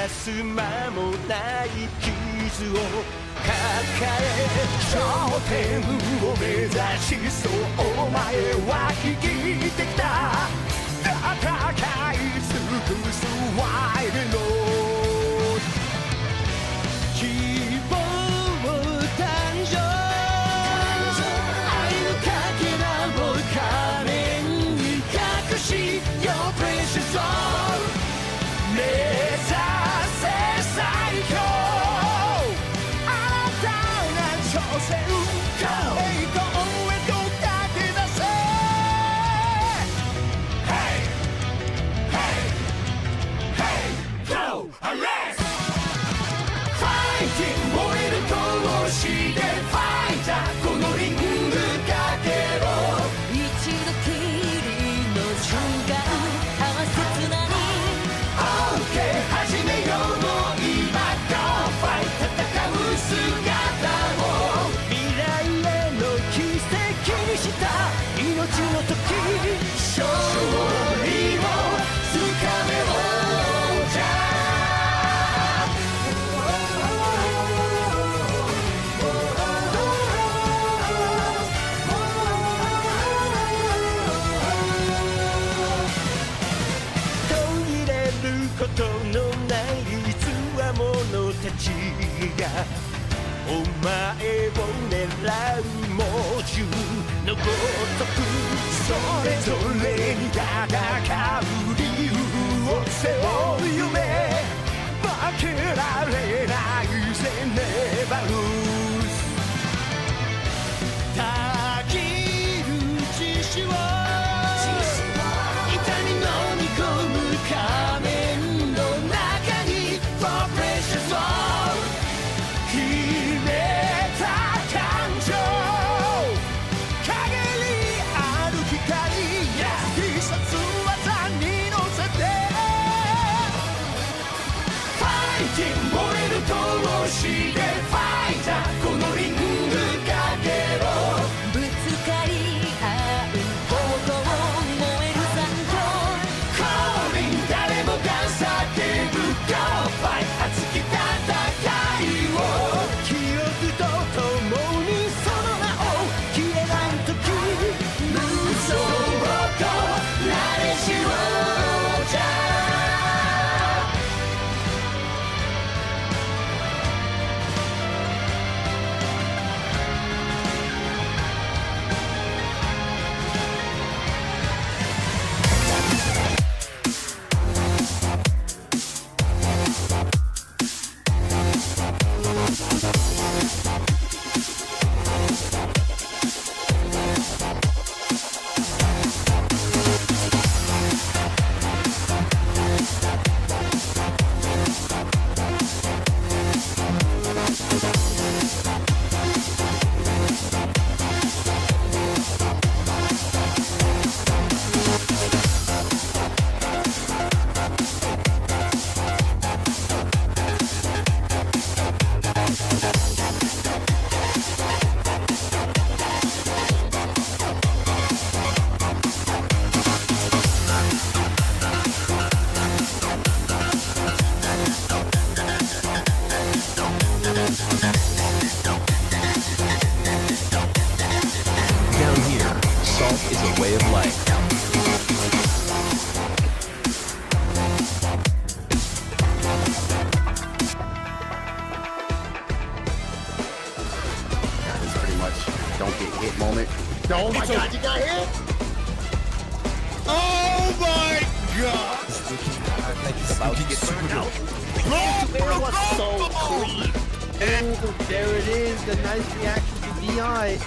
す間もない傷を抱え頂点を目指しそうお前は生きてきた戦い尽くすワイルド希望誕生愛のかけらを仮面に隠し Your precious soul 目指せ最強新たな挑戦栄光へと駆け出せ Hey Hey Hey Go Arrest Fighting 燃える闘志でファイターこのリングかけろ一度きりの瞬間大切なに OK 始めようもう今 Go Fight 戦う姿を未来への奇跡にした命の時勝利をつかめろじゃ途切れることのない強者たちがお前を狙う猛獣のごとくそれぞれに戦う理由を背負う夢負けられないぜネバルたぎる自死を痛み飲み込む仮面の中に For precious soul 秘めた感情陰にある光必殺技に乗せて Fighting 燃える闘志でファイターこのリングかけろぶつかり合う方向燃える残降臨誰もが叫ぶ Go Fight 熱き戦いを記憶と共にその名を消えない時無双と慣れしろじゃDown here, salt is a way of life. That is pretty much don't get hit moment. Oh my god, you got hit! Oh my god! It's about to get burned out. There was so clean. And there it is, the nice reaction to DI.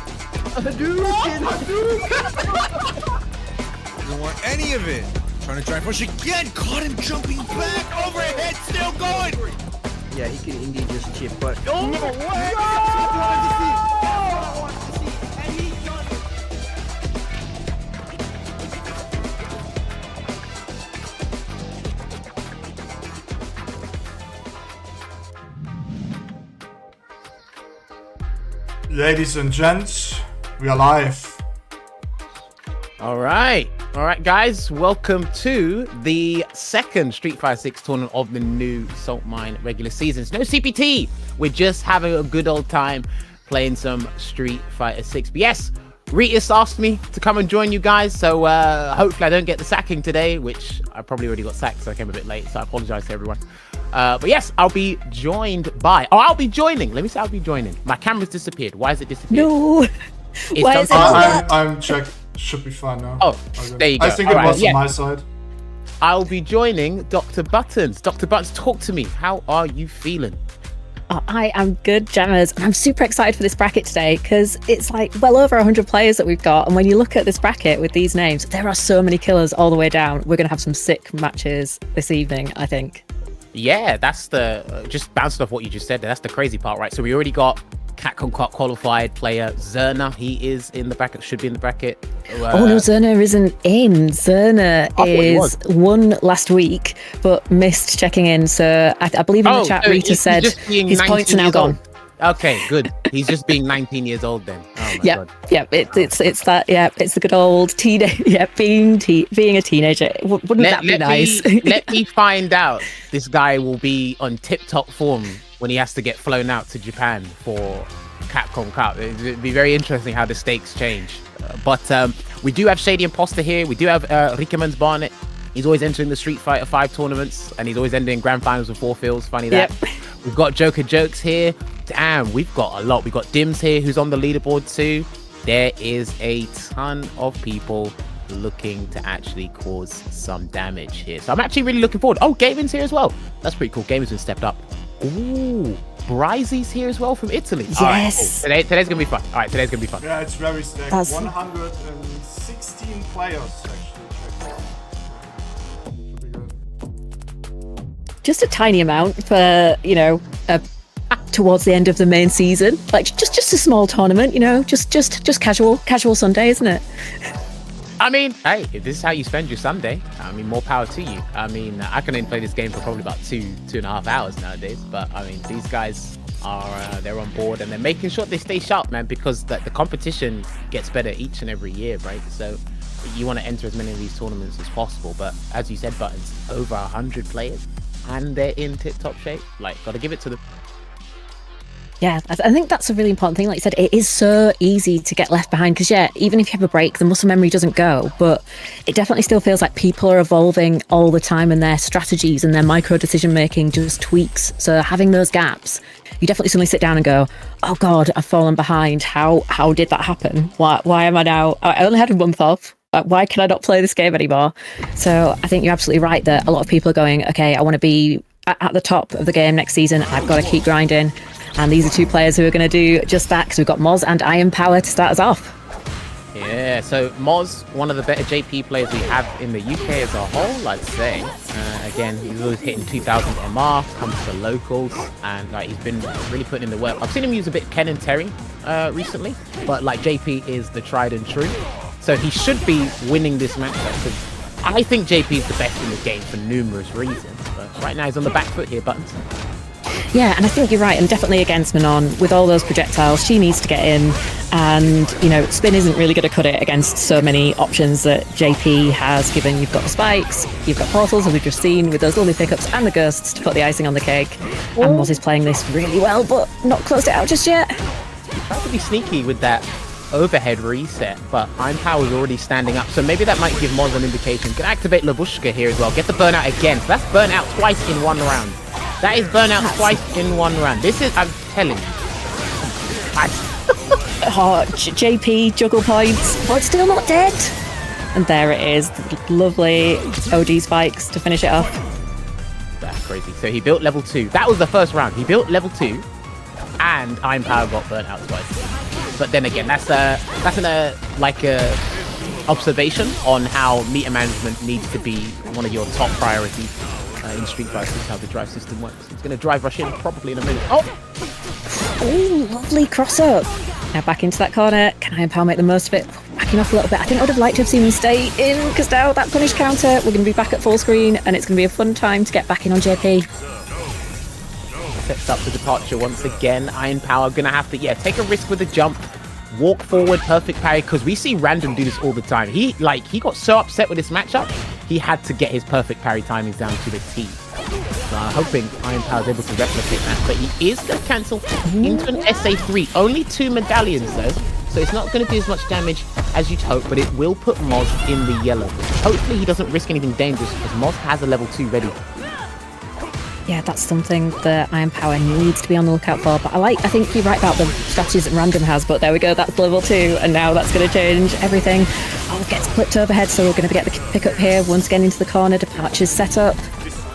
Hadouken! Doesn't want any of it. Trying to try and push again. Caught him jumping back. Overhead, still going. Yeah, he can indeed just chip, but oh no way! Ladies and gents, we are live. All right. All right, guys, welcome to the second Street Fighter 6 tournament of the new Saltmine regular season. It's no CPT. We're just having a good old time playing some Street Fighter 6. But yes, Ritas asked me to come and join you guys, so hopefully I don't get the sacking today, which I probably already got sacked, so I came a bit late, so I apologize to everyone. But yes, I'll be joined by... Oh, I'll be joining. Let me say I'll be joining. My camera's disappeared. Why has it disappeared? No. It's Why is it I'm checked. Should be fine now. Oh, there you go. I think All it right, was on my side. I'll be joining Dr. Buttons. Dr. Buttons, talk to me. How are you feeling? I am good, Jammers. And I'm super excited for this bracket today because it's like well over 100 players that we've got. And when you look at this bracket with these names, there are so many killers all the way down. We're going to have some sick matches this evening, I think. Yeah, that's the... just bouncing off what you just said there. That's the crazy part, right? So we already got Capcom Cup qualified player Zerna. He is in the bracket, should be in the bracket. Oh no, Zerna isn't in. Zerna is won last week, but missed checking in. So I believe in the chat, Rita said his points are now gone. Okay, good. He's just being 19 years old then. Oh my God. Yeah, it's that. Yeah, it's the good old teenage. Yeah, being a teenager. Wouldn't that be nice? Let me find out. This guy will be on tip-top form when he has to get flown out to Japan for Capcom Cup. It'd be very interesting how the stakes change. But we do have Shady Imposter here. We do have Rikemansbarnet. He's always entering the Street Fighter 5 tournaments, and he's always ending grand finals with 4 fills. Funny that. Yep. We've got Joker Jokes here. Damn, we've got a lot. We've got Dims here, who's on the leaderboard too. There is a ton of people looking to actually cause some damage here. So I'm actually really looking forward. Oh, Gaming's here as well. That's pretty cool. Gaming's been stepped up. Ooh, Bryzy's here as well from Italy. Yes. All right, cool. Today's going to be fun. All right, today's going to be fun. Yeah, it's very stacked. 116 players, actually. Just a tiny amount for, towards the end of the main season. Like, just a small tournament, just casual Sunday, isn't it? I mean, hey, if this is how you spend your Sunday, I mean, more power to you. I mean, I can only play this game for probably about 2.5 hours nowadays. But I mean, these guys are they're on board and they're making sure they stay sharp, man, because the competition gets better each and every year, right? So you want to enter as many of these tournaments as possible. But as you said, Buttons, over 100 players and they're in tip-top shape. Like, gotta give it to them. Yeah, I think that's a really important thing. Like you said, it is so easy to get left behind because, yeah, even if you have a break, the muscle memory doesn't go. But it definitely still feels like people are evolving all the time and their strategies and their micro decision making just tweaks. So having those gaps, you definitely suddenly sit down and go, oh God, I've fallen behind. How did that happen? Why am I now? I only had a month off. Why can I not play this game anymore? So I think you're absolutely right that a lot of people are going, okay, I want to be at the top of the game next season. I've got to keep grinding. And these are two players who are going to do just that because we've got Moz and Iron Power to start us off. Yeah, so Moz, one of the better JP players we have in the UK as a whole, I'd say. Again, he's always hitting 2,000 MR, comes to locals, and he's been really putting in the work. I've seen him use a bit Ken and Terry recently, but JP is the tried and true. So he should be winning this match because I think JP is the best in the game for numerous reasons. But right now he's on the back foot here, Buttons. Yeah, and I think you're right, and definitely against Manon with all those projectiles, she needs to get in, and Spin isn't really going to cut it against so many options that JP has given. You've got the spikes, you've got portals, as we've just seen, with those lovely pickups and the ghosts to put the icing on the cake. Ooh. And Moz is playing this really well, but not closed it out just yet. He tried to be sneaky with that overhead reset, but Iron Power is already standing up, so maybe that might give Moz an indication. Can activate Labushka here as well, get the burnout again. So that's burnout twice in one round. That is burnout twice in one round. This is, I'm telling you. JP, juggle points, but still not dead. And there it is. The lovely OG spikes to finish it off. That's crazy. So he built level 2. That was the first round. He built level 2, and Iron Power got burnt out twice. But then again, that's an observation on how meter management needs to be one of your top priorities. In Street Fighter, this is how the drive system works. It's going to drive rush in probably in a minute. Oh, lovely cross up. Now back into that corner. Can Iron Power make the most of it? Backing off a little bit. I think I would have liked to have seen him stay in because now that punish counter, we're going to be back at full screen and it's going to be a fun time to get back in on JP. Sets up the departure once again. Iron Power going to have to, take a risk with the jump. walk forward, perfect parry, because we see random do this all the time. He got so upset with this matchup, he had to get his perfect parry timings down to the T. So I'm hoping Iron Power is able to replicate that, but he is going to cancel into an SA3. Only 2 medallions though, so it's not going to do as much damage as you'd hope, but it will put Moz in the yellow. Hopefully he doesn't risk anything dangerous, because Moz has a level 2 ready. Yeah, that's something that Iron Power needs to be on the lookout for. But I think you're right about the strategies that Random has, but there we go, that's level 2, and now that's going to change everything. Oh, gets flipped overhead, so we're going to get the pick up here. Once again into the corner, Departure's set up.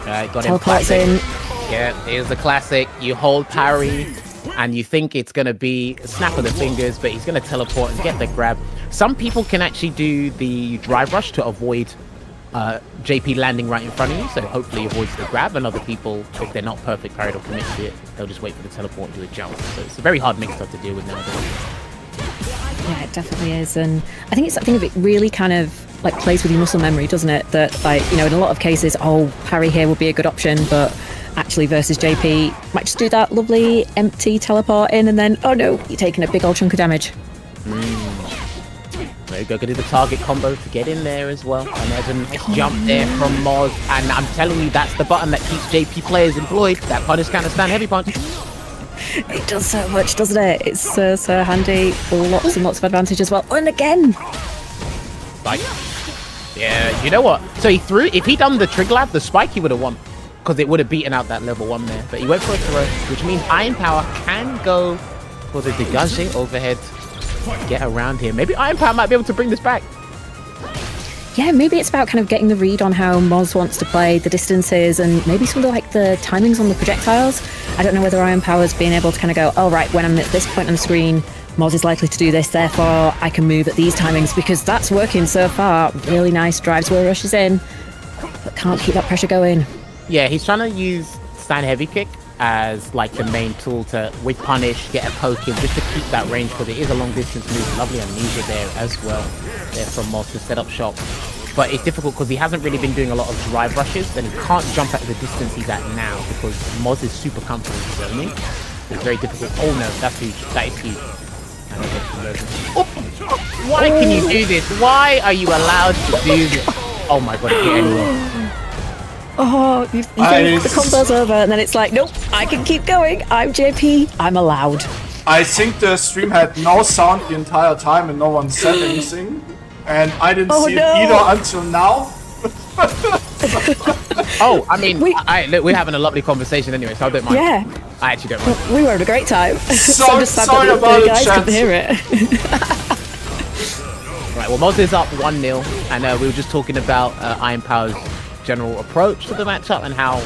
Got him. Teleports in. Yeah, here's the classic. You hold parry, and you think it's going to be a snap of the fingers, but he's going to teleport and get the grab. Some people can actually do the drive rush to avoid JP landing right in front of you, so hopefully he avoids the grab, and other people, if they're not perfect parried or commit to it, they'll just wait for the teleport and do a jump. So it's a very hard mix-up to deal with nowadays. Yeah, it definitely is, and I think it's that thing of it really kind of like plays with your muscle memory, doesn't it? That, like, you know, in a lot of cases, oh, parry here would be a good option, but actually versus JP, might just do that lovely empty teleport in, and then, oh no, you're taking a big old chunk of damage. There you go, gonna do the target combo to get in there as well. And there's a nice jump there from Moz, and I'm telling you, that's the button that keeps JP players employed. That punish counter stand heavy punch. It does so much, doesn't it? It's so handy. Lots and lots of advantage as well. And again! Like, yeah, you know what? So he threw, if he'd done the trigger lab, the spike, he would have won. Because it would have beaten out that level 1 there. But he went for a throw, which means Iron Power can go for the dégagé overhead. Get around here. Maybe Iron Power might be able to bring this back. Yeah, maybe it's about kind of getting the read on how Moz wants to play, the distances, and maybe some of the timings on the projectiles. I don't know whether Iron Power's being able to kind of go, oh right, when I'm at this point on the screen, Moz is likely to do this, therefore I can move at these timings, because that's working so far. Really nice drives where rushes in, but can't keep that pressure going. Yeah, he's trying to use stand heavy kick as like the main tool to, with punish, get a poke in, just to keep that range, because it is a long distance move. Lovely amnesia there as well, there from Moz to set up shop. But it's difficult because he hasn't really been doing a lot of drive rushes, and he can't jump at the distance he's at now because Moz is super comfortable with zoning. It's very difficult. Oh no, that's huge. That is huge. Why can you do this? Why are you allowed to do this? Oh my god, get anyone. Oh, you think the combo's over, and then it's like, nope, I can keep going. I'm JP. I'm allowed. I think the stream had no sound the entire time and no one said anything. And I didn't see it either until now. Oh, I mean, we're having a lovely conversation anyway, so I don't mind. Yeah. I actually don't mind. We were having a great time. So, I'm just sad sorry that about the it, guys chat. couldn't hear it. Right, well, Moz is up 1-0, and we were just talking about Iron Power's general approach to the matchup and how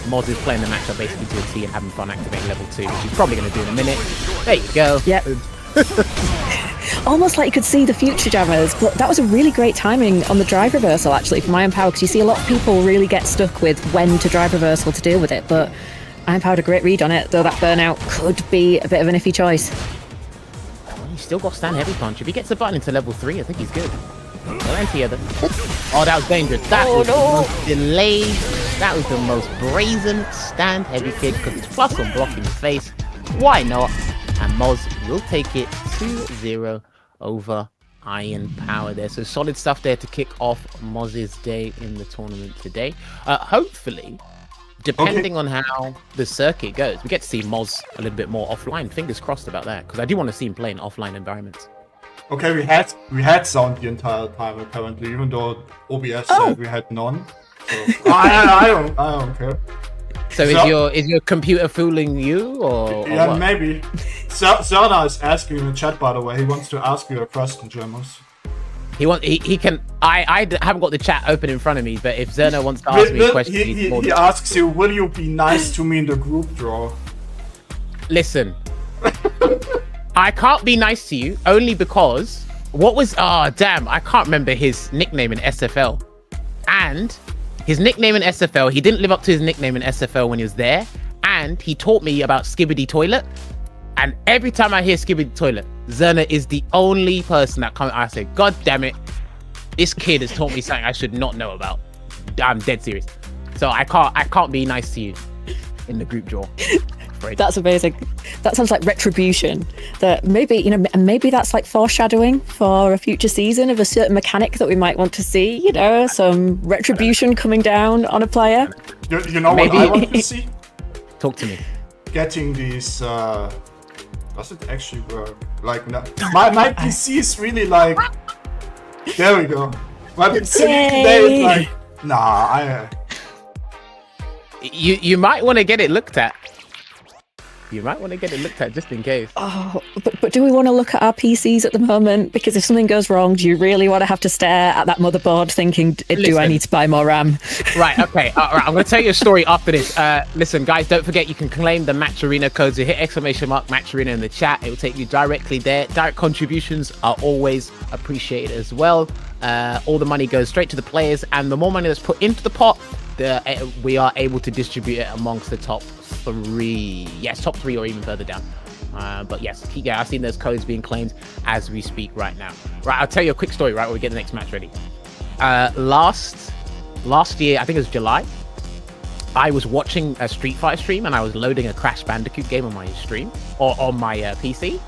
Moz is playing the matchup basically to a T and having fun activating level 2, which he's probably going to do in a minute. There you go. Yep. Almost like you could see the future jammers, but that was a really great timing on the drive reversal actually from Iron Power, because you see a lot of people really get stuck with when to drive reversal to deal with it, but Iron Power had a great read on it, though that burnout could be a bit of an iffy choice. He's still got stand heavy punch. If he gets the button into level 3, I think he's good. Well, anti-other. Oh, that was dangerous. That was the most delayed. That was the most brazen stand heavy kick, because it's plus on blocking his face. Why not? And Moz will take it 2-0 over Iron Power there. So solid stuff there to kick off Moz's day in the tournament today. Hopefully, depending on how the circuit goes, we get to see Moz a little bit more offline. Fingers crossed about that, because I do want to see him play in offline environments. Okay, we had sound the entire time apparently, even though OBS said we had none. So I don't care. So is your computer fooling you, or yeah, what? maybe. Zerna is asking in the chat, by the way. He wants to ask you a question, Jammers. He can. I haven't got the chat open in front of me, but if Zerna wants to ask me a question, he asks you, will you be nice to me in the group draw? Listen, I can't be nice to you only because damn, I can't remember his nickname in SFL, and his nickname in SFL, he didn't live up to his nickname in SFL when he was there, and he taught me about Skibbity Toilet, and every time I hear Skibbity Toilet, Zerna is the only person that comes. I say, God damn it, this kid has taught me something I should not know about. I'm dead serious. So I can't be nice to you in the group draw. afraid. That's amazing. That sounds like retribution. That maybe, you know, maybe that's like foreshadowing for a future season of a certain mechanic that we might want to see, you know, some retribution coming down on a player. You know Maybe- what I want to see? Talk to me. Getting these. Does it actually work? Like, no, my PC is really like. There we go. My PC today is like. Nah, You might want to get it looked at. You might want to get it looked at just in case. Oh, but do we want to look at our PCs at the moment? Because if something goes wrong, do you really want to have to stare at that motherboard thinking, do I Listen. need to buy more RAM? Right, okay. All right, I'm going to tell you a story after this. Listen, guys, don't forget you can claim the Match Arena codes. You hit ! Match Arena in the chat. It will take you directly there. Direct contributions are always appreciated as well. All the money goes straight to the players, and the more money that's put into the pot, we are able to distribute it amongst the top 3. Yes, top 3 or even further down. But yes, yeah, I've seen those codes being claimed as we speak right now. Right, I'll tell you a quick story, right, when we get the next match ready. Last year, I think it was July, I was watching a Street Fighter stream and I was loading a Crash Bandicoot game on my stream, or on my PC,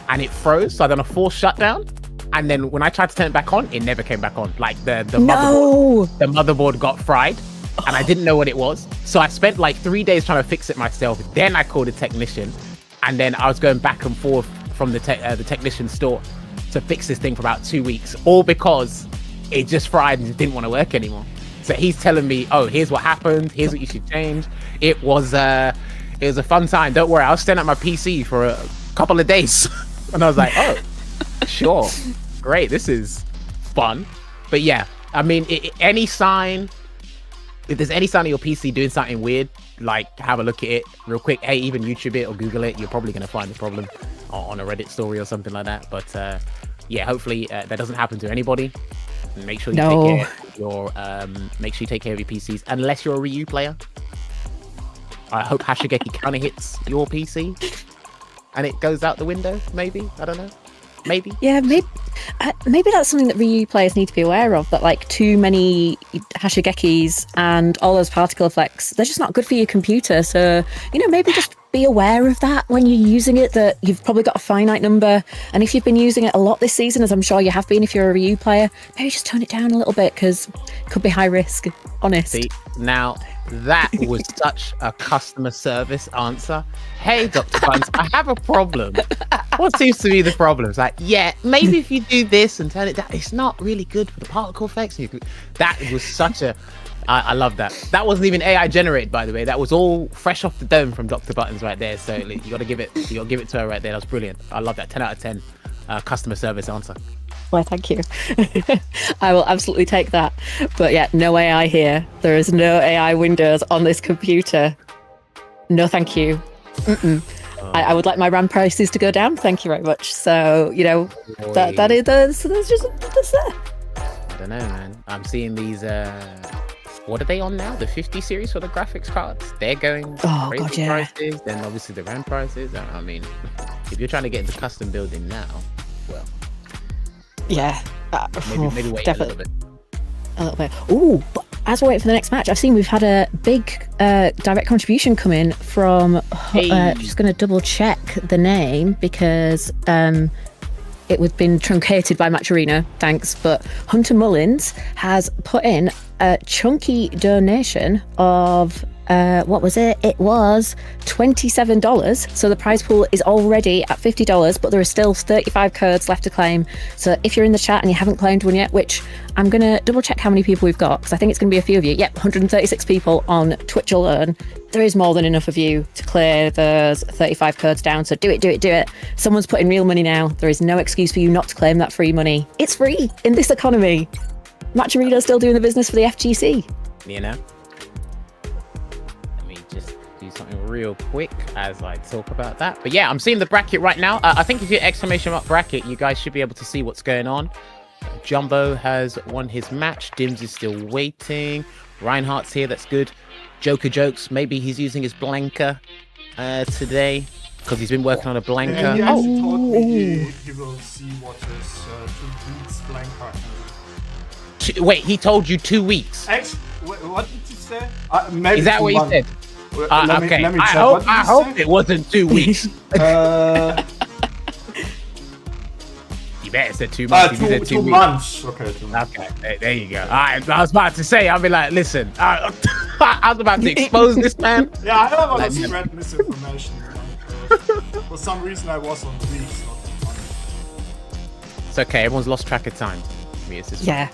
and it froze, so I done a forced shutdown. And then when I tried to turn it back on, it never came back on. Like the motherboard got fried, and I didn't know what it was. So I spent like 3 days trying to fix it myself. Then I called a technician, and then I was going back and forth from the technician store to fix this thing for about 2 weeks, all because it just fried and it didn't want to work anymore. So he's telling me, oh, here's what happened. Here's what you should change. It was a fun time. Don't worry, I was staring at my PC for a couple of days, and I was like, oh, sure, great, this is fun. But yeah, I mean, any sign. If there's any sign of your PC doing something weird, like have a look at it real quick. Hey, even YouTube it or Google it. You're probably going to find the problem on a Reddit story or something like that. But yeah, hopefully that doesn't happen to anybody. Make sure you take care of your make sure you take care of your PCs, unless you're a Ryu player. I hope Hashigeki counter hits your PC and it goes out the window. Maybe, I don't know. Maybe. Yeah, maybe that's something that Ryu players need to be aware of, that like too many Hashigekis and all those particle effects, they're just not good for your computer. So, you know, maybe just be aware of that when you're using it, that you've probably got a finite number. And if you've been using it a lot this season, as I'm sure you have been if you're a Ryu player, maybe just tone it down a little bit, because it could be high risk, honest. See, now that was such a customer service answer. Hey, Dr. Buns, I have a problem. What seems to be the problem? It's like, yeah, maybe if you do this and turn it down, it's not really good for the particle effects. That was such a... I love that. That wasn't even AI generated, by the way. That was all fresh off the dome from Dr. Buttons right there. So you got to give it to her right there. That was brilliant. I love that. 10 out of 10 customer service answer. Well, thank you. I will absolutely take that. But yeah, no AI here. There is no AI Windows on this computer. No, thank you. I would like my RAM prices to go down. Thank you very much. So, you know, that is that's there. I don't know, man. I'm seeing these. What are they on now? The 50 series for the graphics cards. They're going crazy prices. Then obviously the RAM prices. I mean, if you're trying to get into custom building now, well, yeah, maybe wait definitely. A little bit. Ooh, but as we're waiting for the next match, I've seen we've had a big direct contribution come in from. Just going to double check the name because it was been truncated by Match Arena. Thanks, but Hunter Mullins has put in a chunky donation of. What was it? It was $27. So the prize pool is already at $50, but there are still 35 codes left to claim. So if you're in the chat and you haven't claimed one yet, which I'm going to double check how many people we've got, because I think it's going to be a few of you. Yep, 136 people on Twitch alone. There is more than enough of you to clear those 35 codes down. So do it. Someone's putting real money now. There is no excuse for you not to claim that free money. It's free in this economy. Match Arena is still doing the business for the FGC. You know? Something real quick as I talk about that. But yeah, I'm seeing the bracket right now. I think if you ! bracket, you guys should be able to see what's going on. Jumbo has won his match. Dims is still waiting. Reinhardt's here. That's good. Joker jokes. Maybe he's using his Blanca today because he's been working on a Blanca. And he actually told me he will see what his 2 weeks Blanca can do. Wait, he told you 2 weeks? Actually, what did he say? Maybe is that what he said? Let me Okay, check. I What did you hope say? it wasn't 2 weeks. You better said 2 months. If you said 2 2 weeks. months. Okay, 2 months. Okay, there you go. All right, I was about to say, I'll be like, listen, I was about to expose this man. Yeah, I don't want Like, to spread misinformation. For some reason, I was on weeks, not months. It's okay, everyone's lost track of time. I mean, it's just Yeah.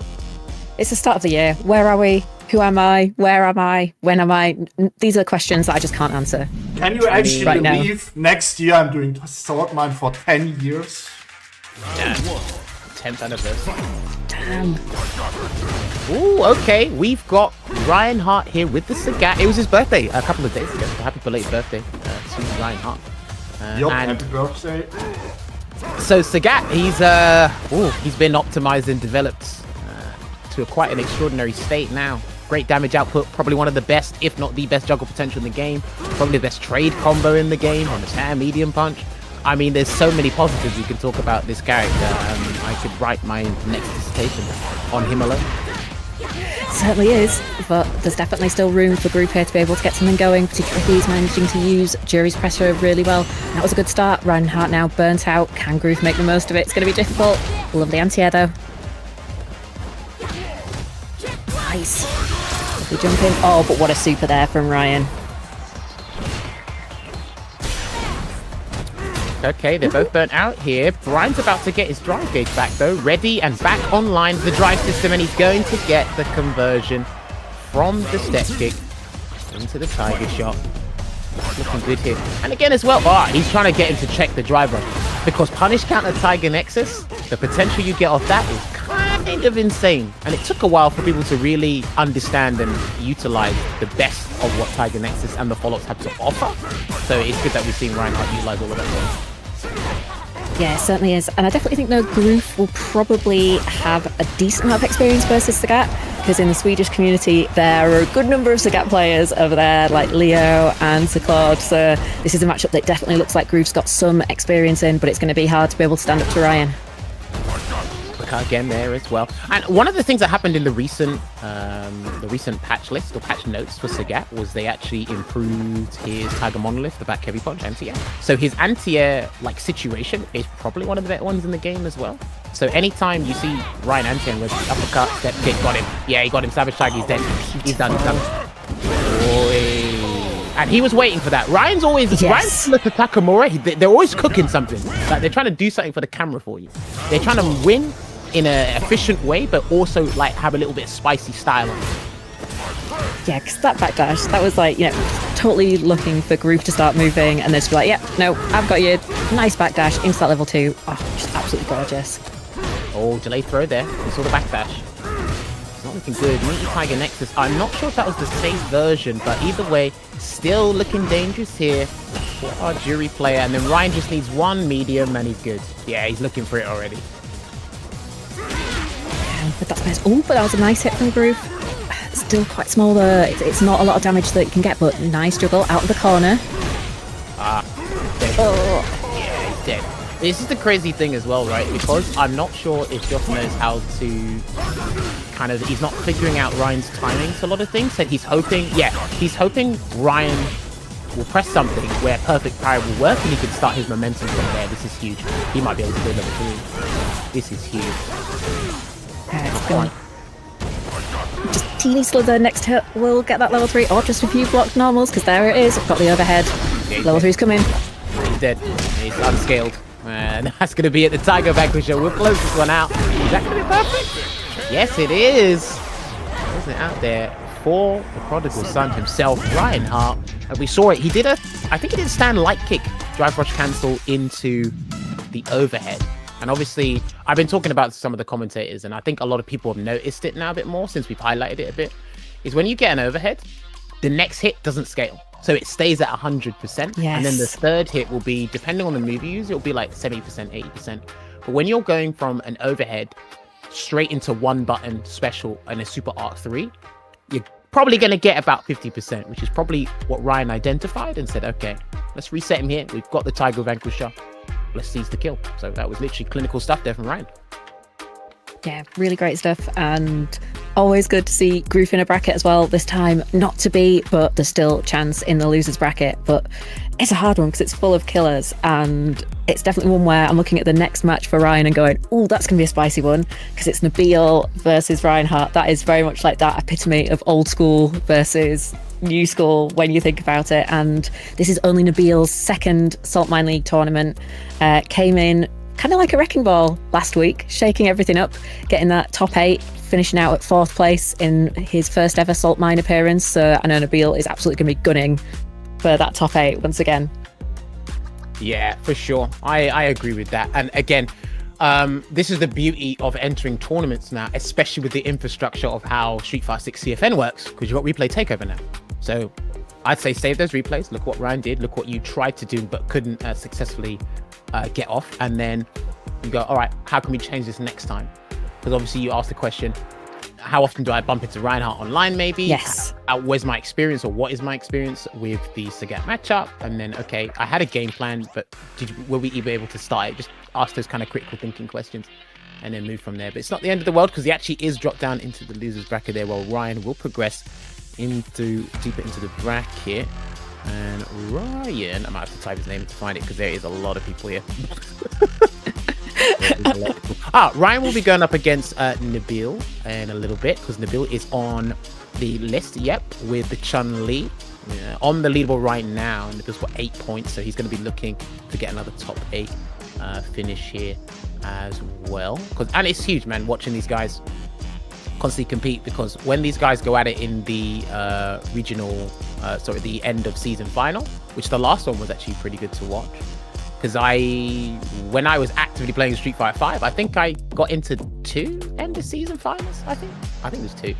It's the start of the year. Where are we? Who am I? Where am I? When am I? These are questions that I just can't answer. Can you actually right now. believe next year I'm doing Saltmine for 10 years? 10th anniversary. Damn. Ooh, okay. We've got Ryan Hart here with the Sagat. It was his birthday a couple of days ago. So happy belated birthday to Ryan Hart. Yup, and happy birthday. so Sagat, he's been optimized and developed to quite an extraordinary state now. Great damage output, probably one of the best, if not the best juggle potential in the game. Probably the best trade combo in the game on the Sam medium punch. I mean, there's so many positives you can talk about this character. I could write my next dissertation on him alone. Certainly is, but there's definitely still room for Group here to be able to get something going, particularly if he's managing to use Jury's pressure really well. And that was a good start. Ryan Hart now burnt out. Can Groove make the most of it? It's going to be difficult. Lovely anti-air though. Nice. Lovely jump in. Oh, but what a super there from Ryan. Okay, they're both burnt out here. Brian's about to get his drive gauge back though. Ready and back online the drive system, and he's going to get the conversion from the step kick into the tiger shot. Looking good here. And again as well, he's trying to get him to check the drive run. Because punish counter Tiger Nexus, the potential you get off that is kind of insane. And it took a while for people to really understand and utilize the best of what Tiger Nexus and the follow-ups have to offer. So it's good that we've seen Ryan Hart utilize all of that. Yeah, it certainly is. And I definitely think no Groove will probably have a decent amount of experience versus Sagat, because in the Swedish community there are a good number of Sagat players over there, like Leo and Sir Claude. So this is a matchup that definitely looks like Groove's got some experience in, but it's going to be hard to be able to stand up to Ryan. Again there as well. And one of the things that happened in the recent patch list or patch notes for Sagat was they actually improved his Tiger Monolith, the back heavy punch anti-air. So his anti-air like situation is probably one of the better ones in the game as well. So anytime you see Ryan anti-air with uppercut, step kick, got him. Yeah, he got him. Savage Tiger, he's dead. He's done. He's done. And he was waiting for that. Ryan's Ryan's similar to Takamura. They're always cooking something. Like they're trying to do something for the camera for you. They're trying to win in an efficient way, but also like have a little bit of spicy style on it. Yeah, because that backdash, that was like, totally looking for Groove to start moving, and then just be like, yeah, no, I've got you. Nice backdash into that level 2. Oh, just absolutely gorgeous. Oh, delay throw there. We saw the backdash. It's not looking good. Meaty Tiger Nexus. I'm not sure if that was the safe version, but either way, still looking dangerous here for our Jury player. And then Ryan just needs one medium and he's good. Yeah, he's looking for it already. But that's nice. Oh, but that was a nice hit from Groove. Still quite small though. It's not a lot of damage that you can get, but nice juggle out of the corner. Dead. Oh. Yeah, he's dead. This is the crazy thing as well, right? Because I'm not sure if Joff knows how to he's not figuring out Ryan's timings, a lot of things. So he's hoping Ryan will press something where perfect parry will work and he can start his momentum from there. This is huge. He might be able to do level 3. This is huge. It's gonna just teeny slither. Next hit will get that level 3, or just a few blocked normals, because there it is. Got the overhead. Level 3's coming. He's dead. He's unscaled. And that's going to be it. The Tiger Vanquisher. We'll close this one out. Is that going to be perfect? Yes, it is. Wasn't it out there for the prodigal son himself, Ryan Hart? And we saw it. He did I think he did stand light kick, drive rush cancel into the overhead. And obviously, I've been talking about some of the commentators, and I think a lot of people have noticed it now a bit more since we've highlighted it a bit, is when you get an overhead, the next hit doesn't scale. So it stays at 100%. Yes. And then the third hit will be, depending on the move you use, it'll be like 70%, 80%. But when you're going from an overhead straight into one button special and a super arc 3, you're probably going to get about 50%, which is probably what Ryan identified and said, okay, let's reset him here. We've got the Tiger Vanquisher. Let's seize the kill. So that was literally clinical stuff there from Ryan. Yeah, really great stuff. And Always good to see Groove in a bracket as well. This time not to be, but there's still chance in the losers bracket. But it's a hard one because it's full of killers, and it's definitely one where I'm looking at the next match for Ryan and going, oh, that's going to be a spicy one, because it's Nibil versus Ryan Hart. That is very much like that epitome of old school versus new school when you think about it. And this is only Nibil's second Saltmine League tournament. Came in kind of like a wrecking ball last week, shaking everything up, getting that top 8, finishing out at 4th place in his first ever Saltmine appearance. So I know Nibil is absolutely going to be gunning for that top 8 once again. Yeah, for sure. I agree with that. And again, this is the beauty of entering tournaments now, especially with the infrastructure of how Street Fighter 6 CFN works, because you've got replay takeover now. So I'd say save those replays. Look what Ryan did. Look what you tried to do but couldn't successfully get off. And then you go, all right, how can we change this next time? Because obviously you asked the question, how often do I bump into Reinhardt online maybe? Yes. Where's my experience, or what is my experience with the Sagat matchup? And then, okay, I had a game plan, but were we even able to start it? Just ask those kind of critical thinking questions and then move from there. But it's not the end of the world, because he actually is dropped down into the losers bracket there, while Ryan will progress deeper into the bracket. And Ryan, I might have to type his name to find it, because there is a lot of people here. Ryan will be going up against Nibil in a little bit, because Nibil is on the list, with the Chun-Li on the leaderboard right now. Nibil's got 8 points, so he's going to be looking to get another top 8 finish here as well. And it's huge, man, watching these guys constantly compete, because when these guys go at it in the the end of season final, which the last one was actually pretty good to watch, because when I was actively playing Street Fighter 5, I think I got into 2 end of season finals. I think it was 2. I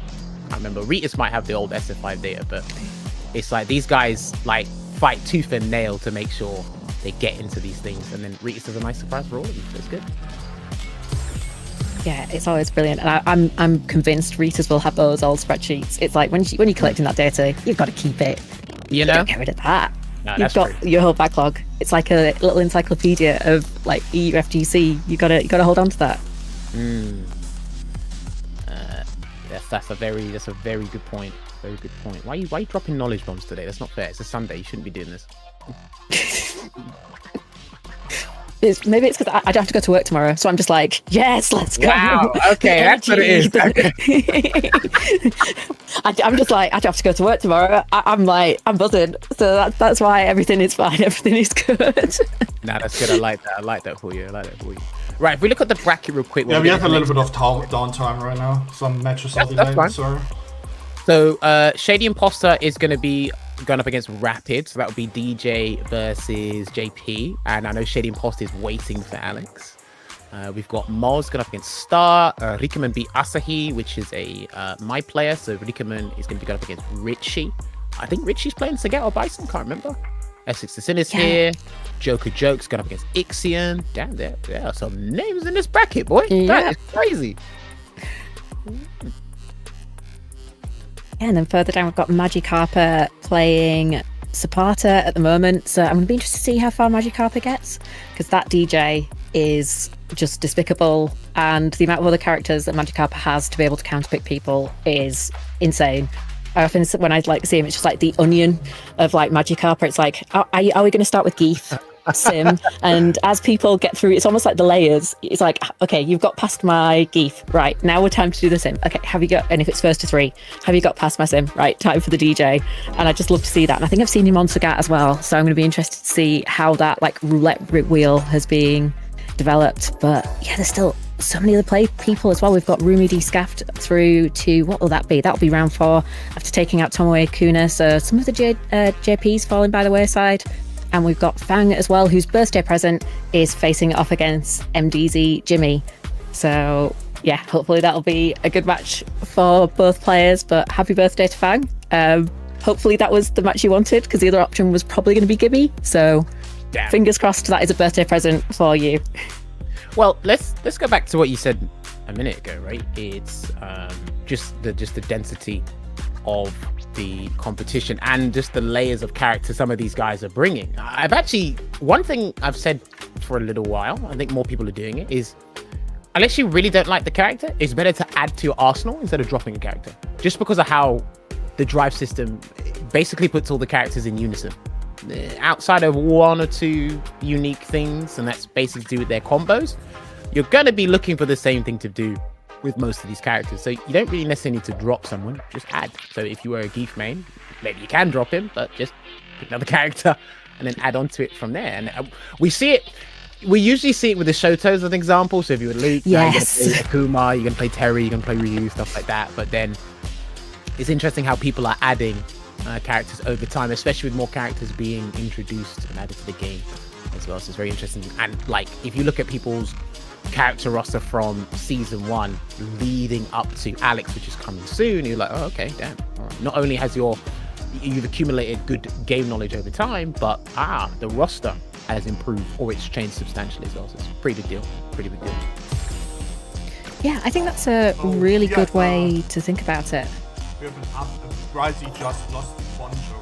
can't remember. Ritas might have the old SF5 data, but it's like these guys like fight tooth and nail to make sure they get into these things, and then Ritas is a nice surprise for all of them. So it's good. Yeah, it's always brilliant, and I'm convinced Ritas will have those old spreadsheets. It's like when you're collecting that data, you've got to keep it. You know, don't get rid of that. No, You've got your whole backlog. It's like a little encyclopedia of like EU FGC. You gotta hold on to that. Yes, that's a very good point. Very good point. Why are you dropping knowledge bombs today? That's not fair. It's a Sunday. You shouldn't be doing this. Maybe it's because I don't have to go to work tomorrow, so I'm just like, yes, let's go. Wow. Okay, that's what it is. I'm just like, I don't have to go to work tomorrow. I'm buzzing. So that's why everything is fine. Everything is good. Nah, that's good. I like that for you. Right, if we look at the bracket real quick. Yeah, we have a little bit of downtime right now. Some matches are delayed, sorry. So Shady Imposter is going to be going up against Rapid, so that would be DJ versus JP, and I know Shady Imposter is waiting for Alex. We've got Moz going up against Star. Rikeman beat Asahi, which is a my player, so Rikeman is going to be going up against Ritchy. I think Ritchy's playing Sagat or Bison, can't remember. Essex the Sin is here. Joker Jokes going up against Ixion. Damn, there are some names in this bracket, boy. Yeah. That is crazy. And then further down, we've got Magikarpa playing Zapata at the moment. So I'm going to be interested to see how far Magikarpa gets, because that DJ is just despicable. And the amount of other characters that Magikarpa has to be able to counterpick people is insane. I often, when I see him, it's just like the onion of like Magikarpa. It's like, are we going to start with Geef? Sim, and as people get through, it's almost like the layers. It's like, okay, you've got past my Geef, right? Now we're time to do the Sim. Okay, have you got? And if it's first to 3, have you got past my Sim? Right, time for the DJ. And I just love to see that. And I think I've seen him on Sagat as well, so I'm going to be interested to see how that like roulette wheel has been developed. But yeah, there's still so many other people as well. We've got Roomie de-scaffed through to, what will that be? That'll be round 4 after taking out TommouyaKuna. So some of the JPs falling by the wayside. And we've got Fang as well, whose birthday present is facing off against MDZ Jimmy. So yeah, hopefully that'll be a good match for both players. But happy birthday to Fang. Hopefully that was the match you wanted, because the other option was probably going to be Gibby. So damn. Fingers crossed that is a birthday present for you. Well, let's go back to what you said a minute ago, right? It's just the density of the competition and just the layers of character some of these guys are bringing. One thing I've said for a little while, I think more people are doing it, is unless you really don't like the character, it's better to add to your arsenal instead of dropping a character. Just because of how the drive system basically puts all the characters in unison. Outside of one or two unique things, and that's basically to do with their combos, you're going to be looking for the same thing to do with most of these characters. So you don't really necessarily need to drop someone, just add. So if you were a Geef main, maybe you can drop him, but just pick another character and then add on to it from there. And we usually see it with the Shotos as an example. So if you were Luke, yes, you're going to play Akuma, you're going to play Terry, you're going to play Ryu, stuff like that. But then it's interesting how people are adding characters over time, especially with more characters being introduced and added to the game as well. So it's very interesting. And like, if you look at people's character roster from season 1 leading up to Alex, which is coming soon, you're like, oh, okay, damn. All right. Not only has you've accumulated good game knowledge over time, but the roster has improved or it's changed substantially as well. So it's a pretty big deal. Yeah, I think that's a really good way to think about it. We have an up. Ritchy just lost Bonjo.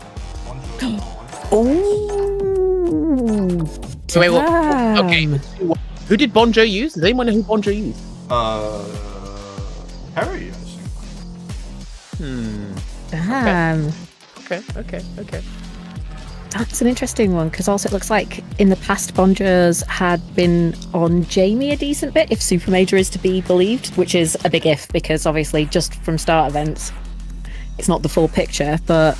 Oh. So wait, okay. Who did Bonjo use? Does anyone know who Bonjo used? Harry, I think. Damn. Okay. That's an interesting one, because also it looks like in the past Bonjo's had been on Jamie a decent bit, if Super Major is to be believed, which is a big if, because obviously just from start events it's not the full picture. But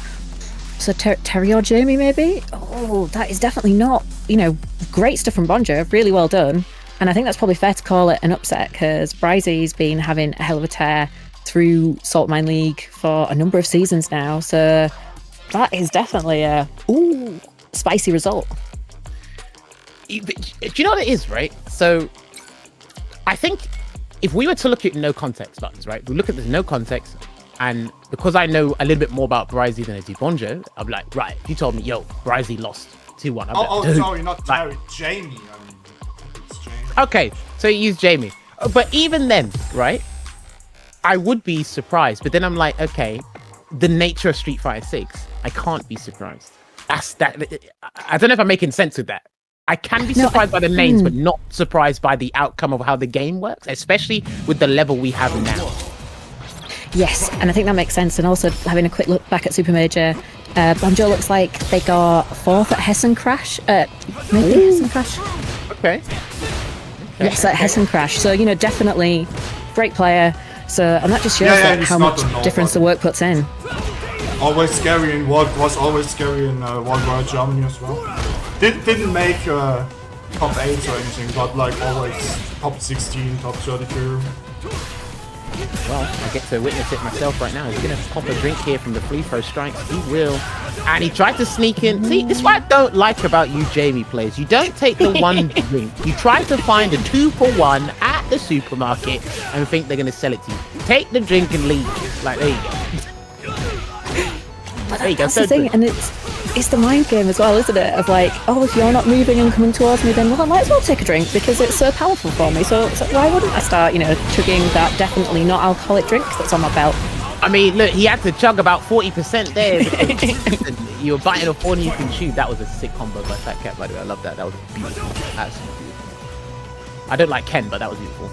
so Terry or Jamie maybe? Oh, that is definitely not, great stuff from Bonjo, really well done. And I think that's probably fair to call it an upset, because Bryzy's been having a hell of a tear through Saltmine League for a number of seasons now, so that is definitely a spicy result. Do you know what it is, right? So I think if we were to look at no context buttons, right? We look at this no context, and because I know a little bit more about Bryzy than I do Bonjo, I'm like, right, if you told me, yo, Bryzy lost 2-1. Sorry, not Terry, Jamie. It's Jamie. Okay, so you use Jamie. But even then, right, I would be surprised. But then I'm like, okay, the nature of Street Fighter 6, I can't be surprised. I don't know if I'm making sense with that. I can be surprised by the names, but not surprised by the outcome of how the game works, especially with the level we have now. Yes, and I think that makes sense. And also having a quick look back at Super Major, Bonjo looks like they got 4th at Hessen Crash. Maybe Hessen Crash? Okay. Yes, at Hessen Crash. So, definitely great player. So, and that just shows how much difference the work puts in. Always scary in was always scary in World Germany as well. Didn't make top 8 or anything, but like always top 16, top 32. Well, I get to witness it myself right now. He's going to pop a drink here from the free throw strikes. He will. And he tried to sneak in. See, this is what I don't like about you Jamie players. You don't take the one drink. You try to find a 2-for-1 at the supermarket and think they're going to sell it to you. Take the drink and leave. Like, there you go. There you go. That's the thing, and it's the mind game as well, isn't it? Of like, oh, if you're not moving and coming towards me, then I might as well take a drink because it's so powerful for me. So why wouldn't I start, chugging that definitely not alcoholic drink that's on my belt? I mean, look, he had to chug about 40% there. You were biting off more than you can chew. That was a sick combo by Fat Cat, by the way. I love that. That was beautiful. Absolutely beautiful. I don't like Ken, but that was beautiful.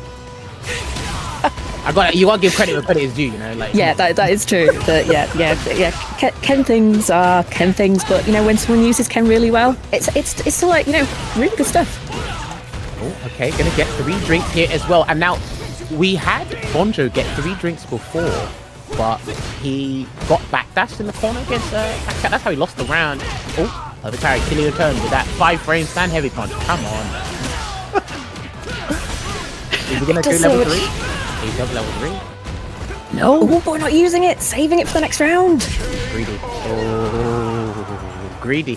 You gotta give credit where credit is due, like. Yeah, that is true. But yeah. Ken things are Ken things, but when someone uses Ken really well, it's still like really good stuff. Oh, okay, gonna get 3 drinks here as well, and now we had Bonjo get 3 drinks before, but he got backdashed in the corner against Cat. That's how he lost the round. Oh, other carry killing a turn with that 5-frame stand heavy punch. Come on. Is he gonna do level 3? He's up level 3. No, but we're not using it. Saving it for the next round. Greedy. Oh, greedy.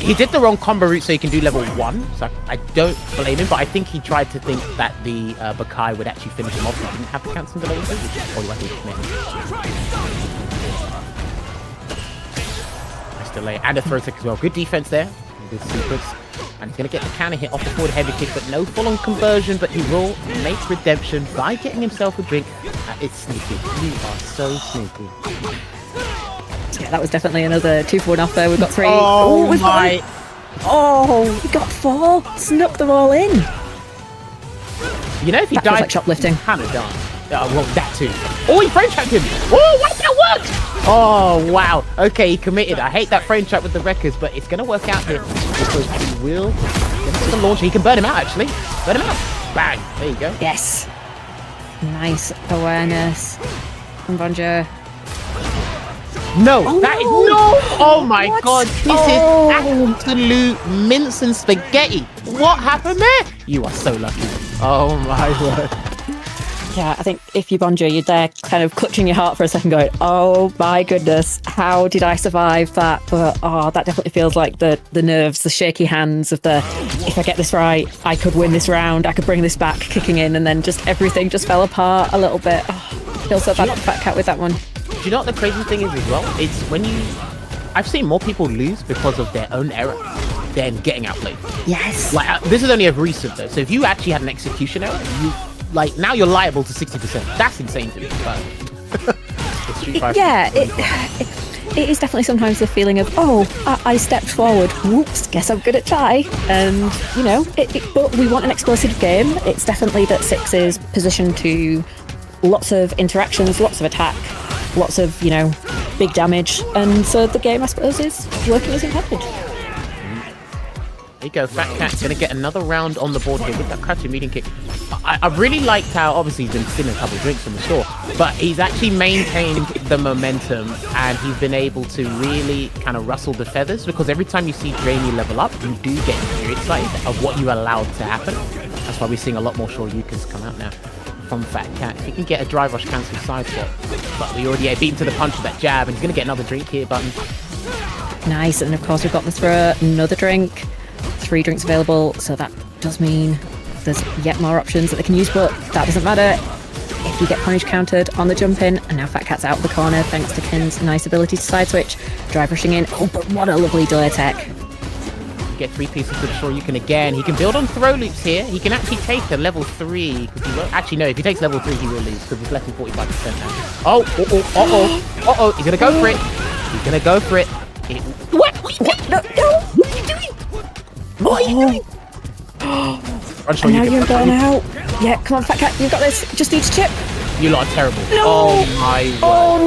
He did the wrong combo route, so he can do level 1. So I don't blame him, but I think he tried to think that the Bakai would actually finish him off. He didn't have to cancel the level 2, which is probably why he missed. Nice delay. And a throw tech as well. Good defense there. Good sequence. And he's going to get the counter hit off the forward heavy kick, but no full-on conversion, but he will make redemption by getting himself a drink. It's sneaky. You are so sneaky. Yeah, that was definitely another 2-for-1 off there. We've got 3. Oh, we got 4. Snuck them all in. You know, if he That feels died, like shoplifting. kind of done. Well, that too. Oh, he frame trapped him. Oh, why did that work? Oh, wow. Okay, he committed. I hate that frame trap with the wreckers, but it's going to work out here because he will get to the launcher. He can burn him out, actually. Burn him out. Bang. There you go. Yes. Nice awareness from Bonjo. No, Oh, that is no. no. Oh my What? God, this Oh. is absolute mince and spaghetti. What happened there? You are so lucky. Oh my word. Yeah, I think if you're Bonjo, you're there kind of clutching your heart for a second going, oh my goodness, how did I survive that? But that definitely feels like the nerves, the shaky hands of the, if I get this right, I could win this round, I could bring this back kicking in, and then just everything just fell apart a little bit. I feel so bad for Fat Cat with that one. Do you know what the crazy thing is as well? It's when I've seen more people lose because of their own error than getting outplayed. Yes. Like, this is only of recent though. So if you actually had an execution error, now you're liable to 60%. That's insane to me. Yeah, it is definitely sometimes the feeling of, I stepped forward, whoops, guess I'm good at tie. And, but we want an explosive game. It's definitely that 6 is positioned to lots of interactions, lots of attack, lots of, big damage. And so the game, I suppose, is working as intended. There you go, Fat Cat's gonna get another round on the board here with that crouching medium kick. I really liked how, obviously, he's been stealing a couple of drinks from the store, but he's actually maintained the momentum and he's been able to really kind of rustle the feathers, because every time you see Jamie level up, you do get very excited of what you allowed to happen. That's why we're seeing a lot more Shoryukens come out now from Fat Cat. He can get a drive rush cancel side swap, but we already beat him to the punch with that jab, and he's gonna get another drink here, Button. Nice, and of course we've got the throw, another drink. 3 drinks available, so that does mean there's yet more options that they can use, but that doesn't matter if you get punish countered on the jump in. And now Fat Cat's out of the corner thanks to Ken's nice ability to side switch, drive rushing in. Oh, but what a lovely delay tech. Get 3 pieces to the Shoryuken again. He can build on throw loops here. He can actually take a level 3. Actually, no, if he takes level 3, he will lose because he's less than 45% now. He's gonna go for it. He's gonna go for it. What? No, what are you doing? What are you doing? And now you're going out. Yeah, come on, Fat Cat, you've got this. Just need to chip. You lot are terrible. No. Oh my word. Oh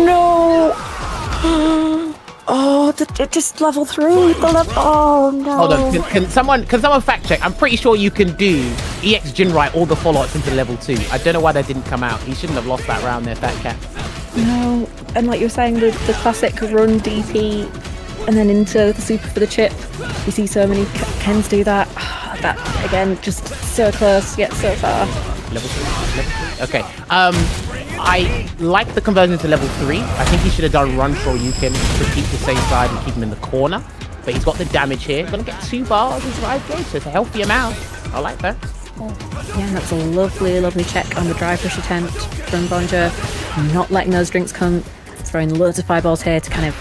no. It just level through the level. Oh no. Hold on. Can someone fact check? I'm pretty sure you can do EX Jinrai all the follow-ups into level 2. I don't know why that didn't come out. He shouldn't have lost that round there, Fat Cat. No, and like you were saying, the classic run DP and then into the super for the chip. You see so many Kens do that. That, again, just so close, yet so far. Level 3. Okay. I like the conversion to level 3. I think he should have done run Shoryuken to keep the safe side and keep him in the corner. But he's got the damage here. Gonna get 2 bars as drive goes, so it's a healthy amount. I like that. Yeah, and that's a lovely, lovely check on the drive rush attempt from Bonjo. Not letting those drinks come, throwing loads of fireballs here to kind of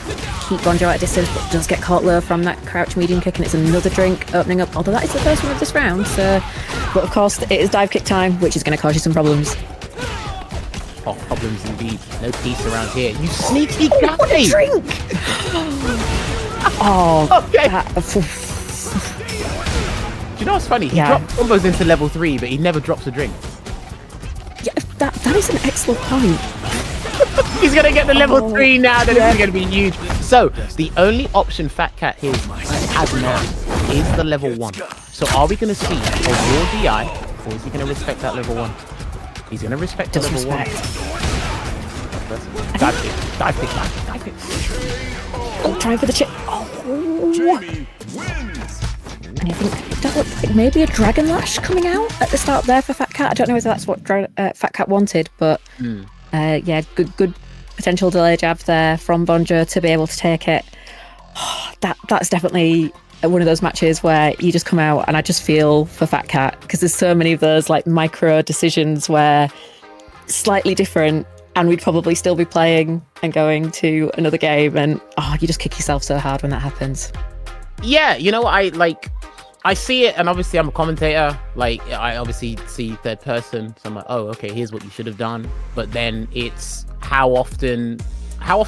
keep Bonjo at a distance, but does get caught low from that crouch medium kick, and it's another drink opening up, although that is the first one of this round. So, but of course, it is dive kick time, which is going to cause you some problems. Oh, problems indeed. No peace around here. You sneaky guy! What a drink! Okay. That, Do you know what's funny? He Yeah. dropped combos into level 3, but he never drops a drink. yeah, that is an excellent point. He's gonna get the level 3 now, then this is gonna be huge. So, the only option Fat Cat has now is the level 1. So are we gonna see a raw DI, or is he gonna respect that level 1? He's gonna respect the level 1. Dive kick. Oh, trying for the chip. Oh. And I think that looked like maybe a Dragon Lash coming out at the start there for Fat Cat. I don't know whether that's what Fat Cat wanted, but yeah, good potential delay jab there from Bonjo to be able to take it. That's definitely one of those matches where you just come out and I just feel for Fat Cat, because there's so many of those like micro decisions where slightly different and we'd probably still be playing and going to another game, and you just kick yourself so hard when that happens. Yeah, you know, I see it, and obviously I'm a commentator. Like, I obviously see third person, so I'm like, oh, okay, here's what you should have done. But then it's how often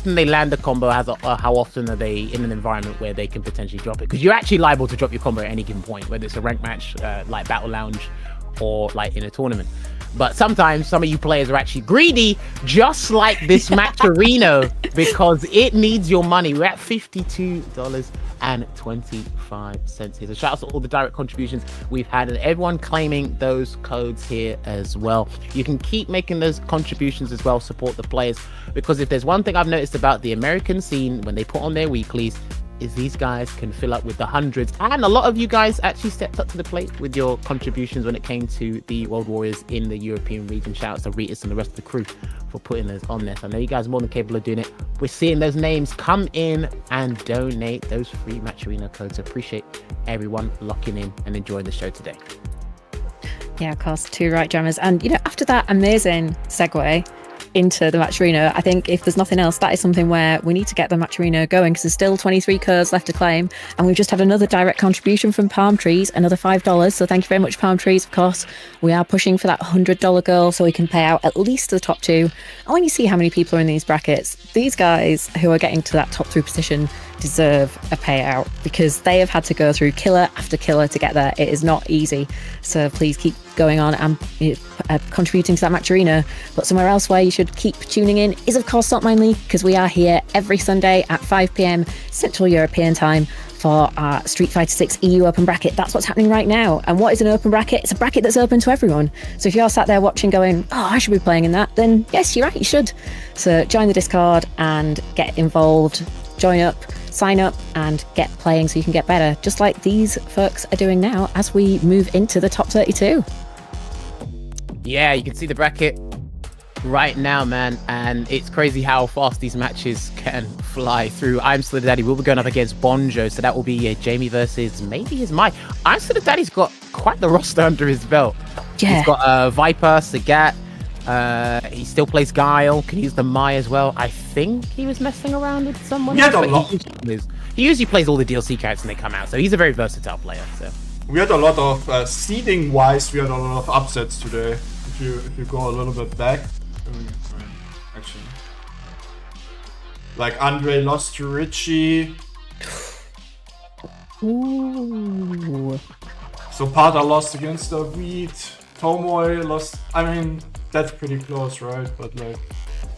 they land the combo, how often are they in an environment where they can potentially drop it. Because you're actually liable to drop your combo at any given point, whether it's a rank match, like Battle Lounge, or like in a tournament. But sometimes some of you players are actually greedy, just like this Matcherino, because it needs your money. We're at $52.25 here. So shout out to all the direct contributions we've had and everyone claiming those codes here as well. You can keep making those contributions as well, support the players, because if there's one thing I've noticed about the American scene when they put on their weeklies, is these guys can fill up with the hundreds, and a lot of you guys actually stepped up to the plate with your contributions when it came to the World Warriors in the European region. Shout out to Ritas and the rest of the crew for putting those on there. So I know you guys are more than capable of doing it. We're seeing those names come in and donate those free Matcherino codes. Appreciate everyone locking in and enjoying the show today. Yeah, of course, too right, Jammers. And after that amazing segue into the Matcherino, I think if there's nothing else, that is something where we need to get the Matcherino going, because there's still 23 codes left to claim, and we've just had another direct contribution from Palm Trees, another $5. So thank you very much, Palm Trees. Of course, we are pushing for that $100 goal so we can pay out at least the top 2. And when you see how many people are in these brackets, these guys who are getting to that top 3 position deserve a payout, because they have had to go through killer after killer to get there. It is not easy. So please keep going on and contributing to that Matcherino. But somewhere else where you should keep tuning in is, of course, Saltmine League, because we are here every Sunday at 5 p.m. Central European time for our Street Fighter 6 EU open bracket. That's what's happening right now. And what is an open bracket? It's a bracket that's open to everyone. So if you're sat there watching going, oh, I should be playing in that, then yes, you're right, you should. So join the Discord and get involved, join up, sign up and get playing so you can get better, just like these folks are doing now as we move into the top 32. Yeah, you can see the bracket right now, man, and it's crazy how fast these matches can fly through. I'm Still the Daddy will be going up against Bonjo, so that will be Jamie versus maybe his Mai. I'm Still the Daddy's got quite the roster under his belt. Yeah. He's got Viper, Sagat, he still plays Guile, can use the Mai as well. I think he was messing around with someone He had else, a but lot. he usually plays all the DLC characters when they come out, so he's a very versatile player. So We had a lot of seeding wise. We had a lot of upsets today. If you go a little bit back, actually, like Andre lost to Ritchy. Ooh. So Pata lost against the Wheat. Tomoy lost. I mean, that's pretty close, right? But like,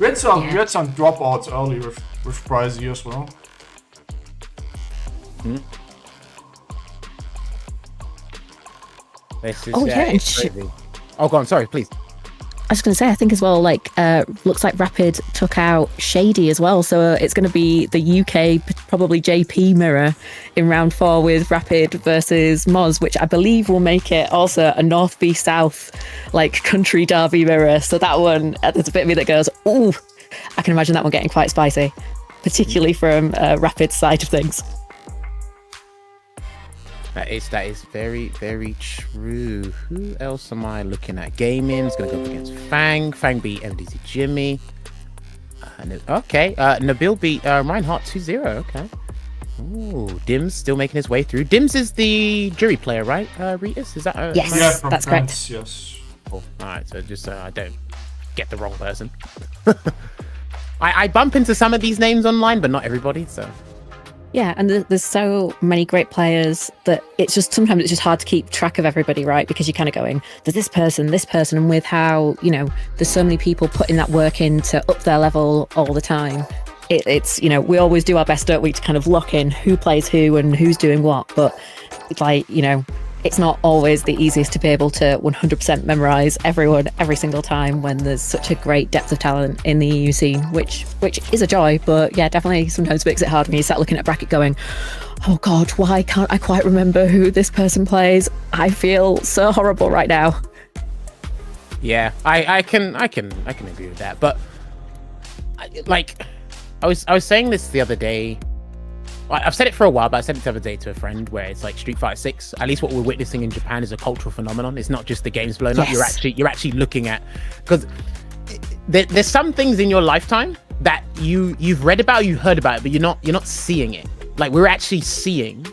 we had some dropouts early with Pricey as well. this is it's crazy. Oh, go on. Sorry, please. I was going to say, I think as well, like, looks like Rapid took out Shady as well. So it's going to be the UK, probably JP mirror in round 4 with Rapid versus Moz, which I believe will make it also a North v South, like, country derby mirror. So that one, there's a bit of me that goes, ooh, I can imagine that one getting quite spicy, particularly from Rapid's side of things. That is very, very true. Who else am I looking at? Gaming's gonna go up against Fang. Fang beat MDZ Jimmy. Okay, Nibil beat Reinhardt 2-0. Okay. Ooh, Dims still making his way through. Dims is the jury player, right? Ritas, is that? Yes, Yeah, from that's France, correct. yes. Cool. All right, so just I don't get the wrong person. I bump into some of these names online, but not everybody. So. Yeah, and there's so many great players that it's just sometimes it's just hard to keep track of everybody, right? Because you're kind of going, there's this person, and with how, there's so many people putting that work in to up their level all the time. It's we always do our best, don't we, to kind of lock in who plays who and who's doing what. But it's like, it's not always the easiest to be able to 100% memorize everyone every single time when there's such a great depth of talent in the EU scene, which is a joy. But yeah, definitely sometimes makes it hard when you start looking at a bracket going, oh God, why can't I quite remember who this person plays? I feel so horrible right now. Yeah, I can agree with that. But I was saying this the other day. I've said it for a while, but I said it the other day to a friend where it's like Street Fighter 6, at least what we're witnessing in Japan is a cultural phenomenon. It's not just the games blown up. You're actually looking at, because there's some things in your lifetime that you've read about, you heard about it, but you're not seeing it. Like, we're actually seeing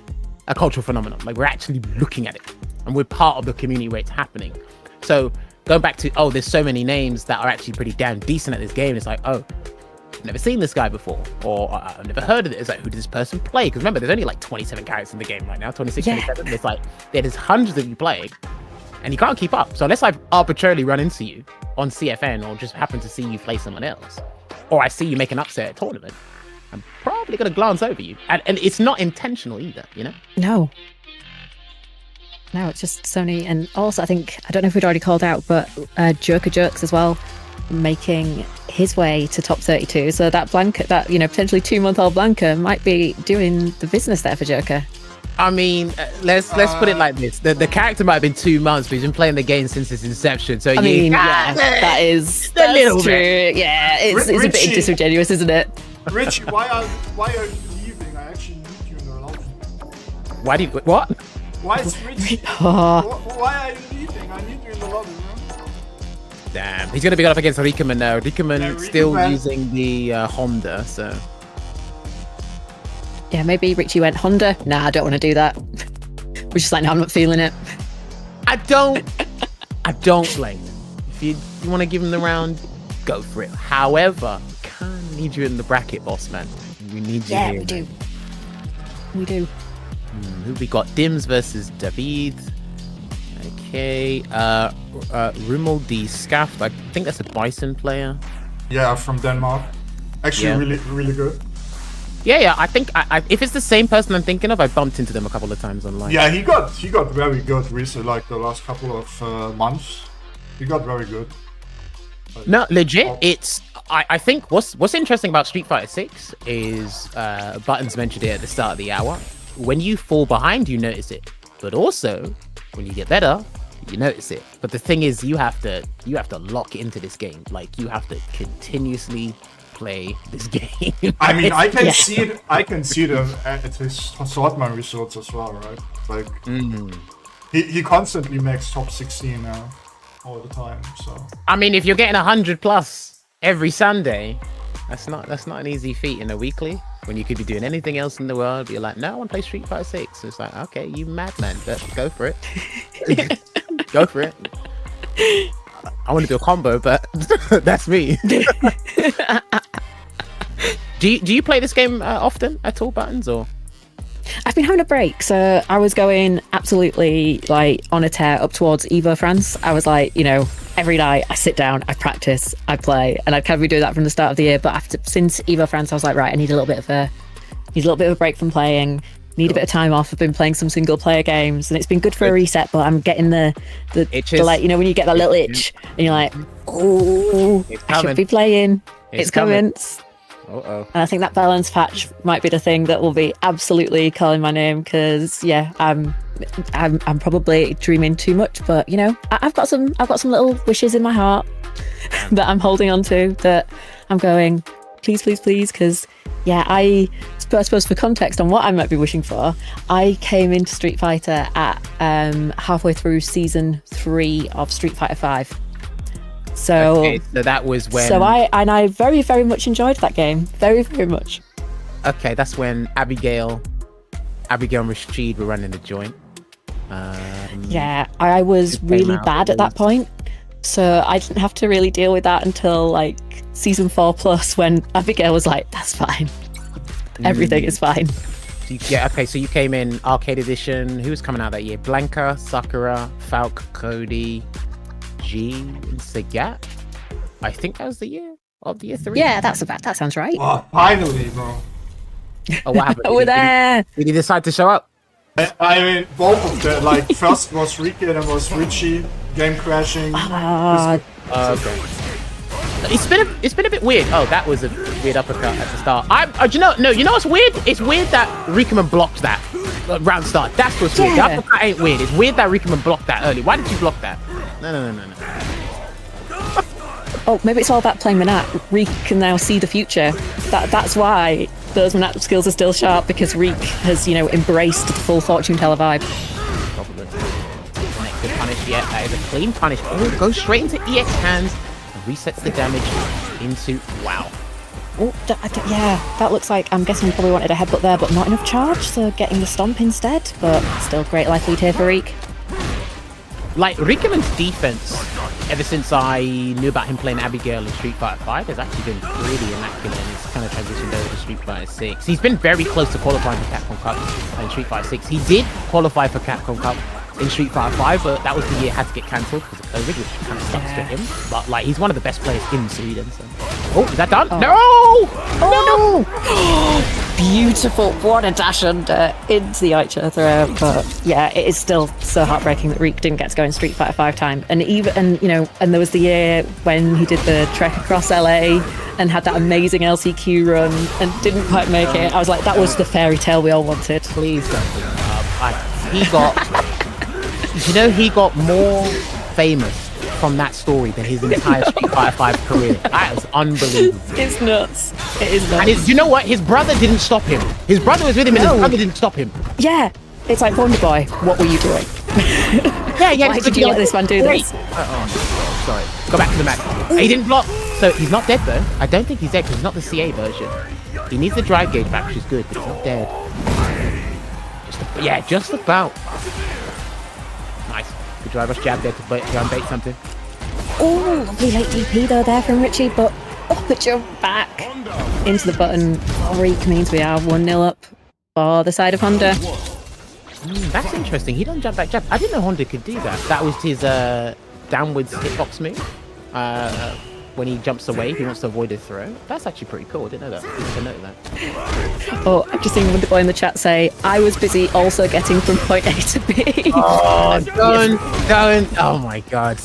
a cultural phenomenon. Like, we're actually looking at it, and we're part of the community where it's happening. So going back to, there's so many names that are actually pretty damn decent at this game. It's like, I've never seen this guy before, or I've never heard of it. It's like, who does this person play? Because remember, there's only like 27 characters in the game right now, 26, 27. It's like, there's hundreds of you playing, and you can't keep up. So unless I arbitrarily run into you on CFN or just happen to see you play someone else, or I see you make an upset at a tournament, I'm probably going to glance over you. And it's not intentional either, you know? No, it's just Sony. And also, I think, I don't know if we'd already called out, but Joker Jerks as well, making his way to top 32. So that Blanca, that, you know, potentially 2-month-old Blanca might be doing the business there for Joker. I mean, let's put it like this: the character might have been 2 months, but he's been playing the game since its inception. So I mean, yeah, that's little true. bit. Yeah, it's a bit disingenuous, isn't it? Ritchy, why are you leaving? I actually need you in the lobby. Why do you what? Why is Ritchy? Oh. Why are you leaving? I need you in the lobby, man. Damn, he's gonna be going up against Rikeman now. Rikeman still Rikeman. using the Honda, so. Yeah, maybe Ritchy went Honda. Nah, I don't want to do that. We're just like, no, I'm not feeling it. I don't blame him. If you want to give him the round, go for it. However, kind of need you in the bracket, boss man. We need you Yeah, here. we do. We do. Who we got? Dims versus David. Okay. Rummel the Scaff. I think that's a Bison player. Yeah, from Denmark. Actually, Yeah. really good. Yeah. I think if it's the same person I'm thinking of, I bumped into them a couple of times online. Yeah, he got very good recently, like the last couple of months. He got very good. No, legit. It's I think what's interesting about Street Fighter 6 is Buttons mentioned it at the start of the hour. When you fall behind, you notice it, but also when you get better, you notice it. But the thing is, you have to lock into this game. Like you have to continuously play this game. I mean, I can see it. I can see them at his Saltmine results as well, right? Like he constantly makes top 16 now, all the time. So I mean, if you're getting 100 plus every Sunday, that's not an easy feat in a weekly. When you could be doing anything else in the world, you're like, no, I want to play Street Fighter 6. It's like, okay, you madman, but go for it. Go for it. I want to do a combo, but that's me. Do you play this game often at all, Buttons, or? I've been having a break, so I was going absolutely like on a tear up towards Evo France. I was like, you know, every night I sit down, I practice, I play, and I'd kind of be doing that from the start of the year. But since Evo France, I was like, right, I need a little bit of a break from playing. Need a bit of time off. I've been playing some single player games, and it's been good for a reset. But I'm getting the like, you know, when you get that little itch, and you're like, oh, I should be playing. It's coming. Uh-oh. And I think that balance patch might be the thing that will be absolutely calling my name, because yeah, I'm probably dreaming too much, but you know, I've got some little wishes in my heart that I'm holding on to, that I'm going, please, because yeah, I suppose for context on what I might be wishing for, I came into Street Fighter at halfway through season 3 of Street Fighter 5. So, okay, so that was when. So I very, very much enjoyed that game. Very, very much. Okay, that's when Abigail and Rashid were running the joint. Yeah, I was really bad at that point, so I didn't have to really deal with that until like season 4 plus, when Abigail was like, "That's fine, everything is fine." Yeah, okay, so you came in Arcade Edition. Who was coming out that year? Blanca, Sakura, Falk, Cody, G, and Sagat. I think that was the year 3. Yeah, that sounds right. oh, finally, bro. Oh, what happened? We're there. Did he decide to show up? I mean, both of them. Like first was Ricky, then was Ritchy. Game crashing. Okay. It's been a bit weird. Oh, that was a weird uppercut at the start. You know what's weird? It's weird that Rikemansbarnet blocked that round start. That's what's weird. The uppercut ain't weird. It's weird that Rikemansbarnet blocked that early. Why did you block that? No. Oh, maybe it's all about playing Manat. Reek can now see the future. That's why those Manat skills are still sharp, because Reek has, you know, embraced the full fortune teller vibe. Probably. Good punish. Yeah, that is a clean punish. Oh, goes straight into EX hands and resets the damage into wow. Oh, yeah, that looks like, I'm guessing he probably wanted a headbutt there, but not enough charge, so getting the stomp instead. But still great life lead here for Reek. Like, Rikeman's defense, ever since I knew about him playing Abigail in Street Fighter 5, has actually been really immaculate, and he's kind of transitioned over to Street Fighter 6. He's been very close to qualifying for Capcom Cup in Street Fighter 6. He did qualify for Capcom Cup in Street Fighter 5, but that was the year it had to get cancelled because of COVID, which kind of sucks for him. But like, he's one of the best players in Sweden. So. Oh, is that done? No! Oh no! Beautiful. What a dash under into the Archer throw. But yeah, it is still so heartbreaking that Reek didn't get to go in Street Fighter 5 time. And and there was the year when he did the trek across LA and had that amazing LCQ run and didn't quite make it. I was like, that was the fairy tale we all wanted. Please don't. He got more famous from that story than his entire Street Fighter 5 career. That is unbelievable. It's nuts. It is nuts. And you know what? His brother didn't stop him. His brother was with him, and his brother didn't stop him. Yeah. It's like, Wonder Boy, what were you doing? Yeah. Why did you let this man do this? Sorry. Go back to the match. He didn't block. So he's not dead, though. I don't think he's dead, because he's not the CA version. He needs the drive gauge back, which is good, but he's not dead. Just about. Nice. Good drive rush jab there to try and bait something. Oh, lovely late DP though there from Ritchy, but the jump back into the button. Reek means we are 1-0 up for the side of Honda. That's interesting. He doesn't jump back jab. I didn't know Honda could do that. That was his downwards hitbox move. When he jumps away, he wants to avoid a throw. That's actually pretty cool. I didn't know that. I didn't know that. Oh, I've just seen Wonder Boy in the chat say, I was busy also getting from point A to B. Oh, don't. Oh my god.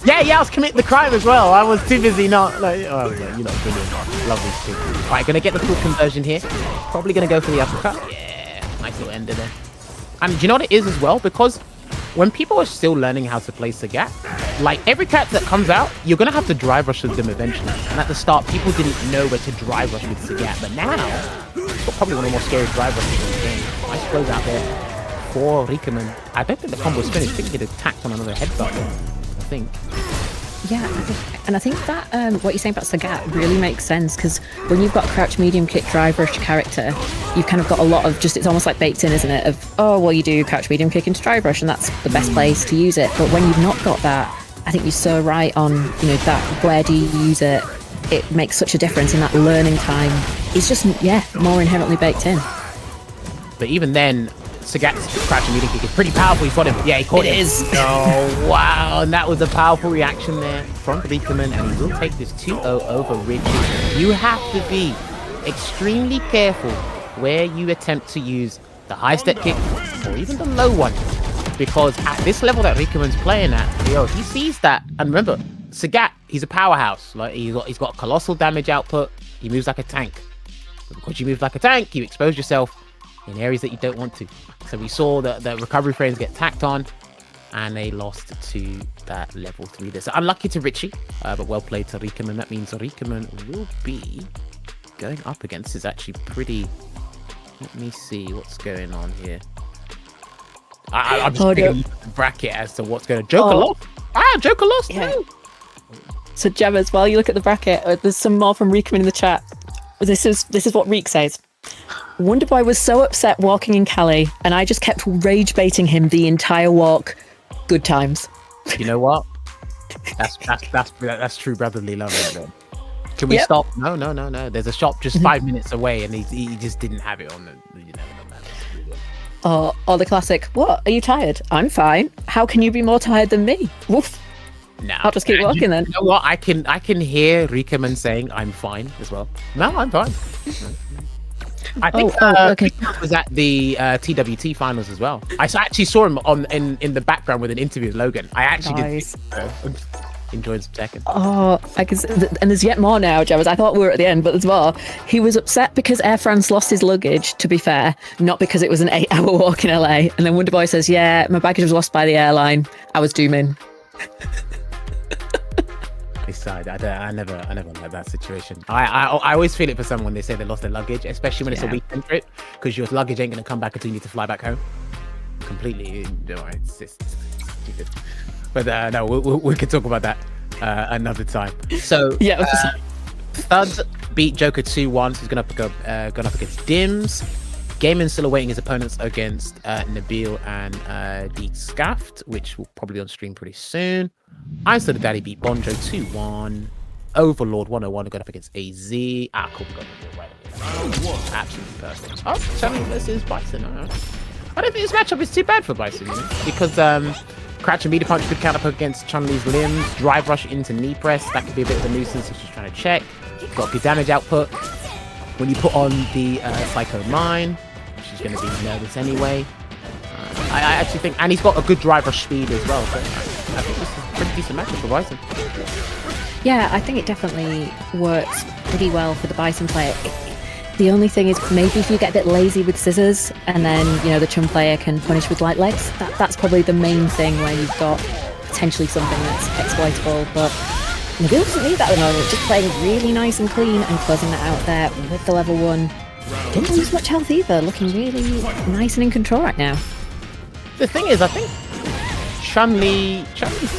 Yeah, I was committing the crime as well. I was too busy not like. Oh, yeah, you're not brilliant. Lovely too. All right, gonna get the full conversion here. Probably gonna go for the uppercut. Yeah, nice little ender there. And do you know what it is as well? Because when people are still learning how to play Sagat, like every character that comes out, you're gonna have to drive rush with them eventually. And at the start, people didn't know where to drive rush with Sagat, but now it's probably one of the more scary drive rushes in the game. Nice close out there for Rikeman. I don't think the combo was finished. I think he'd attacked on another headbutt. I think. Yeah, I think that what you're saying about Sagat really makes sense, because when you've got a crouch medium kick drive rush character, you've kind of got a lot of just, it's almost like baked in, isn't it, of, oh, well, you do crouch medium kick into drive rush and that's the best place to use it. But when you've not got that, I think you're so right on, that where do you use it? It makes such a difference in that learning time. It's just, more inherently baked in. But even then, Sagat's crouch medium kick is pretty powerful. He's got him. Yeah, he caught him. It is. Oh, wow. And that was a powerful reaction there from Rikeman. And he will take this 2-0 over Ritchy. You have to be extremely careful where you attempt to use the high step kick or even the low one. Because at this level that Rikeman's playing at, he sees that. And remember, Sagat, he's a powerhouse. Like he's got colossal damage output. He moves like a tank. But because you move like a tank, you expose yourself in areas that you don't want to. So we saw the recovery frames get tacked on, and they lost to that level 3 there. So unlucky to Ritchy, but well played to Rikeman. That means Rikeman will be going up against is actually pretty. Let me see what's going on here. I'm just thinking the bracket as to what's going to. Joker lost. Joker lost. Yeah. No. So Gemmas, while you look at the bracket, there's some more from Rikeman in the chat. This is what Reek says. Wonder Boy was so upset walking in Cali, and I just kept rage baiting him the entire walk. Good times. You know what? That's true brotherly love right there. Can we stop? No. There's a shop just 5 minutes away, and he just didn't have it on the. Or the classic. What? Are you tired? I'm fine. How can you be more tired than me? Woof. No, I'll just keep walking then. You know what? I can hear Rikeman saying I'm fine as well. No, I'm fine. I think Rikeman was at the TWT finals as well. I actually saw him in the background with an interview with Logan. I actually did enjoying some seconds. Oh, I can. And there's yet more now, James. I thought we were at the end, but there's more. He was upset because Air France lost his luggage, to be fair, not because it was an 8-hour walk in LA. And then Wonder Boy says, yeah, my baggage was lost by the airline. I was dooming. I never like that situation. I always feel it for someone when they say they lost their luggage, especially when it's a weekend trip, because your luggage ain't gonna come back until you need to fly back home. Completely, it's just stupid. But no, we can talk about that another time. So Thuds beat Joker 2-1, so he's gone up against Dims. Gaiman's still awaiting his opponents against Nibil and the Scaft, which will probably be on stream pretty soon. I'm still the Daddy beat Bonjo 2-1. Overlord 101 going up against AZ. Cool, we got it right. Absolutely perfect. Oh, Sammy versus Bison. All right. I don't think this matchup is too bad for Bison, you know? Because crouch and meter punch could counter against Chun-Li's limbs, drive rush into knee press, that could be a bit of a nuisance if she's trying to check. Got good damage output. When you put on the Psycho Mine, she's going to be nervous anyway. I actually think, and he's got a good drive rush speed as well, so I think this is a pretty decent matchup for Bison. Yeah, I think it definitely works pretty well for the Bison player. The only thing is maybe if you get a bit lazy with scissors and then, you know, the Chun player can punish with light legs, that's probably the main thing where you've got potentially something that's exploitable, but Nibil doesn't need that at the moment, just playing really nice and clean and closing that out there with the level 1. Didn't lose much health either, looking really nice and in control right now. The thing is, I think Chun-Li's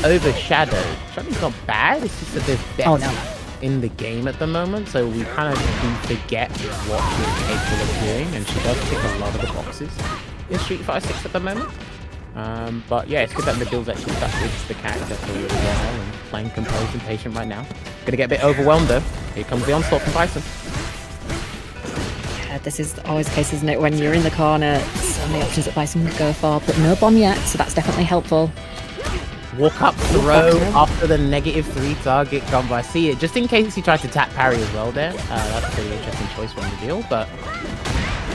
overshadowed. Chun-Li's not bad, it's just that there's depth in the game at the moment, so we kind of do forget what she's capable of doing, and she does tick a lot of the boxes in Street Fighter 6 at the moment. But yeah, it's good that Nibil's actually stuck with the character for really well and playing composed and patient right now. Gonna get a bit overwhelmed though. Here comes the onslaught from Bison. Yeah, this is always the case, isn't it? When you're in the corner, so many options that Bison can go for, but no bomb yet, so that's definitely helpful. Walk up throw after the -3 target combo. I see it. Just in case he tries to tap parry as well there. That's a pretty interesting choice from the deal, but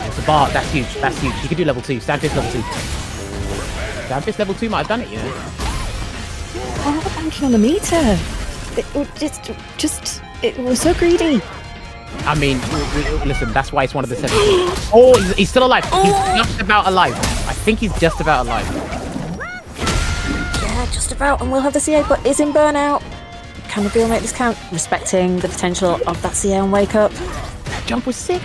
it's a bar. That's huge. That's huge. You could do level 2. Stand fist level 2. Stand fist level 2 might have done it, you know. Oh, banking on the meter. It was so greedy. I mean, listen, that's why it's one of the 7. Oh, he's still alive. He's just about alive. I think he's just about alive. Yeah, just about, and we'll have the CA, but is in burnout. Can Nibil make this count? Respecting the potential of that CA and wake up. That jump was sick.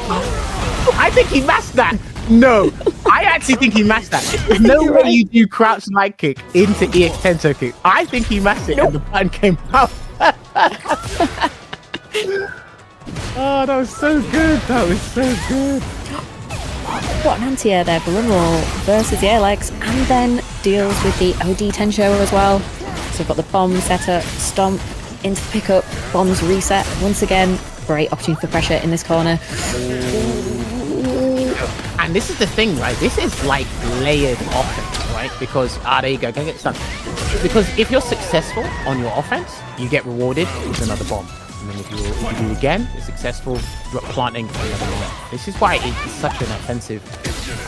I think he masked that. No, I actually think he mashed that. There's no way you do crouch light kick into EX Tento kick. I think he mashed it and the button came out. Oh, that was so good. That was so good. What an anti-air there for Roomie versus the air legs, and then deals with the OD Tensho as well. So we've got the bomb setter, stomp into the pickup, bombs reset once again. Great opportunity for pressure in this corner. And this is the thing, right? This is like layered offense, right? Because, there you go, go get stunned. Because if you're successful on your offense, you get rewarded with another bomb. And then if you do again, you're successful planting another bomb. This is why it's such an offensive,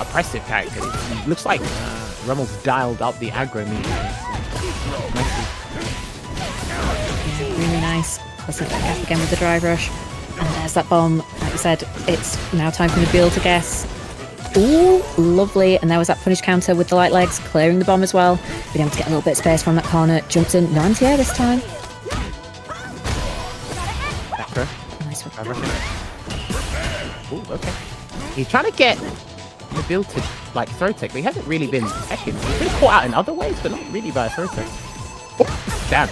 oppressive character. It looks like Rummel's dialed up the aggro meter. Really nice. Closing that gap again with the drive rush. And there's that bomb. Like I said, it's now time for Nibil to guess. Ooh, lovely. And there was that punish counter with the light legs, clearing the bomb as well. Being able to get a little bit of space from that corner. Jumps in, no anti-air this time. Nice one. Ooh, okay. He's trying to get Nibil to like throw tech, but he hasn't really been teching. He's been caught out in other ways, but not really by a throw tech. Oh, damn.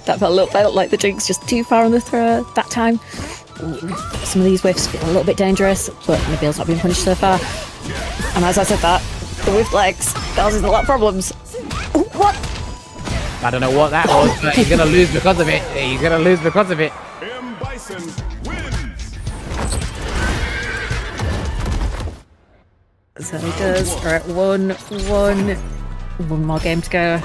That felt like the Jinx just too far on the throw that time. Some of these whiffs feel a little bit dangerous, but Nibil's not been punished so far. And as I said that, the whiff legs causes a lot of problems. Ooh, what? I don't know what that was, but he's gonna lose because of it. He's gonna lose because of it. Bison wins. So he does. We're at 1-1. One more game to go.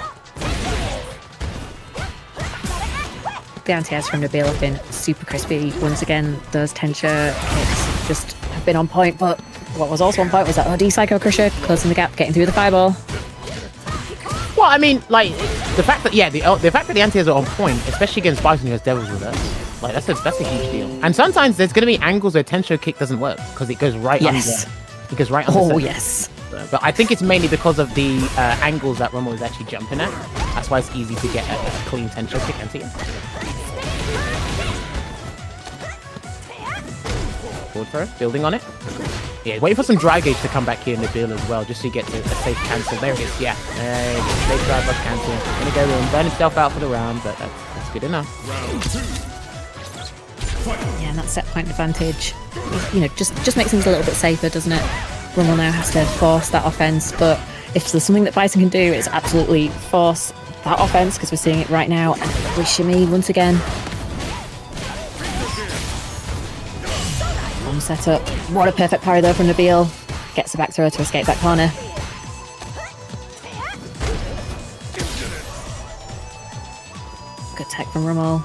The anti-airs from Nibil have been super crispy. Once again, those Tensha hits just have been on point, but what was also on point was that OD Psycho Crusher closing the gap, getting through the fireball. Well, I mean, like, the fact that, the fact that the anti-airs are on point, especially against Bison who has Devil's Reverse, like, that's a huge deal. And sometimes there's going to be angles where Tensho kick doesn't work, because it goes right under. It goes right under. Oh, yes. But I think it's mainly because of the angles that Romie is actually jumping at. That's why it's easy to get a clean Tensho kick anti-air. Forward throw, building on it. Yeah, waiting for some dry gauge to come back here in Nibil as well, just so you get a safe cancel. There it is, yeah. Safe drive rush cancel. Gonna go and burn himself out for the round, but that's good enough. Yeah, and that set point advantage, you know, just makes things a little bit safer, doesn't it? Roomie now has to force that offense, but if there's something that Bison can do, it's absolutely force that offense, because we're seeing it right now. And with Shimmy once again. Bonjo set up. What a perfect parry though from Nibil. Gets the back throw to escape that corner. Good tech from Romie.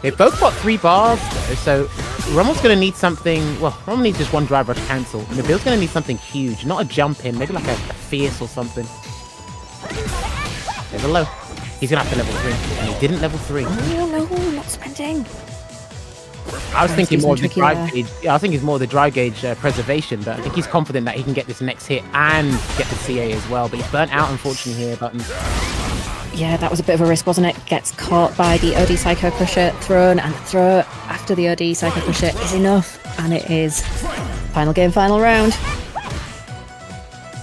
They've both got 3 bars, though, so Rommel's going to need something... Well, Rommel needs just 1 drive rush cancel. Nabil's going to need something huge, not a jump in, maybe like a fierce or something. There's a low. He's going to have to level 3, and he didn't level 3. Oh no, not spending. I was thinking more of the drive there. gauge. Yeah, I think it's more the drive gauge preservation, but I think he's confident that he can get this next hit and get the CA as well. But he's burnt out, unfortunately, here, Button. Yeah, that was a bit of a risk, wasn't it? Gets caught by the OD Psycho Crusher, thrown, and the throw after the OD Psycho Crusher is enough, and it is. Final game, final round.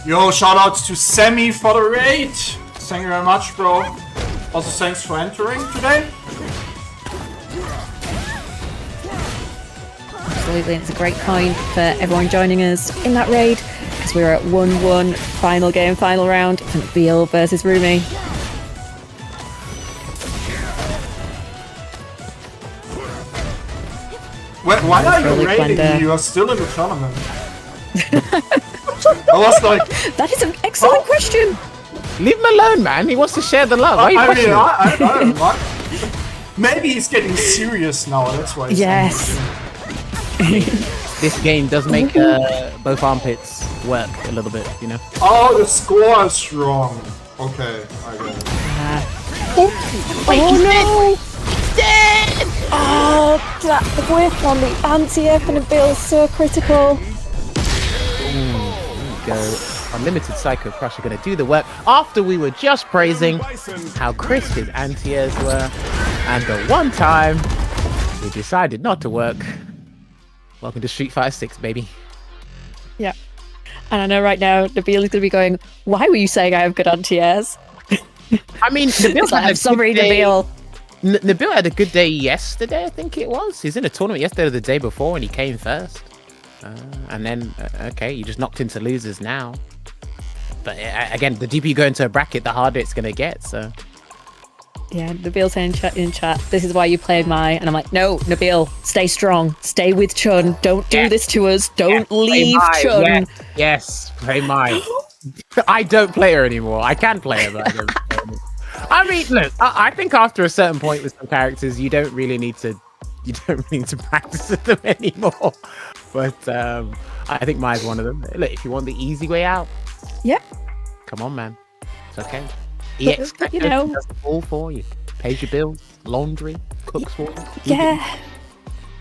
Yo, shoutouts to Sammy for the raid. Thank you very much, bro. Also, thanks for entering today. Absolutely, and it's a great point for everyone joining us in that raid, because we're at 1-1, final game, final round, Nibil versus Roomie. Why are you Really raiding blender. me? You are still in the tournament. I was like, That is an excellent question! Leave him alone, man. He wants to share the love. Why are you I pushing mean, him? I don't know. Maybe he's getting serious now, that's why he's Yes. This game does make both armpits work a little bit, you know? Oh, the score is wrong. Okay, I get it. Oh no! Oh, that whiff on the anti-F and Nibil is so critical. Go. Unlimited Psycho Crusher going to do the work after we were just praising how crisp his anti-airs were. And the one time he decided not to work. Welcome to Street Fighter 6, baby. Yeah. And I know right now Nibil is going to be going, why were you saying I have good anti-airs? I mean, Nabil I'm sorry, Nibil. Nabil had a good day yesterday, I think it was. He's in a tournament yesterday or the day before, and he came first. And then, okay, you just knocked into losers now. But again, the deeper you go into a bracket, the harder it's going to get, so... Yeah, Nabil saying in chat, this is why you play Mai. And I'm like, no, Nabil, stay strong. Stay with Chun. Don't do this to us. Don't leave Chun. Yes, play Mai. I don't play her anymore. I can play her, but I don't play her anymore. I mean, look, I think after a certain point with some characters, you don't really need to practice with them anymore. But I think Mai's one of them. Look, if you want the easy way out, Yep. come on, man. It's okay. EX, But, you know, does it all for you. Pays your bills, laundry, cooks for you. yeah.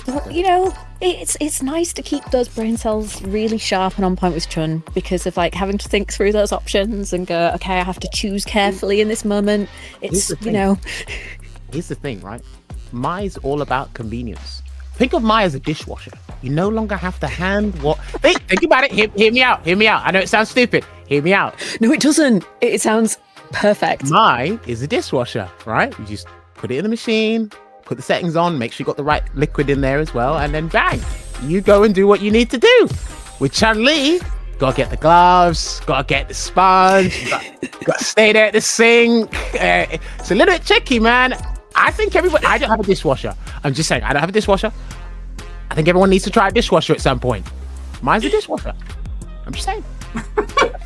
But, you know, it's nice to keep those brain cells really sharp and on point with Chun, because of like having to think through those options and go, okay, I have to choose carefully in this moment. It's, you know. Here's the thing, right? Mai's all about convenience. Think of Mai as a dishwasher. You no longer have to hand what... Think about it. Hear me out. Hear me out. I know it sounds stupid. Hear me out. No, it doesn't. It sounds perfect. Mai is a dishwasher, right? You just put it in the machine, put the settings on, make sure you got the right liquid in there as well, and then bang, you go and do what you need to do. With Chun-Li, gotta get the gloves, gotta get the sponge, gotta stay there at the sink. It's a little bit tricky, man. I think everybody... I don't have a dishwasher. I'm just saying, I don't have a dishwasher. I think everyone needs to try a dishwasher at some point. Mine's a dishwasher. I'm just saying.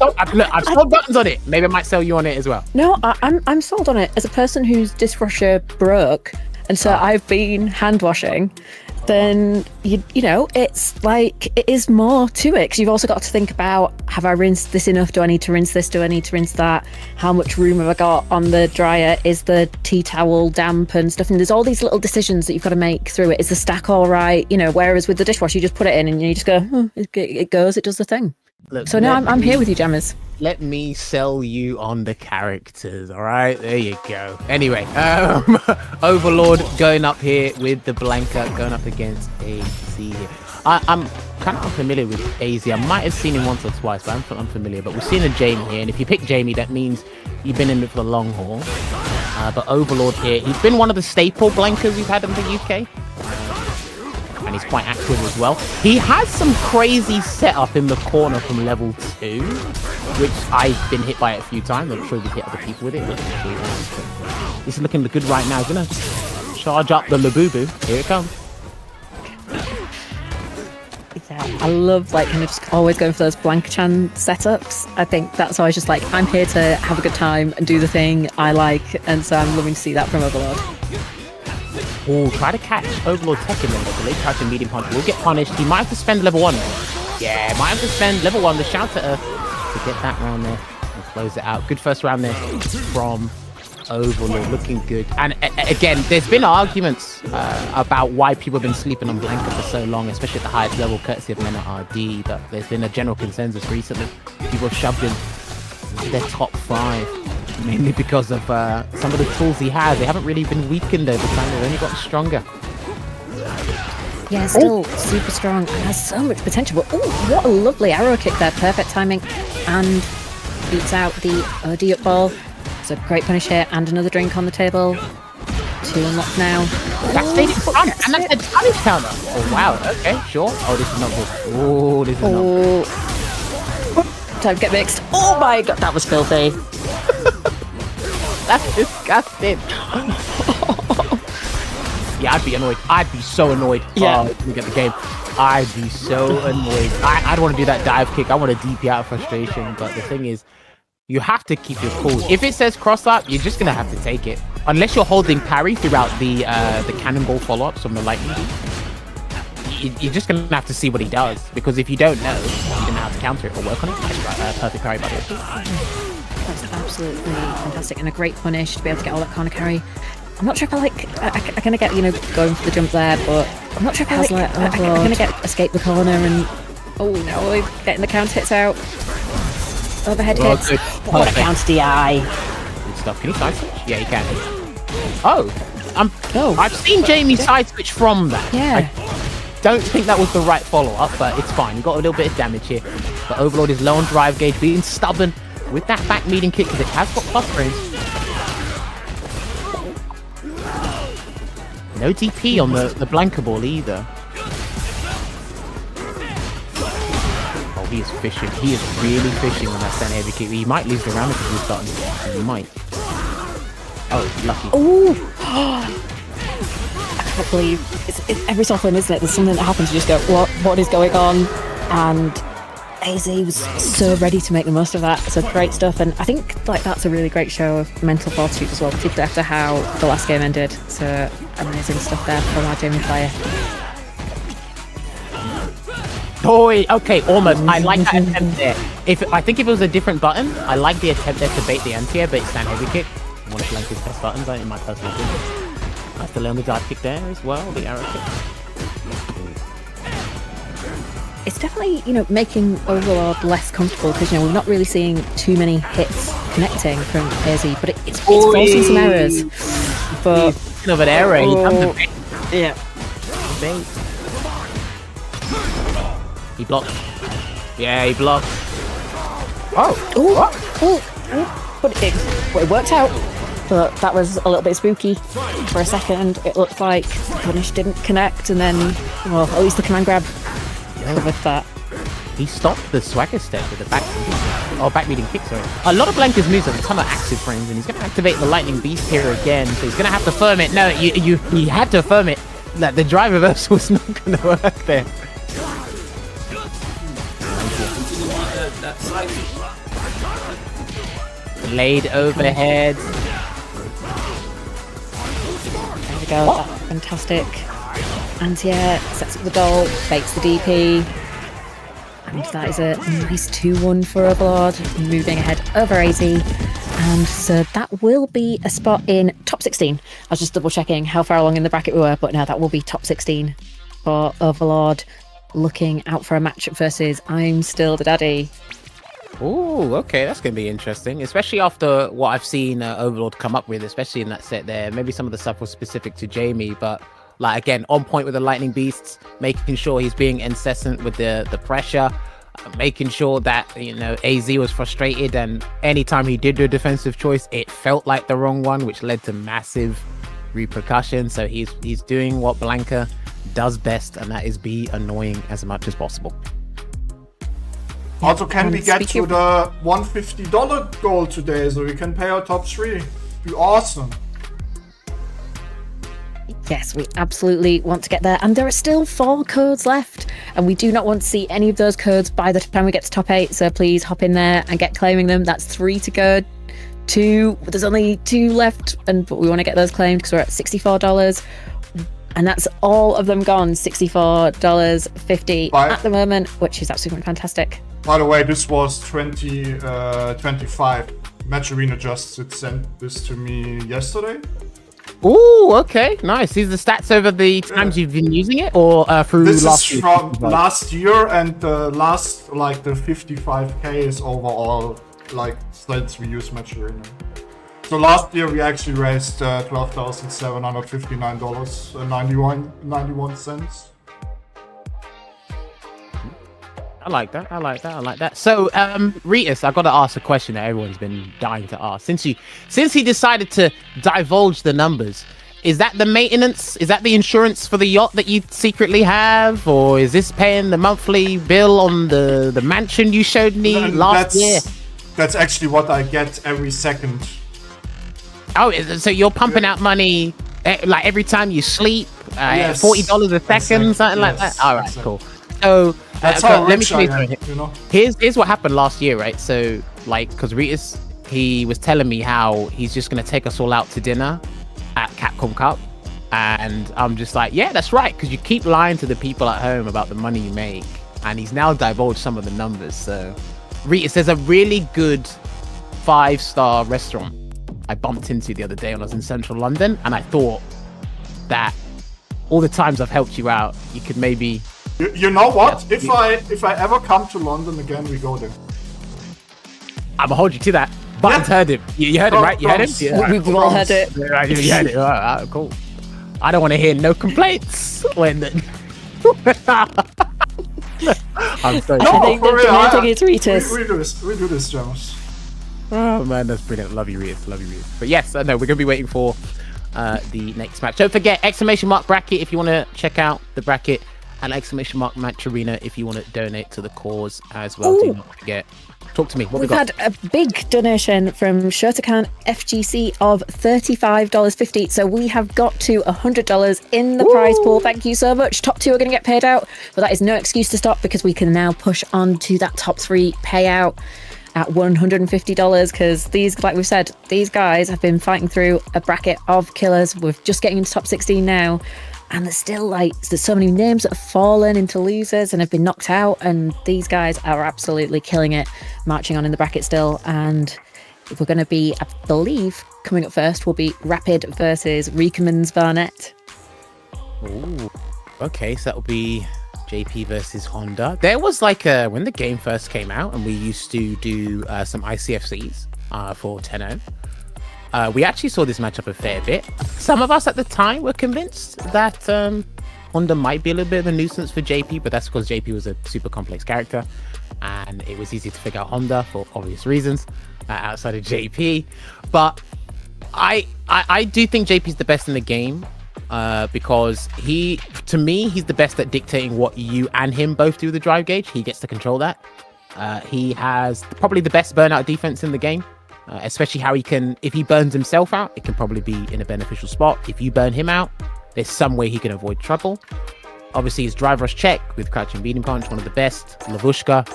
I've sold buttons on it. Maybe I might sell you on it as well. No, I'm sold on it. As a person whose dishwasher broke, and so I've been hand washing, then you know, it's like, it is more to it, because you've also got to think about, have I rinsed this enough? Do I need to rinse this? Do I need to rinse that? How much room have I got on the dryer? Is the tea towel damp and stuff? And there's all these little decisions that you've got to make through it. Is the stack all right? You know, whereas with the dishwasher, you just put it in and you just go, it goes, it does the thing. Look, So now I'm here with you, Jammers. Let me sell you on the characters, all right? There you go. Anyway, Overlord going up here with the Blanca, going up against AZ here. I'm kind of unfamiliar with AZ. I might have seen him once or twice, but I'm unfamiliar. But we've seen a Jamie here, and if you pick Jamie, that means you've been in it for the long haul. But Overlord here, he's been one of the staple Blancas we've had in the UK. And he's quite active as well. He has some crazy setup in the corner from level 2, which I've been hit by it a few times. I'm sure we've hit other people with it. He's looking good right now. He's gonna charge up the Labubu. Here it comes. I love like kind of just always going for those Blanca-chan setups. I think that's always just like, I'm here to have a good time and do the thing I like, and so I'm loving to see that from Overlord. Oh, try to catch Overlord tech him in there. The late crouch and medium punch will get punished. He might have to spend level 1. Yeah, might have to spend level 1 to shout at her to get that round there and close it out. Good first round there from Overlord, looking good. And again, there's been arguments about why people have been sleeping on Blanca for so long, especially at the highest level, courtesy of men at RD. But there's been a general consensus recently. People have shoved in their top 5, mainly because of some of the tools he has. They haven't really been weakened over time. They've only gotten stronger. Yeah, still super strong and has so much potential. But oh, what a lovely arrow kick there. Perfect timing. And beats out the OD up ball. It's a great punish here and another drink on the table. 2 unlocked now. That stayed in front, and that's a damage counter. Oh, wow. Okay, sure. Oh, this is not good. Oh, this is not good. Time to get mixed. Oh my god, that was filthy. That's disgusting. Yeah, I'd be annoyed. I'd be so annoyed. Yeah. Look at the game. I'd be so annoyed. I don't want to do that dive kick. I want to DP out of frustration. But the thing is, you have to keep your cool. If it says cross up, you're just gonna have to take it. Unless you're holding parry throughout the cannonball follow-ups from the lightning beam. You're just gonna have to see what he does. Because if you don't know, you don't know how to counter it or work on it. Perfect parry by the way. That's absolutely fantastic and a great punish to be able to get all that corner carry. I'm not sure if I kind of get, going for the jump there, but I'm not sure if I'm going to get escape the corner and, oh no, we're getting the counter hits out. Overhead hits. Good. What a counter DI. Good stuff. Can he side switch? Yeah, he can. Oh, I've seen Jamie side switch from that. Yeah. I don't think that was the right follow-up, but it's fine. He got a little bit of damage here. But Overlord is low on drive gauge, being stubborn with that back medium kick because it has got plus frames. No DP on the Blanca ball either. Oh, he is fishing. He is really fishing on that stand heavy kick. He might lose the round if he's starting. He might. Oh, lucky. Oh! I can't believe it's every so often, isn't it? There's something that happens. You just go, what is going on? And AZ was so ready to make the most of that. So great stuff, and I think that's a really great show of mental fortitude as well, particularly after how the last game ended. So amazing stuff there from our Jamie player. Oh, okay, almost. I like that attempt there. I think if it was a different button, I like the attempt there to bait the anti-air, but it's stand heavy kick. One of Blanca's best buttons, in my personal opinion. Nice to learn the dive kick there as well, the arrow kick. It's definitely, making Overlord less comfortable because, we're not really seeing too many hits connecting from AZ, but it's forcing some errors. But Speaking of an error, he comes to bait. Yeah. Bait. He blocked. Yeah, he blocked. But it worked out. But that was a little bit spooky. For a second, it looked like Punish didn't connect, and then, well, at least the command grab covered that. He stopped the swagger step with the back meeting kick, sorry. A lot of Blanca's moves have a ton of active frames, and he's going to activate the lightning beast here again, so he's going to have to firm it. No, he had to firm it. Like, the drive reversal was not going to work there. Laid overhead. There we go, that's fantastic. Anti-air sets up the doll, baits the DP. And that is a nice 2-1 for Overlord, moving ahead over AZ. And so that will be a spot in top 16. I was just double checking how far along in the bracket we were, but no, that will be top 16 for Overlord, looking out for a matchup versus I'm Still the Daddy. Ooh, okay, that's going to be interesting, especially after what I've seen Overlord come up with, especially in that set there. Maybe some of the stuff was specific to Jamie, but like, again, on point with the lightning beasts, making sure he's being incessant with the pressure, making sure that, AZ was frustrated, and anytime he did do a defensive choice, it felt like the wrong one, which led to massive repercussions. So he's doing what Blanca does best, and that is be annoying as much as possible. Also, can we get to the $150 goal today so we can pay our top 3? Be awesome. Yes, we absolutely want to get there. And there are still 4 codes left. And we do not want to see any of those codes by the time we get to top 8. So please hop in there and get claiming them. That's 3 to go. 2. There's only 2 left. But we want to get those claimed because we're at $64. And that's all of them gone. $64.50 at the moment, which is absolutely fantastic. By the way, this was 25. Match Arena just sent this to me yesterday. Oh, okay, nice. These are the stats over the times you've been using it, or through this last is year? from last year, and the last, like, the 55k is overall, like, since we use Match Arena. So last year we actually raised $12,759.91. I like that. So, Ritus, I've got to ask a question that everyone's been dying to ask. Since he decided to divulge the numbers, is that the maintenance? Is that the insurance for the yacht that you secretly have? Or is this paying the monthly bill on the mansion you showed me last year? That's actually what I get every second. Oh, so you're pumping out money like every time you sleep? Yes. $40 a second, something like that? All right, cool. So that's how rich I am, you know? Here's what happened last year, right? So, like, because Ritus, he was telling me how he's just going to take us all out to dinner at Capcom Cup. And I'm just like, yeah, that's right. Because you keep lying to the people at home about the money you make. And he's now divulged some of the numbers. So, Ritus, there's a really good 5-star restaurant I bumped into the other day when I was in central London. And I thought that all the times I've helped you out, you could maybe... You know what? If I ever come to London again, we go there. I'm gonna hold you to that. But heard him. You heard him, right? You heard him? Yeah. We've all heard it. Yeah, you heard it. All right, cool. I don't want to hear no complaints when. I'm sorry. No, I think the main thing is Ritus. We do this, James. Oh man, that's brilliant. Love you, Ritus. But yes, no, we're gonna be waiting for the next match. Don't forget ! bracket if you want to check out the bracket. And ! Match Arena if you want to donate to the cause as well. Do not forget. Talk to me. What We've we got? had a big donation from Shotokan FGC of $35.50. So we have got to $100 in the prize pool. Thank you so much. Top 2 are going to get paid out. But that is no excuse to stop because we can now push on to that top 3 payout at $150 because these, like we've said, these guys have been fighting through a bracket of killers. We're just getting into top 16 now. And there's still there's so many names that have fallen into losers and have been knocked out. And these guys are absolutely killing it, marching on in the bracket still. And we're going to be, I believe, coming up first will be Rapid versus Rikemansbarnet. Ooh, okay, so that will be JP versus Honda. There was when the game first came out and we used to do some ICFCs for 10-0. We actually saw this matchup a fair bit. Some of us at the time were convinced that Honda might be a little bit of a nuisance for JP, but that's because JP was a super complex character and it was easy to figure out Honda for obvious reasons outside of JP. But I do think JP's the best in the game because to me, he's the best at dictating what you and him both do with the drive gauge. He gets to control that. He has probably the best burnout defense in the game. Especially how he can, if he burns himself out, it can probably be in a beneficial spot. If you burn him out, there's some way he can avoid trouble. Obviously, his drive rush check with crouching beating punch, one of the best. Lavushka,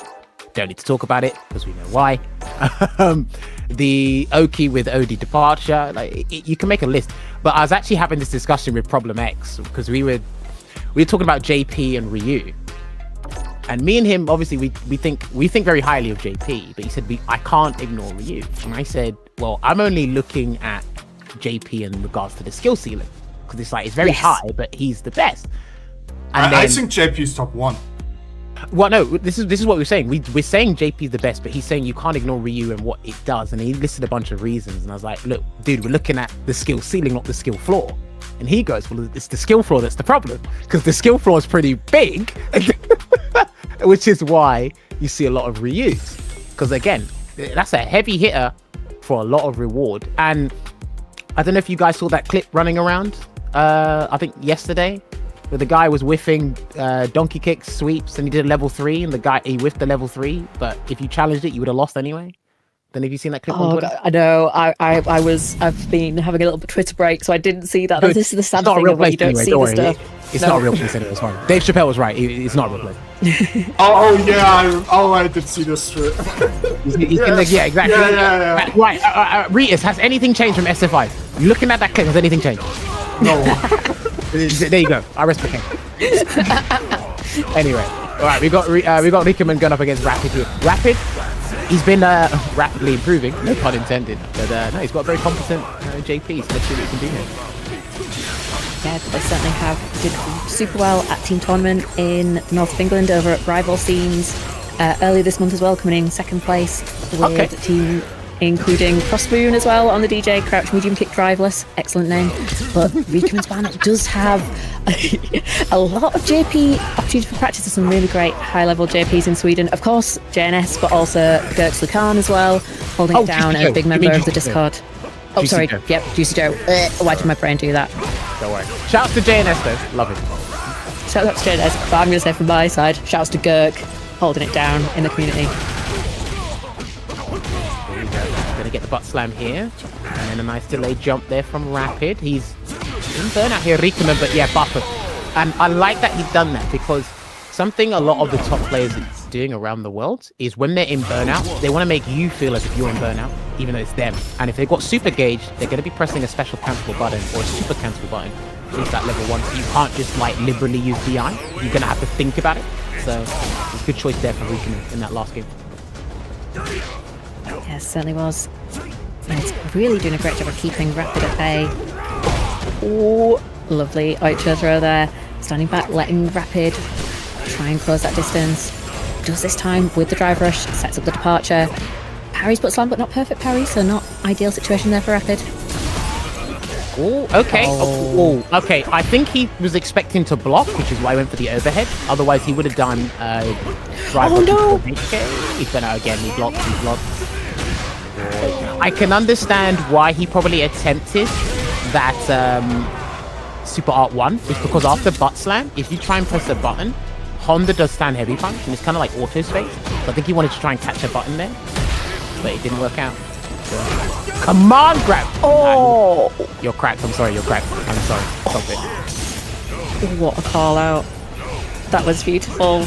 don't need to talk about it because we know why. The Oki with OD departure, you can make a list. But I was actually having this discussion with Problem X because we were talking about JP and Ryu. And me and him, obviously, we think very highly of JP, but he said I can't ignore Ryu. And I said, well, I'm only looking at JP in regards to the skill ceiling because it's very high, but he's the best. And I think JP's top 1. Well, no, this is what we're saying. We're saying JP's the best, but he's saying you can't ignore Ryu and what it does. And he listed a bunch of reasons, and I was like, look, dude, we're looking at the skill ceiling, not the skill floor. And he goes, well, it's the skill floor that's the problem because the skill floor is pretty big. Which is why you see a lot of Ryus. Because again, that's a heavy hitter for a lot of reward. And I don't know if you guys saw that clip running around, I think yesterday, where the guy was whiffing donkey kicks, sweeps, and he did a level 3, and he whiffed the level 3. But if you challenged it, you would have lost anyway. Then have you seen that clip on Oh, Twitter? God, I know. I've been having a little Twitter break, so I didn't see that. Good. This is the sad It's not a thing real of when place you don't anyway, see don't the worry. stuff. It's No. not a real place anyway. It's fine. Dave Chappelle was right. It's not a real place. Oh yeah, I did see this strip. Yeah, exactly. Yeah. Right, Ritus, has anything changed from SF5? Looking at that clip, has anything changed? No. There you go. I rest my case. Anyway, all right, we got Rikemansbarnet going up against Rapid here. Rapid, he's been rapidly improving, no pun intended. But no, he's got a very competent JP. So let's see what he can do here. Yeah, they certainly did super well at team tournament in the north of England over at rival scenes earlier this month as well, coming in second place with a team including Crossmoon as well on the DJ, Crouch Medium Kick Driveless, excellent name. But Rikemansbarnet does have a lot of JP opportunity for practice. There's some really great high-level JPs in Sweden. Of course, JNS, but also Gertz Lucan as well, holding it down, Juicy a big Joe. member You mean of the Juicy Discord. Oh, Juicy sorry. Joe. Yep, Juicy Joe. Why did my brain do that? Don't worry. Shouts to JNS though, love it. Shout out to JNS, but I'm going to say from my side, shouts to Gerk, holding it down in the community. Gonna get the butt slam here, and then a nice delayed jump there from Rapid. He's in burnout here, Rikemansbarnet, but yeah, buffer. And I like that he's done that because something a lot of the top players are doing around the world is when they're in burnout, they want to make you feel as if you're in burnout, even though it's them. And if they've got super gauge, they're going to be pressing a special cancel button or a super cancel button, at least at level 1. So you can't just like liberally use DI. You're going to have to think about it. So it's a good choice there for Rikemansbarnet in that last game. Yes, certainly was. And it's really doing a great job of keeping Rapid at bay. Oh, lovely Oicho throw there. Standing back, letting Rapid try and close that distance. Does this time with the drive rush, sets up the departure. Parries but slam, but not perfect parry, so not ideal situation there for Rapid. Oh, okay. Oh, okay. I think he was expecting to block, which is why I went for the overhead. Otherwise, he would have done drive. Oh, no! He's done it again. He blocked. I can understand why he probably attempted that Super Art 1. It's because after butt slam, if you try and press a button, Honda does stand heavy punch, and it's kind of like auto space. So I think he wanted to try and catch a button there, but it didn't work out. So, come on, grab! Oh! You're cracked. I'm sorry. You're cracked. I'm sorry. Stop it. What a call out. That was beautiful.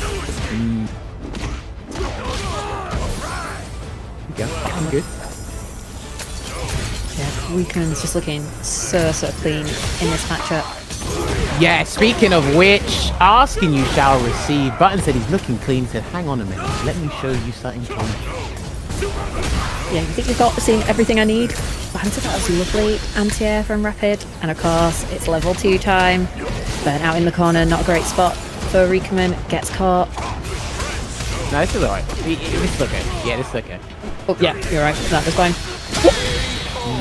Yeah, good. Yeah, Rikemans's just looking so clean in this matchup. Yeah, speaking of which, asking you shall receive. Button said he's looking clean. He said, hang on a minute. Let me show you something fun. Yeah, you think you've seen everything I need? Banter, that was lovely. Anti-air from Rapid. And of course, it's level 2 time. Burn out in the corner, not a great spot for Rikemansbarnet. Gets caught. No, this is alright. This is okay. Yeah, this is okay. Oh, yeah, you're right. That was fine.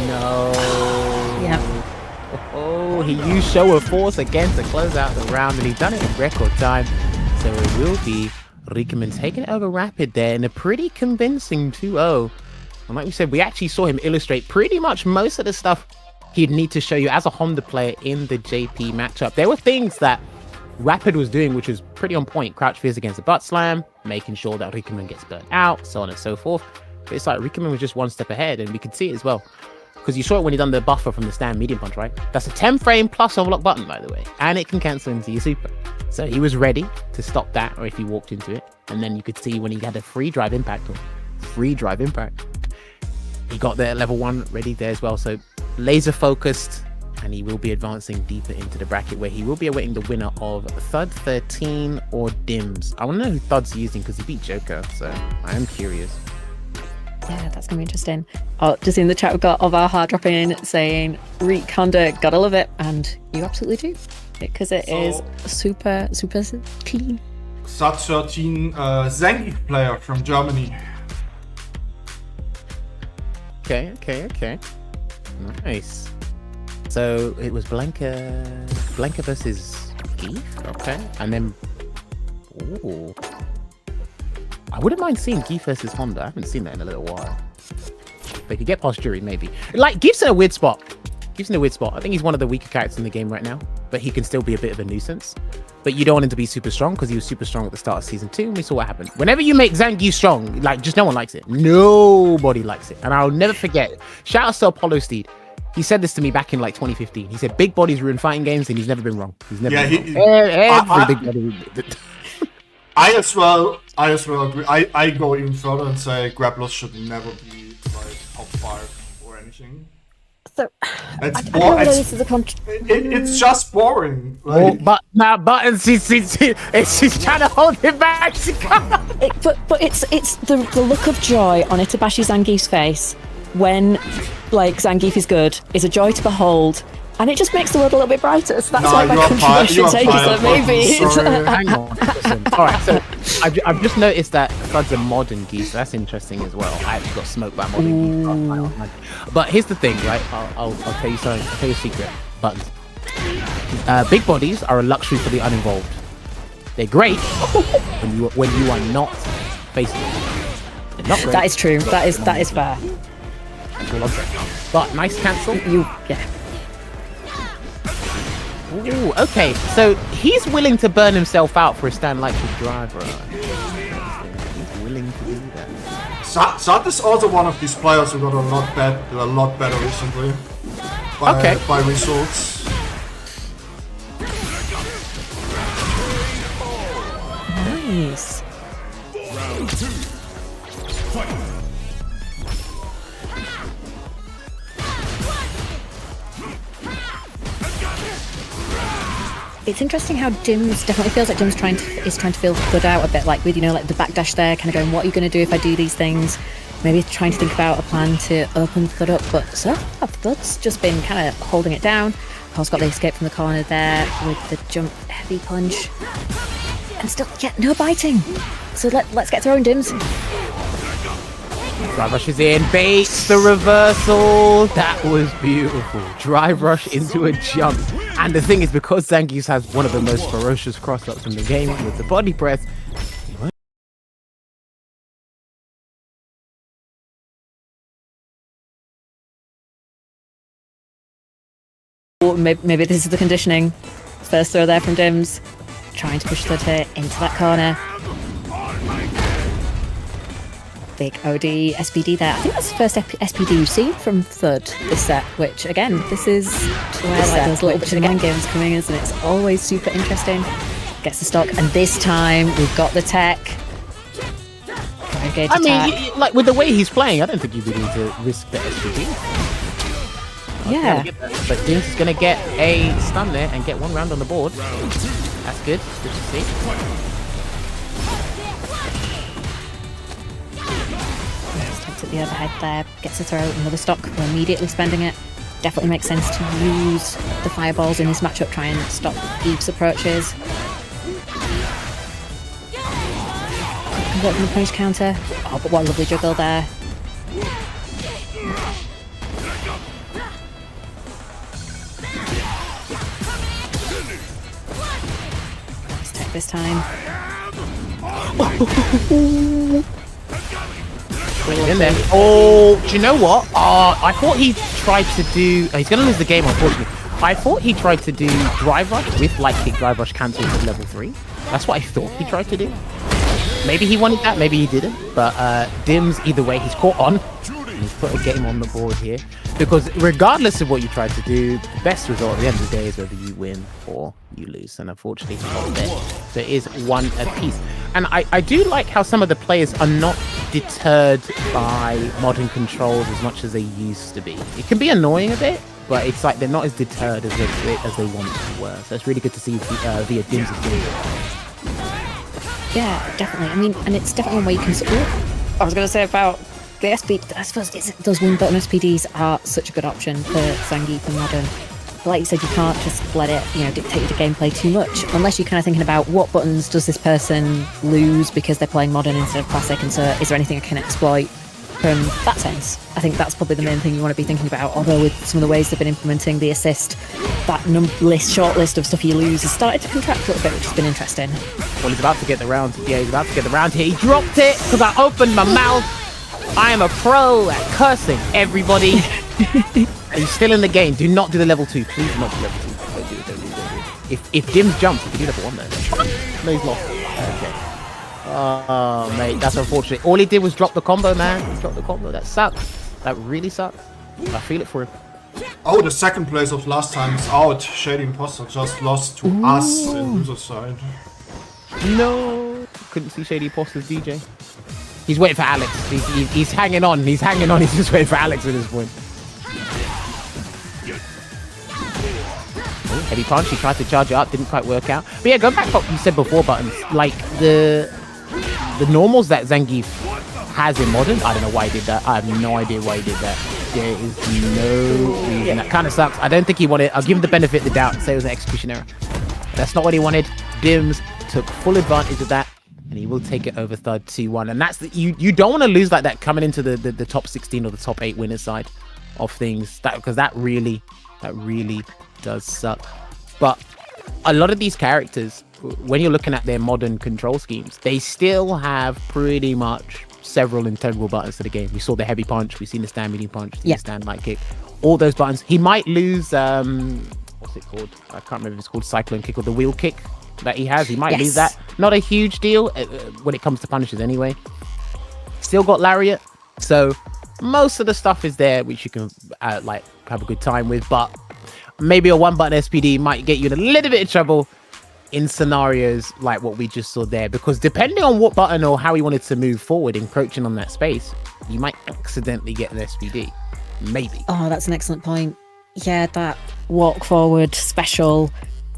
No. Yeah. Oh, he used show of force again to close out the round, and he done it in record time. So it will be Rikemansbarnet taking it over Rapid there in a pretty convincing 2-0. And like we said, we actually saw him illustrate pretty much most of the stuff he'd need to show you as a Honda player in the JP matchup. There were things that Rapid was doing which was pretty on point. Crouch fizz against the butt slam, making sure that Rikemansbarnet gets burnt out, so on and so forth. But it's like Rikemansbarnet was just one step ahead, and we could see it as well. Because you saw it when he done the buffer from the stand medium punch, right? That's a 10 frame plus overlock button, by the way. And it can cancel into your super. So he was ready to stop that, or if he walked into it. And then you could see when he had a free drive impact, he got there at level 1 ready there as well. So laser focused, and he will be advancing deeper into the bracket where he will be awaiting the winner of Thud 13 or Dims. I want to know who Thud's using because he beat Joker, so I am curious. Yeah, that's going to be interesting. Oh, just in the chat, we've got Hart dropping in saying, Reek Honda, gotta love it. And you absolutely do. Because it is super clean. Thud 13, Zengi player from Germany. Okay. Nice. So it was Blanca versus Geef, okay. And then, ooh. I wouldn't mind seeing Geef versus Honda. I haven't seen that in a little while. But if you get past Jury, maybe. Like, Geef's in a weird spot. I think he's one of the weaker characters in the game right now, but he can still be a bit of a nuisance. but you don't want him to be super strong because he was super strong at the start of season 2, and we saw what happened. Whenever you make Zangief strong, like, just no one likes it. Nobody likes it. And I'll never forget. Shout out to Apollo Steed. He said this to me back in like 2015. He said big bodies ruin fighting games, and he's never been wrong. He's never been wrong. Every big body. I as well agree. I go even further and say grapplers should never be like top 5 or anything. So, It's I don't know whether this is a it's just boring. Oh, Like, but now buttons, she's trying to hold him back. but it's the look of joy on Itabashi Zangief's face when like Zangief is good is a joy to behold, and it just makes the world a little bit brighter. So that's why my controversial take is that maybe. Hang on. Listen. All right, so I've just noticed that Thud's a modern geese. So that's interesting as well. I actually got smoked by modern geese. But here's the thing, right? I'll tell you something. I'll tell you a secret. Buttons. Big bodies are a luxury for the uninvolved. They're great when you are not facing them. They're not great. That is true. That is fair. That's all I'm saying. But nice cancel. Yeah. Ooh, okay. So he's willing to burn himself out for a stand like the driver. He's willing to do that. Zat is also one of these players who got a lot better recently. By results. Nice. Round 2. Fight. It's interesting how Dim's definitely feels like Dim's is trying to feel Thud out a bit, like with, you know, like the backdash there, kind of going, what are you going to do if I do these things? Maybe trying to think about a plan to open Thud up, but so far Thud's just been kind of holding it down. Paul's got the escape from the corner there with the jump heavy punch. And still, yeah, no biting. So let's get throwing Dims. Drive rush is in, baits the reversal. That was beautiful. Drive rush into a jump. And the thing is, because Zangief has one of the most ferocious cross-ups in the game with the body press, Maybe this is the conditioning. First throw there from Dims. Trying to push Thud here into that corner. Big OD SPD there. I think that's the first SPD you've seen from Thud this set, which again, this is where like those little bits of mind games coming in, isn't it? It's always super interesting. Gets the stock, and this time we've got the tech. I mean, like with the way he's playing, I don't think you really need to risk the SPD. Yeah. But Dims is going to get a stun there and get one round on the board. That's good. Good to see. At the overhead there, gets a throw, another stock, we're immediately spending it. Definitely makes sense to use the fireballs in this matchup, try and stop Eve's approaches. Convert from the punish counter. Oh, but what a lovely juggle there. Nice tech this time. In there. Oh, do you know what? I thought he tried to do... he's going to lose the game, unfortunately. I thought he tried to do drive rush with light kick drive rush cancel to level 3. That's what I thought he tried to do. Maybe he wanted that, maybe he didn't. But Dims, either way, he's caught on. He's put a game on the board here. Because regardless of what you try to do, the best result at the end of the day is whether you win or you lose. And unfortunately, he's not there. So it is one apiece. And I do like how some of the players are not deterred by modern controls as much as they used to be. It can be annoying a bit, but it's like they're not as deterred as they once were. So it's really good to see via Dims is doing it. Yeah, definitely. I mean, and it's definitely one way you can... I was going to say about the SPD, I suppose those win button SPDs are such a good option for Zangief and Modern. But like you said, you can't just let it, you know, dictate the gameplay too much, unless you're kind of thinking about what buttons does this person lose because they're playing Modern instead of Classic, and so is there anything I can exploit from that sense? I think that's probably the main thing you want to be thinking about, although with some of the ways they've been implementing the assist, that short list of stuff you lose has started to contract a little bit, which has been interesting. Well, he's about to get the round. Yeah, he's about to get the round here. He dropped it because I opened my mouth. I am a pro at cursing everybody. And he's still in the game. Do not do the level 2. Please do not do level 2. Don't do it. If Dim's jumps, he could do level 1 there. No, he's lost. Okay. Oh, mate, that's unfortunate. All he did was drop the combo, man. He dropped the combo. That sucks. That really sucks. I feel it for him. Oh, the second place of last time is out. Shady Imposter just lost to us in loser side. No. Couldn't see Shady Imposter's DJ. He's waiting for Alex. He's hanging on. He's hanging on. He's just waiting for Alex at this point. Oh, heavy punch. He tried to charge it up. Didn't quite work out. But yeah, going back to what you said before, Buttons. Like the normals that Zangief has in Modern. I don't know why he did that. I have no idea why he did that. There is no reason. That kind of sucks. I don't think he wanted. I'll give him the benefit of the doubt and say it was an execution error. That's not what he wanted. Dims took full advantage of that, and he will take it over third 2-1. And that's the, you don't want to lose like that coming into the top 16 or the top 8 winners side of things. Because that really does suck. But a lot of these characters, when you're looking at their modern control schemes, they still have pretty much several integral buttons to the game. We saw the heavy punch, we've seen the stand medium punch, the stand light kick, all those buttons. He might lose what's it called? I can't remember if it's called cyclone kick or the wheel kick that he has. He might lose that. Not a huge deal when it comes to punishes anyway. Still got lariat, so most of the stuff is there which you can like have a good time with, but maybe a one button SPD might get you in a little bit of trouble in scenarios like what we just saw there, because depending on what button or how he wanted to move forward, encroaching on that space, you might accidentally get an SPD. Maybe. Oh, that's an excellent point. Yeah, that walk forward special,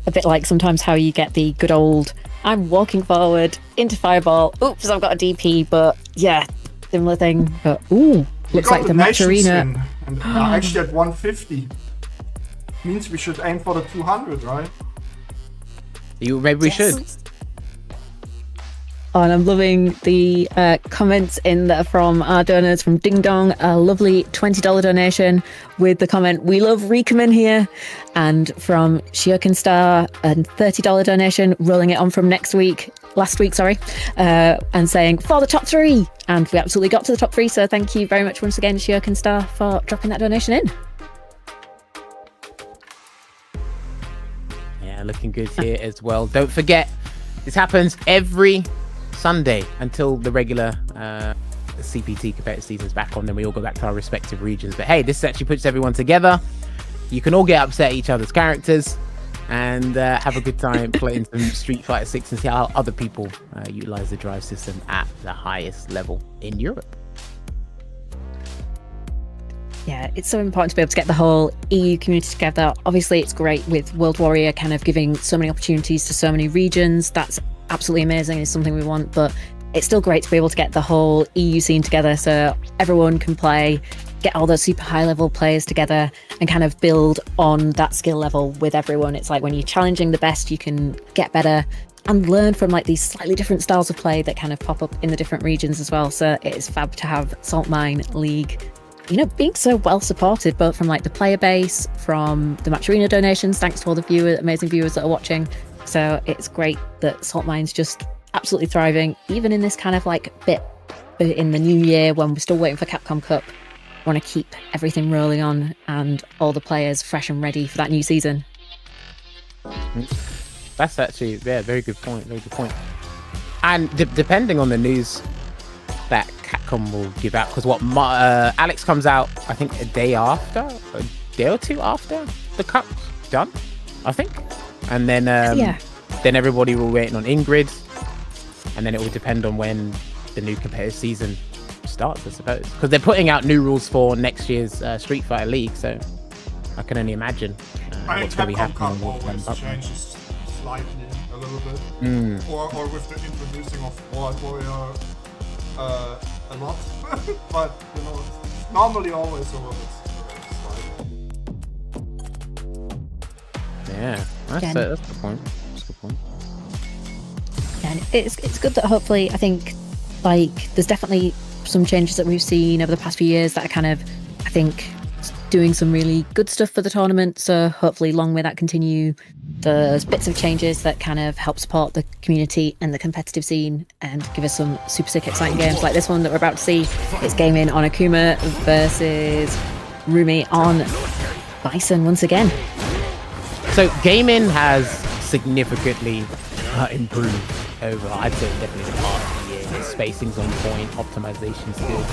a bit like sometimes how you get the good old, I'm walking forward into fireball. Oops, I've got a DP, but yeah, similar thing. But ooh, looks like the match arena. And actually at 150. Means we should aim for the 200, right? Maybe we should. Oh, and I'm loving the comments in there from our donors, from Ding Dong, a lovely $20 donation with the comment, we love Rikeman here. And from Shioken Star, a $30 donation, rolling it on from last week, and saying, for the top 3. And we absolutely got to the top 3. So thank you very much once again, Shioken Star, for dropping that donation in. Looking good here as well. Don't forget, this happens every Sunday until the regular CPT competitive season's back on. Then we all go back to our respective regions. But hey, this actually puts everyone together. You can all get upset at each other's characters and have a good time playing some Street Fighter 6 and see how other people utilize the drive system at the highest level in Europe. Yeah, it's so important to be able to get the whole EU community together. Obviously, it's great with World Warrior kind of giving so many opportunities to so many regions. That's absolutely amazing. It's something we want, but it's still great to be able to get the whole EU scene together so everyone can play, get all those super high level players together and kind of build on that skill level with everyone. It's like when you're challenging the best, you can get better and learn from like these slightly different styles of play that kind of pop up in the different regions as well. So it is fab to have Saltmine League, you know, being so well supported, both from like the player base, from the match arena donations, thanks to all the amazing viewers that are watching. So it's great that Saltmine's just absolutely thriving, even in this kind of like bit in the new year when we're still waiting for Capcom Cup. Want to keep everything rolling on and all the players fresh and ready for that new season. That's actually, yeah, very good point. And depending on the news that Capcom will give out, because Alex comes out, I think a day or two after the cup's done, I think, and then then everybody will waiting on Ingrid, and then it will depend on when the new competitive season starts, I suppose, because they're putting out new rules for next year's Street Fighter League, so I can only imagine what's going to be happening. Always changes slightly a little bit, or with the introducing of World Warrior. A lot, but you know, normally always a little bit. Yeah, that's a good point. And it's good that hopefully, I think, like, there's definitely some changes that we've seen over the past few years that are kind of, I think, doing some really good stuff for the tournament. So hopefully long may that continue. There's bits of changes that kind of help support the community and the competitive scene and give us some super sick exciting games like this one that we're about to see. It's gaming on Akuma versus Roomie on Bison once again. So gaming has significantly improved over, I'd say, definitely the past year. His spacing's on point, optimization's good.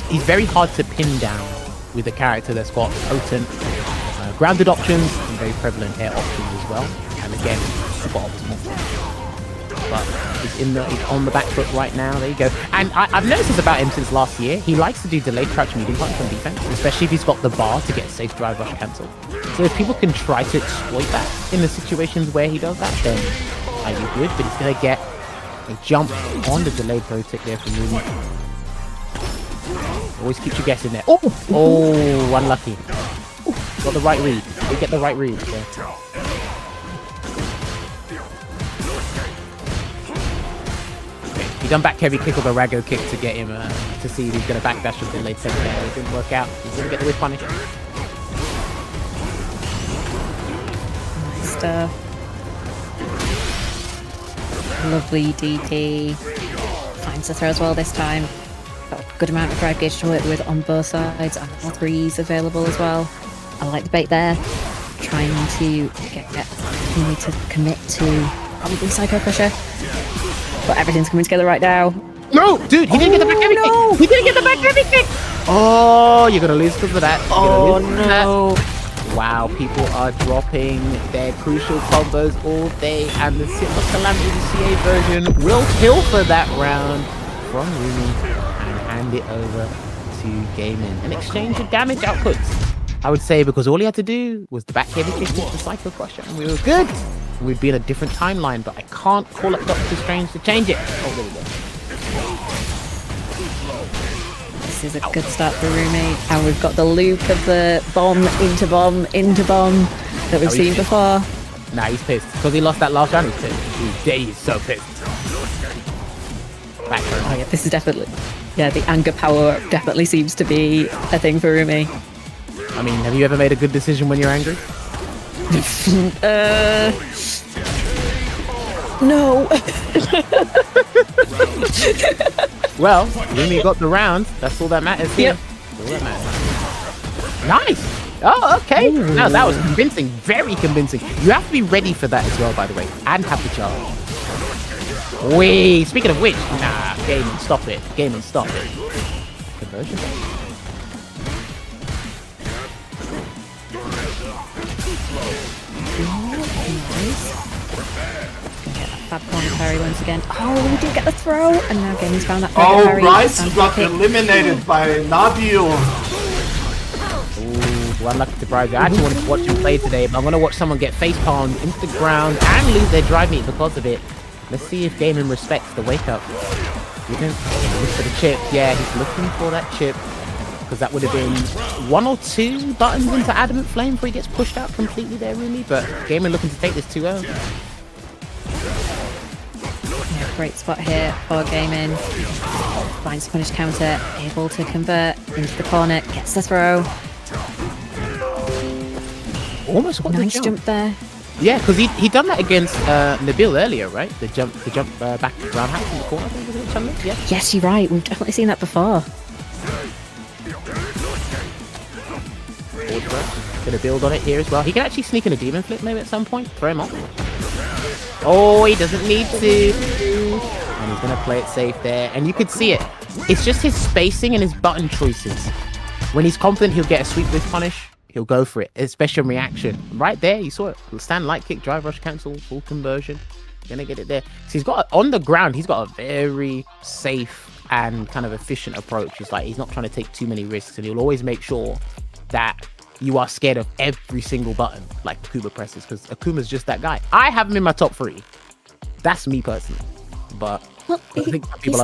He's very hard to pin down with a character that's got potent grounded options and very prevalent air options as well. And again, the bottom's more. But he's on the back foot right now. There you go. And I've noticed this about him since last year. He likes to do delayed crouch medium punch on defense, especially if he's got the bar to get safe drive rush cancel. So if people can try to exploit that in the situations where he does that, then you good. But he's gonna get a jump on the delayed pro tick there from Roomie. Always keeps you guessing there. Oh, unlucky. Got the right read. We get the right read there. He done back heavy kick or the Rago kick to get him to see if he's going to backdash with the late second there. It didn't work out. He's going to get the whip punish. Nice stuff. Lovely DP. Finds the throw as well this time. Got a good amount of drive gauge to work with on both sides, and all threes available as well. I like the bait there. Trying to get Roomie to commit to probably psycho pressure. But everything's coming together right now. No, dude, he didn't get the back heavy kick. He didn't get the back heavy kick. Oh, you're gonna lose because of that. Oh no! Wow, people are dropping their crucial combos all day, and the Silver Calamity CA version will kill for that round from Roomie and hand it over to Gaming and exchange the damage outputs. I would say because all he had to do was the back heavy kick with the Psycho Crusher, and we were good. We'd be in a different timeline, but I can't call up Doctor Strange to change it. Oh, there we go. This is a good start for Roomie, and we've got the loop of the bomb into bomb into bomb that we've seen before. Nah, he's pissed because he lost that last round. He's pissed. He's so pissed. Back for him. Oh yeah, this is definitely, the anger power definitely seems to be a thing for Roomie. I mean, have you ever made a good decision when you're angry? No. Well, Roomie got the round. That's all that matters here. Yep. That's all that matters. Nice. Oh, okay. Now that was convincing. Very convincing. You have to be ready for that as well, by the way. And have the charge. Wait, speaking of which, nah, Gaming, stop it. Gaming, stop it. Conversion. Fab corner parry once again. Oh, we did get the throw, and now Gaming's found that. Oh, parry. Bryce got eliminated by Nibil. Ooh, unlucky to Bryce. I actually wanted to watch him play today, but I'm going to watch someone get face palmed into the ground and lose their drive meet because of it. Let's see if Gaming respects the wake up. Look for the chip. Yeah, he's looking for that chip. Because that would have been 1 or 2 buttons into Adamant Flame before he gets pushed out completely there, Roomie. But Gaming looking to take this 2-0. Yeah, great spot here for Gaming. Finds punish counter, able to convert into the corner, gets the throw. Almost got Nice the jump there. Yeah, because he done that against Nibil earlier, right? The jump back round hat in the corner. I think, was it something? Yeah. Yes, you're right. We've definitely seen that before. Gonna build on it here as well. He can actually sneak in a demon flip maybe at some point. Throw him off. Oh, he doesn't need to. And he's gonna play it safe there. And you could see it. It's just his spacing and his button choices. When he's confident he'll get a sweep with punish, he'll go for it, especially in reaction. Right there, you saw it. Stand light kick, drive rush cancel, full conversion. Gonna get it there. So he's got, on the ground, he's got a very safe and kind of efficient approach. It's like he's not trying to take too many risks, and he'll always make sure that you are scared of every single button like Akuma presses, because Akuma's just that guy. I have him in my top 3. That's me personally. But well, I think people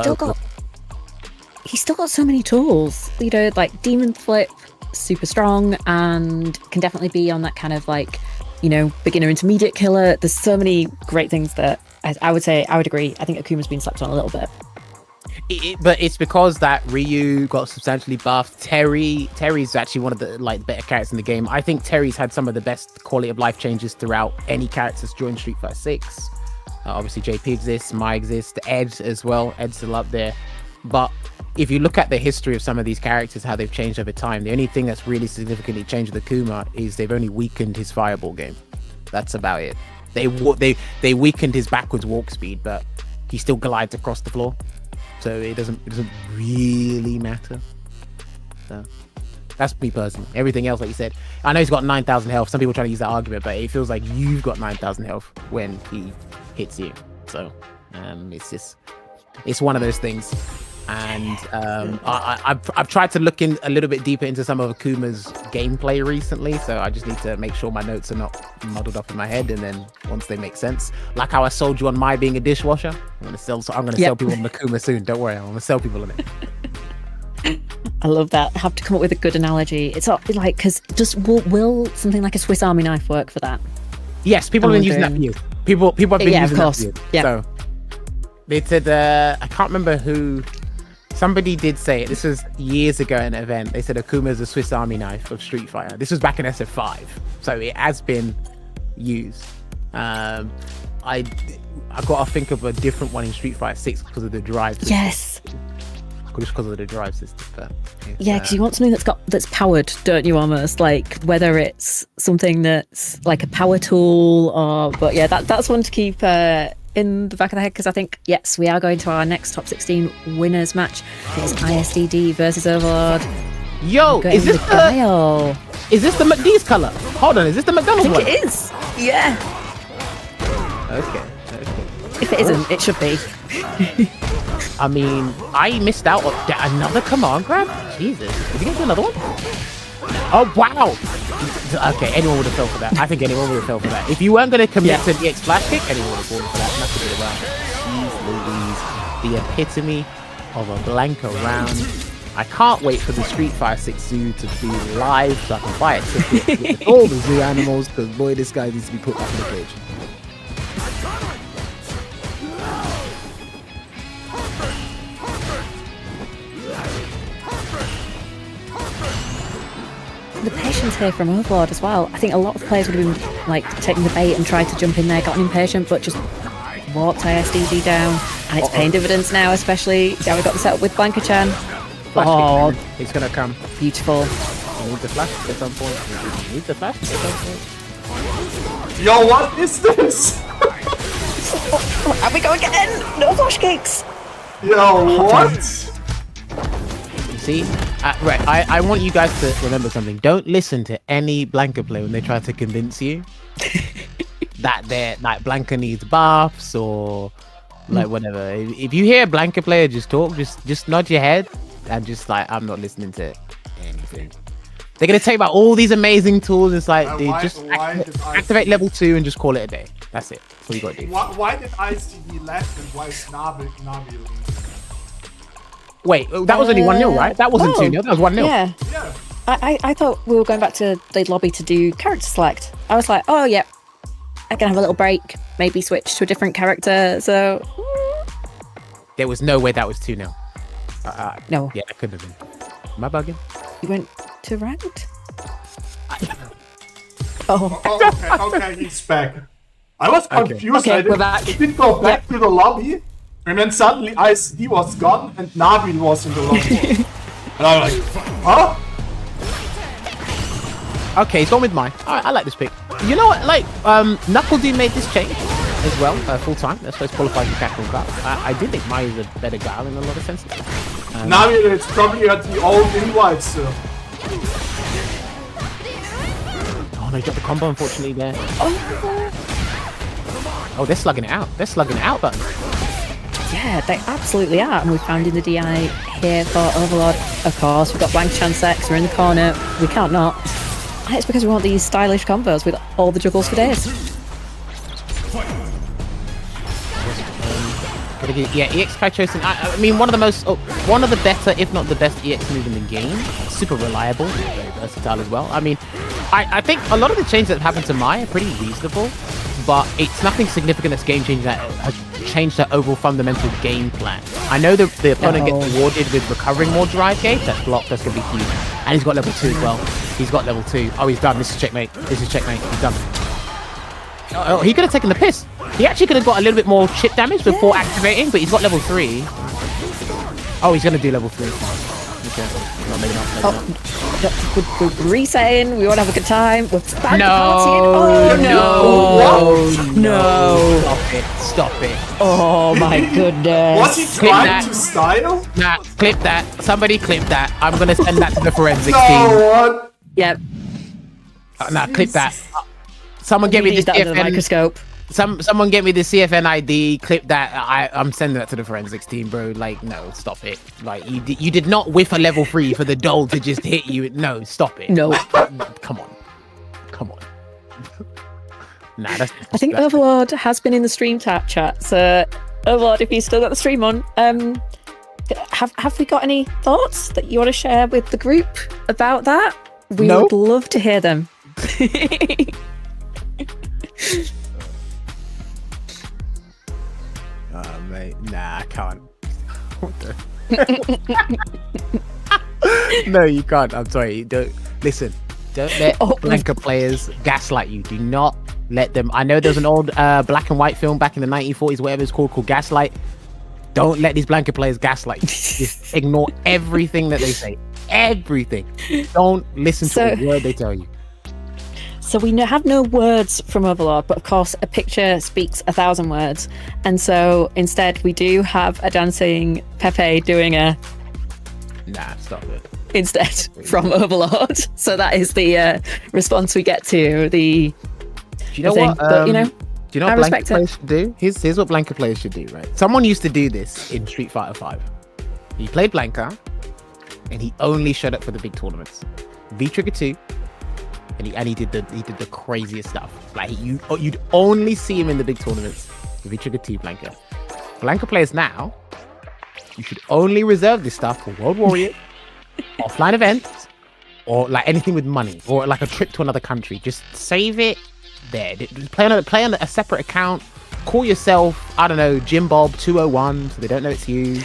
he's still got so many tools. You know, like Demon Flip, super strong, and can definitely be on that kind of like, you know, beginner intermediate killer. There's so many great things that I would say, I would agree. I think Akuma's been slept on a little bit. But it's because that Ryu got substantially buffed. Terry's actually one of the better characters in the game. I think Terry's had some of the best quality of life changes throughout any characters joined Street Fighter 6. Obviously JP exists, Mai exists, Ed as well. Ed's still up there. But if you look at the history of some of these characters, how they've changed over time, the only thing that's really significantly changed with Akuma is they've only weakened his fireball game. That's about it. They weakened his backwards walk speed, but he still glides across the floor, so it doesn't really matter. So that's me personally. Everything else, like you said, I know he's got 9,000 health. Some people try to use that argument, but it feels like you've got 9,000 health when he hits you. So it's one of those things. And I've tried to look in a little bit deeper into some of Akuma's gameplay recently, so I just need to make sure my notes are not muddled up in my head, and then once they make sense, like how I sold you on my being a dishwasher, I'm gonna sell people on Akuma soon. Don't worry, I'm gonna sell people on it. I love that. I have to come up with a good analogy. It's not like, because just will something like a Swiss Army knife work for that? Yes, people have been using that for years. People have been using that for years. Yeah. So they said, I can't remember who. Somebody did say it. This was years ago in an event. They said Akuma is a Swiss Army knife of Street Fighter. This was back in SF5, so it has been used. I got to think of a different one in Street Fighter 6 because of the drive system. Yes. Just because of the drive system. But yeah, because you want something that's powered, don't you? Almost like whether it's something that's like a power tool or. But yeah, that's one to keep in the back of the head, because I think, yes, we are going to our next top 16 winners match. It's ISDD versus Overlord. Yo, is this the McDee's color? Hold on, is this the McDonald's one? I think it is. Yeah. Okay. If it isn't, it should be. I mean, I missed out on another command grab? Jesus. Did you get to another one? Oh, wow. Okay, anyone would have fell for that. I think anyone would have fell for that. If you weren't going to commit to an EX flash kick, anyone would have fallen for that. That's a bit of the epitome of a Blanca round. I can't wait for the Street Fighter 6 zoo to be live so I can buy it with all the zoo animals, because boy, this guy needs to be put back in the cage. The patience here from Overlord as well. I think a lot of players would have been like taking the bait and tried to jump in there, gotten impatient, but just walked ISDD down. And it's paying dividends now, especially now we've got the setup with Blanca-chan. Oh, it's gonna come. Beautiful. You need the flash at some point. You need the flash at some point. Yo, what is this? And we go again! No flash kicks! Yo, what? See? Right, I want you guys to remember something. Don't listen to any Blanca play when they try to convince you that they're like Blanca needs buffs or like whatever. If you hear a Blanca player just talk, just nod your head and just like, I'm not listening to anything. They're gonna tell you about all these amazing tools. It's like they activate level 2 and just call it a day. That's it. That's what you gotta do. Why did ICD left and why is Nibil? Wait, that was only 1-0, right? That wasn't 2-0. That was 1-0. Yeah. I thought we were going back to the lobby to do character select. I was like, oh yeah, I can have a little break, maybe switch to a different character. So there was no way that was 2-0. No. Yeah, that couldn't have been. Am I bugging? You went to ranked? Okay, he's back. I was confused. Okay, we're back. I didn't go back to the lobby, and then suddenly ISD was gone and Nabil was in the lobby. And I'm like, huh? Okay, he's gone with mine. Alright, I like this pick. You know what? Like, Knuckledee made this change as well, full time. That's supposed to qualify for Captain Cup. I did think Mai is a better guy in a lot of senses. Nabil, it's probably at the old invites still. Oh no, he got the combo unfortunately there. Oh, they're slugging it out. They're slugging it out, button. Yeah, they absolutely are. And we found in the DI here for Overlord. Of course, we've got Blank Chance X. We're in the corner. We can't not. And it's because we want these stylish combos with all the juggles for days. Yeah, EX Kaichosen. I mean, one of the better, if not the best EX move in the game. Super reliable, very versatile as well. I mean, I think a lot of the changes that have happened to Mai are pretty reasonable, but it's nothing significant that's game changing that has changed the overall fundamental game plan. I know the opponent gets rewarded with recovering more drive gauge. That's blocked. That's gonna be huge. And he's got level 2 as well. He's got level 2. Oh, he's done. This is checkmate. This is checkmate. He's done. Oh, he could have taken the piss. He actually could have got a little bit more chip damage before activating, but he's got level 3. Oh, he's going to do level 3. Okay. Not maybe not. We're resetting. We want to have a good time. We're back No, partying. Oh no! Stop it. Oh my goodness! Was he Clip trying that. to style? Nah, clip that. Somebody clip that. I'm gonna send that to the forensics No, team. what? Yep. Nah, clip that. Someone get me Need the that under the CFN. microscope. Someone get me the CFN ID. Clip that. I'm sending that to the forensics team, bro. Like, no, stop it. Like, you did not whiff a level 3 for the doll to just hit you. No, stop it. No. Come on. Nah, that's. I think Overlord has been in the stream chat. So, Overlord, if you still got the stream on, have we got any thoughts that you want to share with the group about that? We No. would love to hear them. Oh, mate. Nah, I can't. No, you can't. I'm sorry. Don't listen. Don't let blanker players gaslight you. Do not let them. I know there's an old black and white film back in the 1940s, whatever it's called Gaslight. Don't let these blanker players gaslight you. Just ignore everything that they say. Everything. Don't listen to a word they tell you. So we have no words from Overlord, but of course a picture speaks 1,000 words. And so instead we do have a dancing Pepe doing a Nah, stop it. instead from Overlord. So that is the response we get to the Do you know thing. what? But, you know, do you know I what blanket respect it. players should do? Here's what blanket players should do, right? Someone used to do this in Street Fighter 5. He played Blanca, and he only showed up for the big tournaments. V-Trigger 2, and he did the craziest stuff. Like you'd only see him in the big tournaments. V-Trigger 2 Blanca. Blanca players now, you should only reserve this stuff for World Warrior, offline events, or like anything with money, or like a trip to another country. Just save it there. Play on a separate account. Call yourself, I don't know, Jim Bob 201, so they don't know it's you.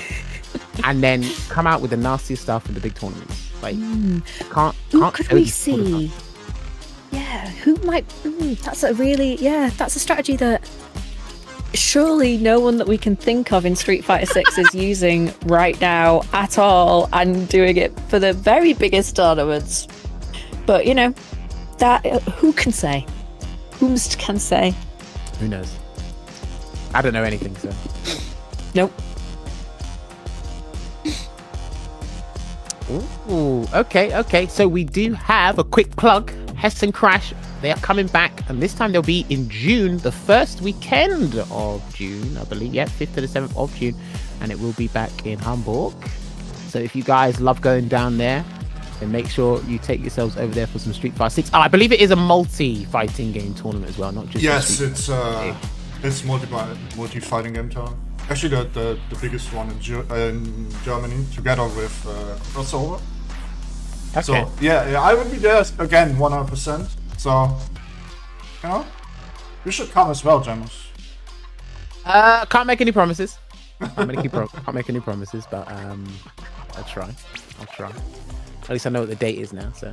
And then come out with the nastiest stuff in the big tournaments. Like, who could we see? Yeah, who might? That's a strategy that surely no one that we can think of in Street Fighter 6 is using right now at all, and doing it for the very biggest tournaments. But you know, that who can say? Whomst can say? Who knows? I don't know anything, so. Nope. Ooh, okay. So we do have a quick plug. Hess and Crash, they are coming back, and this time they'll be in June, the first weekend of June, I believe. Yeah, 5th to the 7th of June, and it will be back in Hamburg. So if you guys love going down there, then make sure you take yourselves over there for some Street Fighter 6. I believe it is a multi-fighting game tournament as well, not just. Yes, it's multi-fighting game tournament. Actually, the biggest one in Germany, together with Crossover. Okay. So yeah, I would be there again 100%. So you know, you should come as well, Jamus. Can't make any promises. Can't make any promises, but I'll try. At least I know what the date is now. So,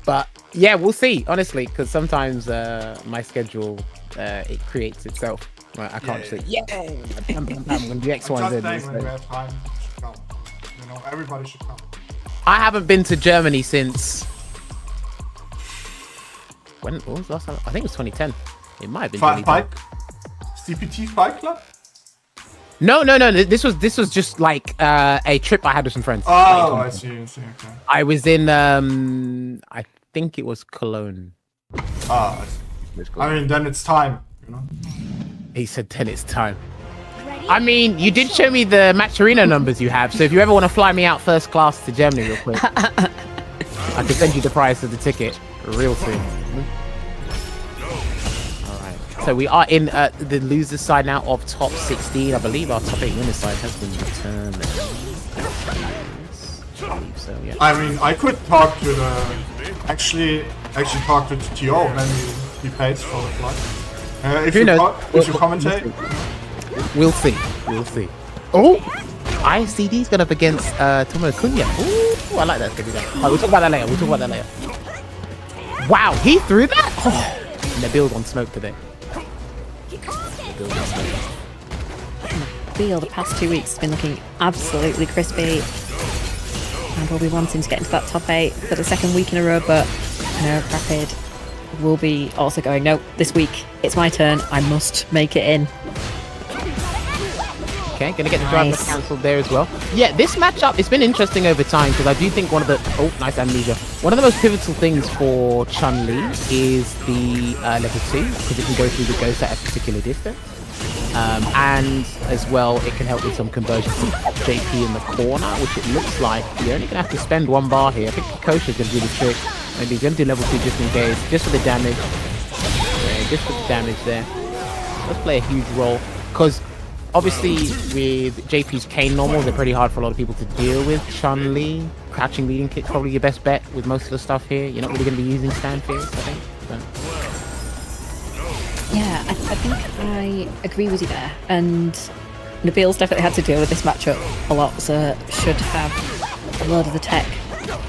but yeah, we'll see. Honestly, because sometimes my schedule it creates itself. Right, I can't say I'm gonna do X, Y, and Z. Just saying, when we have time, you should come. You know, everybody should come. I haven't been to Germany since when was the last time? I think it was 2010. It might have been 2010. CPT Fight Club? No. This was just like a trip I had with some friends. Oh, I see. Okay. I was in I think it was Cologne. Ah, I see. I mean, then it's time. You know. He said, then it's time. I mean, you did show me the Matcherino numbers you have, so if you ever want to fly me out first class to Germany real quick, I can send you the price of the ticket real soon. Alright, so we are in the loser side now of top 16. I believe our top 8 winner side has been returned. I believe so, yeah. I mean, I could talk to the... Actually talk to TO, maybe he pays for the flight. If you commentate? We'll see. Oh! ICD's gone up against TommouyaKuna. Ooh, I like that. We'll talk about that later. Wow, he threw that? Oh. Nibil on smoke today. Feel the past 2 weeks has been looking absolutely crispy. and we'll be wanting to get into that top 8 for the second week in a row, but I know Rapid will be also going, no, this week it's my turn, I must make it in. Okay, gonna get the driver cancelled there as well. Yeah, this matchup, it's been interesting over time because I do think one of the... Oh, nice amnesia. One of the most pivotal things for Chun-Li is the level 2, because it can go through the ghost at a particular distance. And as well, it can help with some conversion from JP in the corner, which it looks like you're only gonna have to spend 1 bar here. I think Kosha's gonna do the trick. Maybe he's gonna do level 2 just in case, just for the damage. Yeah, just for the damage there. Let's play a huge role, because obviously with JP's Kane normals, they're pretty hard for a lot of people to deal with. Chun-Li, crouching leading kick's probably your best bet with most of the stuff here. You're not really gonna be using stand fears, I think. So. Yeah, I think I agree with you there, and Nibil's definitely had to deal with this matchup a lot, so should have a lot of the tech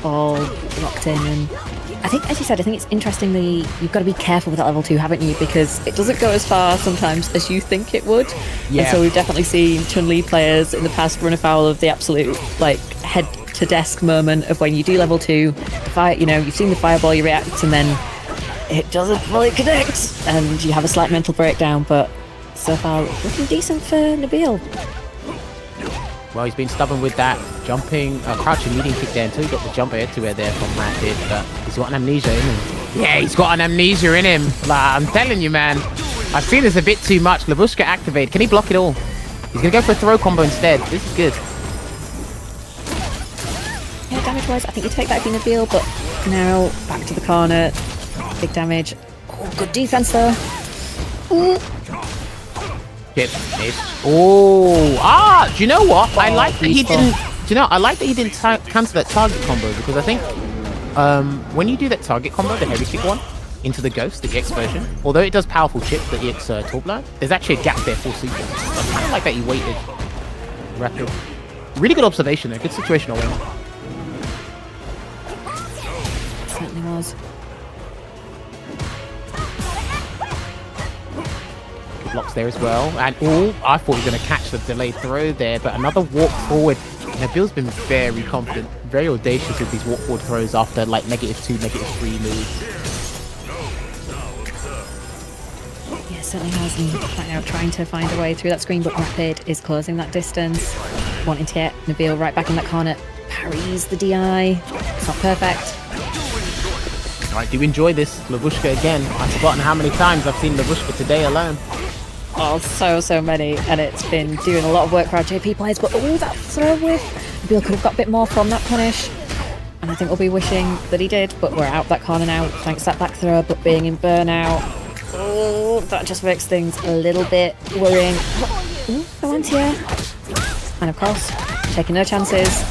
all locked in. And I think, as you said, I think it's interestingly, you've got to be careful with that level 2, haven't you? Because it doesn't go as far sometimes as you think it would. Yeah. And so we've definitely seen Chun-Li players in the past run afoul of the absolute, like, head to desk moment of when you do level 2, fire, you know, you've seen the fireball, you react, and then it doesn't fully connect, and you have a slight mental breakdown, but so far looking decent for Nibil. Well, he's been stubborn with that jumping, crouching medium kick there until he got the jump air to air there from Rapid, but he's got an amnesia in him. Yeah, he's got an amnesia in him. Like, I'm telling you, man. I've seen this a bit too much. Lavushka activate. Can he block it all? He's going to go for a throw combo instead. This is good. Yeah, damage-wise, I think you take that being Nibil, but now back to the corner. Big damage. Oh, good defense though. Ooh. Chip, miss. Oh, do you know what? I like that he didn't. Do you know? I like that he didn't cancel that target combo, because I think when you do that target combo, the heavy kick one into the ghost, the EX version, although it does powerful chip, the EX Torbline, there's actually a gap there for sequence. So I kind of like that he waited. Rapid. Really good observation there. Good situational win. Certainly was. Blocks there as well, and I thought he was going to catch the delayed throw there, but another walk forward. Nabil's been very confident, very audacious with these walk forward throws after like -2, -3 moves. Yeah, certainly has, and right now trying to find a way through that screen, but Rapid is closing that distance, wanting to get Nibil right back in that corner. Parries the DI, it's not perfect. Alright, do enjoy this. Lavushka again. I've forgotten how many times I've seen Lavushka today alone. Oh, so many, and it's been doing a lot of work for our JP players, but that throw with Nibil could have got a bit more from that punish, and I think we'll be wishing that he did, but we're out that corner now, thanks to that back throw, but being in burnout, that just makes things a little bit worrying. No anti-air, and of course, taking no chances,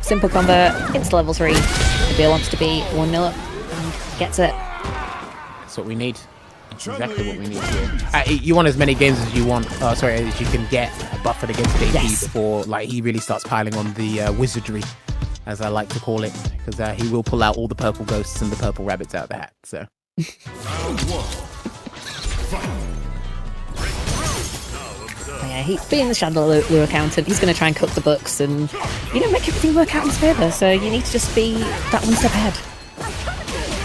simple combo, into level 3, Nibil wants to be 1-0 up, and gets it. That's what we need. That's exactly what we need here. You want as many games as you want, as you can get buffered against JP before like he really starts piling on the wizardry, as I like to call it, because he will pull out all the purple ghosts and the purple rabbits out of the hat. So. Yeah, he being the Chandler accountant, he's going to try and cook the books and make everything work out in his favour. So you need to just be that one step ahead.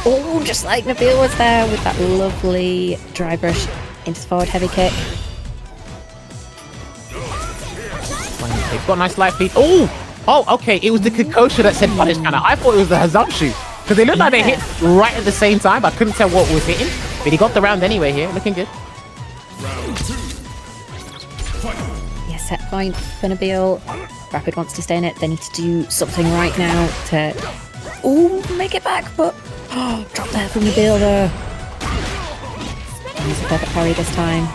Oh, just like Nibil was there with that lovely dry brush into the forward heavy kick. He's got a nice light feed. Oh, okay. It was the Kokosha that said punish Kana. I thought it was the Hazamshu, because they looked like they hit right at the same time. I couldn't tell what was hitting, but he got the round anyway here. Looking good. Yeah, set point for Nibil. Rapid wants to stay in it. They need to do something right now to make it back, but drop there from Nibil though. Use a perfect parry this time.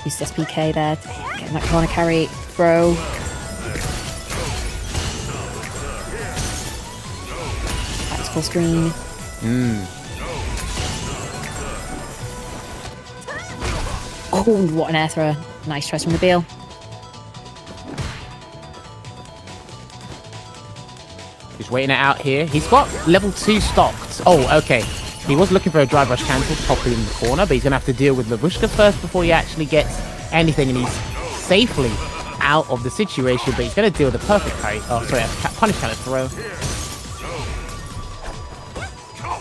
Use this PK there, getting that corner carry, throw. Back to full screen. Oh, what an air throw. Nice tries from Nibil. He's waiting it out here. He's got level 2 stocked. Oh, okay. He was looking for a drive rush cancel properly in the corner, but he's going to have to deal with Lavushka first before he actually gets anything, and he's safely out of the situation, but he's going to deal the perfect parry. Oh, sorry, punish counter throw.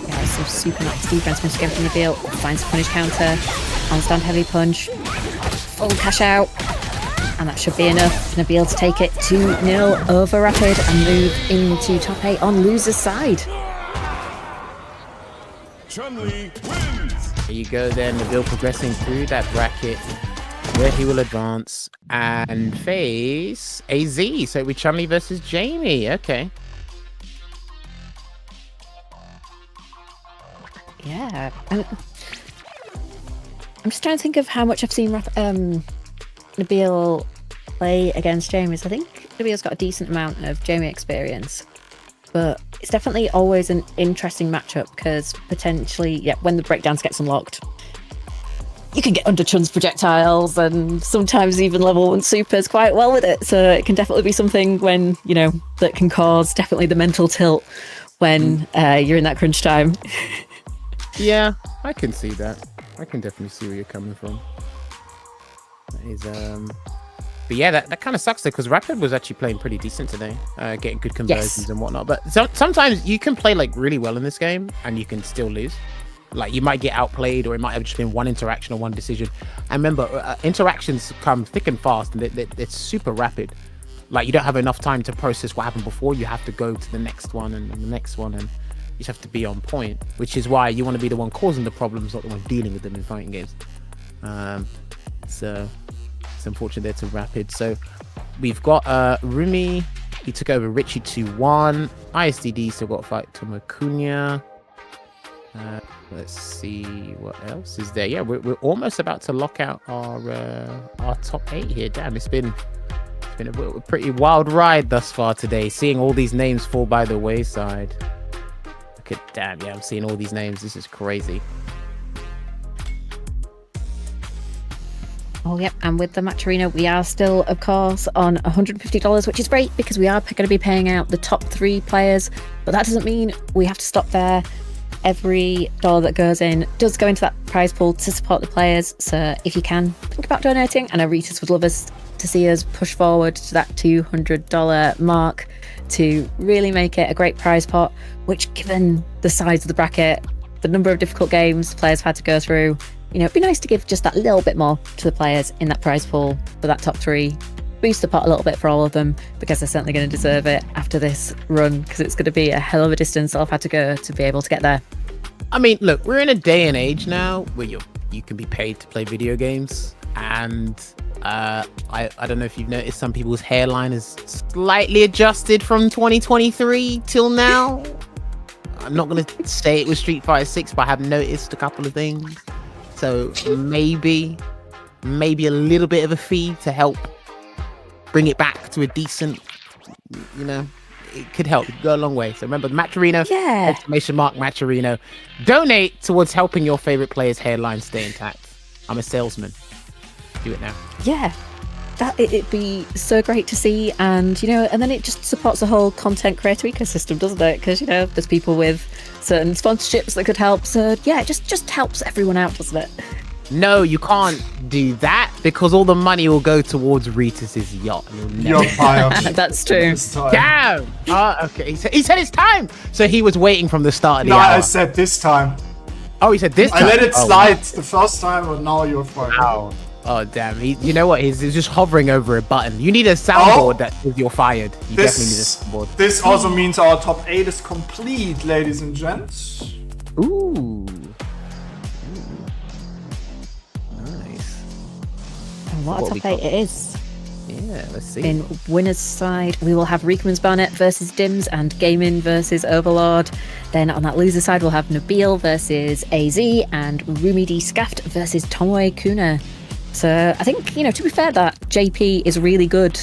Yeah, some super nice defense once again from Nibil. Finds a punish counter. Handstand heavy punch. Full cash out. And that should be enough. Nibil to take it 2-0 over Rapid and move into top 8 on loser's side. Chun-Li wins. There you go then, Nibil progressing through that bracket where he will advance and face AZ. So we Chun-Li versus Jamie. Okay. Yeah. I'm just trying to think of how much I've seen Nibil play against Jamie. I think Nibil's got a decent amount of Jamie experience. But it's definitely always an interesting matchup because potentially, yeah, when the breakdowns gets unlocked, you can get under Chun's projectiles and sometimes even level 1 supers quite well with it. So it can definitely be something when, you know, that can cause definitely the mental tilt when you're in that crunch time. Yeah, I can see that. I can definitely see where you're coming from. That is, but yeah, that kind of sucks though, because Rapid was actually playing pretty decent today, getting good conversions and whatnot. But sometimes you can play like really well in this game and you can still lose. Like you might get outplayed, or it might have just been one interaction or one decision. And remember, interactions come thick and fast, and it's super rapid. Like you don't have enough time to process what happened before. You have to go to the next one and the next one, and you just have to be on point. Which is why you want to be the one causing the problems, not the one dealing with them in fighting games. So it's unfortunate there to Rapid. So we've got Roomie. He took over Ritchy 2-1. ISDD still got to fight TommouyaKuna. Let's see what else is there. Yeah, we're almost about to lock out our top 8 here. Damn, it's been a pretty wild ride thus far today. Seeing all these names fall by the wayside. Look at damn, yeah, I'm seeing all these names. This is crazy. Oh, yep. And with the match arena, we are still, of course, on $150, which is great because we are going to be paying out the top 3 players. But that doesn't mean we have to stop there. Every dollar that goes in does go into that prize pool to support the players. So if you can, think about donating. And Ritas would love us to see us push forward to that $200 mark to really make it a great prize pot, which, given the size of the bracket, the number of difficult games players have had to go through, you know, it'd be nice to give just that little bit more to the players in that prize pool for that top 3. Boost the pot a little bit for all of them, because they're certainly going to deserve it after this run, because it's going to be a hell of a distance I've had to go to be able to get there. I mean, look, we're in a day and age now where you can be paid to play video games, and I don't know if you've noticed, some people's hairline is slightly adjusted from 2023 till now. I'm not going to say it was Street Fighter 6, but I have noticed a couple of things. So maybe a little bit of a fee to help bring it back to a decent, you know, it could help. It could go a long way. So remember, Matcherino, exclamation mark Matcherino. Donate towards helping your favorite player's hairline stay intact. I'm a salesman. Do it now. Yeah, it'd be so great to see, and you know, and then it just supports the whole content creator ecosystem, doesn't it? Because you know, there's people with certain sponsorships that could help. So yeah, it just helps everyone out, doesn't it? No, you can't do that because all the money will go towards Ritas's yacht. That's true. Damn. Okay. He said it's time. So he was waiting from the start of the hour. I said this time. Oh, he said this time. I let it slide the first time, but now you're fine. Oh, damn. You know what? He's just hovering over a button. You need a soundboard that says you're fired. You definitely need a soundboard. This also means our top 8 is complete, ladies and gents. Ooh. What a top 8 it is. Yeah, let's see. In winner's side, we will have Rikemansbarnet versus Dims and Gaming versus Overlord. Then on that loser side, we'll have Nibil versus AZ and Roomie D Scaft versus TommouyaKuna. So I think, you know, to be fair, that JP is really good.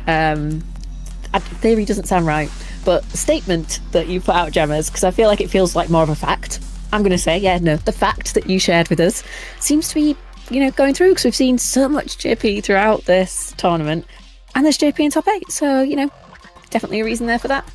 Theory doesn't sound right, but statement that you put out, Gemmers, because I feel like it feels like more of a fact. I'm going to say, yeah, no, the fact that you shared with us seems to be, you know, going through, because we've seen so much JP throughout this tournament, and there's JP in top 8, so, you know, definitely a reason there for that.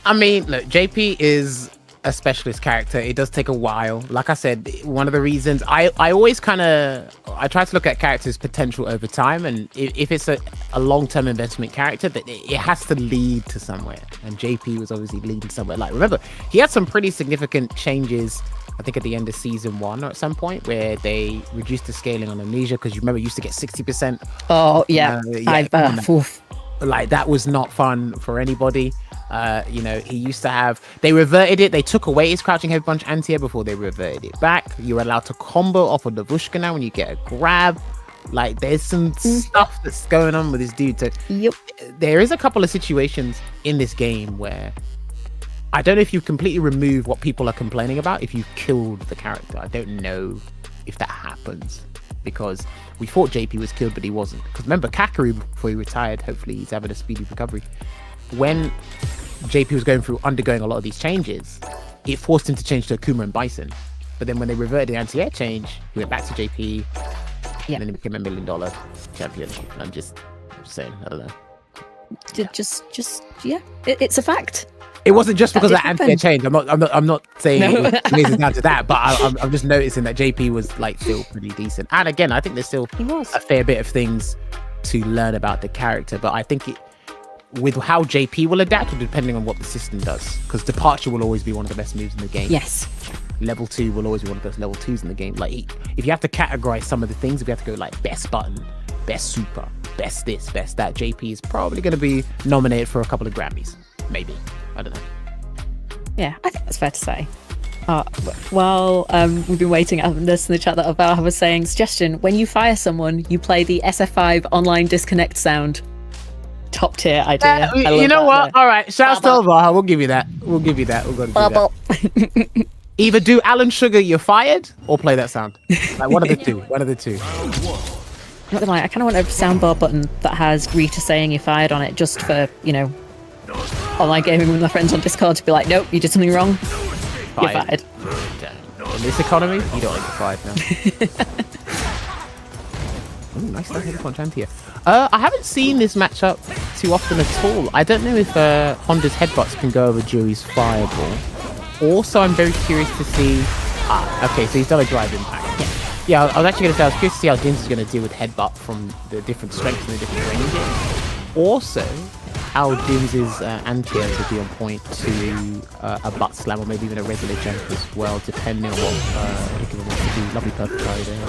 I mean, look, JP is a specialist character. It does take a while. Like I said, one of the reasons I always I try to look at characters' potential over time, and if it's a long-term investment character, that it has to lead to somewhere. And JP was obviously leading somewhere. Like, remember, he had some pretty significant changes, I think at the end of season 1 or at some point, where they reduced the scaling on Amnesia, because you remember you used to get 60%. Oh yeah, Like, that was not fun for anybody. You know, he used to have, they reverted it. They took away his crouching heavy punch anti-air before they reverted it back. You're allowed to combo off of Lavushka now when you get a grab. Like, there's some stuff that's going on with this dude. So there is a couple of situations in this game where I don't know if you completely remove what people are complaining about if you've killed the character. I don't know if that happens, because we thought JP was killed, but he wasn't. Because remember, Kakaroo, before he retired, hopefully he's having a speedy recovery. When JP was undergoing a lot of these changes, it forced him to change to Akuma and Bison. But then when they reverted the anti-air change, he went back to JP, and then he became $1 million champion. I'm just saying, I don't know. It's a fact. It wasn't just because of that anti-air change. I'm not saying it was down to that, but I'm just noticing that JP was like still pretty decent. And again, I think there's still a fair bit of things to learn about the character, but I think with how JP will adapt, depending on what the system does, because departure will always be one of the best moves in the game. Yes. Level 2 will always be one of those level 2s in the game. Like, if you have to categorize some of the things, if you have to go like best button, best super, best this, best that, JP is probably going to be nominated for a couple of Grammys. Maybe. I don't know. Yeah, I think that's fair to say. We've been waiting on this in the chat that Valha was saying, suggestion, when you fire someone, you play the SF5 online disconnect sound. Top tier idea. You know what? All right, shouts to Valha. We'll give you that. We'll go to do that. Either do Alan Sugar, you're fired, or play that sound. Like, one of the two. One of the two. Not gonna lie, I kind of want a soundbar button that has Rita saying you're fired on it, just for, you know, online gaming with my friends on Discord to be like, nope, you did something wrong. You're fired. In this economy, you don't want to get fired now. Ooh, nice heavy punch anti-air. I haven't seen this matchup too often at all. I don't know if Honda's headbutts can go over Jury's fireball. Also, I'm very curious to see... okay, so he's done a drive impact. Yeah, I was actually going to say, I was curious to see how Dims is going to deal with headbutt from the different strengths and the different ranges. Also, how Dims' anti-air will be on point to a butt slam, or maybe even a regular jump as well, depending on what Rikemansbarnet wants to do. Lovely purple card there.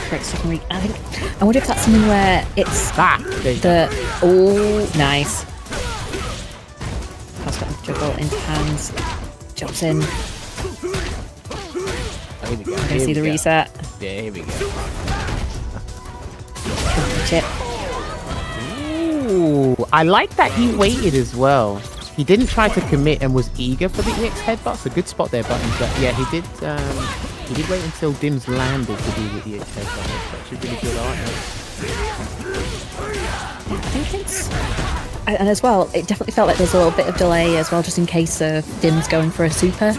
Great second week. I wonder if that's something where it's nice. Pass that juggle into hands. Jumps in. Here we go. I see the reset. Yeah, here we go. Chip. Ooh, I like that he waited as well. He didn't try to commit and was eager for the EX headbutt. It's a good spot there, Buttons. But yeah, he did wait until Dims landed to do the EX headbutt. That's actually really good art. I think it's... And as well, it definitely felt like there's a little bit of delay as well, just in case of Dims going for a super,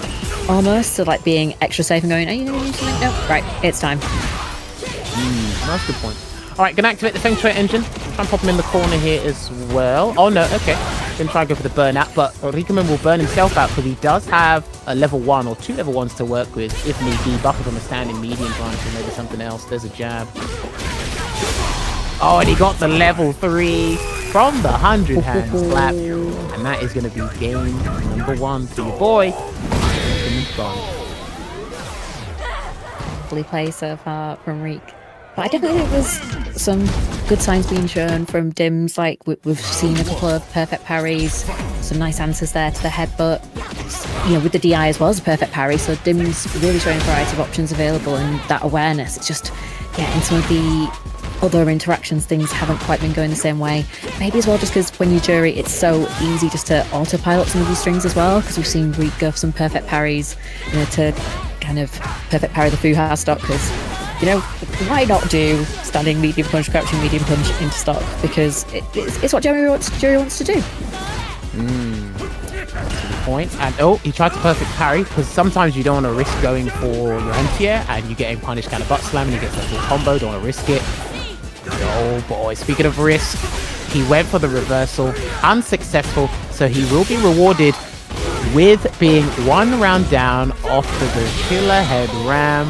almost. So like being extra safe and going, are you going to do something? No, right, it's time. That's a good point. All right, gonna activate the Feng Shui engine. Try and pop him in the corner here as well. Oh no, okay. Gonna try and go for the burnout, but Rikeman will burn himself out because he does have a level 1 or 2 level 1s to work with if need be. Buffers on the standing medium branch or maybe something else. There's a jab. Oh, and he got the level 3 from the 100-hand slap. And that is going to be game number 1 for your boy. Lovely play so far from Reek. But I definitely think there's some good signs being shown from Dims. Like, we've seen a couple of perfect parries, some nice answers there to the headbutt. You know, with the DI as well as a perfect parry. So Dims really showing a variety of options available and that awareness. It's just, yeah, in some of the other interactions, things haven't quite been going the same way. Maybe as well just because when you jury, it's so easy just to autopilot some of these strings as well, because we've seen Reek go for some perfect parries, you know, to kind of perfect parry the Fuha stock, because, you know, why not do standing medium punch, crouching medium punch into stock, because it's what Jerry wants to do. To the point. And oh, he tried to perfect parry, because sometimes you don't want to risk going for your anti-air and you getting punished kind of butt slam and you get that full combo, don't want to risk it. Oh boy, speaking of risk, he went for the reversal, unsuccessful, so he will be rewarded with being 1 round down off the killer head ram,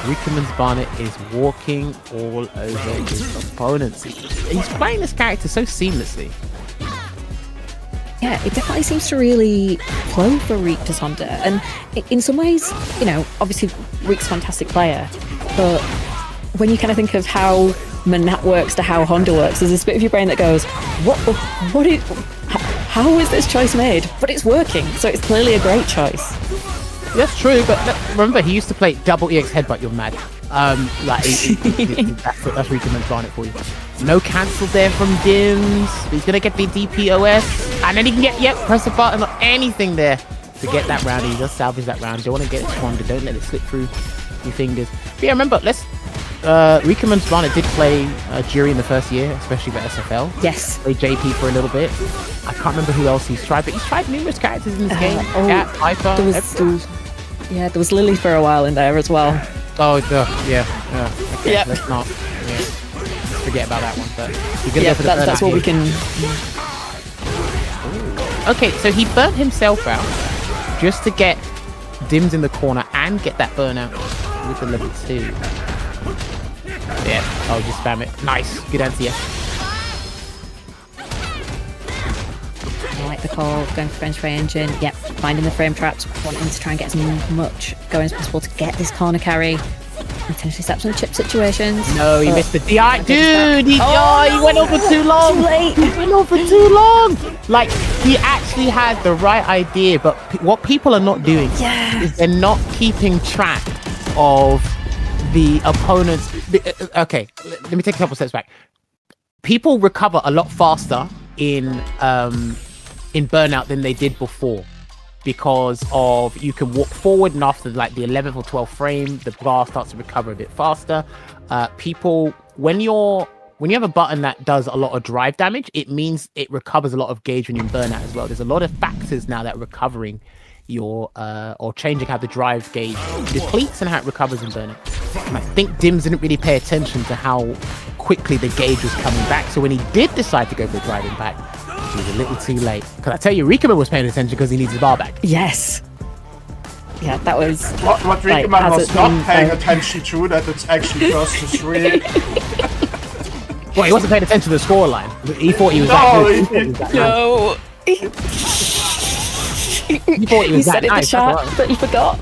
Rikemansbarnet is walking all over his opponents. He's playing this character so seamlessly. Yeah, it definitely seems to really flow for Reek to Sonda. And in some ways, you know, obviously Reek's a fantastic player, but when you kind of think of how Manat works to how Honda works, there's this bit of your brain that goes, how is this choice made? But it's working, so it's clearly a great choice. That's true, but remember, he used to play double EX headbutt. You're mad. That's Rikemansbarnet for you. No cancel there from Dims. He's gonna get the DPOS, and then he can get press a button or anything there to get that round. He does salvage that round. Don't want to get it squandered. Don't let it slip through your fingers. But yeah, remember, Rikemansbarnet did play Jury in the first year, especially for SFL. Yes. Played JP for a little bit. I can't remember who else he's tried, but he's tried numerous characters in this game. Cat, Hyper, there was Lily for a while in there as well. Oh, yeah. Okay, Yep. let's not forget about that one. But Yeah, that's what we can. Okay, so he burnt himself out just to get Dims in the corner and get that burnout with the level 2. Yeah, I'll just spam it. Nice, good anti. I like the call, going for French Ray Engine. Yep, finding the frame traps, wanting to try and get as much going as possible to get this corner carry. Potentially steps on chip situations. No, he missed the DI. Dude, he went over too long. Too late. He went over too long. Like, he actually had the right idea, but what people are not doing is they're not keeping track of the opponent's... Okay, let me take a couple steps back. People recover a lot faster in burnout than they did before, because of you can walk forward, and after like the 11th or 12th frame, the bar starts to recover a bit faster. People, when you have a button that does a lot of drive damage, it means it recovers a lot of gauge when you're in burnout as well. There's a lot of factors now that are recovering your or changing how the drive gauge depletes and how it recovers in burnout. And I think Dims didn't really pay attention to how quickly the gauge was coming back, so when he did decide to go for a drive impact, he was a little too late. Because I tell you, Rikeman was paying attention because he needs his bar back. Yes. Yeah, that was... What Rikeman was not paying attention to, that it's actually first to 3. Well, he wasn't paying attention to the scoreline. He thought he was he thought he was said in the chat, but he forgot.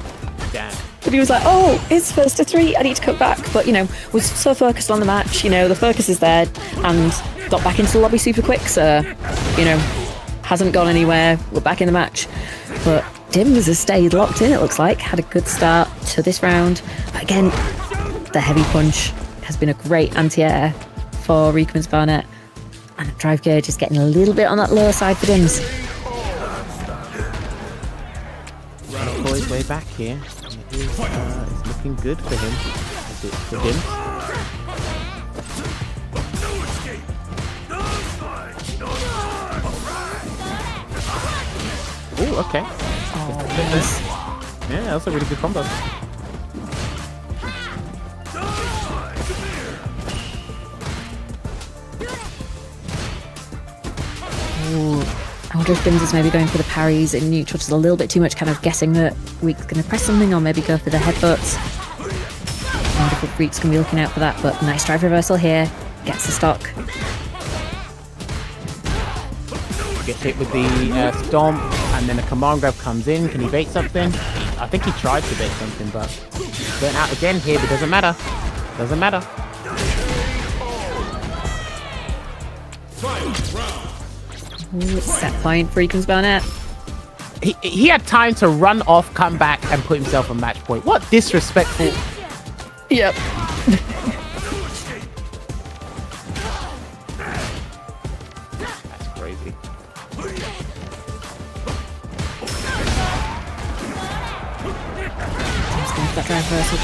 Damn. But he was like, oh, it's first to 3, I need to cut back. But, you know, was so focused on the match, you know, the focus is there, and got back into the lobby super quick, so, you know, hasn't gone anywhere, we're back in the match. But Dims has stayed locked in, it looks like, had a good start to this round. But again, the heavy punch has been a great anti-air for Rikemansbarnet, and the drive gauge is getting a little bit on that lower side for Dims. His way back here. It's looking good for him. For him. Oh, okay. Nice. Yeah, that's a really good combo. Ooh. I wonder if Dims is maybe going for the parries in neutral, just a little bit too much, kind of guessing that Reek's going to press something, or maybe go for the headbutts. I wonder if Reek's going to be looking out for that, but nice drive reversal here. Gets the stock. Gets hit with the stomp, and then a command grab comes in. Can he bait something? I think he tried to bait something, but burnt out again here, but doesn't matter. Doesn't matter. Ooh, set point for Rikemansbarnet. He had time to run off, come back, and put himself on match point. What disrespectful. Yep. That's crazy. He's going for that drive reversal.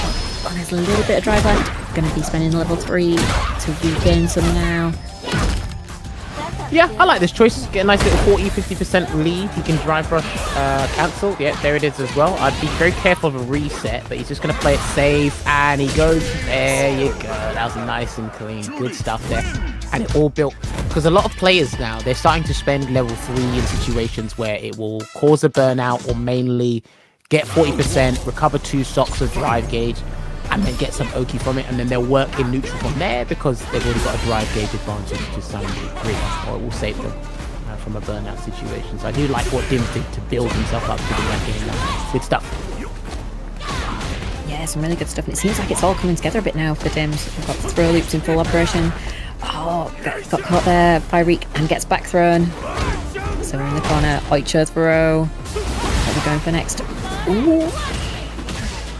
Oh, there's a little bit of drive left. Going to be spending level 3 to regain some now. Yeah, I like this choice. Get a nice little 40-50% lead. He can drive rush cancel. Yeah, there it is as well. I'd be very careful of a reset, but he's just going to play it safe. And he goes, there you go. That was nice and clean. Good stuff there. And it all built because a lot of players now, they're starting to spend level 3 in situations where it will cause a burnout or mainly get 40%, recover 2 stocks of drive gauge, and then get some Oki from it, and then they'll work in neutral from there because they've already got a drive gauge advantage to some degree, or it will save them from a burnout situation. So I do like what Dim did to build himself up to the ranking. Good stuff. Yeah, some really good stuff. And it seems like it's all coming together a bit now for Dims. We've got throw loops in full operation. Oh, got caught there by Reek and gets back thrown. So we're in the corner. Oicho throw. What are we going for next? Ooh.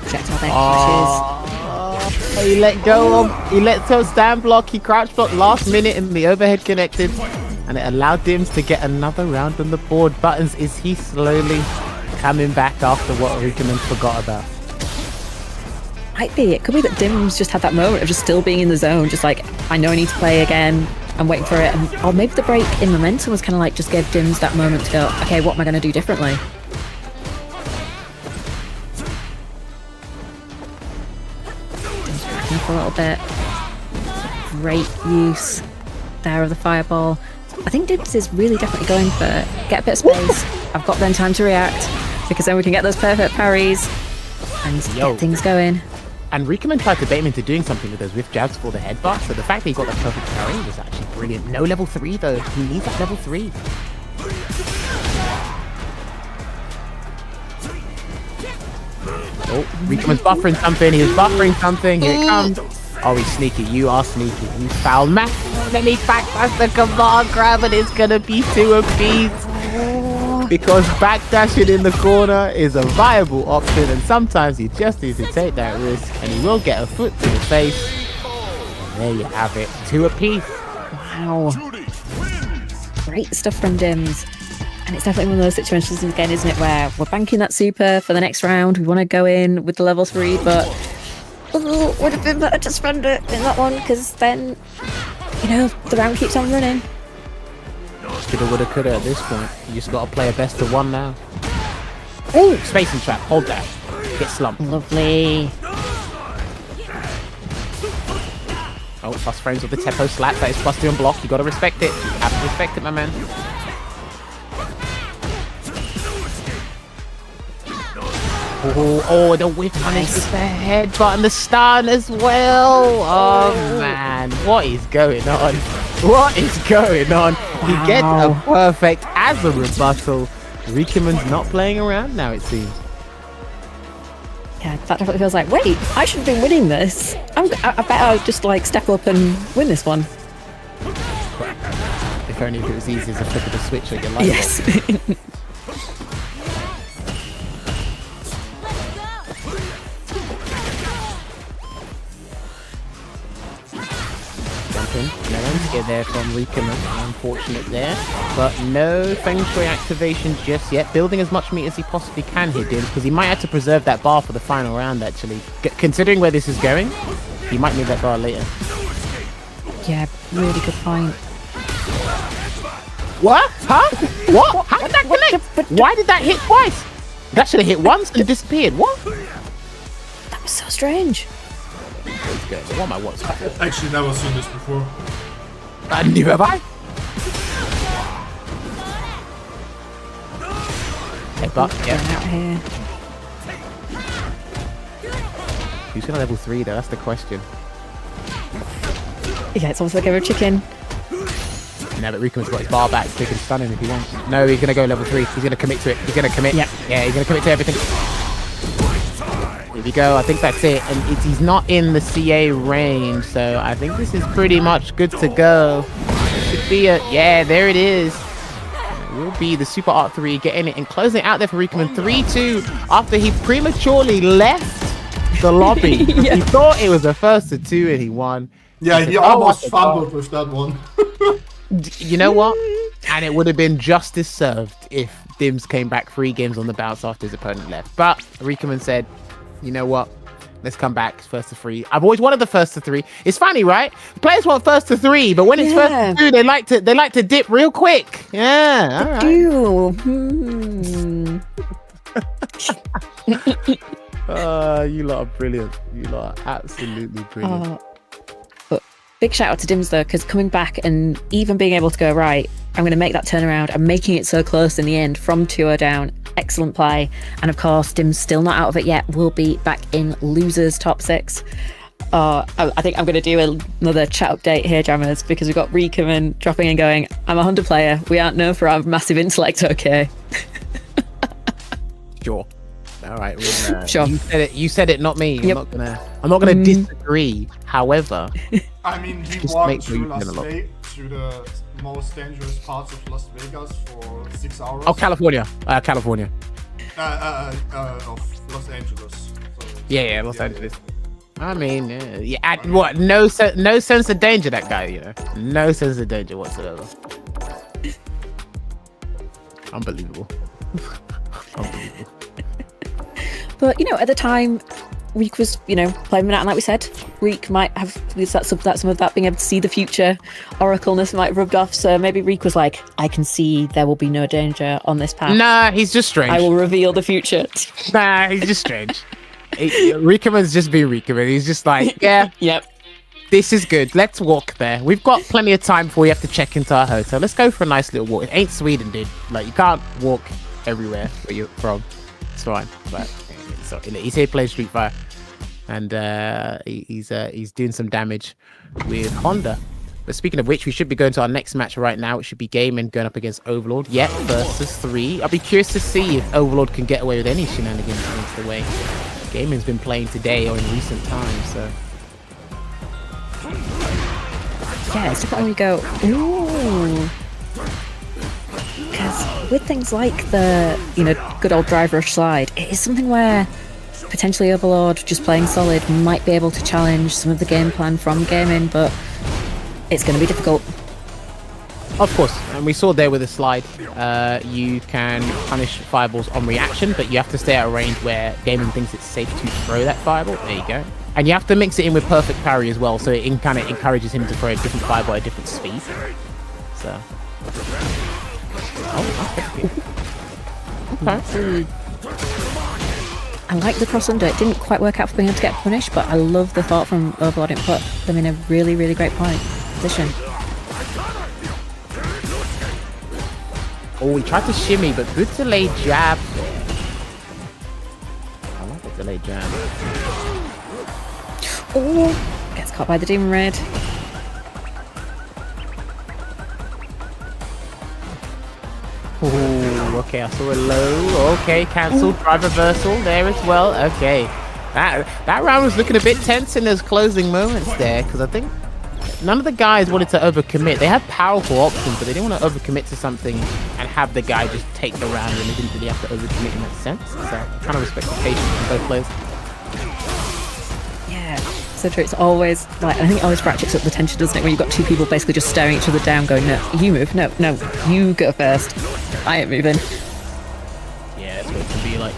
Projectile there crashes. He let go of, he let go stand block, he crouch block last minute and the overhead connected. And it allowed Dims to get another round on the board. Buttons, is he slowly coming back after what Rikemansbarnet forgot about? Might be. It could be that Dims just had that moment of just still being in the zone, just like, I know I need to play again, I'm waiting for it. And, or maybe the break in momentum was kind of like just gave Dims that moment to go, okay, what am I going to do differently? Dims backing up a little bit. Great use there of the fireball. I think Dims is really definitely going for get a bit of space. I've got then time to react because then we can get those perfect parries and get things going. And Rikemansbarnet tried to bait him into doing something with those whiff jabs for the headbutt, so the fact that he got the perfect parry was actually brilliant. No level 3 though, he needs that level 3. Oh, Rikemansbarnet buffering something, he was buffering something, here it comes. Oh, he's sneaky, you are sneaky, you foul man. Then he backdash the command grab and it's gonna be 2 apiece. Because backdashing in the corner is a viable option and sometimes you just need to take that risk and he will get a foot to the face. And there you have it, 2 apiece. Wow. Great stuff from Dims. And it's definitely one of those situations again, isn't it, where we're banking that super for the next round. We want to go in with the level 3, but would have been better to spend it in that one because then, you know, the round keeps on running. Coulda, woulda, coulda at this point. You just gotta play a best of 1 now. Oh, spacing trap, hold that. Get slumped. Lovely. Oh, plus frames with the Teppo slap. That is plus 2 on block. You gotta respect it. You have to respect it, my man. Oh, the whip punish with the headbutt and the stun as well. Oh, man. What is going on? What is going on? Wow. He gets a perfect as a rebuttal. Rikemansbarnet's not playing around now, it seems. Yeah, that definitely feels like, wait, I should have been winning this. I bet I'll just like step up and win this one. If only if it was easy as a flip of the switch on your light. Yes. No one to get there from Rikemansbarnet, unfortunate there. But no Feng Shui activation just yet. Building as much meat as he possibly can here, Dims, because he might have to preserve that bar for the final round, actually. Considering where this is going, he might need that bar later. Yeah, really good point. What? Huh? What? How did that connect? Why did that hit twice? That should have hit once and disappeared. What? That was so strange. What am I watching? Actually, never seen this before. Neither have I. Headbutt, yeah. Out here. Who's gonna level 3 though? That's the question. Yeah, it's almost like a chicken. Now that Rikemansbarnet's got his bar back, so he can stun him if he wants. No, he's gonna go level 3. He's gonna commit to it. He's gonna commit. Yep. Yeah, he's gonna commit to everything. Here we go. I think that's it. And he's not in the CA range, so I think this is pretty much good to go. Should be a... Yeah, there it is. It will be the Super Art 3 getting it and closing it out there for Rikemansbarnet. 3-2 after he prematurely left the lobby. Yeah. He thought it was a first to 2 and he won. Yeah, he said, almost "Oh, fumbled with that one. You know what? And it would have been justice served if Dims came back 3 games on the bounce after his opponent left. But Rikemansbarnet said, you know what? Let's come back. It's first to 3. I've always wanted the first to 3. It's funny, right? Players want first to 3, but when it's first to 2, they like to dip real quick. Yeah, all right. You lot are brilliant. You lot are absolutely brilliant. big shout out to Dims though, because coming back and even being able to go right, I'm going to make that turnaround and making it so close in the end from 2-0 down. Excellent play. And of course, Dim's still not out of it yet. We'll be back in losers top 6. I think I'm going to do another chat update here, Jammers, because we've got Rikemansbarnet dropping and going, I'm a Honda player. We aren't known for our massive intellect, okay? Sure. All right. Well, Sure. You said it, not me. Yep. I'm not gonna disagree. However, I mean, we Just walked make sure through you win a lot. through the most dangerous parts of Las Vegas for 6 hours. oh, California. California. Of Los Angeles. So, Yeah, Los Angeles. I mean, what? No sense of danger. That guy, no sense of danger whatsoever. Unbelievable. Unbelievable. But, at the time, Reek was, playing it out, and like we said, Reek might have some of that being able to see the future. Oracleness might have rubbed off, so maybe Reek was like, I can see there will be no danger on this path. Nah, he's just strange. I will reveal the future. Nah, he's just strange. Rikemansbarnet's just being Rikemansbarnet. He's just like, yeah, Yep. this is good. Let's walk there. We've got plenty of time before we have to check into our hotel. Let's go for a nice little walk. It ain't Sweden, dude. Like, you can't walk everywhere where you're from. It's fine. But so he's here playing Street Fighter, and he's doing some damage with Honda. But speaking of which, we should be going to our next match right now. It should be Gaming going up against Overlord. Yet versus 3. I'll be curious to see if Overlord can get away with any shenanigans against the way Gaming's been playing today or in recent times. So Yeah, it's definitely go, ooh. Because with things like the, good old drive rush slide, it is something where potentially Overlord, just playing solid, might be able to challenge some of the game plan from Gaming, but it's going to be difficult. of course, and we saw there with the slide, you can punish fireballs on reaction, but you have to stay at a range where Gaming thinks it's safe to throw that fireball. There you go. And you have to mix it in with perfect parry as well, so it kind of encourages him to throw a different fireball at a different speed. So. Okay. I like the cross under. It didn't quite work out for being able to get punished, but I love the thought from Overlord. It put them in a really, really great position. Oh, he tried to shimmy, but good delayed jab. I like the delayed jab. Oh, gets caught by the Demon Red. Oh, okay, I saw a low. Okay, cancelled. Drive reversal there as well. Okay. That round was looking a bit tense in those closing moments there, because I think none of the guys wanted to overcommit. They had powerful options, but they didn't want to overcommit to something and have the guy just take the round, and they didn't really have to overcommit in that sense. So I kind of respect the patience from both players. Yeah, so true. It's always like, I think it always ratchets up the tension, doesn't it? When you've got two people basically just staring each other down, going, "No, you move. No, you go first. I ain't moving." Yeah, that's what it can be like.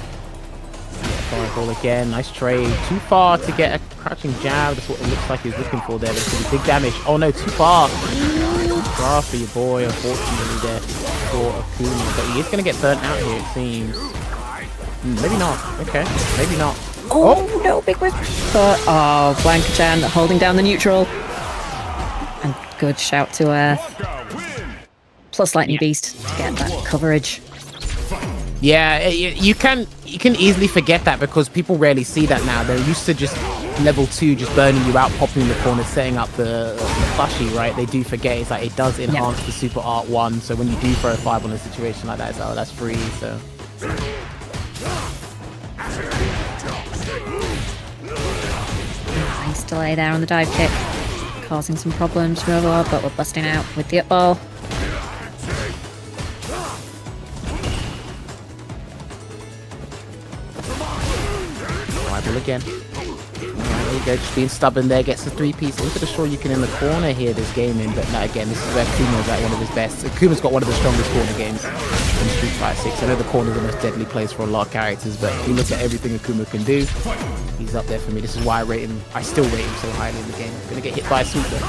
Fireball again, nice trade. Too far to get a crouching jab. That's what it looks like he's looking for there. There's going to be big damage. Oh no, too far. Too far for your boy, unfortunately, there for Kuna. But he is going to get burnt out here, it seems. Maybe not. Okay, maybe not. Oh, no, big whip. But, Blanca-chan holding down the neutral. And good shout to plus Lightning Beast to get that coverage. Yeah, you can easily forget that because people rarely see that now. They're used to just level 2 just burning you out, popping in the corner, setting up the plushie, right? They do forget it's like it does enhance the super art 1. So when you do throw a 5 on a situation like that, it's like, oh, that's free. So Nice delay there on the dive kick, causing some problems for Overlord, but we're busting out with the up ball. Rival again. There you go, just being stubborn there, gets the 3-piece. Look at the sure you can in the corner here, this gaming, but no, again, this is where Kuma's at one of his best. Kuma's got one of the strongest corner games in Street Fighter 6. I know the corner is the most deadly place for a lot of characters, but if you look at everything Akuma can do, he's up there for me. This is why I rate him. I still rate him so highly in the game. Gonna get hit by a sweep though.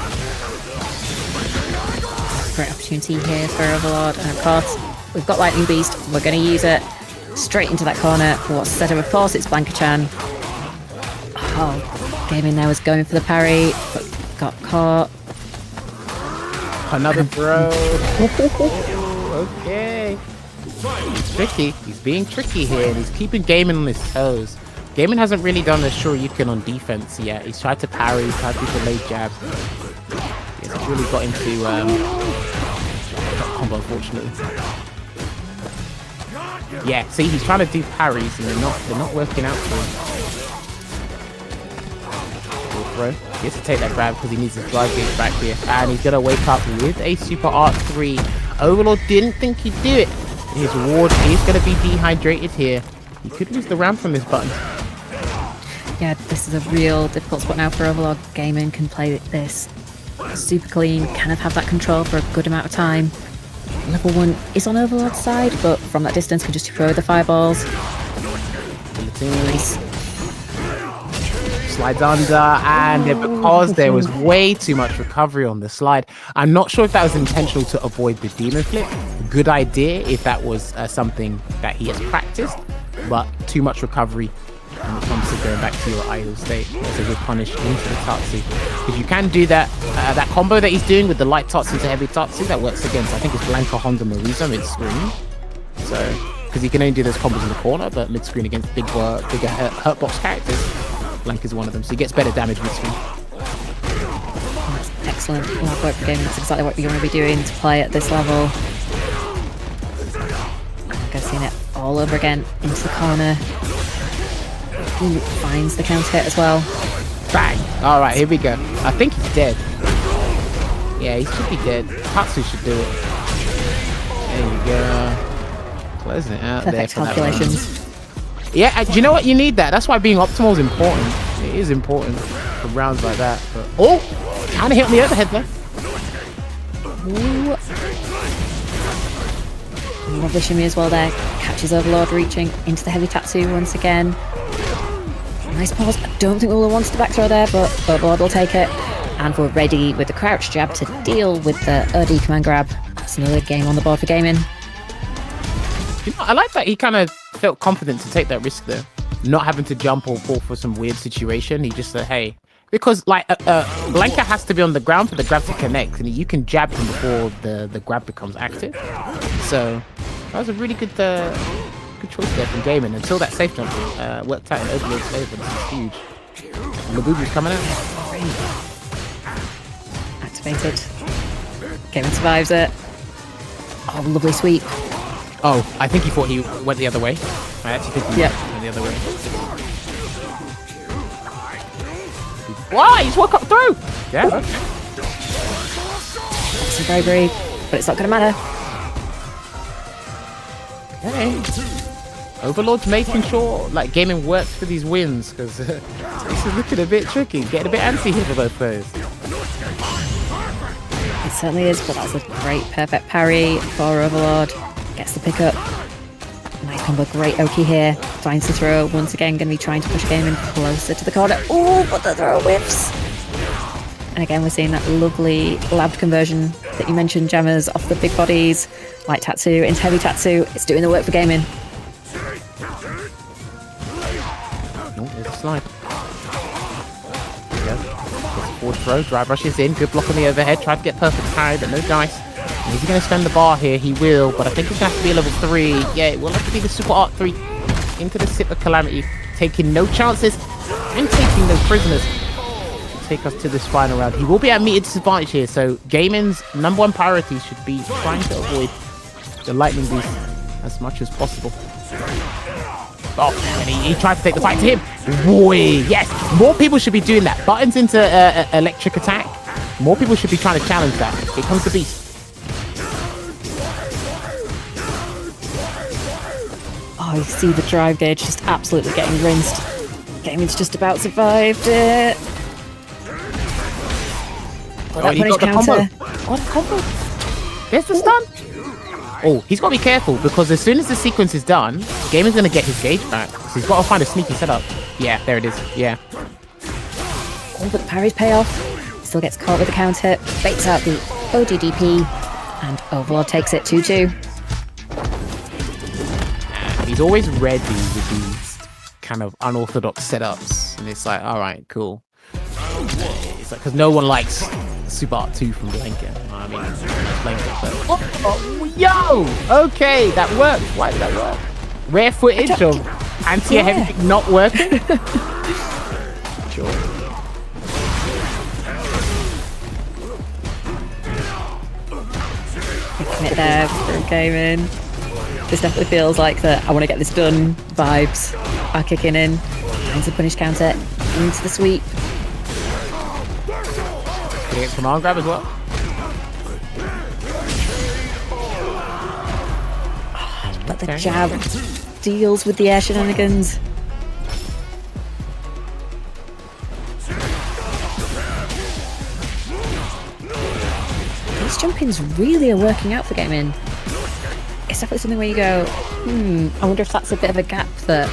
Great opportunity here for Overlord, and of course, we've got Lightning Beast. We're going to use it straight into that corner. What's set up, of course, it's Blanca-chan. Oh, Gaming there was going for the parry, but got caught. Another throw. Okay. He's tricky. He's being tricky here, and he's keeping Gaiman on his toes. Gaiman hasn't really done a Shoryuken on defense yet. He's tried to parry, he's tried to do delayed jab. He hasn't really got into combo, unfortunately. Yeah, see, he's trying to do parries, and they're not working out for him. Throw. He has to take that grab because he needs his drive gauge back here, and he's gonna wake up with a Super Art 3. Overlord didn't think he'd do it. His ward is gonna be dehydrated here. He could lose the round from this button. Yeah, this is a real difficult spot now for Overlord. Gaiman can play this super clean, kind of have that control for a good amount of time. Level 1 is on Overlord's side, but from that distance can just throw the fireballs. Nice. Slides under, and because there was way too much recovery on the slide, I'm not sure if that was intentional to avoid the demon flip. Good idea if that was something that he has practiced, but too much recovery when it comes to going back to your idle state. There's a good punish into the Tatsu. If you can do that, that combo that he's doing with the light Tatsu to heavy Tatsu, that works against, I think it's Blanca Honda Marisa mid-screen. So, because he can only do those combos in the corner, but mid-screen against bigger hurt box characters, Blank is one of them, so he gets better damage mid-screen. That's excellent. Lab work for Gaiman. That's exactly what you want to be doing to play at this level. I've seen it all over again into the corner. He finds the counter hit as well. Bang! Alright, here we go. I think he's dead. Yeah, he should be dead. Tatsu should do it. There you go. Closing it out Perfect there for calculations. That yeah, do you know what? You need that. That's why being optimal is important. It is important for rounds like that. But, oh! Kind of hit on the overhead there. Ooh. Lovely shimmy as well there. Catches Overlord reaching into the heavy Tatsu once again. Nice pause. I don't think Ula wants the back throw there, but Overlord will take it. And we're ready with the crouch jab to deal with the OD command grab. That's another game on the board for Gaiman. You know, I like that he kind of felt confident to take that risk there. Not having to jump or fall for some weird situation. He just said, hey, because like Blanca has to be on the ground for the grab to connect, and you can jab him before the grab becomes active. So that was a really good choice there from Gaiman until that safe jump worked out in Overlord's favor. This is huge. Labubu's coming out. Activated. Gaiman survives it. Oh, lovely sweep. Oh, I think he thought he went the other way. I actually think he went the other way. Why? He's woke up through! Yeah, okay. Some bravery, but it's not going to matter. Okay. Overlord's making sure like Gaiman works for these wins, because this is looking a bit tricky, getting a bit antsy here for both players. It certainly is, but that's a great perfect parry for Overlord. Gets the pickup. Nice combo, great Oki here. Finds the throw. Once again, going to be trying to push Gaiman closer to the corner. Oh, but the throw whiffs. And again, we're seeing that lovely labbed conversion that you mentioned, Jammers, off the big bodies. Light Tatsu into heavy Tatsu. It's doing the work for Gaiman. Oh, there's a slide. There we go. Forward throw, drive rushes in, good block on the overhead, tried to get perfect parry, but no dice. And is he going to spend the bar here? He will, but I think it's going to have to be a level 3. Yeah, it will have to be the Super Art 3 into the Sip of Calamity, taking no chances and taking no prisoners to take us to this final round. He will be at meter disadvantage here, so Gaiman's #1 priority should be trying to avoid the lightning boost as much as possible. Oh, and he tried to take the fight to him. Boy, yes, more people should be doing that. Buttons into electric attack. More people should be trying to challenge that. Here comes the beast. Oh, you see the drive gauge just absolutely getting rinsed. Gaiman's just about survived it. Oh, he got the combo. What a combo. There's the stun. Oh, he's got to be careful, because as soon as the sequence is done, Gaiman's going to get his gauge back. So he's got to find a sneaky setup. Yeah, there it is. Yeah. Oh, but the parries pay off. Still gets caught with the counter hit. Baits out the ODDP. And Overlord takes it 2-2. He's always ready with these kind of unorthodox setups. And it's like, all right, cool. It's like, because no one likes Super Art 2 from Blanket. I mean, Blanket. Oh, yo! Okay, that worked. Why did that work? Rare footage of anti-air heavy kick not working? Sure. Commit there for gaming. This definitely feels like the I want to get this done vibes are kicking in. Into the punish counter, into the sweep. Can you get command grab as well? But the jab deals with the air shenanigans. These jumpings really are working out for gaming. It's definitely something where you go, I wonder if that's a bit of a gap that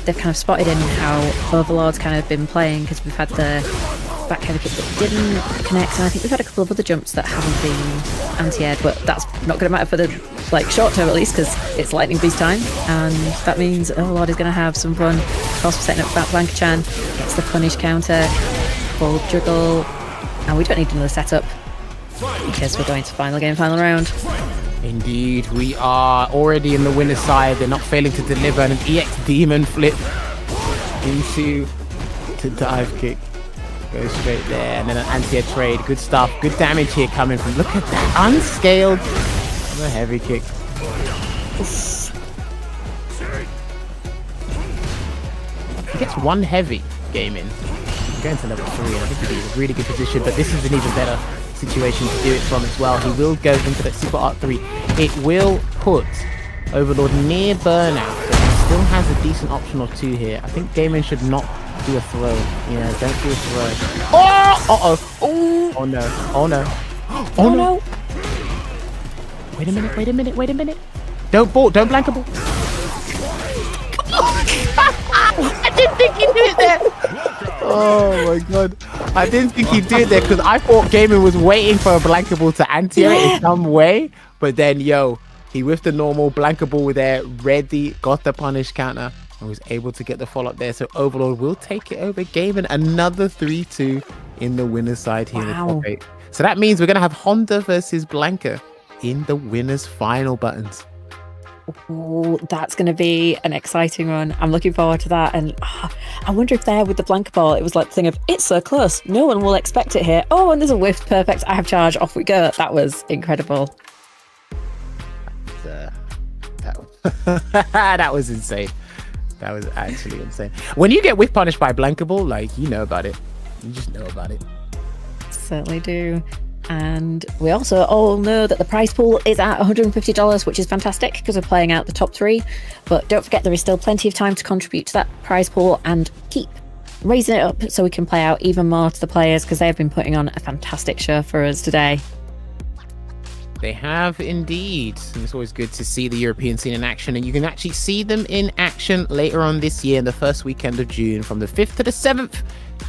they've kind of spotted in how Overlord's kind of been playing, because we've had the back heavy kick that didn't connect, and I think we've had a couple of other jumps that haven't been anti-aired, but that's not going to matter for the short term at least, because it's lightning beast time, and that means Overlord is going to have some fun. Of course, we're setting up Blanca-chan, gets the punish counter, full juggle, and we don't need another setup because we're going to final game, final round. Indeed, we are already in the winner's side. They're not failing to deliver an EX Demon flip into the dive kick. Goes straight there, and then an anti-air trade. Good stuff. Good damage here coming from. Look at that. Unscaled. The heavy kick. He gets one heavy game in. Going to level 3, and I think he'll be in a really good position, but this is an even better situation to do it from as well. He will go into that Super Art 3. It will put Overlord near burnout, but he still has a decent option or two here. I think Gaming should not do a throw. Yeah, don't do a throw. Oh! Uh-oh. Oh no. Oh no. Oh no. Wait a minute, wait a minute, wait a minute. Don't blank a ball. I didn't think he'd do it there. Oh my god. I didn't think he'd do it there because I thought Gaming was waiting for a blankable to anti-air it in some way. But then, he whiffed the normal blankable there, ready, got the punish counter, and was able to get the follow-up there. So Overlord will take it over Gaming. Another 3-2 in the winner's side here. Wow. So that means we're going to have Honda versus Blanca in the winner's final buttons. Oh, that's going to be an exciting one. I'm looking forward to that. And I wonder if there with the blank ball, it was like the thing of, it's so close. No one will expect it here. Oh, and there's a whiff. Perfect. I have charge. Off we go. That was incredible. That was insane. That was actually insane. When you get whiff punished by blankable, you know about it. You just know about it. Certainly do. And we also all know that the prize pool is at $150, which is fantastic because we're playing out the top 3. But don't forget, there is still plenty of time to contribute to that prize pool and keep raising it up so we can play out even more to the players, because they have been putting on a fantastic show for us today. They have indeed. And it's always good to see the European scene in action, and you can actually see them in action later on this year in the first weekend of June from the 5th to the 7th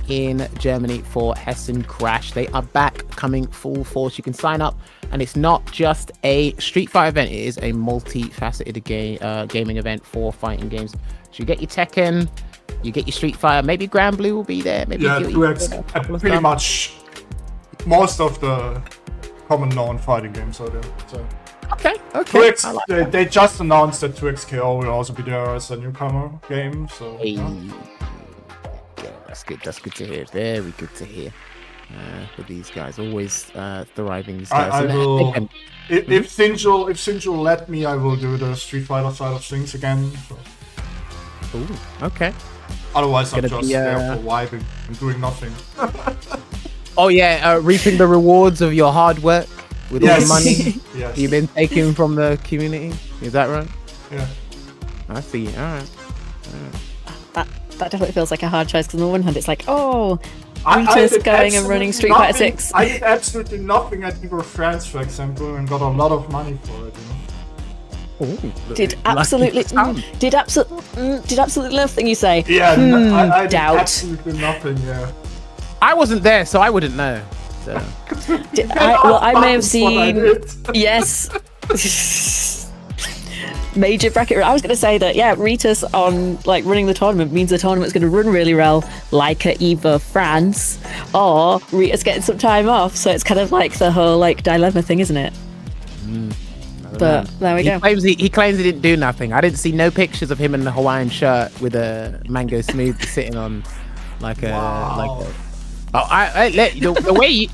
in Germany for Hessen Crash. They are back, coming full force. You can sign up, and it's not just a Street Fighter event, it is a multifaceted gaming event for fighting games. So you get your Tekken, you get your Street Fighter, maybe Grand Blue will be there, maybe 2X, pretty much most of the common known fighting games are there. So. Okay. 2X, like they just announced that 2XKO will also be there as a newcomer game. So. Hey. Yeah, that's good. That's good to hear. Very good to hear. For these guys, always thriving. These guys. I will. If Sinjul let me, I will do the Street Fighter side of things again. So. Ooh, okay. Otherwise, I'm just there for vibing and doing nothing. Oh yeah, reaping the rewards of your hard work with all the money you've been taking from the community. Is that right? Yeah. I see. All right. That definitely feels like a hard choice, because on the one hand it's like, Rita's going and running Street Fighter 6. I did absolutely nothing at League of France, for example, and got a lot of money for it. Ooh, did absolutely nothing, you say? Yeah, I did doubt. absolutely nothing. Yeah. I wasn't there, so I wouldn't know. So. I may have seen. Yes. major bracket. I was going to say that, yeah, Ritas on like running the tournament means the tournament's going to run really well, like at either France or Rita's getting some time off. So it's kind of like the whole like dilemma thing, isn't it? But there we go. He claims he didn't do nothing. I didn't see no pictures of him in the Hawaiian shirt with a mango smooth sitting on like a the way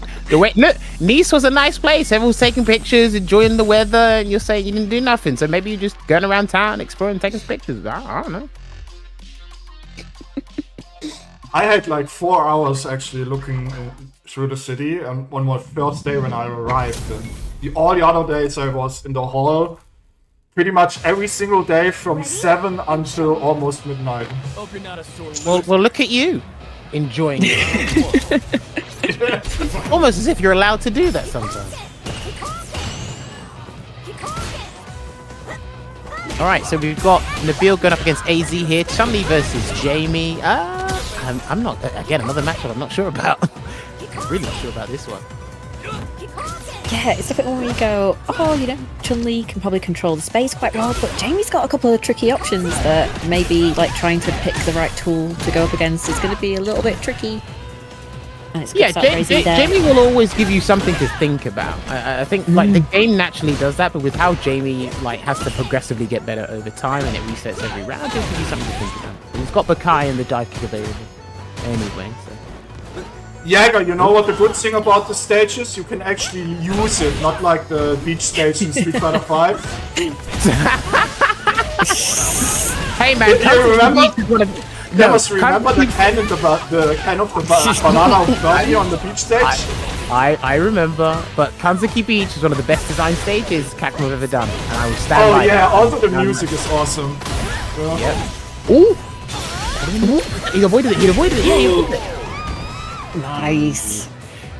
look, Nice was a nice place. Everyone was taking pictures, enjoying the weather, and you're saying you didn't do nothing. So maybe you're just going around town, exploring, taking pictures. I don't know. I had like 4 hours actually looking through the city, and on my first day when I arrived, and all the other days I was in the hall pretty much every single day from 7 until almost midnight. Well, look at you, enjoying it. Almost as if you're allowed to do that sometimes. All right, so we've got Nibil going up against AZ here. Chun-Li versus Jamie. I'm not, again, another matchup I'm not sure about. I'm really not sure about this one. Yeah, it's difficult when you go, oh, you know, Chun-Li can probably control the space quite well, but Jamie's got a couple of tricky options that maybe like trying to pick the right tool to go up against is going to be a little bit tricky. And it's Jamie will always give you something to think about. I think like the game naturally does that, but with how Jamie like has to progressively get better over time and it resets every round, it'll give you something to think about. And he's got Bakai and the dive kick available anyway. So. Jäger, you know what the good thing about the stage is? You can actually use it, not like the beach stage in Street Fighter 5. Hey man, do you remember? Remember the cannon of the banana of Romie on the beach stage? I remember, but Kanzuki Beach is one of the best design stages Capcom have ever done, and I will stand by that. Also the music is awesome. Yeah. Ooh! He avoided it, yeah, he avoided it. Nice.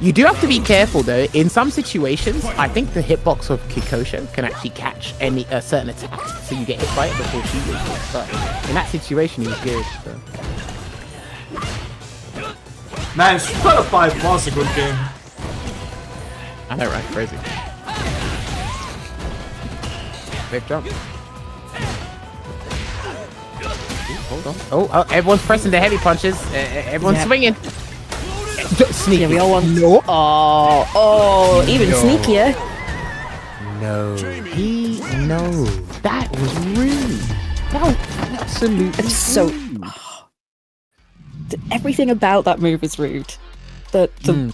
You do have to be careful though. In some situations, I think the hitbox of Kikosho can actually catch any certain attack, so you get hit by it before she gets hit. But in that situation, he was good. So. Man, Street Fighter 5 was a good game. I know, right? Crazy. Big jump. Hold on. Oh, everyone's pressing the heavy punches. Everyone's swinging. Sneaky. Yeah, we all want. No. Oh, even sneakier. No. No. That was rude. That was absolutely It's so. Everything about that move is rude.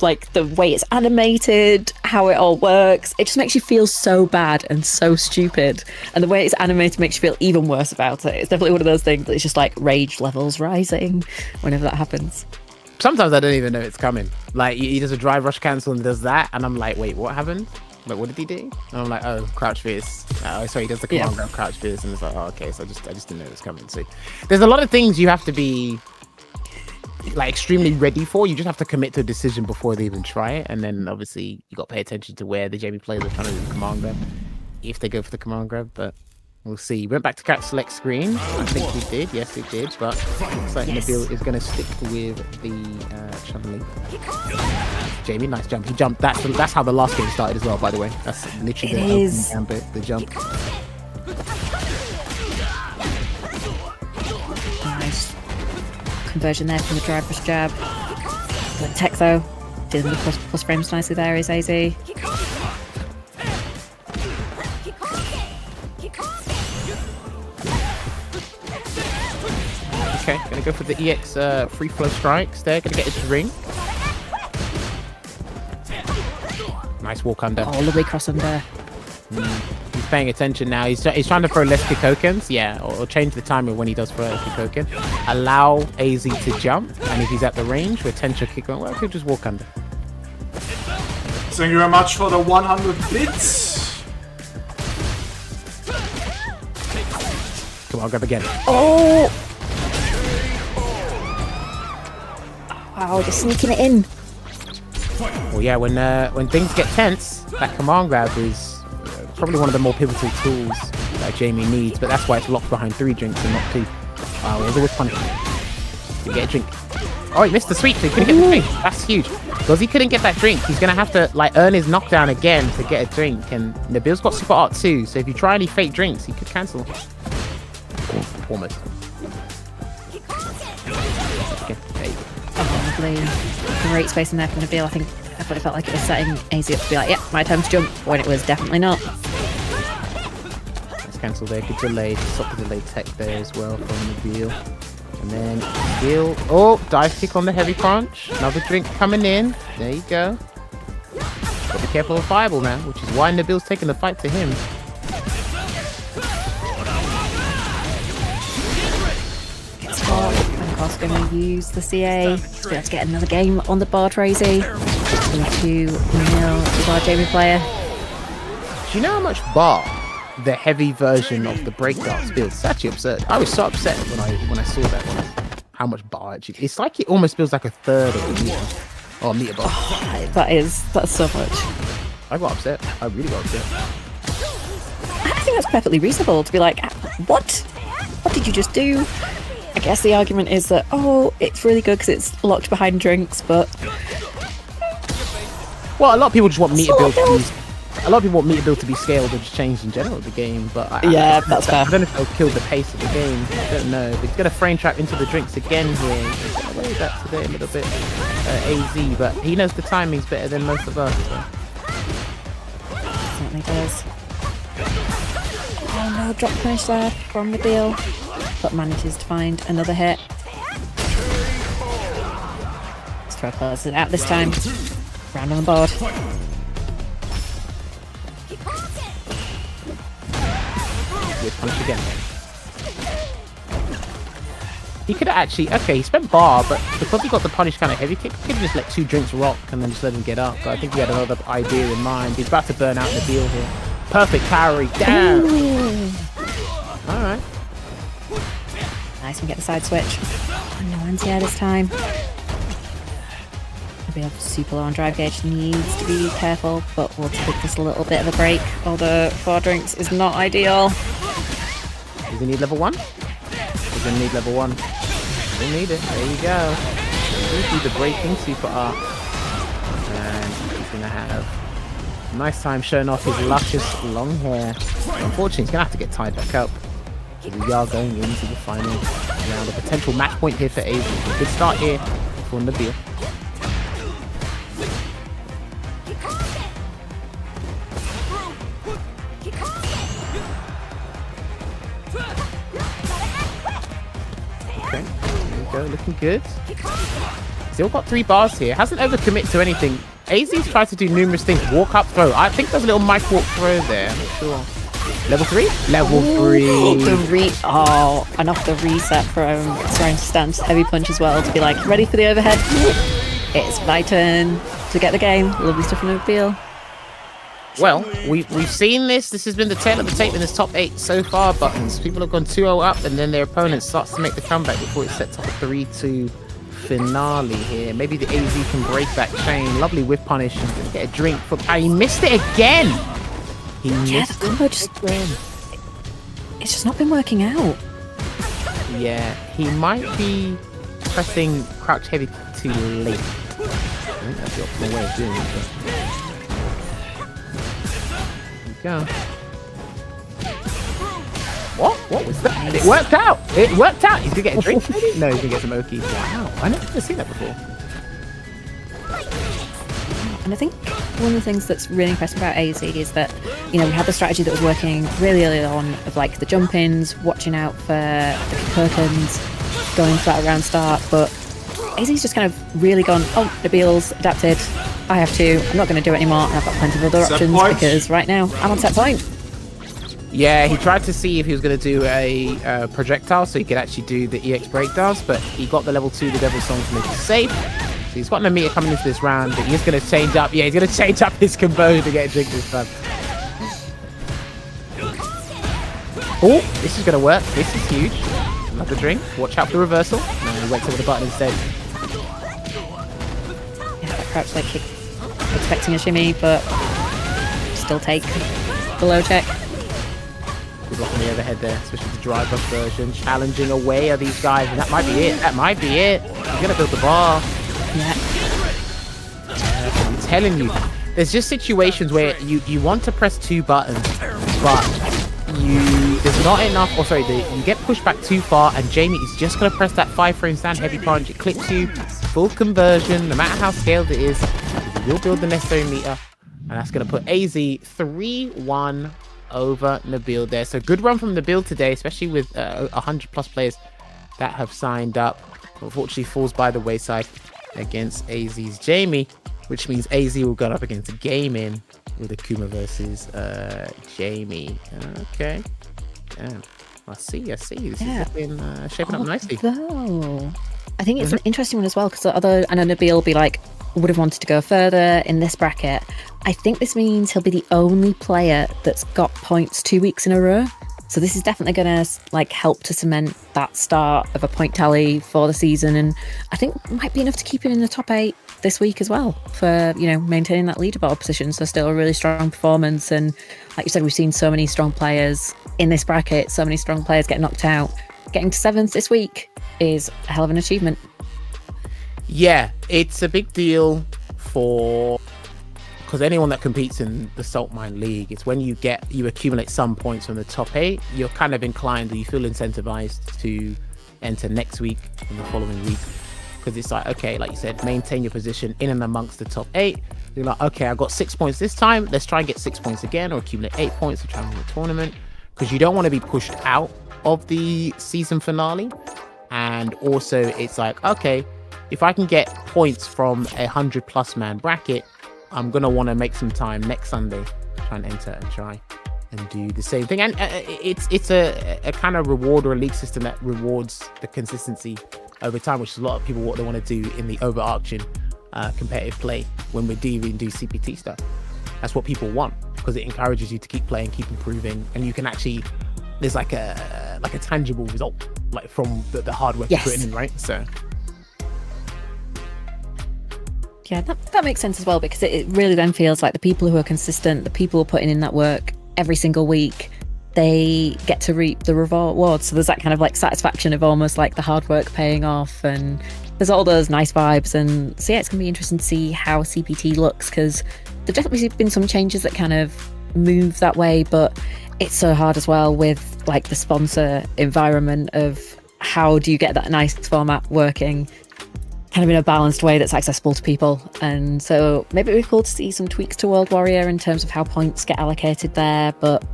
Like the way it's animated, how it all works, it just makes you feel so bad and so stupid. And the way it's animated makes you feel even worse about it. It's definitely one of those things that it's just like rage levels rising whenever that happens. Sometimes I don't even know it's coming. Like he does a drive rush cancel and does that, and I'm like, wait, what happened? Like, what did he do? And I'm like, oh, crouch fierce. Oh, sorry, he does the command grab crouch fierce, and it's like, oh, okay. So I just didn't know it was coming. So there's a lot of things you have to be like extremely ready for. You just have to commit to a decision before they even try it, and then obviously you got to pay attention to where the Jamie players are trying to do the command grab, if they go for the command grab. But we'll see. Went back to catch select screen. I think we did. Yes, we did. But looks like Nibil is going to stick with the Chun-Li. Jamie, nice jump. He jumped. That's how the last game started as well, by the way. That's literally the gambit, the jump. Nice. Conversion there from the drive rush jab. Good tech though. Dealing with plus frames nicely there is AZ. Okay, gonna go for the EX free flow strikes there. Gonna get his ring. Nice walk under. Oh, lovely cross under. He's paying attention now. He's trying to throw less Kikokens. Yeah, or change the timing when he does throw a Kikoken. Allow AZ to jump, and if he's at the range where Tensha Kikoken, well, he'll just walk under. Thank you very much for the 100 bits. Come on, grab again. Oh! Wow, just sneaking it in. Well, yeah, when things get tense, that command grab is probably one of the more pivotal tools that Jamie needs, but that's why it's locked behind 3 drinks and not 2. Wow, there's always punishment. Can get a drink. Oh, he missed the sweep, so he couldn't get the drink. That's huge. Because he couldn't get that drink, he's going to have to like earn his knockdown again to get a drink. And Nibil's got super art too, so if you try any fake drinks, he could cancel. Oh, almost. Okay, there you go. Lovely. Great space in there for Nibil. I think it felt like it was setting AZ up to be like, yeah, my time to jump, when it was definitely not. Let's cancel there. Good delay. Stop the delay tech there as well from Nibil. And then Nibil. Oh, dive kick on the heavy punch. Another drink coming in. There you go. Gotta be careful of Fireball now, which is why Nibil's taking the fight to him. Gets caught. And of course, going to use the CA to be able to get another game on the board, Razy. 2-0 with our Jamie player. Do you know how much bar the heavy version of the breakdance feels? It's actually absurd. I was so upset when I saw that one. How much bar actually? It's like it almost feels like a third of the meter. Oh, meter bar. Oh, that's so much. I got upset. I really got upset. I think that's perfectly reasonable to be like, what? What did you just do? I guess the argument is that, oh, it's really good because it's locked behind drinks, but well, a lot of people just want meter build to be. A lot of people want meter build to be scaled or just changed in general of the game, but yeah, that's fair. I don't know if it'll kill the pace of the game. I don't know. But he's gonna frame trap into the drinks again here. He's gonna weigh that today a little bit AZ, but he knows the timing's better than most of us. So. Certainly does. Oh no, drop punish there from Nibil, but manages to find another hit. Let's try to close it out this time. Round on the board. With punch again. He could have actually, okay, he spent bar, but because he got the punish kind of heavy kick, he could have just let 2 drinks rock and then just let him get up. But I think he had another idea in mind. He's about to burn out Nibil here. Perfect parry, down. Alright. Nice, we get the side switch. Oh, no anti-air this time. Nibil super low on drive gauge, needs to be careful, but we'll take this a little bit of a break. Although 4 drinks is not ideal. Does he need level 1? He's gonna need level 1. He'll need it. There you go. He'll do the breaking super R. And he's gonna have a nice time showing off his luscious long hair. Unfortunately, he's gonna have to get tied back up. So we are going into the final round. A potential match point here for AZ. Good start here for Nibil. Okay, there we go, looking good. Still got 3 bars here. Hasn't overcommit to anything. AZ's tried to do numerous things. Walk up throw. I think there's a little mic walk throw there. I'm not sure. Level 3? Level 3. And off the reset from trying to stand heavy punch as well to be like, ready for the overhead? It's my turn to get the game. Lovely stuff from Nibil. Well, we've seen this. This has been the tail of the tape in this top 8 so far. Buttons. People have gone 2-0 up, and then their opponent starts to make the comeback before it sets up a 3-2 finale here. Maybe the AZ can break that chain. Lovely whip punish and get a drink. He missed it again. He missed the combo just again. It's just not been working out. Yeah, he might be pressing crouch heavy too late. I think that's the optimal way of doing it. But... Go. What was that? It worked out! It worked out! He's gonna get a drink maybe? No, he's gonna get some Okies. Wow, I never seen that before. And I think one of the things that's really impressive about AZ is that, you know, we had the strategy that was working really early on of like the jump-ins, watching out for the Kirkans, going for that around start, but AZ's just kind of really gone, oh, Nibil's adapted, I have to, I'm not going to do it anymore, and I've got plenty of other options because right now I'm on set point. Yeah, he tried to see if he was going to do a projectile so he could actually do the EX breakdowns, but he got the level 2, the Devil's Song to make it safe. So he's got no meter coming into this round, but he's going to change up, yeah, he's going to change up his combo to get a drink this time. Oh, this is going to work. This is huge. Another drink. Watch out for the reversal. No, he went over the button instead. Yeah, that crouch like kick. Expecting a shimmy, but still take the low check. Good block on the overhead there, especially the drive up version. Challenging away at these guys, and that might be it. That might be it. He's gonna build the bar. Yeah. I'm telling you, there's just situations where you want to press 2 buttons, but there's not enough. Or sorry, you get pushed back too far, and Jamie is just gonna press that 5 frames down heavy punch. It clips you, full conversion, no matter how scaled it is. He will build the necessary meter, and that's gonna put AZ 3-1 over Nibil there. So good run from Nibil today, especially with 100+ players that have signed up. Unfortunately, falls by the wayside against AZ's Jamie, which means AZ will go up against Gaming with Akuma versus Jamie. Okay. Damn. I see. This is looking, shaping up nicely. Although, I think it's an interesting one as well, because although I know Nibil will be like, would have wanted to go further in this bracket, I think this means he'll be the only player that's got points 2 weeks in a row. So this is definitely going to like help to cement that start of a point tally for the season, and I think might be enough to keep him in the top 8 this week as well for, you know, maintaining that leaderboard position. So still a really strong performance, and like you said, we've seen so many strong players in this bracket, so many strong players get knocked out. Getting to 7th this week is a hell of an achievement. Yeah, it's a big deal because anyone that competes in the Saltmine League, it's when you accumulate some points from the top 8, you're kind of inclined, or you feel incentivized to enter next week and the following week, because it's like, okay, like you said, maintain your position in and amongst the top 8. You're like, okay, I got 6 points this time, let's try and get 6 points again, or accumulate 8 points to try and win the tournament, because you don't want to be pushed out of the season finale. And also it's like, okay, if I can get points from 100+ man bracket, I'm gonna want to make some time next Sunday, try and enter and try and do the same thing. And it's a kind of reward or a league system that rewards the consistency over time, which is a lot of people what they want to do in the overarching competitive play when we do CPT stuff. That's what people want, because it encourages you to keep playing, keep improving, and you can actually, there's like a tangible result, like from the hard work you put in, right? So. Yeah, that makes sense as well, because it really then feels like the people who are consistent, the people who are putting in that work every single week, they get to reap the rewards. So there's that kind of like satisfaction of almost like the hard work paying off, and there's all those nice vibes. And so yeah, it's going to be interesting to see how CPT looks, because there've definitely been some changes that kind of move that way, but it's so hard as well with like the sponsor environment of how do you get that nice format working kind of in a balanced way that's accessible to people. And so maybe it'd be cool to see some tweaks to World Warrior in terms of how points get allocated there, but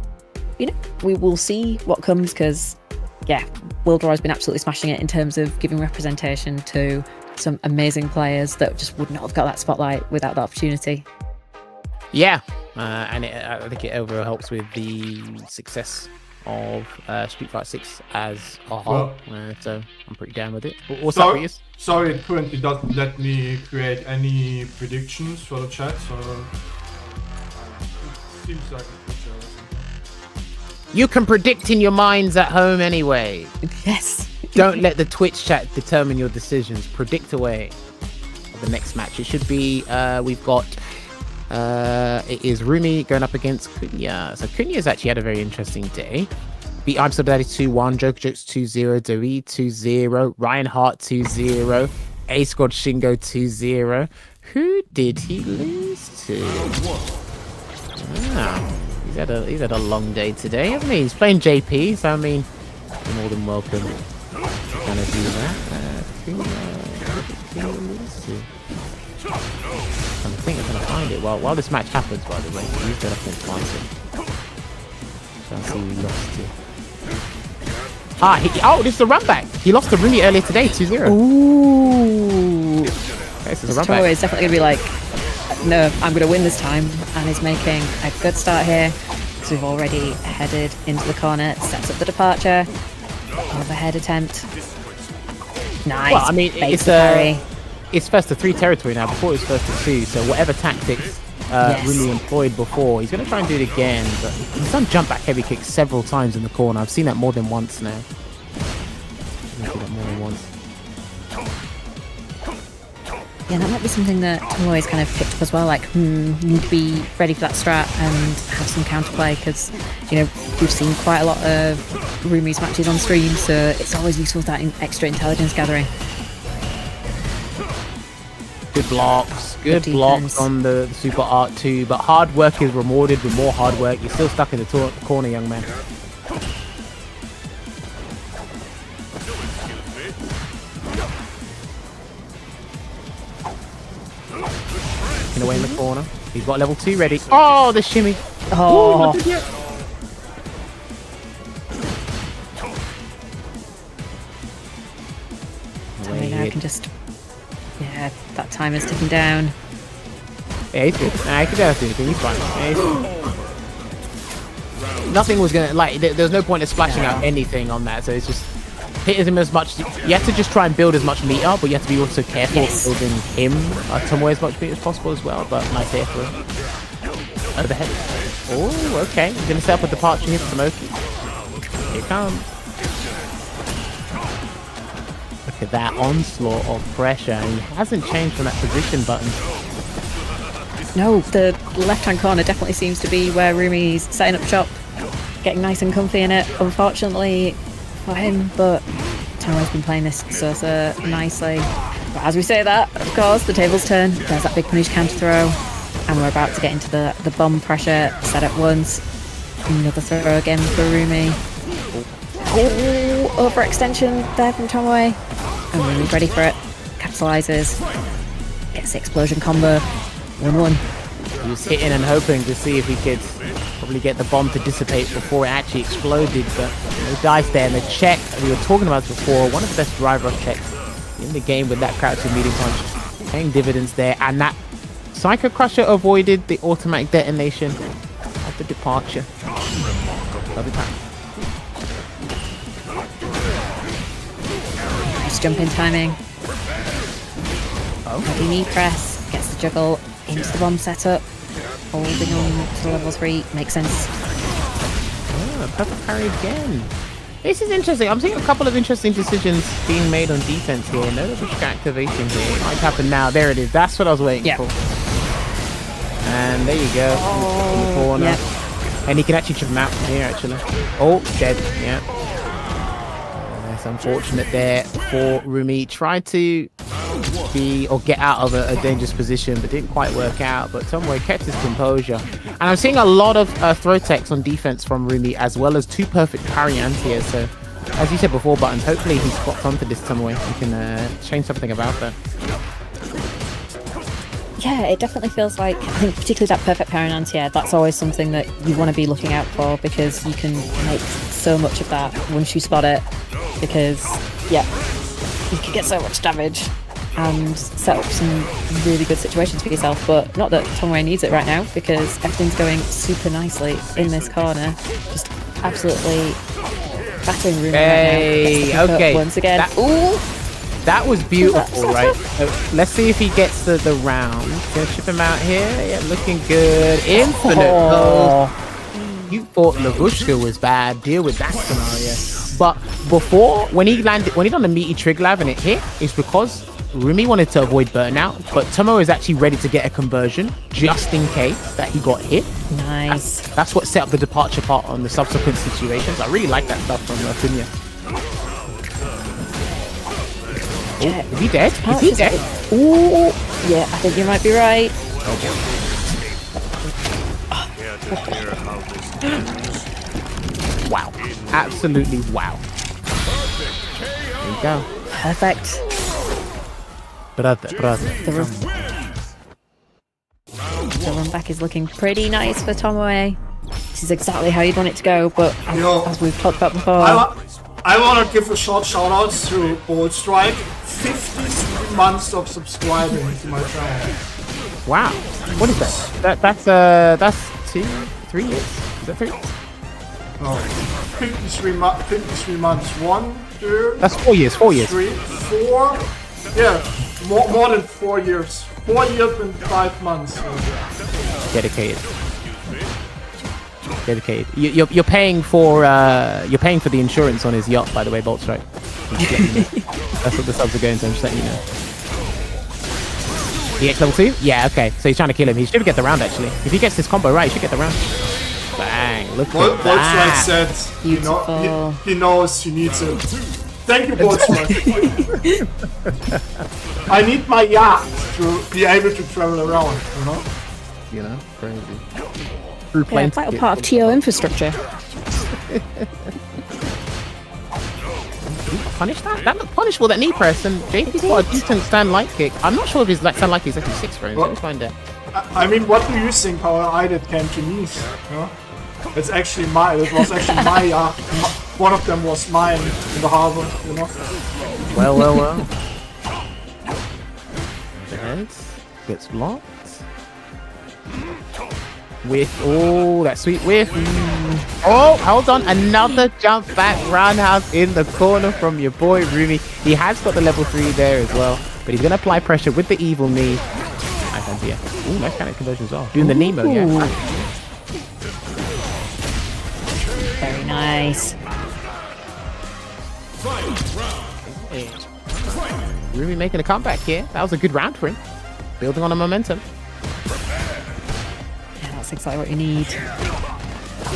you know, we will see what comes, because yeah, World Warrior's been absolutely smashing it in terms of giving representation to some amazing players that just would not have got that spotlight without the opportunity. Yeah, and I think it overall helps with the success of Street Fighter 6 as a whole. So I'm pretty down with it. What's up for you? Sorry, it currently doesn't let me create any predictions for the chat, so it seems like a picture. You can predict in your minds at home anyway. Yes. Don't let the Twitch chat determine your decisions. Predict away for the next match. It should be, we've got, it is Roomie going up against Kuna. So Kunya's actually had a very interesting day. Beat I'm So Daddy 2-1, Joker Jokes 2-0, Doi 2-0, Ryan Hart 2-0, A Squad Shingo 2-0. Who did he lose to? Ah, he's had a long day today, hasn't he? He's playing JP, so I mean, you're more than welcome to kind of do that. Who did he lose to? I think I'm gonna find it while this match happens, by the way. He's gonna find it. So I'll see who he lost to. This is a run back. He lost to Roomie earlier today, 2-0. Ooh. This is a run back. Is definitely gonna be like, no, I'm gonna win this time, and he's making a good start here. So we've already headed into the corner, sets up the departure. Overhead attempt. Nice. Well, I mean, it's first to 3 territory now. Before it was first to 2. So whatever tactics Roomie employed before, he's going to try and do it again. But he's done jump back heavy kicks several times in the corner. I've seen that more than once now. Yeah, that might be something that Tommouya's kind of picked up as well. Like, you need to be ready for that strat and have some counterplay because, you know, we've seen quite a lot of Roomie's matches on stream, so it's always useful that extra intelligence gathering. Good blocks. Good Good blocks defense. on the super art too. But hard work is rewarded with more hard work. You're still stuck in the corner, young man. Away in the corner. He's got level 2 ready. Oh, the shimmy. Oh, Ooh, Tommouya now can just... Yeah, that timer's ticking down. Yeah, he's good. Nah, he can do anything. He's fine. Yeah, nothing was gonna like. There's no point in splashing out anything on that. So it's just hitting him as much. You have to just try and build as much meter, but you have to be also careful of building him Tommouya as much meter as possible as well. But nice air throw. Overhead. Oh, okay. He's gonna set up a departure here for Smoky. Here it comes. Look at that onslaught of pressure. He hasn't changed from that position button. No, the left-hand corner definitely seems to be where Roomie's setting up shop, getting nice and comfy in it, unfortunately for him, but Tommouya's been playing this so nicely. But as we say that, of course, the tables turn. There's that big punish counter throw, and we're about to get into the bomb pressure set at once. Another throw again for Roomie. Oh, overextension there from Tommouya. And Roomie's ready for it. Capitalizes. Gets the explosion combo. 1-1. He was hitting and hoping to see if he could probably get the bomb to dissipate before it actually exploded, but no dice there. And the check we were talking about before, one of the best driver checks in the game with that crouching medium punch, paying dividends there. And that Psycho Crusher avoided the automatic detonation of the departure. Lovely time. Nice jump in timing. Oh. Heavy knee press. Gets the juggle into the bomb setup. Holding on to level 3. Makes sense. Oh, perfect parry again. This is interesting. I'm seeing a couple of interesting decisions being made on defense here. No double activation here. It might happen now. There it is. That's what I was waiting for. And there you go. In the corner. Yep. And he can actually chip him out from here, actually. Oh, dead. Yeah. That's unfortunate there for Roomie. Tried to get out of a dangerous position, but didn't quite work out. But Tommouya kept his composure. And I'm seeing a lot of throw techs on defense from Roomie, as well as 2 perfect parry anti-airs. So, as you said before, Buttons, hopefully he's got onto this Tommouya. He can change something about that. Yeah, it definitely feels like, I think particularly that perfect parry and anti-air, that's always something that you want to be looking out for, because you can make so much of that once you spot it. Because, yeah, you can get so much damage and set up some really good situations for yourself, but not that Tommouya needs it right now, because everything's going super nicely in this corner. Just absolutely battering Roomie right now. Okay. Once again. Ooh! That was beautiful, right? So let's see if he gets the round. Gonna ship him out here. Yeah, looking good. Infinite goals. You thought Lavushka was bad. Deal with that scenario. But before, when he done the meaty trig lav and it hit, it's because Roomie wanted to avoid burnout, but Tommouya is actually ready to get a conversion just in case that he got hit. Nice. That's what set up the departure part on the subsequent situations. I really like that stuff from Kuna. Oh, is he dead? Is he dead? Ooh, yeah, I think you might be right. Wow. Absolutely wow. There you go. Perfect. Brother. The run back is looking pretty nice for Tommouya. This is exactly how you'd want it to go, but as we've talked about before... I want to give a short shout out to Bold Strike. 53 months of subscribing to my channel. Wow. What is that? That's 3 years? Is that 3? No. 53 months. 1, 2. That's 4 years. 4 years. 3, 4. Yeah, more than 4 years. 4 years and 5 months. Dedicated. You're paying for the insurance on his yacht, by the way, Bolt Strike. That's what the subs are going to. I'm just letting you know. He gets level 2? Yeah, okay. So he's trying to kill him. He should get the round, actually. If he gets this combo right, he should get the round. Bang. Look at that. said, he knows he needs it. Thank you, Boltzmann. I need my yacht to be able to travel around, you know? You know, crazy. Yeah, vital part of TO infrastructure. Punish that? That looked punishable, that knee press, and JP's got a decent stand light kick. I'm not sure if his stand light kick is actually 6 frames. Let's find out. I mean, what do you think how I did came to knees? You know? It was actually my yacht. One of them was mine in the harbor, you know? Well. The heads gets blocked. With, oh, that sweet whiff. Oh, hold on. Another jump back roundhouse in the corner from your boy, Roomie. He has got the level 3 there as well, but he's going to apply pressure with the evil knee. Nice idea. Ooh, nice kind of conversion as well. Doing the Nemo, yeah. Very nice. Hey. Roomie making a comeback here. That was a good round for him. Building on a momentum. Yeah, that's exactly what you need.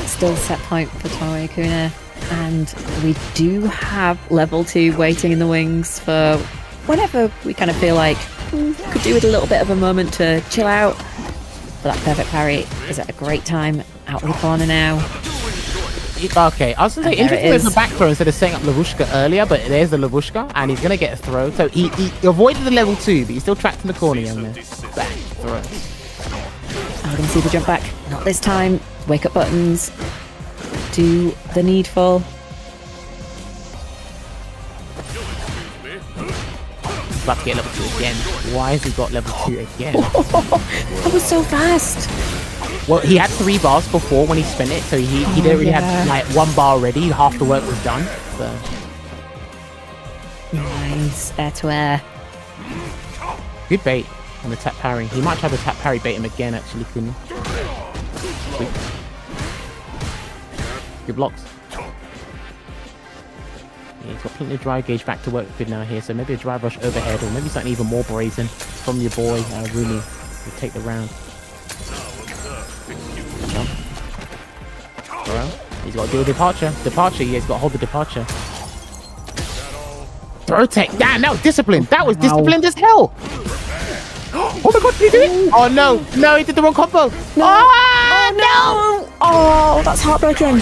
Still set point for TommouyaKuna, and we do have level 2 waiting in the wings for whenever we kind of feel like could do with a little bit of a moment to chill out. But that perfect parry is at a great time out of the corner now. Okay, I was going to say, interesting there's a back throw instead of setting up Lavushka earlier, but there's the Lavushka, and he's going to get a throw. So he avoided the level 2, but he's still trapped in the corner, young man. Back throw. I'm going to see the jump back. Not this time. Wake up buttons. Do the needful. About to get level 2 again. Why has he got level 2 again? That was so fast. Well, he had 3 bars before when he spent it, so he didn't really have like 1 bar already. Half the work was done. So. Nice. Air to air. Good bait on the tap parry. He might try to tap parry bait him again, actually, Kuna. Sweet. Good blocks. Yeah, he's got plenty of drive gauge back to work with now here, so maybe a drive rush overhead, or maybe something even more brazen from your boy, Roomie, to take the round. Jump. Well, he's got to do a departure. He's got to hold the departure. Throw tech. Damn, that was disciplined. That was disciplined as hell. Oh my god, did he do it? Oh no, he did the wrong combo. No. Oh no! Oh, that's heartbreaking.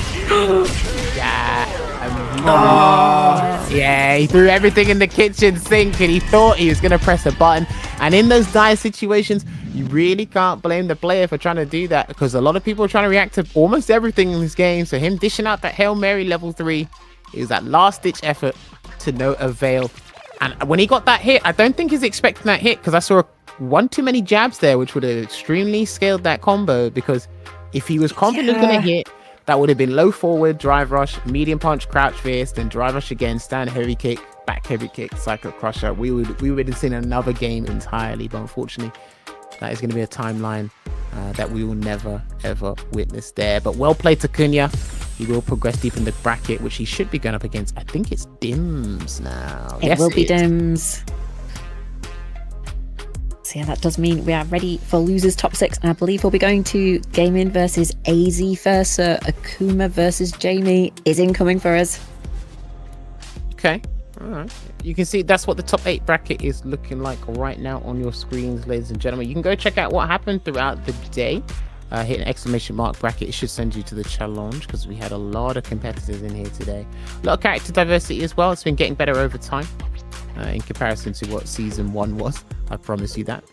Yeah, he threw everything in the kitchen sink and he thought he was going to press a button. And in those dire situations, you really can't blame the player for trying to do that, because a lot of people are trying to react to almost everything in this game. So him dishing out that Hail Mary level 3 is that last-ditch effort to no avail. And when he got that hit, I don't think he's expecting that hit, because I saw one too many jabs there, which would have extremely scaled that combo, because if he was confident going to hit, that would have been low forward, drive rush, medium punch, crouch fist, then drive rush again, stand heavy kick, back heavy kick, cycle crusher. We would have seen another game entirely, but unfortunately, that is going to be a timeline that we will never, ever witness there. But well played to Kuna. He will progress deep in the bracket, which he should be going up against. I think it's Dims now. It will be Dims. So yeah, that does mean we are ready for losers top 6, and I believe we'll be going to Gaming versus AZ first. So Akuma versus Jamie is incoming for us. Okay, all right. You can see that's what the top 8 bracket is looking like right now on your screens, ladies and gentlemen. You can go check out what happened throughout the day. Hit an exclamation mark bracket. It should send you to the challenge, because we had a lot of competitors in here today. A lot of character diversity as well. It's been getting better over time. In comparison to what season 1 was, I promise you that.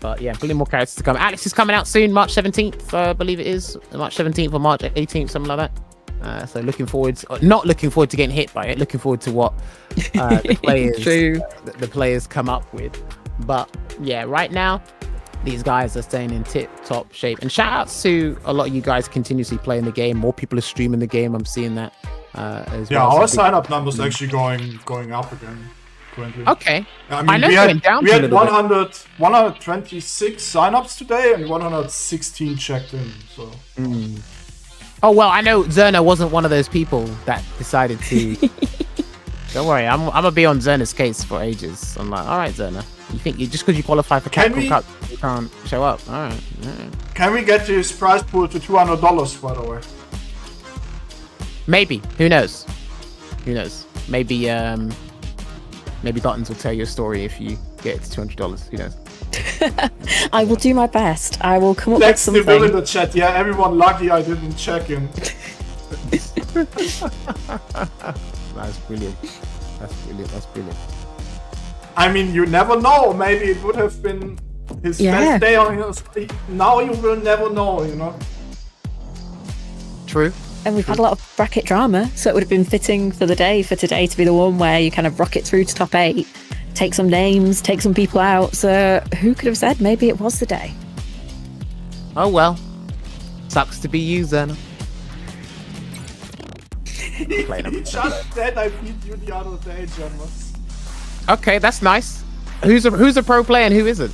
But yeah, plenty more characters to come. Alex is coming out soon, March 17th, I believe it is. March 17th or March 18th, something like that. So looking forward, not looking forward to getting hit by it, looking forward to what the players come up with. But yeah, right now, these guys are staying in tip-top shape. And shout outs to a lot of you guys continuously playing the game. More people are streaming the game. I'm seeing that. As well. Our sign-up numbers actually going up again currently. Okay. I mean, we had 126 sign-ups today and 116 checked in. So. Oh well, I know Zerna wasn't one of those people that decided to Don't worry, I'm gonna be on Zerna's case for ages. I'm like, all right, Zerna, you think just because you qualify for Capcom Cup, you can't show up? All right. Can we get this prize pool to $200, by the way? Maybe. Who knows? Who knows? Maybe Buttons will tell you a story if you get it to $200. Who knows? I will do my best. I will come up Next with Nibil in something. the chat. Yeah, everyone lucky I didn't check in. That's brilliant. That's brilliant. That's brilliant. I mean, you never know. Maybe it would have been his best day on his. Now you will never know, you know. True. And we've had a lot of bracket drama, so it would have been fitting for the day, for today to be the one where you kind of rocket through to top 8, take some names, take some people out. So who could have said maybe it was the day? Oh well. Sucks to be you, Zerna. He just said I beat you the other day, Jonas. Okay, that's nice. Who's a pro player and who isn't?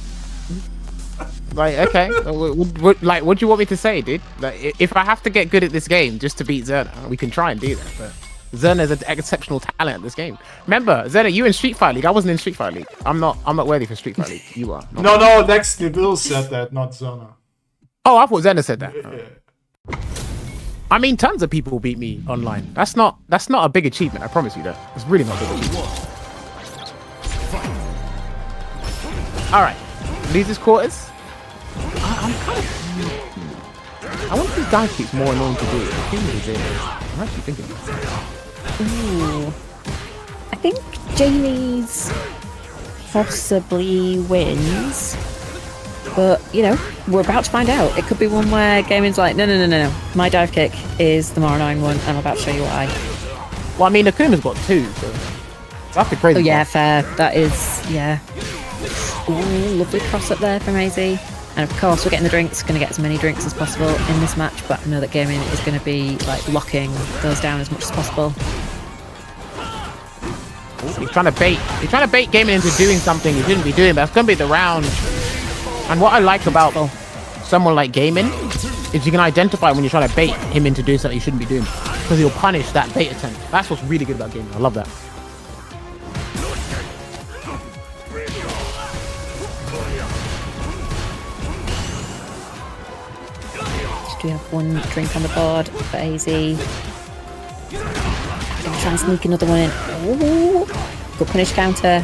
Like, okay, what do you want me to say, dude? Like, if I have to get good at this game just to beat Zerna, we can try and do that. But Zerna's an exceptional talent at this game. Remember, Zerna, you in Street Fighter League. I wasn't in Street Fighter League. I'm not worthy for Street Fighter League. You are. No, Next Nibil said that, not Zerna. Oh, I thought Zerna said that. Yeah. I mean, tons of people beat me online. That's not a big achievement. I promise you that. It's really not a big achievement. All right, losers quarters. I'm kind of. I wonder if this guy keeps more annoying to do. I think he's in. I'm actually thinking. Ooh. I think Jamie's possibly wins. But, you know, we're about to find out. It could be one where Gaming's like, no. My dive kick is the more annoying one, and I'm about to show you why. Well, I mean, Akuma's got 2, so that's a crazy. Oh, yeah, fair. That is, yeah. Ooh, lovely cross up there from AZ. And of course, we're getting the drinks. Going to get as many drinks as possible in this match, but I know that Gaming is going to be, like, locking those down as much as possible. Ooh, he's trying to bait Gaming into doing something he shouldn't be doing, but that's going to be the round. And what I like about someone like Gaming is you can identify when you're trying to bait him into doing something he shouldn't be doing, because he'll punish that bait attempt. That's what's really good about Gaming. I love that. We have one drink on the board for AZ. Gonna try and sneak another one in. Ooh, good punish counter.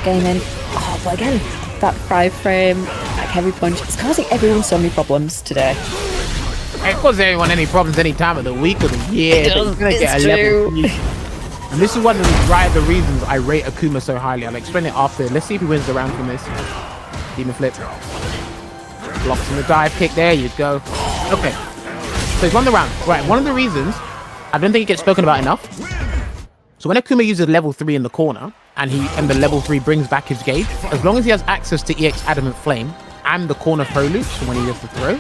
Gaming. Oh, but again, that 5-frame like heavy punch is causing everyone so many problems today. It causes everyone any problems any time of the week or the year. He's gonna get a level 3. And this is one of the reasons I rate Akuma so highly. I'll explain it after. Let's see if he wins the round from this. Demon flip. Blocks in the dive kick. There you go. Okay. So he's won the round. Right. One of the reasons I don't think it gets spoken about enough. So when Akuma uses level 3 in the corner and the level 3 brings back his gauge, as long as he has access to EX Adamant Flame and the corner throw loop, so when he does the throw,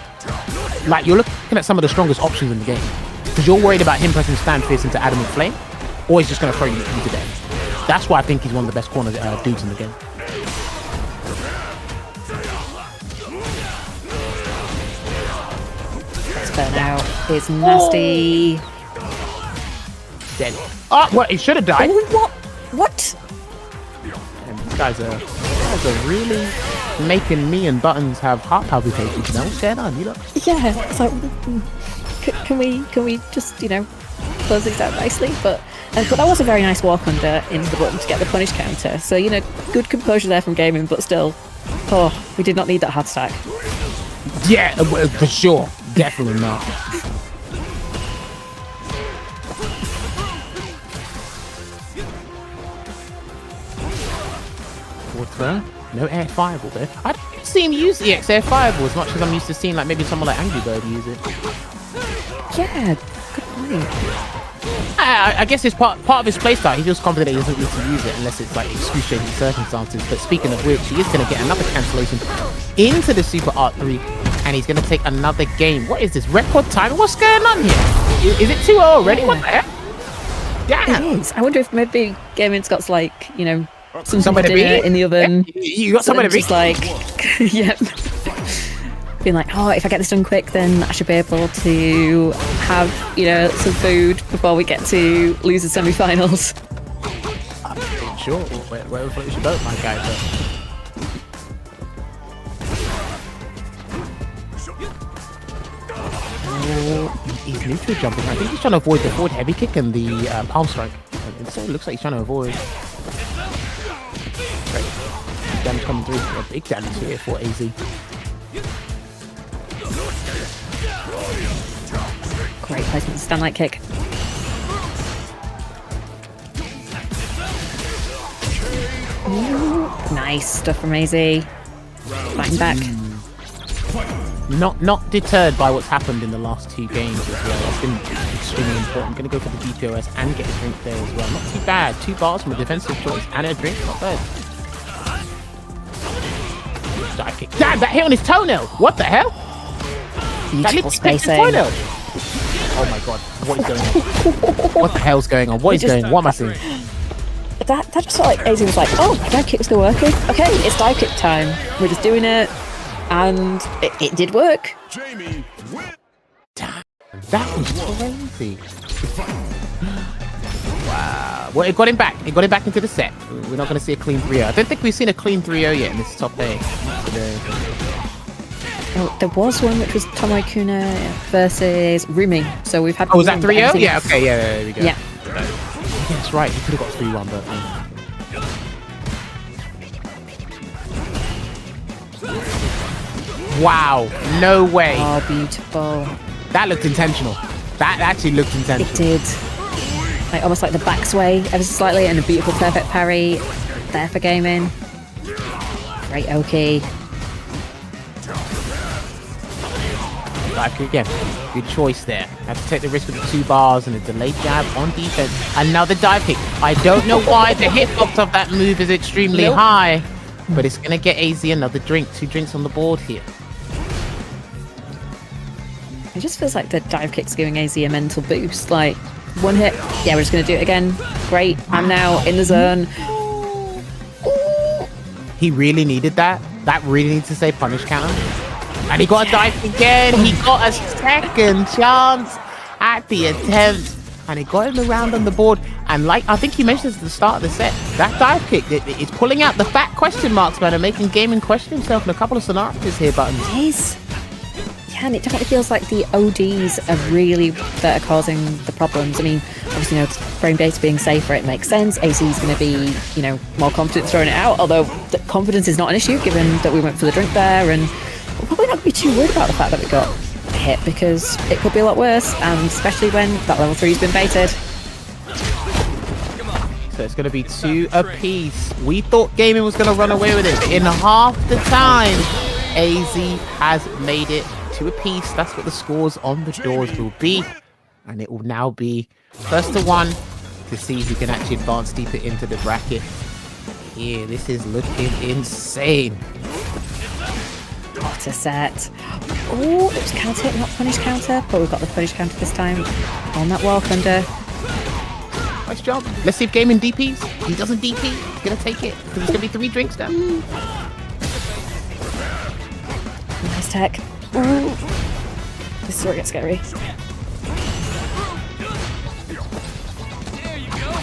like you're looking at some of the strongest options in the game. Because you're worried about him pressing stand fierce into Adamant Flame, or he's just going to throw you into death. That's why I think he's one of the best corner dudes in the game. Burn out is nasty. Dead. Oh, what? He should have died. Oh, what? And these guys are really making me and Buttons have heart palpitations now. What's going on? You look. Yeah. So can we just close these out nicely? But that was a very nice walk under into the button to get the punish counter. So good composure there from Gaming, but still, we did not need that hard stack. Yeah, for sure. Definitely not. What's that? No air fireball there. I don't see him use EX air fireball as much as I'm used to seeing maybe someone like Angry Bird use it. Yeah, good point. I guess it's part of his playstyle. He feels confident he doesn't need to use it unless it's like excruciating circumstances. But speaking of which, he is going to get another cancellation into the Super Art 3, and he's going to take another game. What is this record time? What's going on here? Is it 2-0 already? Yeah. What the heck? Damn. It is. I wonder if maybe Gaming's got some Somebody to dinner beat in the oven. Yeah, you got somebody to beat. Just yep. Being like, if I get this done quick, then I should be able to have, some food before we get to losers semi-finals. sure. Whatever floats your boat, my guy. But... he's neutral jumping. I think he's trying to avoid the forward heavy kick and the palm strike. So it looks like he's trying to avoid. Great. Damage coming through. Yeah, big damage here for AZ. Great placement, stand light kick. Ooh, nice stuff from AZ. Fighting back. Not deterred by what's happened in the last 2 games as well. That's been extremely important. I'm going to go for the DPOS and get a drink there as well. Not too bad. 2 bars from a defensive choice and a drink. Not bad. Dive kick. Damn, that hit on his toenail. What the hell? Beautiful spacing. Oh my god. What is going on? What the hell's going on? What is going on? What am I seeing? That just felt like AZ was like, oh, my dive kick's still working. Okay, it's dive kick time. We're just doing it. And it did work. Damn, that was crazy. Wow. Well, it got him back. It got him back into the set. We're not going to see a clean 3-0. I don't think we've seen a clean 3-0 yet in this top 8. Oh, there was one which was TommouyaKuna versus Roomie. So we've had. Oh, was that 3-0? Yeah, okay, yeah, there we go. Yeah. Yeah, that's right. He could have got 3-1, but. Wow, no way. Oh, beautiful. That looked intentional. That actually looked intentional. It did. Like almost like the back sway ever so slightly and a beautiful perfect parry there for gaming. Great Oki. Like, again, good choice there. Have to take the risk with the 2 bars and a delayed jab on defense. Another dive kick. I don't know why the hitbox of that move is extremely high, but it's going to get AZ another drink. 2 drinks on the board here. It just feels like the dive kick's giving AZ a mental boost. Like, 1 hit, yeah, we're just going to do it again. Great, I'm now in the zone. He really needed that. That really needs to say punish counter. And he got a dive again. He got a second chance at the attempt. And it got him around on the board. And like I think you mentioned at the start of the set, that dive kick, it's pulling out the fat question marks, man, and making gaming question himself in a couple of scenarios here, Buttons. It is. Yeah, and it definitely feels like the ODs are really that are causing the problems. I mean, obviously, you know, frame data being safer, it makes sense. AZ is going to be, you know, more confident throwing it out, although the confidence is not an issue given that we went for the drink there, and we're probably not going to be too worried about the fact that we got hit because it could be a lot worse, and especially when that level 3's been baited. So it's going to be 2 apiece. We thought gaming was going to run away with it, but in half the time, AZ has made it 2 apiece. That's what the scores on the doors will be. And it will now be first to 1 to see who can actually advance deeper into the bracket. Here, this is looking insane. What a set. Oh, it was counter, not punish counter, but we've got the punish counter this time on that wall thunder. Nice job. Let's see if gaming DPs. He doesn't DP. He's going to take it. Because it's going to be 3 drinks now. Nice tech. Ooh. This is where it gets scary.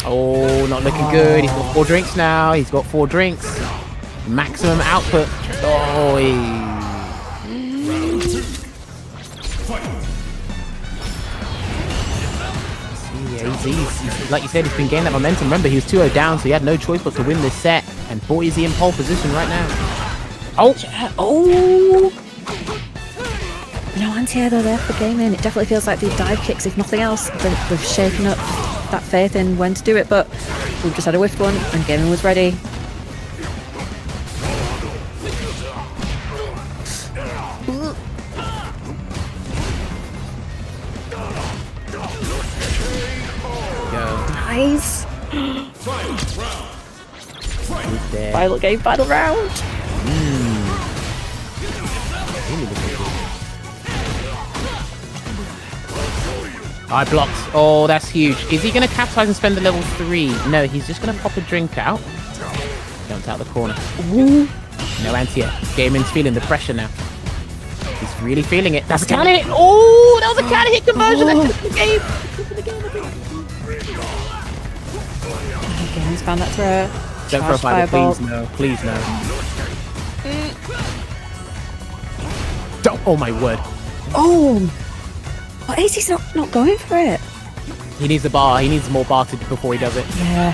Oh, not looking good. He's got 4 drinks now. He's got 4 drinks. Maximum output. Oh, AZ, like you said, he's been gaining that momentum. Remember, he was 2-0 down, so he had no choice but to win this set. And boy, is he in pole position right now. Oh! Oh! No anti-air though there for gaming. It definitely feels like the dive kicks, if nothing else, they've shaken up that faith in when to do it, but we've just had a whiffed one and gaming was ready. Nice! Final game, final round! I blocked. Oh, that's huge. Is he going to capitalize and spend the level 3? No, he's just going to pop a drink out. Jumps out the corner. Ooh. No anti-air. Gaming's feeling the pressure now. He's really feeling it. That's a counter hit. Oh, that was a counter hit conversion. That took the game. Gaming's found that throw. Don't throw fireball, please no, please no. Don't, oh my word. Oh! Well, AZ's not going for it. He needs the bar, he needs more bar before he does it. Yeah.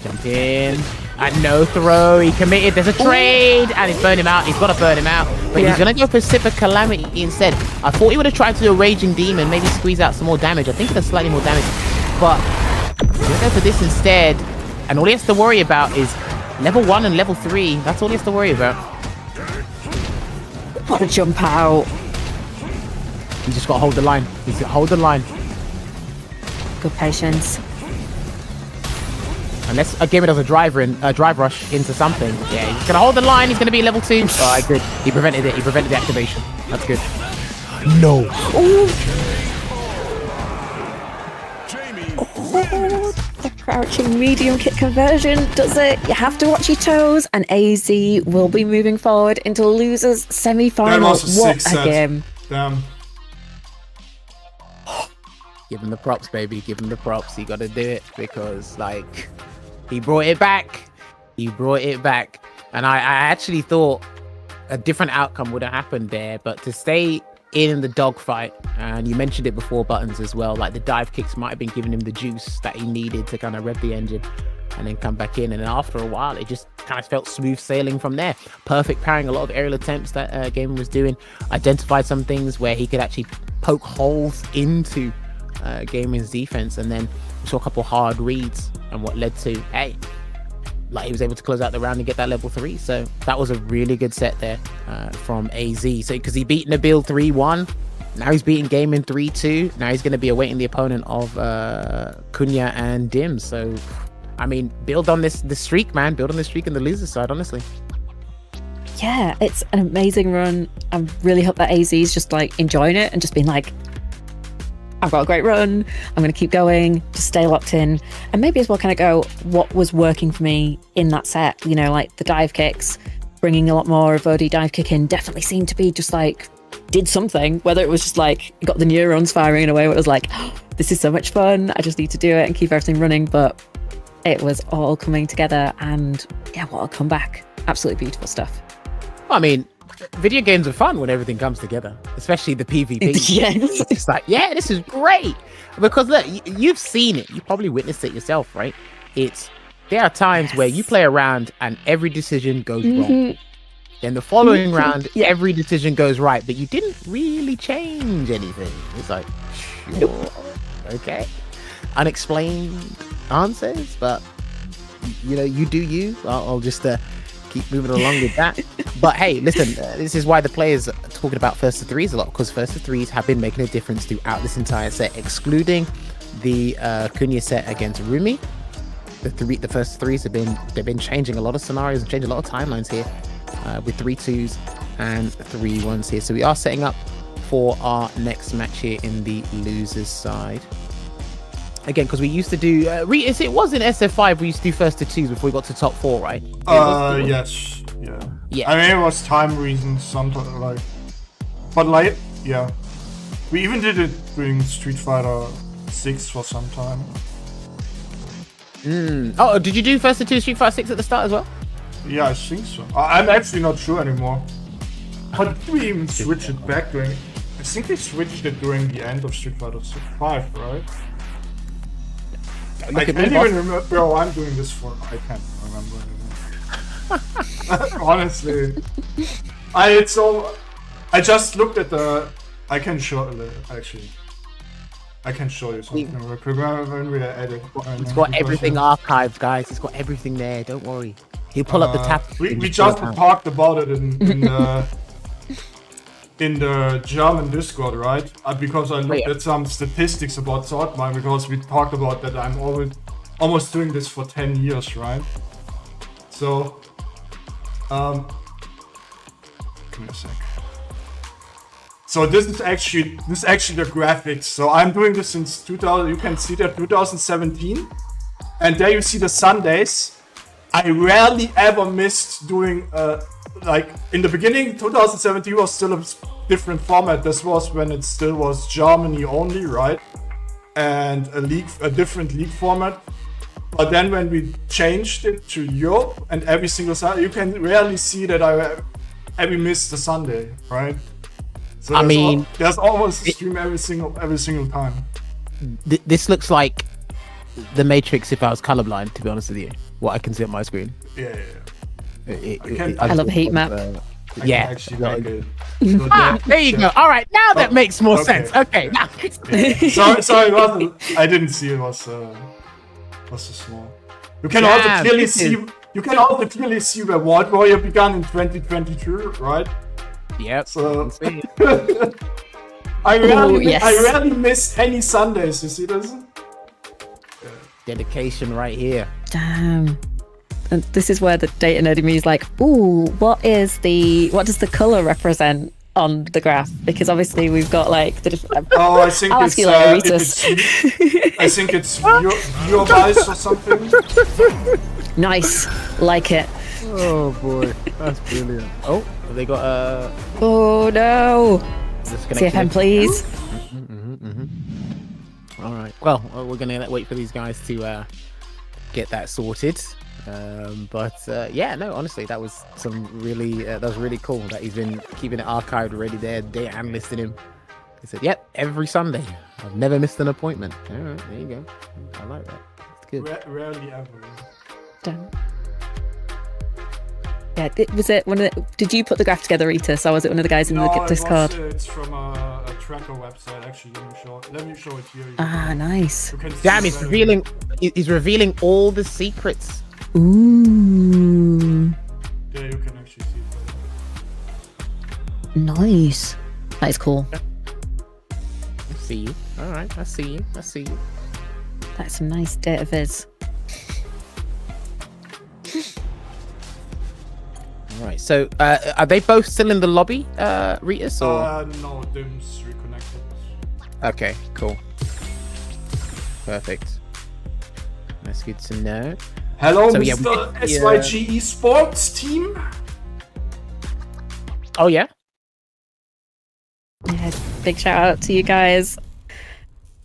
Jump in. And no throw, he committed, there's a trade, and he's burned him out, he's got to burn him out. But he's going to go for Sip of Calamity instead. I thought he would have tried to do a Raging Demon, maybe squeeze out some more damage. I think it does slightly more damage. But he's going to go for this instead. And all he has to worry about is level 1 and level 3. That's all he has to worry about. What a jump out. He's just got to hold the line. He's got to hold the line. Good patience. Unless Gamer does a drive rush into something. Yeah, he's gonna hold the line. He's gonna be level 2. Alright, good. He prevented it. He prevented the activation. That's good. No. Oh, the crouching medium kick conversion does it. You have to watch your toes, and AZ will be moving forward into losers semi-final. What a game! Damn. Give him the props, baby. Give him the props. He got to do it because, like, he brought it back. He brought it back. And I actually thought a different outcome would have happened there. But to stay in the dogfight, and you mentioned it before, Buttons, as well, like the dive kicks might have been giving him the juice that he needed to kind of rev the engine and then come back in. And then after a while, it just kind of felt smooth sailing from there. Perfect parrying a lot of aerial attempts that Gamer was doing. Identified some things where he could actually poke holes into Gaming's defense, and then we saw a couple hard reads, and what led to like he was able to close out the round and get that level 3. So that was a really good set there from AZ. So because he beat Nibil 3-1, now he's beating Gaming 3-2. Now he's going to be awaiting the opponent of Kuna and Dim. So I mean, build on this streak, man. Build on this streak in the loser side, honestly. Yeah, it's an amazing run. I really hope that AZ is just like enjoying it and just being like, I've got a great run, I'm going to keep going, just stay locked in, and maybe as well kind of go what was working for me in that set, you know, like the dive kicks, bringing a lot more of OD dive kick in definitely seemed to be just like, did something, whether it was just like, got the neurons firing in a way where it was like, oh, this is so much fun, I just need to do it and keep everything running, but it was all coming together, and yeah, what a comeback. Absolutely beautiful stuff. I mean, video games are fun when everything comes together, especially the PvP. Yes. It's like, yeah, this is great. Because look, you've seen it. You probably witnessed it yourself, right? There are times where you play around and every decision goes wrong. Then the following round, every decision goes right, but you didn't really change anything. It's like, sure, okay. Unexplained answers, but you know, you do you. I'll just keep moving along with that. But hey, listen, this is why the players are talking about first to threes a lot, because first to threes have been making a difference throughout this entire set, excluding the Kuna set against Roomie. The first threes they've been changing a lot of scenarios and changing a lot of timelines here, with 3-2s and 3-1s here. So we are setting up for our next match here in the losers side. Again, because we used to do it was in SF5 we used to do first to twos before we got to top 4, right? Yes. Yeah. I mean, it was time reasons sometimes, like, but like, yeah, we even did it during Street Fighter 6 for some time. Oh, did you do first to two Street Fighter 6 at the start as well? Yeah, I think so. I'm actually not sure anymore. But did we even switch it back during? I think we switched it during the end of Street Fighter 5, right? I can't even remember. Bro, I'm doing this for. I can't remember anymore. Honestly, I just looked at the. I can show actually. I can show you something real quick when we edit. It's got everything archived, guys. It's got everything there. Don't worry. He'll pull up the tab. We just talked about it in the German Discord, right? Because I looked at some statistics about Saltmine, because we talked about that I'm almost doing this for 10 years, right? So, give me a sec. So this is actually the graphics. So I'm doing this since 2000. You can see that 2017, and there you see the Sundays. I rarely ever missed doing like in the beginning. 2017 was still a different format. This was when it still was Germany only, right? And a different league format. But then when we changed it to Europe and every single Sunday, you can rarely see that I ever missed a Sunday, right? So I mean, there's almost a stream every single time. This looks like the Matrix if I was colorblind, to be honest with you. What I can see on my screen. Yeah. I love heat map. I Yeah. can actually make it. So There you go. All right, now that makes more okay. sense. Okay, now. Sorry, it wasn't. I didn't see it was so small. You can also Damn, clearly this see. is- You can also clearly see where World Warrior began in 2022, right? Yep. So See. I rarely, yes. I rarely miss any Sundays. You see this? Dedication right here. Damn. And this is where the data nerd in me is like, ooh, what does the color represent on the graph? Because obviously we've got like the different. Oh, I think I'll it's. ask you later, I think it's your vice or something. Nice, like it. Oh boy, that's brilliant. Oh, they got Oh no. disconnected. CFM, please. All right. Well, we're gonna wait for these guys to get that sorted. Yeah, no, honestly, that was that was really cool that he's been keeping it archived already there. Data analyst in him. He said, "Yep, every Sunday. I've never missed an appointment." All right, there you go. I like that. It's good. Rarely ever. Done. Yeah, did you put the graph together, Rita? So was it one of the guys in the Discord? It's from a tracker website. Actually, let me show it here. Ah, nice. You can see Damn, he's better. revealing. He's revealing all the secrets. Ooh, Yeah, you can actually see it. nice. That is cool. I see you. All right, I see you. That's some nice data viz. All right. So, are they both still in the lobby, Ritas? Or No, Dim's reconnected. okay, cool, perfect. That's good to know. Hello, So, yeah, Mr. we- SYG Esports team. Oh yeah. Yeah, big shout out to you guys.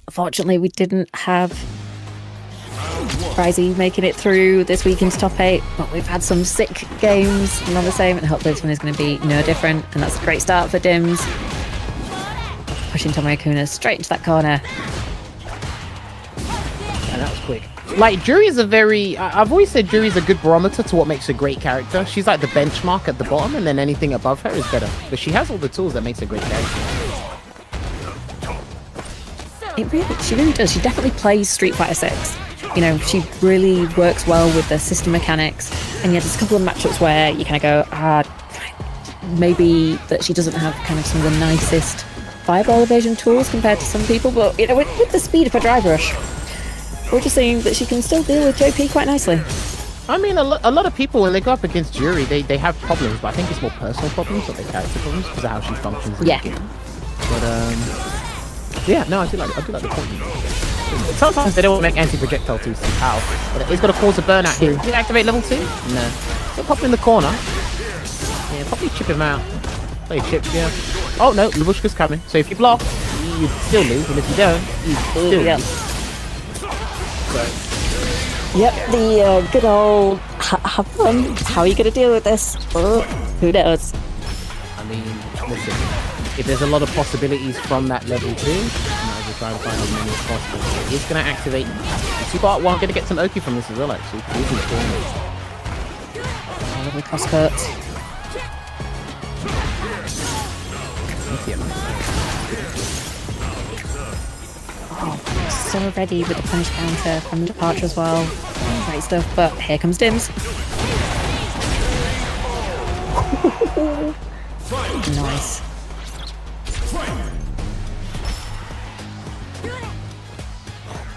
Unfortunately, we didn't have Bryzy making it through this weekend's top 8, but we've had some sick games, none the same, and hopefully this one is going to be no different, and that's a great start for Dims. Pushing TommouyaKuna straight into that corner. And that was quick. Like, Jury's I've always said Jury's a good barometer to what makes a great character. She's like the benchmark at the bottom, and then anything above her is better. But she has all the tools that makes a great character. She really does. She definitely plays Street Fighter 6. You know, she really works well with the system mechanics. And yeah, there's a couple of matchups where you kind of go, maybe that she doesn't have kind of some of the nicest fireball evasion tools compared to some people. But, you know, with the speed of her drive rush, we're just seeing that she can still deal with JP quite nicely. I mean, a lot of people, when they go up against Jury, they have problems, but I think it's more personal problems than character problems because of how she functions in Yeah. the game. But, yeah, no, I do like the point you make. Sometimes they don't make anti-projectile tools too powerful, but he's got to cause a burnout here. Did he activate level 2? No. So pop in the corner. Yeah, probably chip him out. Play chip, yeah. Oh no, Labushka's coming. So if you block, you still lose, and if you don't, you still Yep. lose. Yep, the good old have fun. How are you going to deal with this? Oh, who knows? I mean, listen, if there's a lot of possibilities from that level 2, you might as well try and find as many as possible. It's going to activate. See, but I'm going to get some Oki from this as well, actually. Lovely cross cuts. Oh, so ready with the punish counter from Departure as well. Great stuff, but here comes Dims. Nice.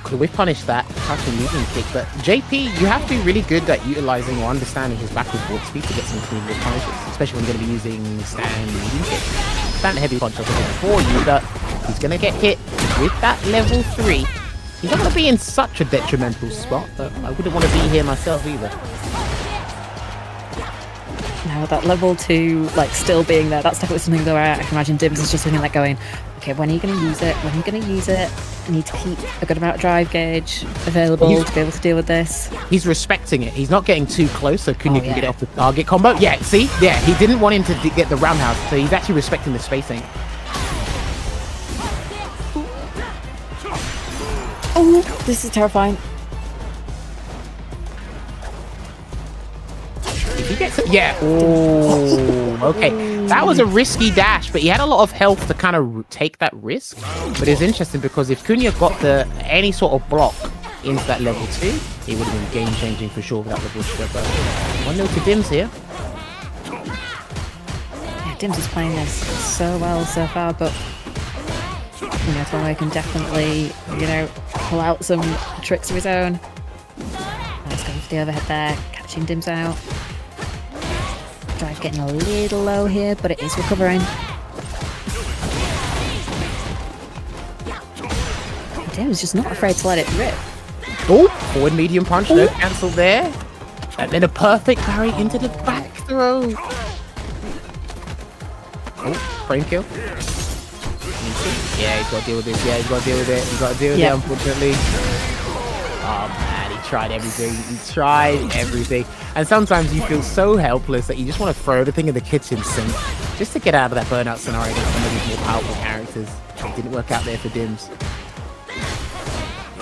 Could we punish that touch and moving kick? But JP, you have to be really good at utilizing or understanding his backwards warp speed to get some clean warp punishes, especially when you're going to be using stand medium kick. Stand heavy punch for you, but he's going to get hit with that level 3. He's not going to be in such a detrimental spot, but I wouldn't want to be here myself either. Now that level 2, like, still being there, that's definitely something where I can imagine Dims is just looking like going, Okay, when are you going to use it? When are you going to use it? I need to keep a good amount of drive gauge available to be able to deal with this. He's respecting it. He's not getting too close so Kuna can yeah. get off the target combo. Yeah, see? Yeah, he didn't want him to get the roundhouse, so he's actually respecting the spacing. Oh, this is terrifying. If he gets it, yeah. Oh, okay. That was a risky dash, but he had a lot of health to kind of take that risk. But it's interesting because if Kuna got any sort of block into that level 2, it would have been game-changing for sure without the bush trip. 1-0 to Dims here. Yeah, Dims is playing this so well so far, but you know, Tomo can definitely, you know, pull out some tricks of his own. Let's go for the overhead there, catching Dims out. Drive getting a little low here, but it is recovering. Dims just not afraid to let it rip. Oh, forward medium punch, no cancel there. And then a perfect parry into the back throw. Oh, frame kill. Yeah, he's got to deal with this. Yeah, he's got to deal with it. He's got to deal with it, unfortunately. Oh, man, he tried everything. He tried everything. And sometimes you feel so helpless that you just want to throw everything in the kitchen sink just to get out of that burnout scenario against some of these more powerful characters. It didn't work out there for Dims.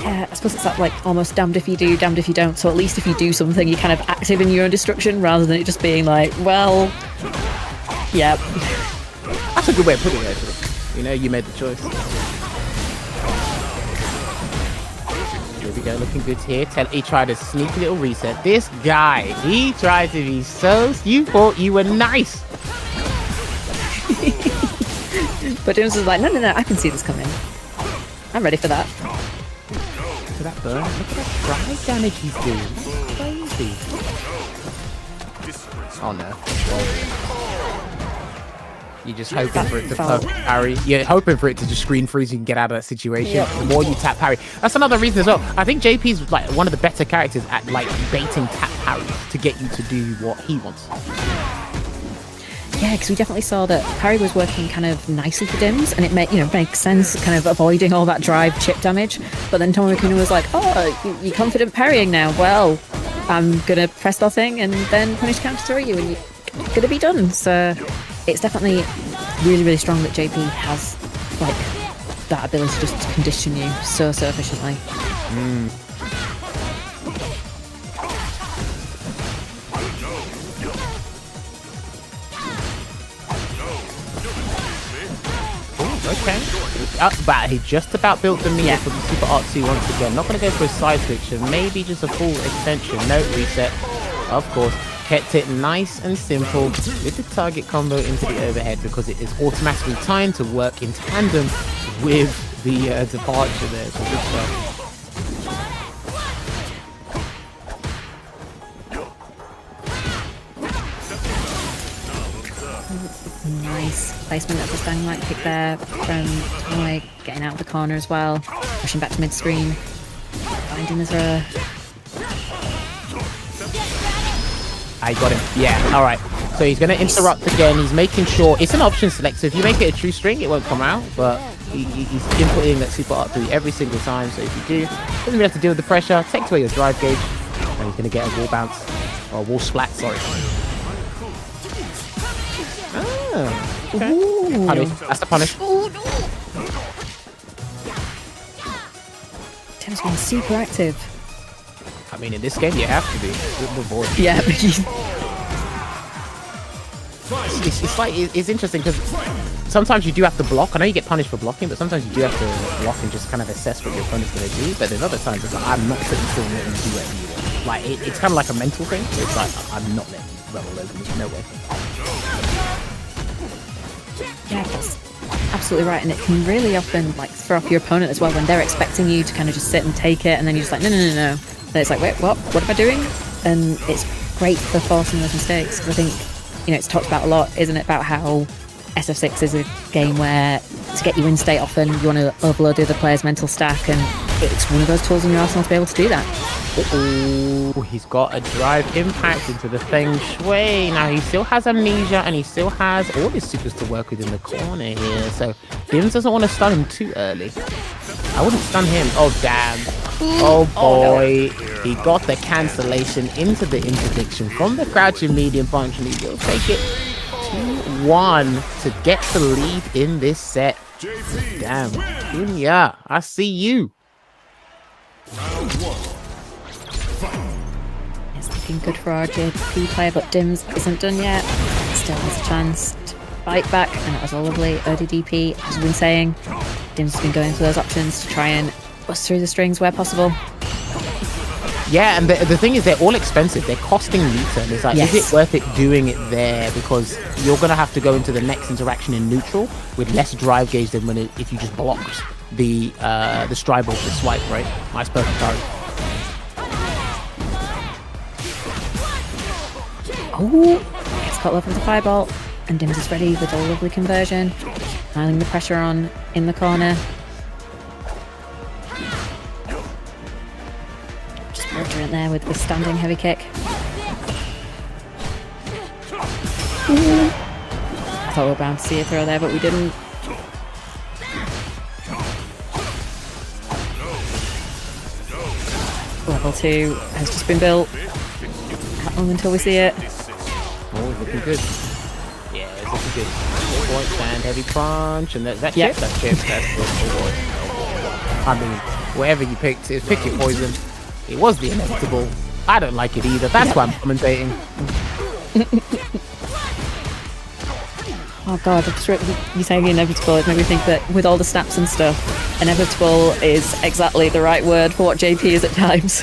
Yeah, I suppose it's that, like, almost damned if you do, damned if you don't. So at least if you do something, you're kind of active in your own destruction rather than it just being like, well, yeah. That's a good way of putting it, actually. You know, you made the choice. Here we go, looking good here. He tried a sneaky little reset. This guy, he tried to be so... You thought you were nice. But Dims was like, no, I can see this coming. I'm ready for that. Look at that burn. Look at that drive damage he's doing. Crazy. Oh, no. You're just hoping for it to perfect parry. You're hoping for it to just screen freeze and get out of that situation. Yep. The more you tap parry. That's another reason as well. I think JP's like one of the better characters at like baiting tap parries to get you to do what he wants. Yeah, because we definitely saw that parry was working kind of nicely for Dims, and it makes sense, kind of avoiding all that drive chip damage. But then TommouyaKuna was like, "Oh, you're confident parrying now. Well, I'm gonna press the thing and then punish counter throw you, and you're gonna be done." So it's definitely really, really strong that JP has like that ability to just condition you so efficiently. Okay. But he just about built the meter for the Super Art 2 once again. Not going to go for a side switch, and maybe just a full extension. No reset. Of course. Kept it nice and simple with the target combo into the overhead because it is automatically timed to work in tandem with the departure there. So good stuff. Nice placement of the standing light kick there from Tomoy, getting out of the corner as well, pushing back to mid-screen, finding the throw. I got him. Yeah, alright. So he's going to interrupt again. He's making sure... It's an option select, so if you make it a true string, it won't come out, but he's inputting that Super Art 3 every single time, so if you do, doesn't really have to deal with the pressure, takes away your drive gauge, and he's going to get a wall bounce, or a wall splat, sorry. Okay. Punish. That's the punish. Tim's being super active. I mean, in this game, you have to be. We're bored. Yeah. It's interesting because sometimes you do have to block. I know you get punished for blocking, but sometimes you do have to block and just kind of assess what your opponent's going to do. But there's other times it's like, I'm not sitting still and letting you do whatever you want. Like, it's kind of like a mental thing. It's like, I'm not letting you run all over me. No way. Yeah, that's absolutely right, and it can really often like throw off your opponent as well when they're expecting you to kind of just sit and take it, and then you're just like, no. Then it's like, wait, what am I doing? And it's great for forcing those mistakes. Because I think, it's talked about a lot, isn't it, about how SF6 is a game where to get you in state often you want to overload the other player's mental stack, and it's one of those tools in your arsenal to be able to do that. Oh, he's got a drive impact into the Feng Shui. Now he still has amnesia and he still has all his supers to work with in the corner here. So Dims doesn't want to stun him too early. I wouldn't stun him. Oh, damn. Oh, boy. He got the cancellation into the interdiction from the crouching medium punch, and he will take it 2-1 to get the lead in this set. Damn. Kuna, I see you. It's looking good for our JP player, but Dims isn't done yet. Still has a chance to fight back, and that was all lovely. ODDP, as we've been saying, Dims has been going for those options to try and bust through the strings where possible. Yeah, and the thing is, they're all expensive. They're costing meter. And it's like, Yes. is it worth it doing it there? Because you're going to have to go into the next interaction in neutral with less drive gauge than when if you just blocked the stride with the swipe, right? Nice perfect target. Oh, it's got love with the fireball, and Dims is ready with a lovely conversion. Piling the pressure on in the corner. Just in there with the standing heavy kick. I thought we were bound to see a throw there, but we didn't. Level 2 has just been built. Can't long until we see it. Oh, it's looking good. Yeah, it's looking good. Point stand, heavy punch, and that Yep. chip, that's good. Oh boy. I mean, whatever you picked, pick your poison. It was the inevitable. I don't like it either. That's why I'm commentating. Oh god, you saying inevitable, it made me think that with all the snaps and stuff, inevitable is exactly the right word for what JP is at times.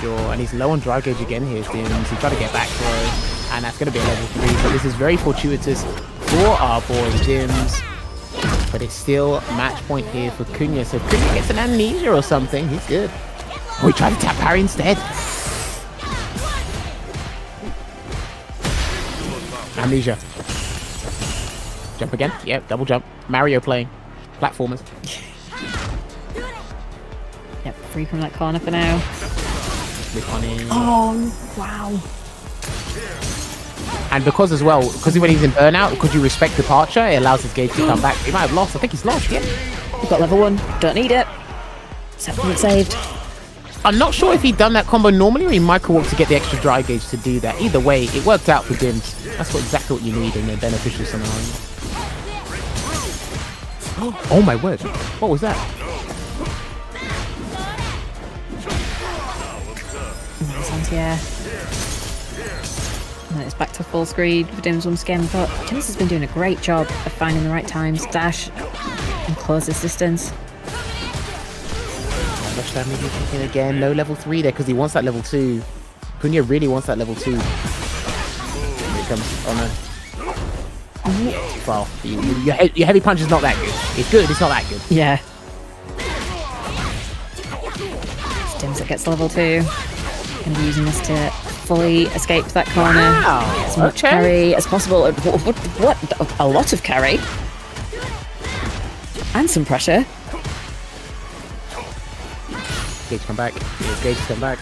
Sure, and he's low on drive gauge again here, Dims. He's got to get back throw, and that's going to be a level 3. So this is very fortuitous for our boy Dims. But it's still match point here for Kuna. So Kuna gets an amnesia or something. He's good. Oh, he tried to tap parry instead. Amnesia. Jump again. Yep, double jump. Mario playing. Platformers. Yep, free from that corner for now. Click on in. Oh, wow. And because as well, because when he's in burnout, because you respect departure, it allows his gauge to come back. He might have lost. I think he's lost, yeah. We've got level 1. Don't need it. Settlement saved. I'm not sure if he'd done that combo normally or he micro-walked to get the extra drive gauge to do that. Either way, it worked out for Dims. That's exactly what you need in a beneficial scenario. Oh my word. What was that? Nice anti-air. And it's back to full screen for Dims once again, but Dims has been doing a great job of finding the right times, dash, and close this distance. Rush damage kicking again. No level 3 there because he wants that level 2. Kuna really wants that level 2. Here it comes. Oh no. Well, your heavy punch is not that good. It's good, it's not that good. Yeah. It's Dims that gets level 2. Gonna be using this to fully escape that corner. Wow, As much okay. carry as possible. What? A lot of carry. And some pressure. Gauge come back. Gauge come back.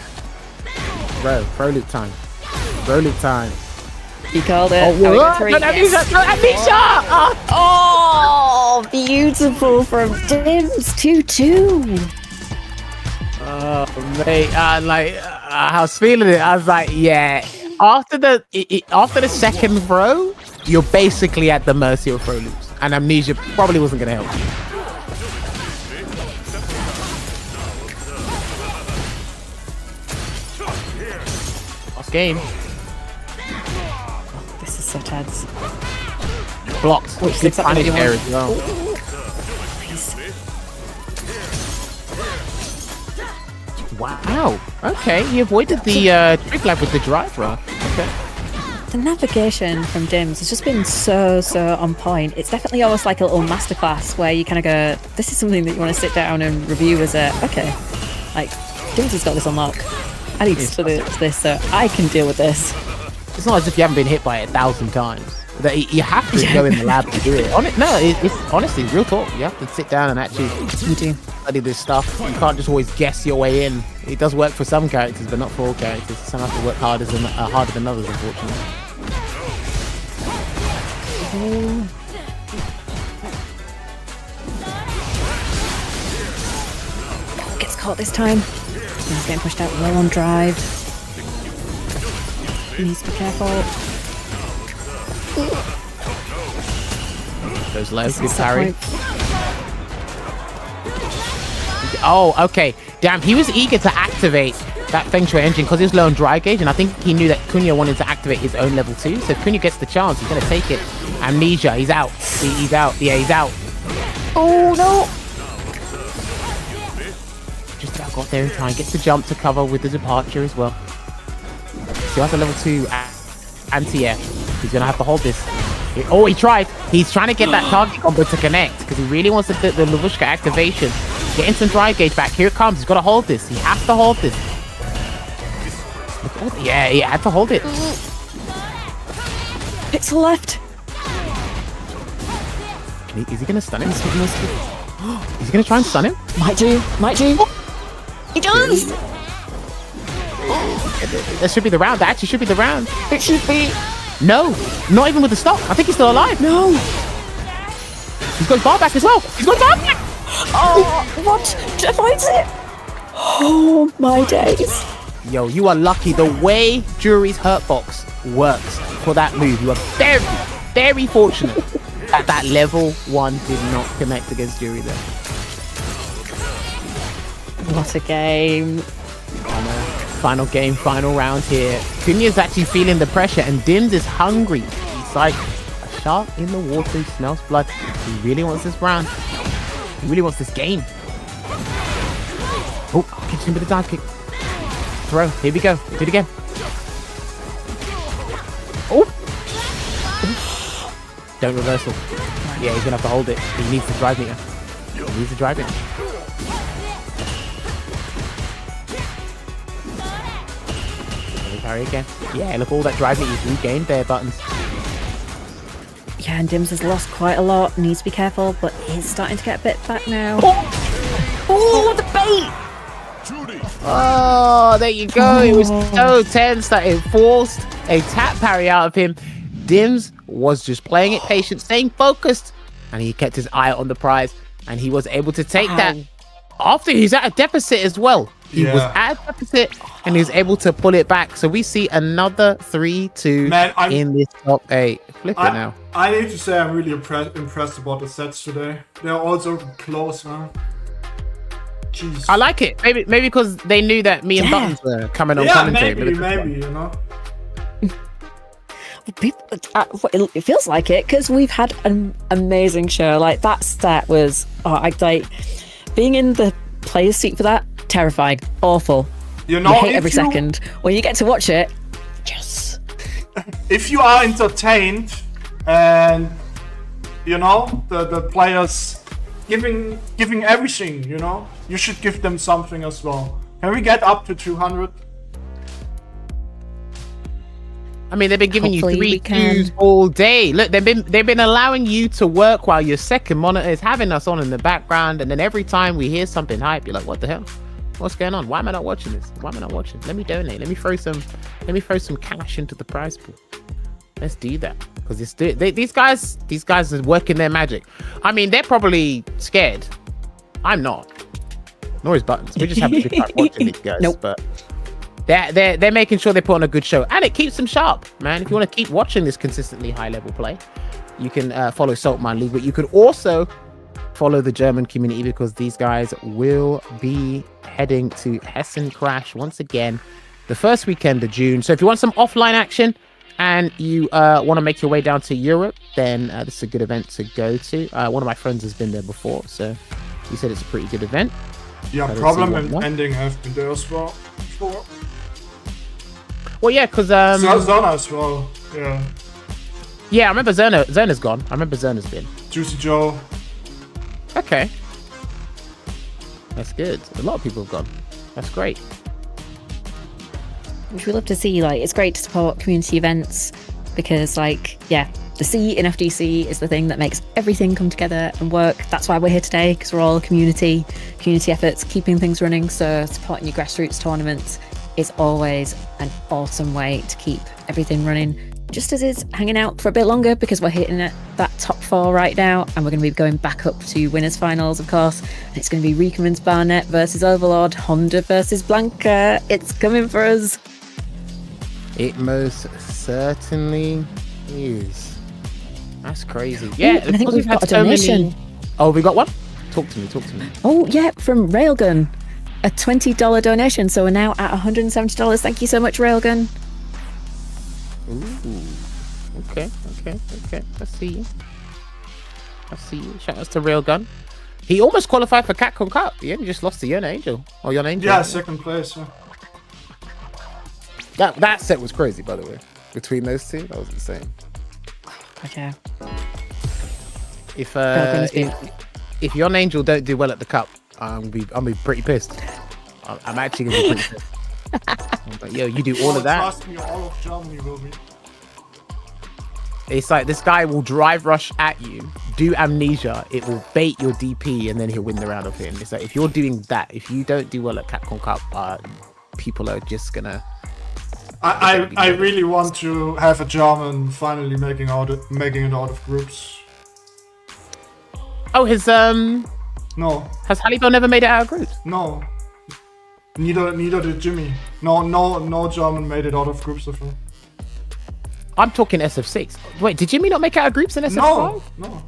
Bro loop time. Bro loop time. He called it. Oh, Are we what? at 3? No, Yes. Amnesia! Oh, beautiful from Dims. 2-2. Oh, mate, I was feeling it. I was like, yeah. After the second throw, you're basically at the mercy of throw loops, and amnesia probably wasn't going to help you. Last game. This is so tense. Blocked. Which Good looks like punish what you there want. as well. Nice. Wow. Okay, he avoided the trick lab with the drive run. Okay. The navigation from Dims has just been so on point. It's definitely almost like a little masterclass where you kind of go, this is something that you want to sit down and review as a, okay, like, Dims has got this on lock. I need to do this so I can deal with this. It's not as if you haven't been hit by it 1,000 times. You have to go in the lab to do it. It's honestly real talk. You have to sit down and actually study this stuff. You can't just always guess your way in. It does work for some characters, but not for all characters. Some have to work harder than others, unfortunately. Gets caught this time. He's getting pushed out low on drive. He needs to be careful. Goes low, good parry. Oh, okay. Damn, he was eager to activate that Feng Shui engine because he was low on dry gauge, and I think he knew that Kuna wanted to activate his own level 2. So if Kuna gets the chance, he's going to take it. Amnesia, he's out. He's out. Yeah, he's out. Oh, no. Just about got there in time. Gets the jump to cover with the departure as well. Still has a level 2 anti-air. He's going to have to hold this. Oh, he tried. He's trying to get that target combo to connect because he really wants the Lavushka activation. Getting some dry gauge back. Here it comes. He's got to hold this. He has to hold this. Yeah, he had to hold it. Pixel left. Is he going to stun him? Is he going to try and stun him? Might do. He does. That should be the round. That actually should be the round. It should be. No, not even with the stock. I think he's still alive. No. He's got bar back as well. He's got bar back. Oh, what? Divides it. Oh, my days. Yo, you are lucky. The way Jury's hurt box works for that move, you are very, very fortunate that level 1 did not connect against Jury there. What a game. Final game, final round here. Kunya's actually feeling the pressure, and Dims is hungry. He's like a shark in the water. He smells blood. He really wants this round. He really wants this game. Oh, catch him with a dive kick. Throw. Here we go. Do it again. Oh. Don't reversal. Yeah, he's gonna have to hold it. He needs to drive meter. He needs to drive it. Parry again. Yeah, look, all that drive meter you've regained there, Buttons. Yeah, and Dims has lost quite a lot. Needs to be careful, but he's starting to get a bit back now. Oh, the bait! Oh, there you go. It was so tense that it forced a tap parry out of him. Dims was just playing it patient, staying focused, and he kept his eye on the prize, and he was able to take that after he's at a deficit as well. He was at a deficit, and he was able to pull it back. So we see another 3-2 in this top 8. Flip it now. I need to say I'm really impressed about the sets today. They're also close, man. Jeez. I like it. Maybe because they knew that me and Buttons were coming on commentary. Maybe, you know. It feels like it because we've had an amazing show. Like that set was, being in the player's seat for that. Terrifying, awful. You know, you hate every second. When you get to watch it, yes. If you are entertained and you know the players giving everything, you know, you should give them something as well. Can we get up to 200? I mean, they've been giving you 3-2s all day. Look, they've been allowing you to work while your second monitor is having us on in the background, and then every time we hear something hype, you're like, what the hell? What's going on? Why am I not watching this? Why am I not watching? Let me donate. Let me throw some cash into the prize pool. Let's do that. Because these guys are working their magic. I mean, they're probably scared. I'm not. Nor is Buttons. We just have a good time watching these guys. Nope. But they're making sure they put on a good show, and it keeps them sharp, man. If you want to keep watching this consistently high level play, you can follow Saltmine League, but you could also follow the German community because these guys will be heading to Hessen Crash once again the first weekend of June. So if you want some offline action and you want to make your way down to Europe, then this is a good event to go to. One of my friends has been there before, so he said it's a pretty good event. Yeah, Problem and Ending have been there as well before. Well, yeah, because Zona as well. Yeah, I remember Zona's gone. I remember Zona's been. Juicy Joe. Okay, that's good. A lot of people have gone. That's great. Which we love to see. Like, it's great to support community events because, like, yeah, The C in FGC is the thing that makes everything come together and work. That's why we're here today, because we're all a community efforts, keeping things running. So supporting your grassroots tournaments is always an awesome way to keep everything running. Just as is hanging out for a bit longer, because we're hitting at that top 4 right now, and we're going to be going back up to winners finals, of course. And it's going to be Rikemansbarnet versus Overlord, Honda versus Blanca. It's coming for us. It most certainly is. That's crazy. Yeah, I think we've got a donation. Oh, we got one? Talk to me. Oh, yeah, from Railgun. A $20 donation, so we're now at $170. Thank you so much, Railgun. Ooh. Okay. I see you. Shout outs to Railgun. He almost qualified for Capcom Cup. Yeah, he just lost to Yon Angel. Or Yon Angel. Yeah, second place. Yeah. That set was crazy, by the way. Between those two, that was insane. Okay. If Yon Angel don't do well at the cup, I'll be pretty pissed. I'm actually gonna be pretty pissed. But yo, you do all of that. Trust me, all of Germany will be. It's like this guy will drive rush at you, do amnesia, it will bait your DP, and then he'll win the round of him. It's like if you're doing that, if you don't do well at Capcom Cup, people are just gonna. I really want to have a German finally making it out of groups. Oh, No. Has Halibel never made it out of groups? No. Neither did Jimmy. No German made it out of groups before. I'm talking SF6. Wait, did Jimmy not make it out of groups in SF5? No.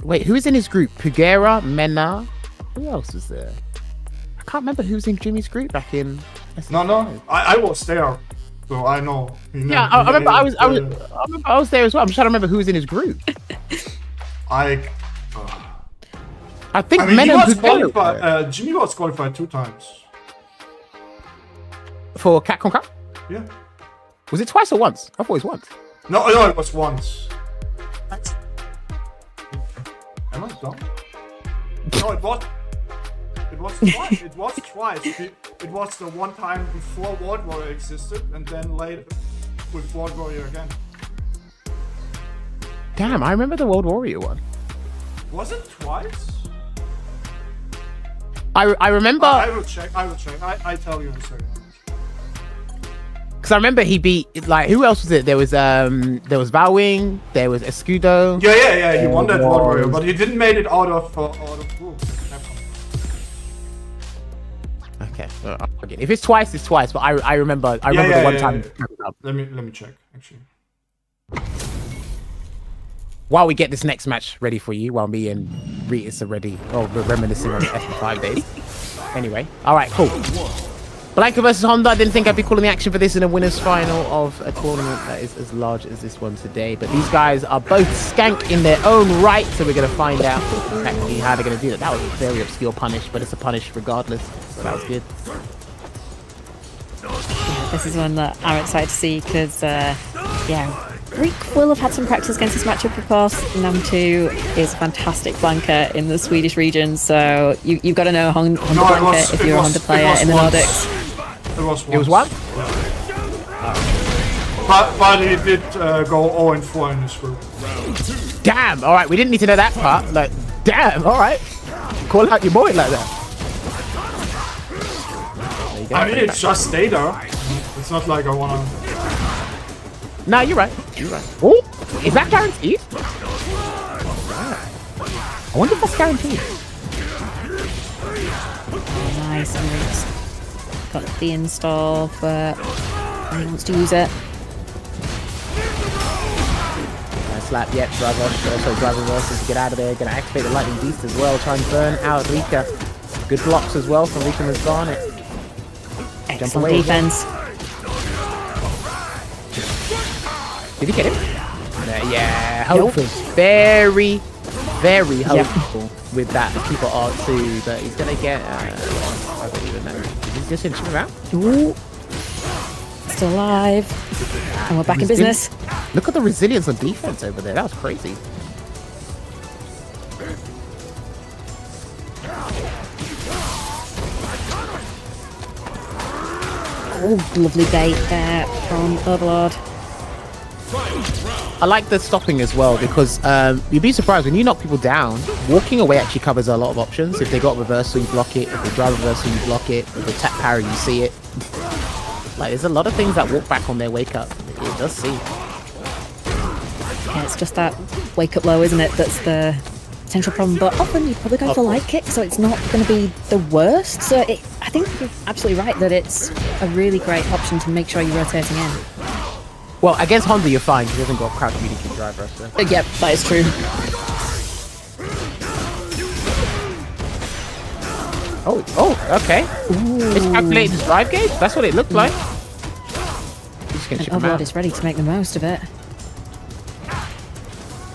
Wait, who is in his group? Pugera, Mena. Who else was there? I can't remember who was in Jimmy's group back in SF5. No. I was there, so I know. Yeah, I remember. I was there as well. I'm just trying to remember who was in his group. I think Mena and Pugera. Jimmy was qualified 2 times. For Capcom Cup? Yeah. Was it twice or once? I thought it was once. No, it was once. Am I dumb? No, it was twice. It was twice. It was the one time before World Warrior existed, and then later with World Warrior again. Damn, I remember the World Warrior one. Was it twice? I remember. I will check. I tell you in a second. Because I remember he beat, like, who else was it? There was Valwing, there was Escudo. Yeah. He won that World Warrior, but he didn't make it out of group. Okay. If it's twice, it's twice. But I remember the one time. Let me check actually. While we get this next match ready for you, while me and Ritas are ready, we're reminiscing on the SF5 days. Anyway, all right, cool. Blanca versus Honda. I didn't think I'd be calling the action for this in a winners final of a tournament that is as large as this one today. But these guys are both skank in their own right, so we're going to find out exactly how they're going to do that. That was a very obscure punish, but it's a punish regardless, so that was good. Yeah, this is one that I'm excited to see because, Rick will have had some practice against this matchup, of course. Nam2 is fantastic Blanca in the Swedish region, so you've got to know Honda Blanca if you're a Honda player in the Nordics. It was what? But he did go 0-4 in this group. Damn! Alright, we didn't need to know that part. Like, damn, alright. Call out your boy like that. I mean, it's just data. It's not like I wanna... No, you're right. Oh, is that guaranteed? I wonder if that's guaranteed. Nice, and it's got the install for when he wants to use it. Nice slap, yep, driver versus to get out of there. Gonna activate the lightning beast as well, try and burn out Rika. Good blocks as well from Rikemansbarnet. Excellent defense. Did he get him? Yeah, hopeful. Very, very hopeful with that keeper R2, but he's gonna get. I don't even know. Is he just finishing him out? Ooh. Still alive. And we're back in business. Look at the resilience on defense over there. That was crazy. Oh, lovely bait there from Overlord. I like the stopping as well because you'd be surprised when you knock people down. Walking away actually covers a lot of options. If they got reversal, you block it. If they drive reversal, you block it. If they tap parry, you see it. Like there's a lot of things that walk back on their wake up. It does see. Yeah, it's just that wake up low, isn't it? That's the potential problem. But often you probably go for light kick, so it's not going to be the worst. So I think you're absolutely right that it's a really great option to make sure you're rotating in. Well, against Honda, you're fine. He hasn't got crouch medium kick drive rush. So. Yep, that is true. Oh, okay. It's calculated his drive gauge. That's what it looked like. He's just gonna chip him Overlord out. is ready to make the most of it.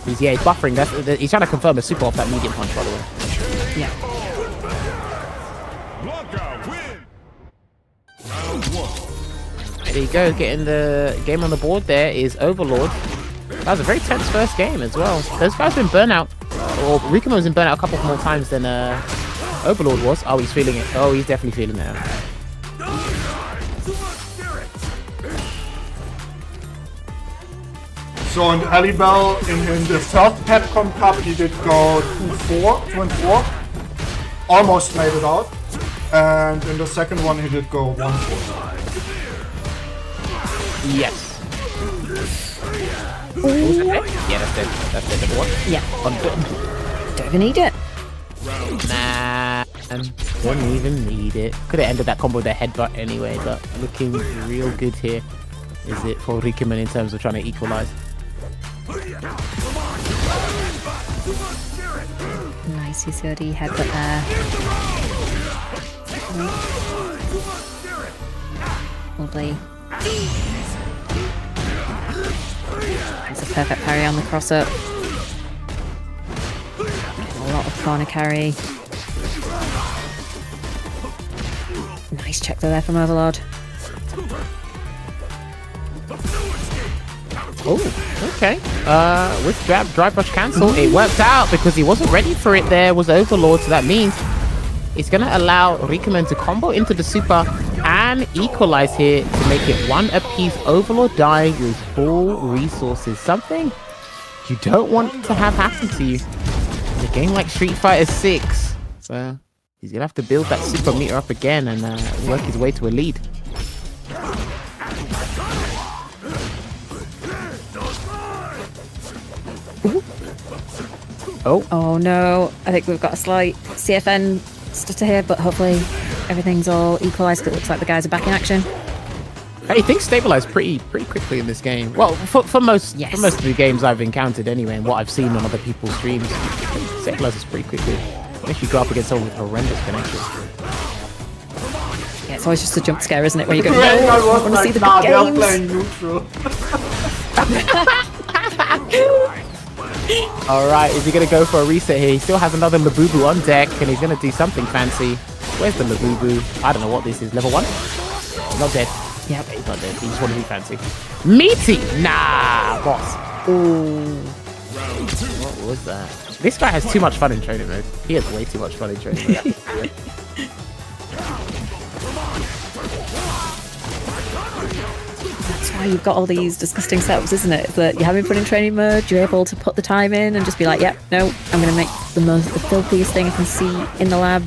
He's buffering. He's trying to confirm a super off that medium punch, by the way. Yeah. There you go, getting the game on the board there is Overlord. That was a very tense first game as well. Those guys have been burnt out, or Rikemansbarnet's been burnt out a couple more times than Overlord was. Oh, he's feeling it. Oh, he's definitely feeling it. So in Alibel, in the first Capcom Cup, he did go 2-4, almost made it out. And in the second one, he did go 1-4. Yes. Yeah, that's it. That's it. Number one. Yeah. Don't even need it. Nah, don't even need it. Could have ended that combo with a headbutt anyway, but looking real good here. Is it for Rikemansbarnet in terms of trying to equalize? Nice UCOD headbutt there. Lovely. It's a perfect parry on the cross up. A lot of corner carry. Nice check there from Overlord. Oh, okay. With drive rush cancel, it worked out because he wasn't ready for it there, was Overlord, so that means it's going to allow Rikemansbarnet to combo into the super and equalize here to make it one apiece. Overlord dying with full resources. Something you don't want to have happen to you in a game like Street Fighter 6. So he's going to have to build that super meter up again and work his way to a lead. Oh no, I think we've got a slight CFN stutter here, but hopefully everything's all equalised. It looks like the guys are back in action. Hey, things stabilize pretty quickly in this game. Well, for most of the games I've encountered anyway, and what I've seen on other people's streams, it stabilizes pretty quickly. Unless you go up against someone with horrendous connection. Yeah, it's always just a jump scare, isn't it? Where you go, no, I want to see the big games. Alright, is he going to go for a reset here? He still has another Labubu on deck, and he's going to do something fancy. Where's the Labubu? I don't know what this is. Level 1? Not dead. Yeah, he's not dead. He just want to be fancy. Meaty! Nah, boss. Ooh. What was that? This guy has too much fun in training mode. He has way too much fun in training mode. That's why you've got all these disgusting setups, isn't it? That you're having fun in training mode, you're able to put the time in and just be like, yep, no, I'm going to make the filthiest thing I can see in the lab.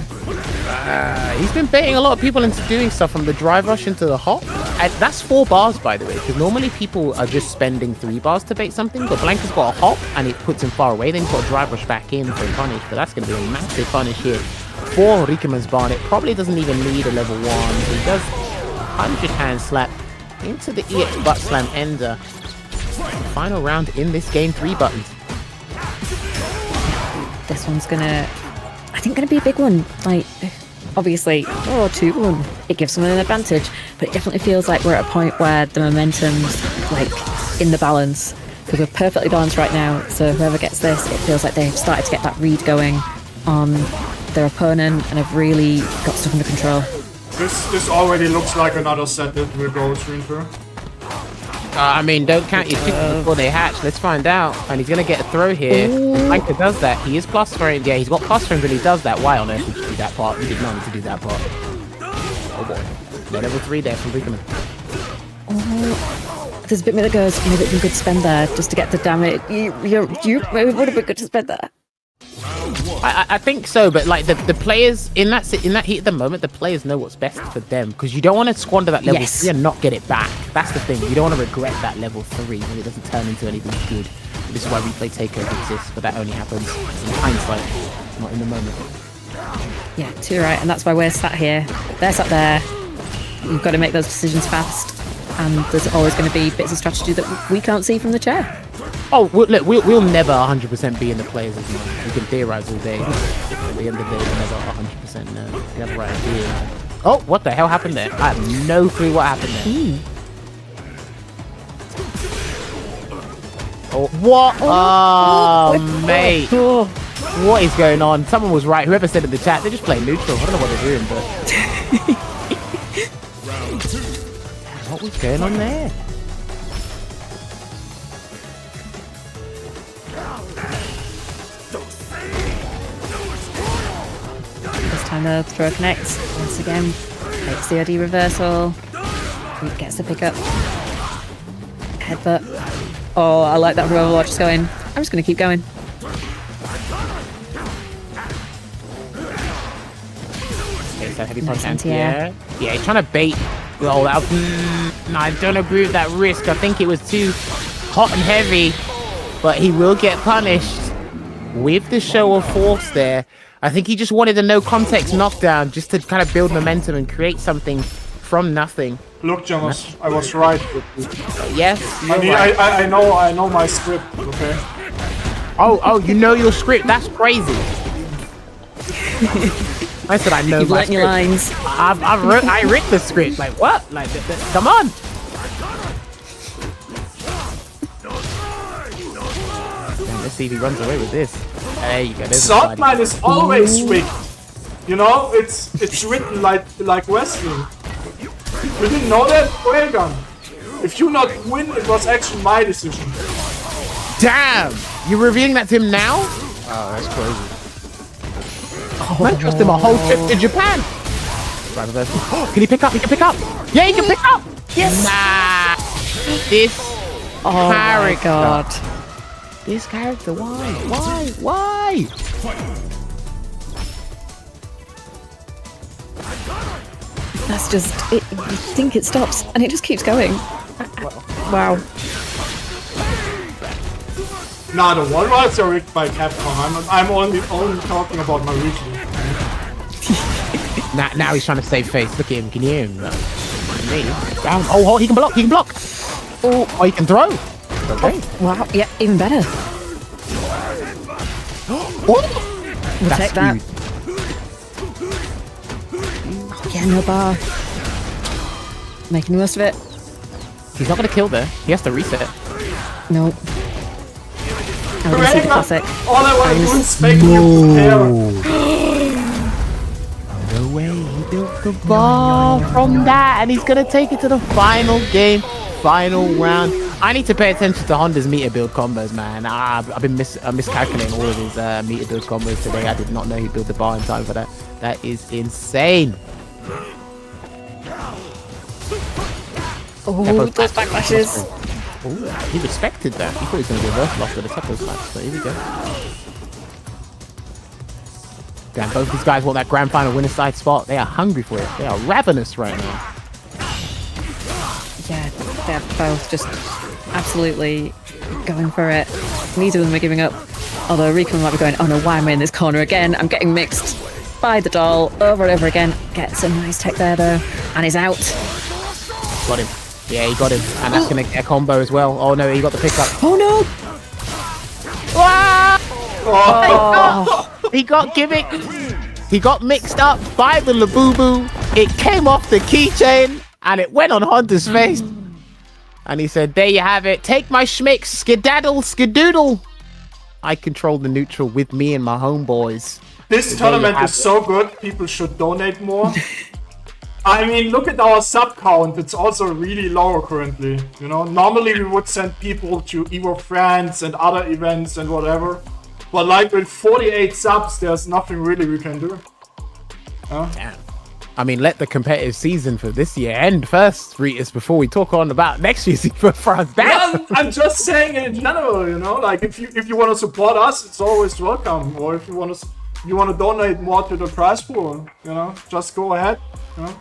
He's been baiting a lot of people into doing stuff from the drive rush into the hop. And that's 4 bars, by the way, because normally people are just spending 3 bars to bait something, but Blanca's got a hop and it puts him far away, then he's got a drive rush back in for a punish, but that's going to be a massive punish here for Rikemansbarnet. Probably doesn't even need a level 1. He does 100 hand slap into the EX butt slam ender. Final round in this game, 3 buttons. This one's gonna, I think, gonna be a big one. Like, obviously, 2-1, it gives someone an advantage, but it definitely feels like we're at a point where the momentum's like in the balance. Because we're perfectly balanced right now, so whoever gets this, it feels like they've started to get that read going on their opponent and have really got stuff under control. This already looks like another set that will go through. I mean, don't count your chickens before they hatch. Let's find out. And he's going to get a throw here. Blanca does that. He is plus framed. Yeah, he's got plus frames and he does that. Why on earth did you do that part? You did not need to do that part. Oh boy. No level 3 there from Rikemansbarnet. there's a bit that goes, maybe it'd be good to spend there just to get the damage. Maybe it would have been good to spend there. I think so, but like the players in that heat at the moment, the players know what's best for them, because you don't want to squander that level 3 and not get it back. That's the thing. You don't want to regret that level 3 when it doesn't turn into anything good. This is why replay takeover exists, but that only happens in hindsight, not in the moment. Yeah, too right, and that's why we're sat here. They're sat there. You've got to make those decisions fast, and there's always going to be bits of strategy that we can't see from the chair. Oh, look, we'll never 100% be in the players' mind. We can theorize all day. At the end of the day, we'll never 100% know. We have the right idea. Oh, what the hell happened there? I have no clue what happened there. Oh, what? Oh, mate. What is going on? Someone was right. Whoever said in the chat, they're just playing neutral. I don't know what they're doing, but... What was going on there? This time the throw connects. Once again, takes the OD reversal. He gets the pickup. Headbutt. Oh, I like that Overlord just going. I'm just going to keep going. Okay, so heavy punch Nice anti-air. Yeah, he's trying to bait. Oh, that no, I don't agree with that risk. I think it was too hot and heavy, but he will get punished with the show of force there. I think he just wanted a no context knockdown just to kind of build momentum and create something from nothing. Look, Jonas, I was right. Yes, I mean, right. I know my script, okay? Oh, you know your script. That's crazy. I said I know You've my learnt your lines. I writ the script. Like what? Like come on. Damn, let's see if he runs away with this. There you go. Saltmine is always rigged. You know, it's written like wrestling. You didn't know that? Dragon. If you not win, it was actually my decision. Damn! You're revealing that to him now? Oh, that's crazy. Man, trust him a whole trip to Japan. Can he pick up? He can pick up. Yeah, he can pick up. Yes. Nah. This Oh my god. This character. Why? That's just it. You think it stops, and it just keeps going. Wow. Nah, the one rides are rigged by Capcom. I'm only talking about my region. Now he's trying to save face. Look at him. Can you hear him? Me. Down. Oh, he can block. Oh, he can throw. Okay. Wow. Yeah, even better. We'll take that. Huge. Yeah, no bar. Making the most of it. He's not going to kill there. He has to reset. Nope. I want to see the classic. All I want to do is make you prepare. No way. He built the bar from that, and he's going to take it to the final game, final round. I need to pay attention to Honda's meter build combos, man. I've been miscalculating all of his meter build combos today. I did not know he built the bar in time for that. That is insane. Oh, those backlashes. Ooh, he respected that. He thought he was going to reverse loss with the Teppo slash, so here we go. Damn, both these guys want that grand final winner side spot. They are hungry for it. They are ravenous right now. Yeah, they're both just absolutely going for it. Neither of them are giving up. Although Rikemansbarnet might be going, oh no, why am I in this corner again? I'm getting mixed by the doll over and over again. Gets a nice tech there though, and he's out. Got him. Yeah, he got him. And that's going to get a combo as well. Oh no, he got the pickup. Oh no! Oh. He got gimmicked. He got mixed up by the Labubu. It came off the keychain and it went on Honda's face. And he said, there you have it. Take my schmicks. Skedaddle, skedoodle. I control the neutral with me and my homeboys. This tournament is so good, people should donate more. I mean, look at our sub count. It's also really low currently. You know, normally we would send people to Evo France and other events and whatever. But like with 48 subs, there's nothing really we can do. Damn. I mean, let the competitive season for this year end first, Ritas, before we talk on about next year's for France. Yeah, I'm just saying in general, you know, like if you want to support us, it's always welcome. Or if you want to donate more to the prize pool, you know, just go ahead. You know,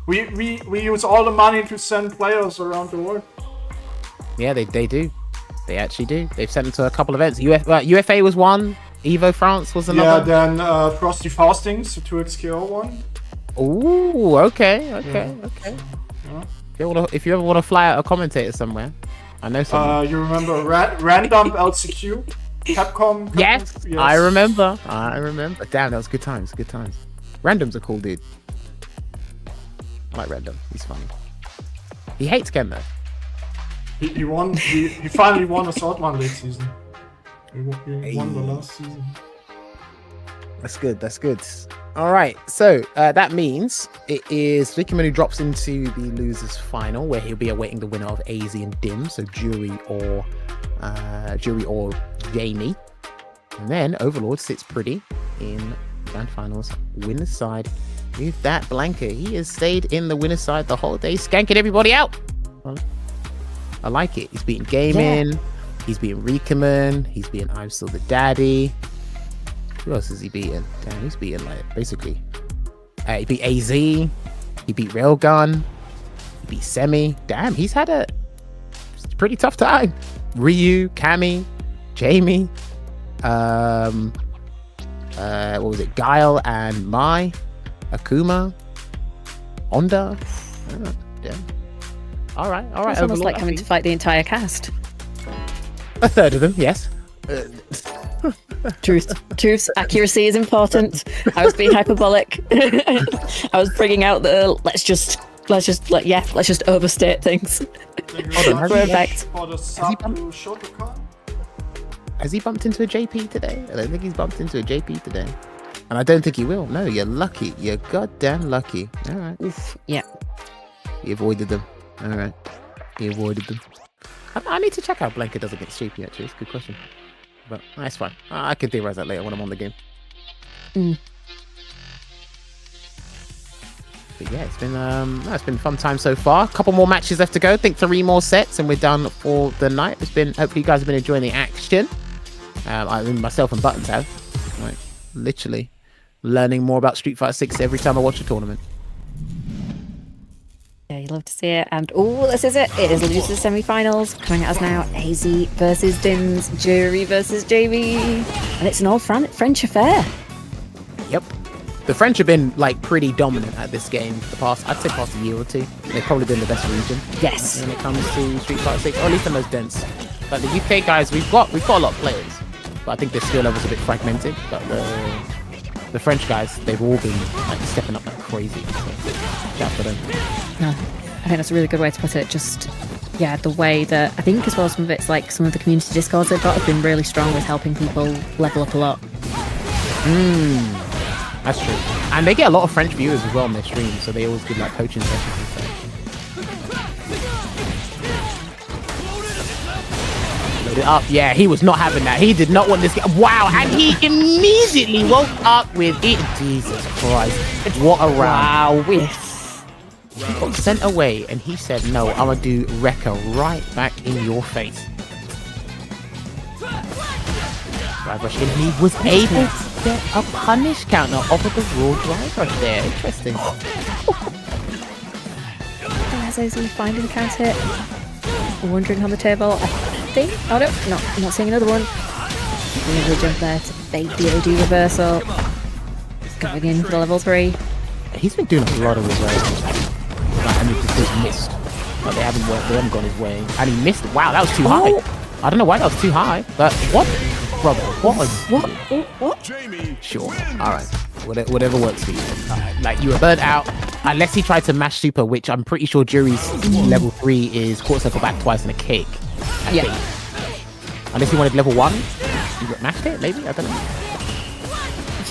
we use all the money to send players around the world. Yeah, they do. They actually do. They've sent them to a couple of events. UFA was one. Evo France was another. Yeah, then Frosty Faustings, the 2XKO one. Ooh, okay. Yeah. If you ever want to fly out a commentator somewhere, I know someone. You remember Random LCQ? Capcom? Yes, I remember. Damn, that was good times. Random's a cool dude. I like Random. He's funny. He hates Ken though. He won. He finally won a Saltmine League season. He won the last season. That's good. All right, so that means it is Rikemansbarnet who drops into the losers final, where he'll be awaiting the winner of AZ and Dim, so Jury or Jamie, and then Overlord sits pretty in grand finals, winner's side with that blanket. He has stayed in the winner's side the whole day, skanking everybody out. Well, I like it. He's beaten Gaming, he's beaten Rikemansbarnet, he's beaten I'm Still the Daddy. Who else has he beaten? Damn, he's beaten like basically. He beat AZ, he beat Railgun, he beat Semi. Damn, he's had a pretty tough time. Ryu, Cammy, Jamie, what was it? Guile and Mai, Akuma, Onda. Damn. All right. It's almost like having to fight the entire cast. A third of them, yes. Truth's accuracy is important. I was being hyperbolic. I was bringing out the let's just overstate things. Hold on, For effect. Has he bumped into a JP today? I don't think he's bumped into a JP today. And I don't think he will. No, you're lucky. You're goddamn lucky. All right. Oof, yeah. He avoided them. All right. He avoided them. I need to check out Blanket does against JP, actually. It's a good question. But that's fine. I can theorize that later when I'm on the game. But yeah, it's been fun time so far. A couple more matches left to go. I think 3 more sets and we're done for the night. Hopefully you guys have been enjoying the action. I mean, myself and Buttons have. Like, literally learning more about Street Fighter 6 every time I watch a tournament. Yeah, you love to see it. And this is it. It is losers semi-finals. Coming at us now, AZ versus Dims, Jury versus JB. And it's an old French affair. Yep. The French have been like pretty dominant at this game for the past, I'd say past a year or two. They've probably been the best region. Yes. When it comes to Street Fighter 6, or at least the most dense. But the UK guys, we've got a lot of players. But I think their skill level's a bit fragmented. But the French guys, they've all been like stepping up like crazy. So shout out to them. No, I think that's a really good way to put it. Just, yeah, the way that I think as well some of it's like some of the community discords they've got have been really strong with helping people level up a lot. That's true. And they get a lot of French viewers as well on their streams, so they always give like coaching sessions and stuff. Load it up. Yeah, he was not having that. He did not want this game. Wow, and he immediately woke up with it. Jesus Christ. What a round. Wow, He got sent away and he said, no, I'm going to do Rekka right back in your face. Drive rush in. He was able to get a punish counter off of the raw drive rush there. Interesting. As I see finding the counter hit. Wandering on the table. I think. Oh no, I'm not seeing another one. Really jump there to bait the AD reversal. Going in for the level 3. He's been doing a lot of reversals. And he just missed. Like they haven't gone his way. And he missed. Wow, that was too high. I don't know why that was too high, but what? Brother, what? Sure. Alright. Whatever works for you. Like, you were burnt out. Unless he tried to mash super, which I'm pretty sure Jury's level 3 is quarter circle back twice and a kick. Yeah. Unless he wanted level 1. You got mashed it, maybe? I don't know.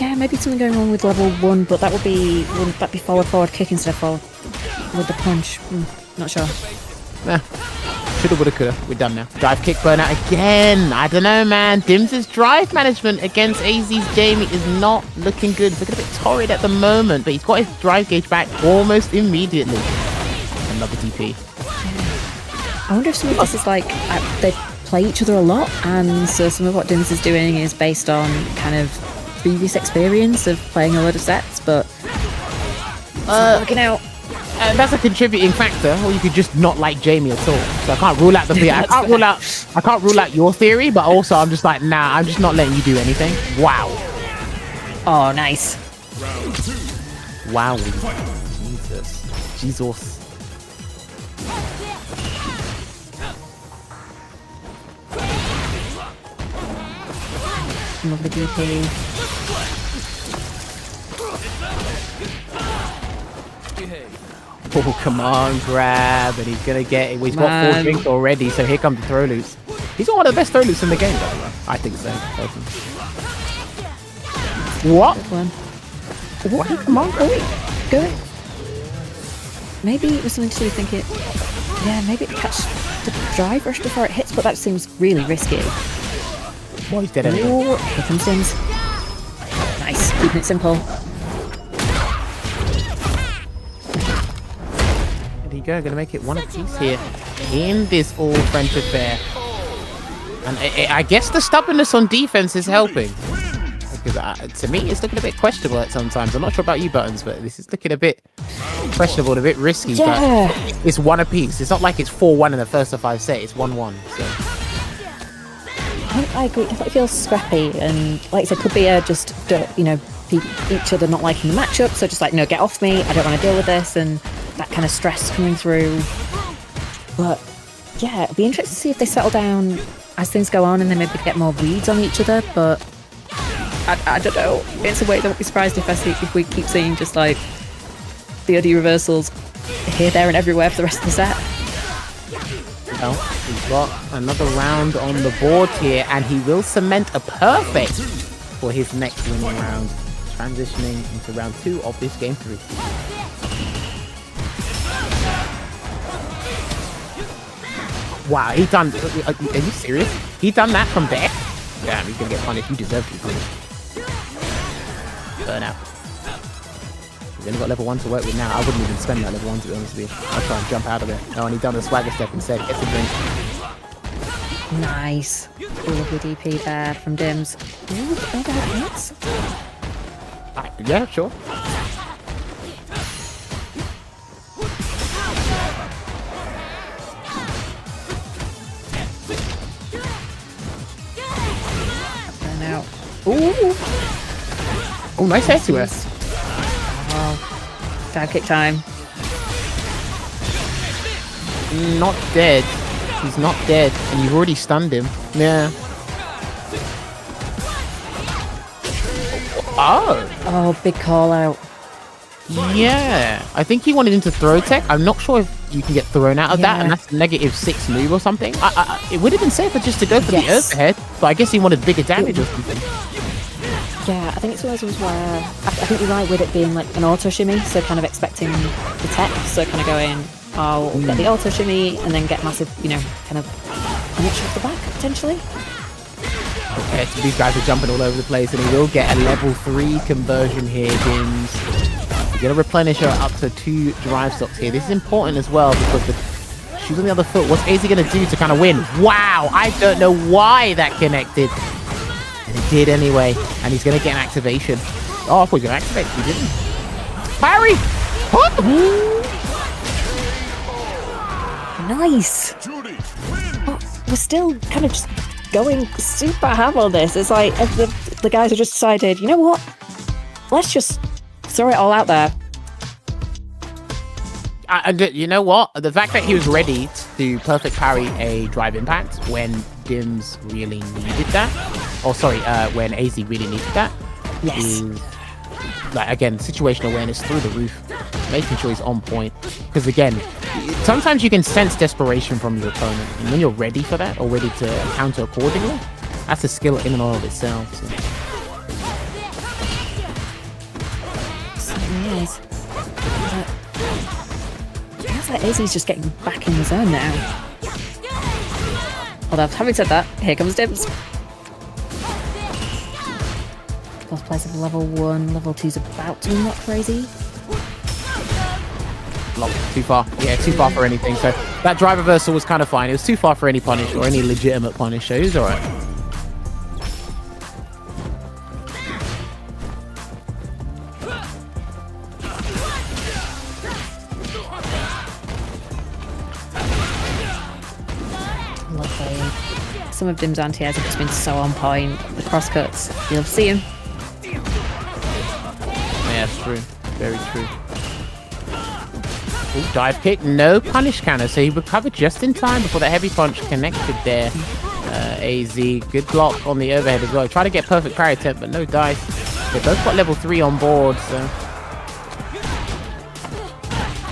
Yeah, maybe something going on with level 1, but wouldn't that be forward kick instead of forward with the punch? Not sure. Nah. Shoulda, woulda, coulda. We're done now. Drive kick burnout again. I don't know, man. Dims' drive management against AZ's Jamie is not looking good. He's looking a bit torrid at the moment, but he's got his drive gauge back almost immediately. Another DP. I wonder if some of this is like they play each other a lot, and so some of what Dims is doing is based on kind of previous experience of playing a lot of sets, but it's not working out. That's a contributing factor, or you could just not like Jamie at all. So I can't rule out the theory. I can't rule out your theory, but also I'm just like, nah, I'm just not letting you do anything. Wow. Oh, nice. Wow. Jesus. Lovely DP. Oh, come on, grab, and he's gonna get it. Well, he's got 4 drinks already, so here comes the throw loops. He's got one of the best throw loops in the game, though. I think so. What? What? Come on, go. Maybe it was something to do with thinking. Yeah, maybe it catch the drive rush before it hits, but that seems really risky. Well, he's dead anyway. Ooh, here comes Dims. Nice, keeping it simple. There you go, gonna make it one apiece here in this all French affair. And I guess the stubbornness on defense is helping. Because to me, it's looking a bit questionable at sometimes. I'm not sure about you, Buttons, but this is looking a bit questionable and a bit risky. Yeah. But it's one apiece. It's not like it's 4-1 in the first of 5 set. It's 1-1. So. I agree. It feels scrappy, and like I said, could be just each other not liking the matchup. So just like, no, get off me. I don't want to deal with this, and that kind of stress coming through. But yeah, it'd be interesting to see if they settle down as things go on, and then maybe get more reads on each other. But I don't know. It's a way that I won't be surprised if we keep seeing just like the OD reversals here, there, and everywhere for the rest of the set. Well, he's got another round on the board here, and he will cement a perfect for his next winning round, transitioning into round 2 of this game 3. Wow, he done. Are you serious? He done that from there? Damn, he's gonna get punished. You deserve to be punished. Burn out. He's only got level 1 to work with now. I wouldn't even spend that level 1 to be honest with you. I'll try and jump out of it. Oh, and he done the swagger step instead. Gets a drink. Nice. Lovely DP there from Dims. Ooh, that hits. Yeah, sure. Now. Ooh. Oh, nice head to us. Oh, dive kick time. Not dead. He's not dead, and you've already stunned him. Yeah. Oh, big call out. Yeah. I think he wanted him to throw tech. I'm not sure if you can get thrown out of that, and that's -6 move or something. It would have been safer just to go for the overhead, but I guess he wanted bigger damage or something. Yeah, I think it's one of those where I think you're right with it being like an auto shimmy, so kind of expecting the tech, so kind of going, I'll get the auto shimmy and then get massive, kind of punish off the back potentially. Okay, so these guys are jumping all over the place, and he will get a level 3 conversion here. Dims. He's gonna replenish her up to 2 drive stocks here. This is important as well because the shoes on the other foot. What's AZ gonna do to kind of win? Wow, I don't know why that connected. And he did anyway, and he's gonna get an activation. Oh, I thought he was gonna activate. He didn't. Parry! Nice! But we're still kind of just going super ham on this. It's like the guys have just decided, you know what? Let's just throw it all out there. You know what? The fact that he was ready to perfect parry a drive impact when Dims really needed that. Oh, sorry, when AZ really needed that. Yes. Is, like, again, situational awareness through the roof. Making sure he's on point. Because, again, sometimes you can sense desperation from your opponent. And when you're ready for that, or ready to counter accordingly, that's a skill in and of itself. So. Certainly is. Feels like AZ's just getting back in the zone now. Although, having said that, here comes Dibs. First place of level 1, level 2's about to be not crazy. Too far. Yeah, too far for anything. So that drive reversal was kind of fine. It was too far for any punish or any legitimate punish, so he was alright. Lovely. Some of Dim's anti-airs have just been so on point. The crosscuts, you'll see him. Yeah, it's true. Very true. Ooh, dive kick, no punish counter, so he recovered just in time before that heavy punch connected there. AZ, good block on the overhead as well. Try to get perfect parry attempt, but no dice. They both got level 3 on board, so.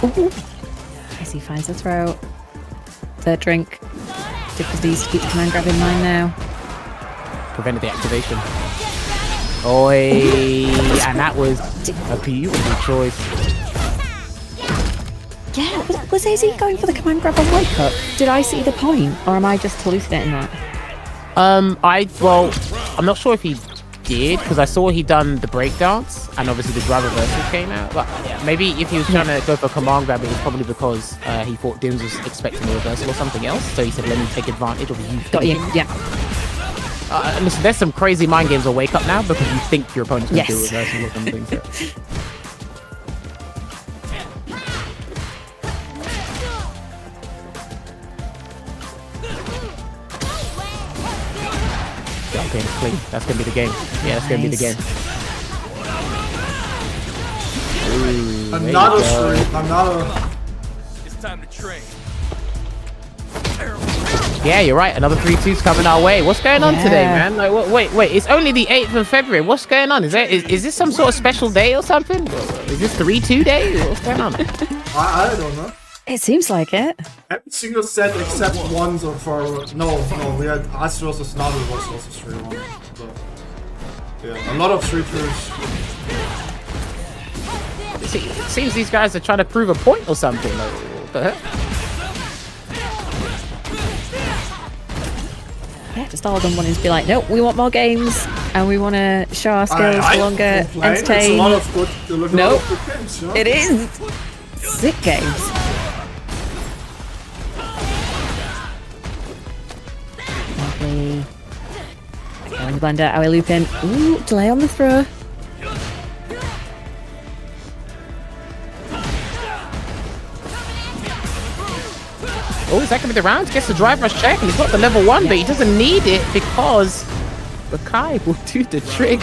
Ooh. As he finds the throat. Third drink. Dippers needs to keep the command grab in mind now. Prevented the activation. Oi! And that was a beautiful choice. Yeah, was AZ going for the command grab on wake up? Did I see the point, or am I just hallucinating that? Well, I'm not sure if he did, because I saw he done the breakdance, and obviously the drive reversal came out, but maybe if he was trying to go for a command grab, it was probably because he thought Dims was expecting a reversal or something else, so he said, let me take advantage of you. Got you, yeah. Listen, there's some crazy mind games on wake up now, because you think your opponent's going to do a reversal or something. So. Okay, clean. That's gonna be the game. Yeah, that's gonna be the game. Ooh, Another three. Another. It's time to train. Yeah, you're right. Another 3-2's coming our way. What's going on today, man? Like, wait. It's only the 8th of February. What's going on? Is this some sort of special day or something? Is this 3-2 day? What's going on? I don't know. It seems like it. Every single set except one so far. No, we had us versus Nibil was also 3-1. So, yeah, a lot of 3-2s. It seems these guys are trying to prove a point or something. Like, what the heck? Yeah, just all of them wanting to be like, nope, we want more games, and we want to show our skills for longer, entertain. It's a lot of good, nope. good games, yeah? It is. Sick games. Lovely. Going the blender, are we looping? Ooh, delay on the throw. Oh, is that going to be the round? Gets the drive rush check, and he's got the level 1, but he doesn't need it because Rikemansbarnet will do the trick.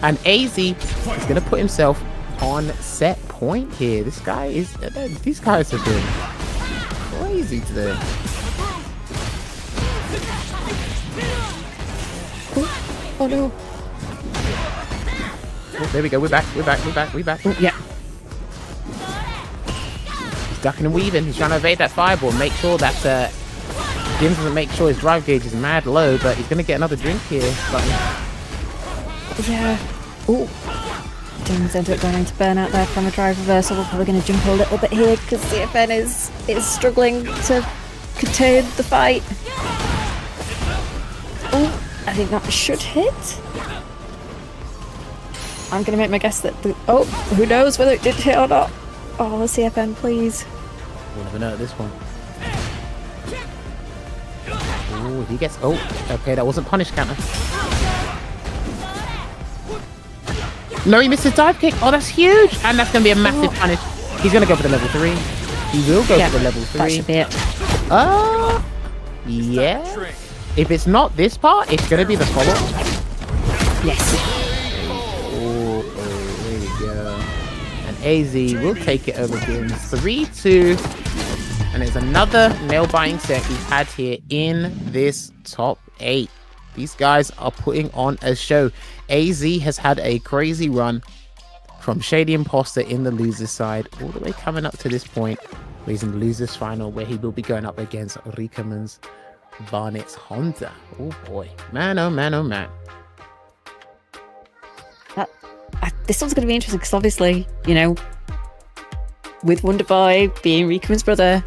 And AZ is going to put himself on set point here. This guy is... These guys have been crazy today. Oh no. Oh, there we go. We're back. Ooh, yeah. He's ducking and weaving. He's trying to evade that fireball. Make sure that Dims doesn't make sure his drive gauge is mad low, but he's going to get another drink here. Yeah. Ooh. Dims ended up going into burnout there from a drive reversal. We're probably going to jump a little bit here because CFN is struggling to contain the fight. Oh, I think that should hit. I'm going to make my guess that oh, who knows whether it did hit or not. Oh, CFN, please. We'll never know at this one. Oh, he gets... Oh, okay, that wasn't punish counter. No, he missed his dive kick. Oh, that's huge. And that's going to be a massive punish. He's going to go for the level 3. He will go for the level 3. That should be it. Oh, yeah. If it's not this part, it's going to be the follow-up. Yes. Oh, there we go. And AZ will take it over Dims. 3-2. And it's another nail-biting set we've had here in this top 8. These guys are putting on a show. AZ has had a crazy run from Shady Imposter in the losers side all the way coming up to this point where he's in the losers final where he will be going up against Rikemansbarnet's Honda. Oh boy. Man, oh man, oh man. This one's going to be interesting because obviously, you know, with Wonderboy being Rikemans's brother,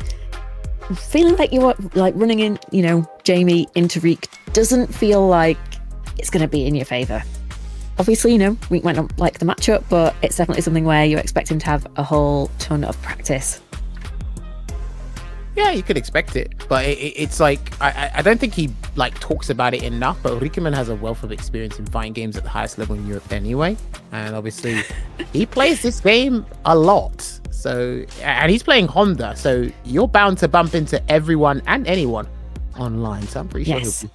feeling like you were like running in, you know, Jamie into Reek doesn't feel like it's going to be in your favour. Obviously, you know, Reek might not like the matchup, but it's definitely something where you expect him to have a whole ton of practice. Yeah, you could expect it, but it's like I don't think he like talks about it enough. But Rikemansbarnet has a wealth of experience in fighting games at the highest level in Europe anyway, and obviously he plays this game a lot. So, and he's playing Honda, so you're bound to bump into everyone and anyone online. So I'm pretty sure he'll be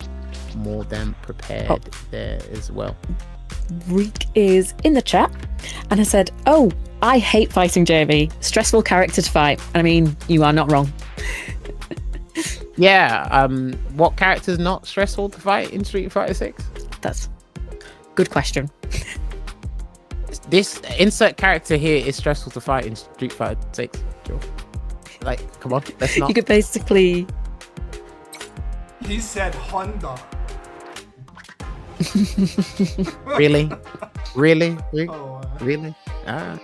more than prepared there as well. Reek is in the chat, and I said, "Oh, I hate fighting Jamie. Stressful character to fight." I mean, you are not wrong. Yeah, what character's not stressful to fight in Street Fighter 6? That's a good question. This insert character here is stressful to fight in Street Fighter 6. Sure. Like, come on, let's not. You could basically... He said Honda. Really? Really? Oh, Really? Ah.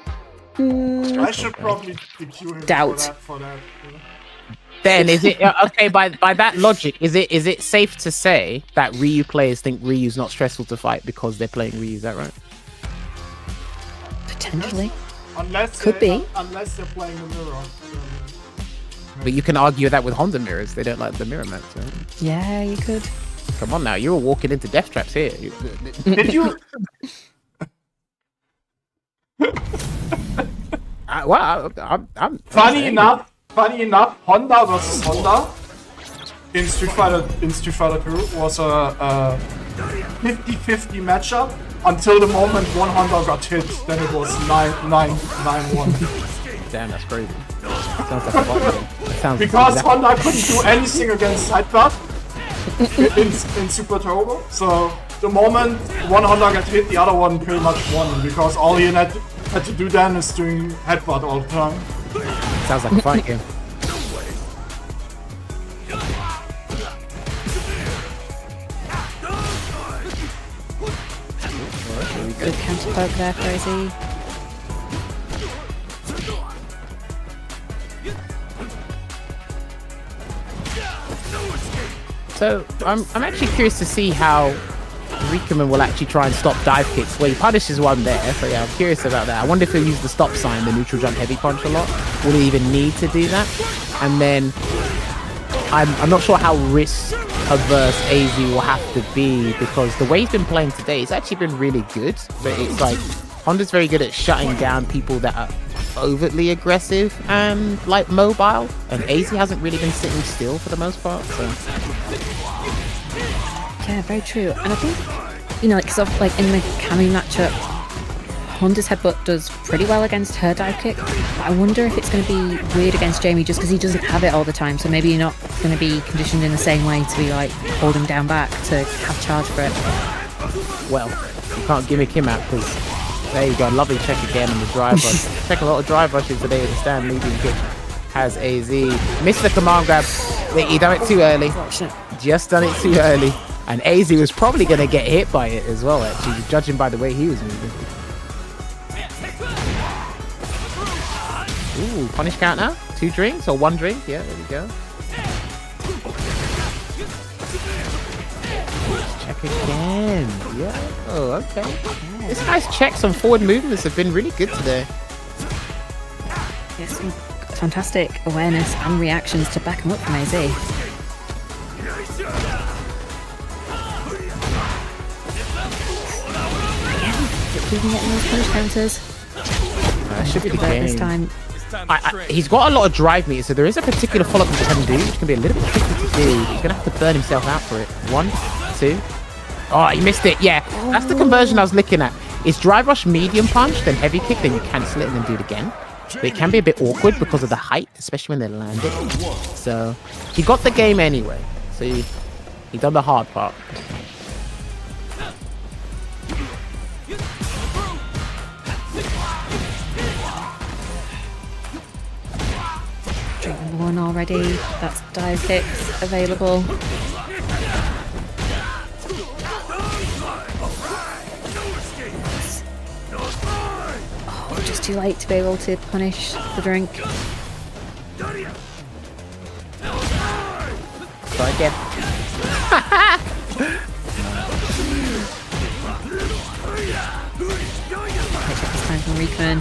I should probably DQ him Doubt. for that. Then is it okay by that logic? Is it safe to say that Ryu players think Ryu's not stressful to fight because they're playing Ryu? Is that right? Potentially. Unless Could be. Unless they're playing the mirror. But you can argue that with Honda mirrors. They don't like the mirror match. So. Yeah, you could. Come on now, you're all walking into death traps here. Did you? I'm Funny enough, Honda versus Honda in Street Fighter 2 was a 50-50 matchup until the moment one Honda got hit. Then it was 9-1. Damn, that's crazy. Sounds like a bot game. Sounds Because Honda couldn't do anything against Headbutt in Super Turbo. So the moment one Honda got hit, the other one pretty much won because all he had to do then is doing Headbutt all the time. Sounds like a fight game. Good counter poke there, Crazy. So I'm actually curious to see how Rikemansbarnet will actually try and stop dive kicks. Well, he punishes one there, so yeah, I'm curious about that. I wonder if he'll use the stop sign, the neutral jump heavy punch a lot. Will he even need to do that? And then I'm not sure how risk averse AZ will have to be because the way he's been playing today, it's actually been really good. But it's like Honda's very good at shutting down people that are overtly aggressive and like mobile, and AZ hasn't really been sitting still for the most part. So Yeah, very true. And I think, you know, because like in the Cammy matchup, Honda's headbutt does pretty well against her dive kick. But I wonder if it's going to be weird against Jamie just because he doesn't have it all the time. So maybe you're not going to be conditioned in the same way to be like holding down back to have charge for it. well, you can't gimmick him out because there you go, lovely check again on the drive rush. Check a lot of drive rushes today with the stand medium kick. Has AZ missed the command grab. He done it too early. Just done it too early. And AZ was probably going to get hit by it as well, actually, judging by the way he was moving. Ooh, punish count now? 2 drinks or 1 drink? Yeah, there we go. Check again. Yeah. Oh, okay. This guy's checks on forward movements have been really good today. Yes, fantastic awareness and reactions to back him up from AZ. He can get those punish counters. Should be the game. This time. He's got a lot of drive meters, so there is a particular follow-up he can do, which can be a little bit tricky to do. He's going to have to burn himself out for it. 1, 2. Oh, he missed it. Yeah, that's the conversion I was looking at. It's drive rush medium punch, then heavy kick, then you cancel it and then do it again. But it can be a bit awkward because of the height, especially when they land it. So he got the game anyway. So he done the hard part. Drink number 1 already. That's dive kicks available. Oh, just too late to be able to punish the drink. Try again. Check this time from Rikemansbarnet.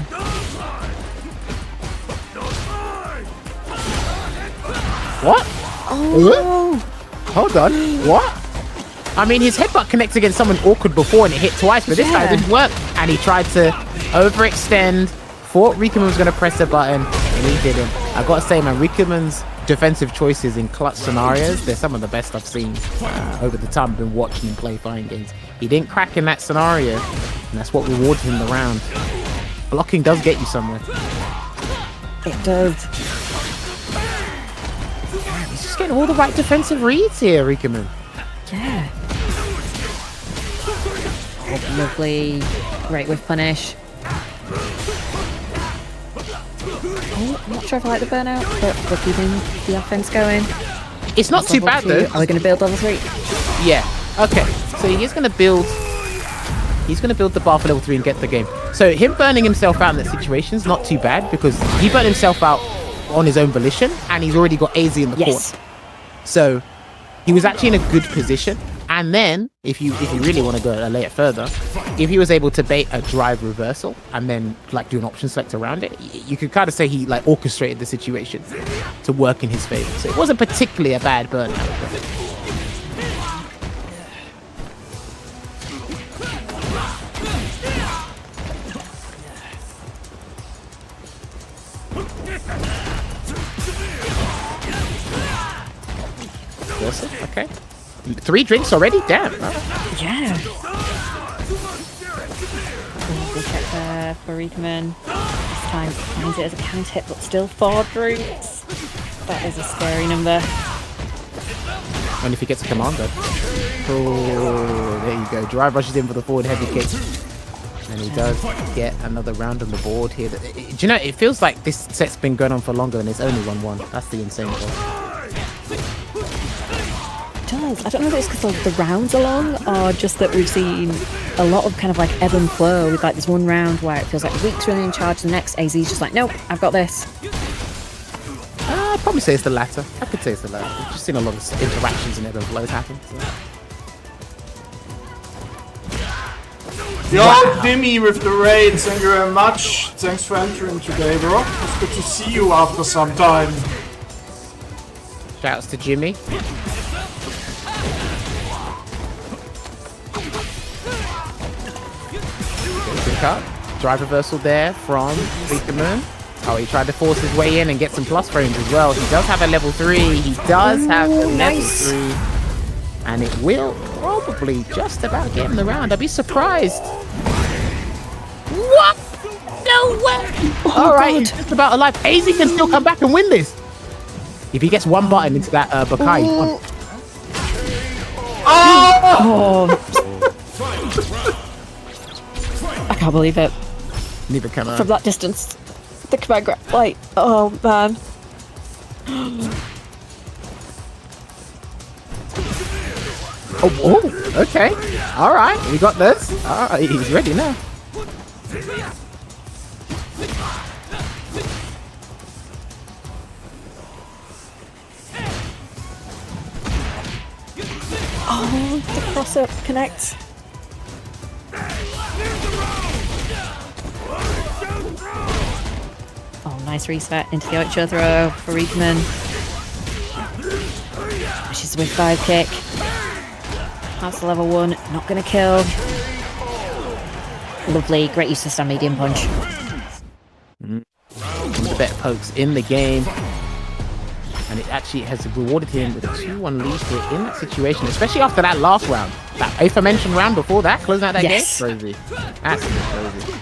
What? Oh, Hold on. What? I mean, his headbutt connects against someone awkward before and it hit twice, but this time it didn't work. And he tried to overextend. Thought Rikemansbarnet was going to press the button, and he didn't. I got to say, man, Rikemansbarnet's defensive choices in clutch scenarios, they're some of the best I've seen over the time I've been watching him play fighting games. He didn't crack in that scenario, and that's what rewarded him the round. Blocking does get you somewhere. it does. He's just getting all the right defensive reads here, Rikemansbarnet. Yeah. Oh, lovely. Great with punish. Oh, I'm not sure if I like the burnout, but we're keeping the offense going. It's not too bad though. Are we going to build level 3? Yeah. Okay. So he's going to build. He's going to build the bar for level 3 and get the game. So him burning himself out in that situation is not too bad because he burned himself out on his own volition, and he's already got AZ in the corner. So he was actually in a good position. And then, if you really want to go a layer further, if he was able to bait a drive reversal and then like do an option select around it, you could kind of say he like orchestrated the situation to work in his favor. So it wasn't particularly a bad burnout. Awesome. Okay. 3 drinks already? Damn. Yeah. We'll check there for Rikemansbarnet. This time finds it as a count hit, but still 4 drinks. That is a scary number. And if he gets a commander. Oh, there you go. Drive rushes in for the forward heavy kick. And he does get another round on the board here. Do you know, it feels like this set's been going on for longer and it's only 1-1. That's the insane part. I don't know if it's because the rounds are long or just that we've seen a lot of kind of like ebb and flow with like this one round where it feels like Week's really in charge, the next AZ's just like, nope, I've got this. I'd probably say it's the latter. I could say it's the latter. We've just seen a lot of interactions and ebb and flows happen. So. Yo, Dimmy with the raid, thank you very much. Thanks for entering today, bro. It's good to see you after some time. Shouts to Jimmy. Up. Drive reversal there from Rikemansbarnet. Oh, he tried to force his way in and get some plus frames as well. He does have a level 3. He does have a level 3. And it will probably just about get him the round. I'd be surprised. What? No way! Alright, he's just about alive. AZ can still come back and win this. If he gets one button into that Bakai, he's won. I can't believe it. Neither can I. From that distance. The command grab, like, oh man. Oh, okay. Alright, we got this. Alright, he's ready now. Oh, the cross up connects. Oh, nice reset into the Ocho throw for Rikemansbarnet. She's with 5 kick. That's the level 1, not gonna kill. Lovely, great use of stand medium punch. One of the better pokes in the game. And it actually has rewarded him with a 2-1 lead here in that situation, especially after that last round. That aforementioned round before that, closing out that game. Crazy. Absolutely crazy.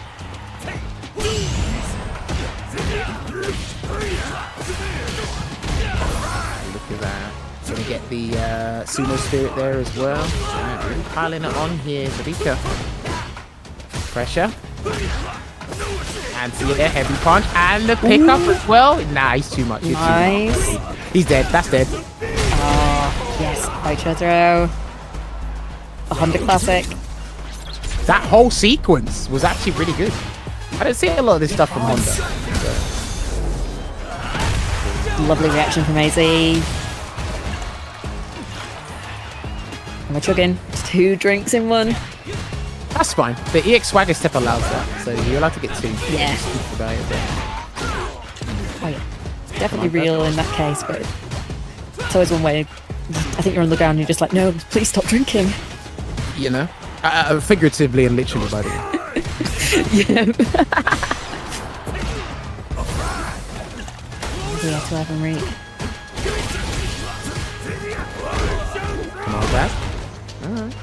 Look at that. Gonna get the Sumo Spirit there as well. Really piling it on here, Rika. Pressure. And see there, heavy punch. And the pickup as well. Nah, he's too much. Nice. He's dead. That's dead. Oh, yes. Ocho throw. A Honda classic. That whole sequence was actually really good. I don't see a lot of this stuff from Honda. So. Lovely reaction from AZ. Am I chugging? 2 drinks in one? That's fine. The EX Swagger step allows that, so you're allowed to get 2. Yeah. Oh yeah. It's definitely real in that case, but it's always one way. I think you're on the ground and you're just like, no, please stop drinking. You know? Figuratively and literally, by the way. Yeah. Yeah, to have him read. Come on, Dad. Alright.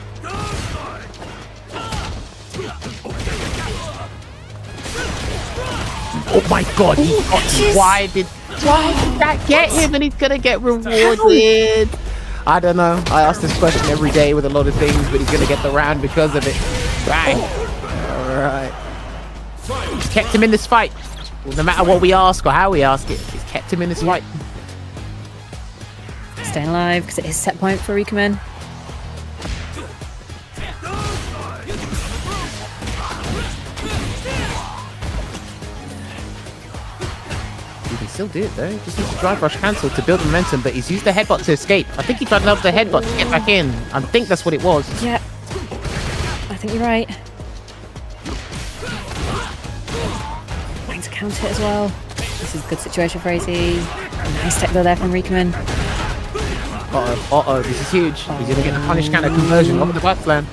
Oh my god, why did that get him and he's gonna get rewarded? I don't know. I ask this question every day with a lot of things, but he's gonna get the round because of it. Right. Alright. He's kept him in this fight. No matter what we ask or how we ask it, he's kept him in this fight. Staying alive because it is set point for Rikemansbarnet. You can still do it though. Just needs to drive rush cancel to build momentum, but he's used the headbutt to escape. I think he tried to the headbutt to get back in. I think that's what it was. Yeah. I think you're right. Trying to counter it as well. This is a good situation for AZ. Nice tech though there from Rikemansbarnet. Uh-oh, this is huge. He's gonna get the punish counter conversion over the butt slam.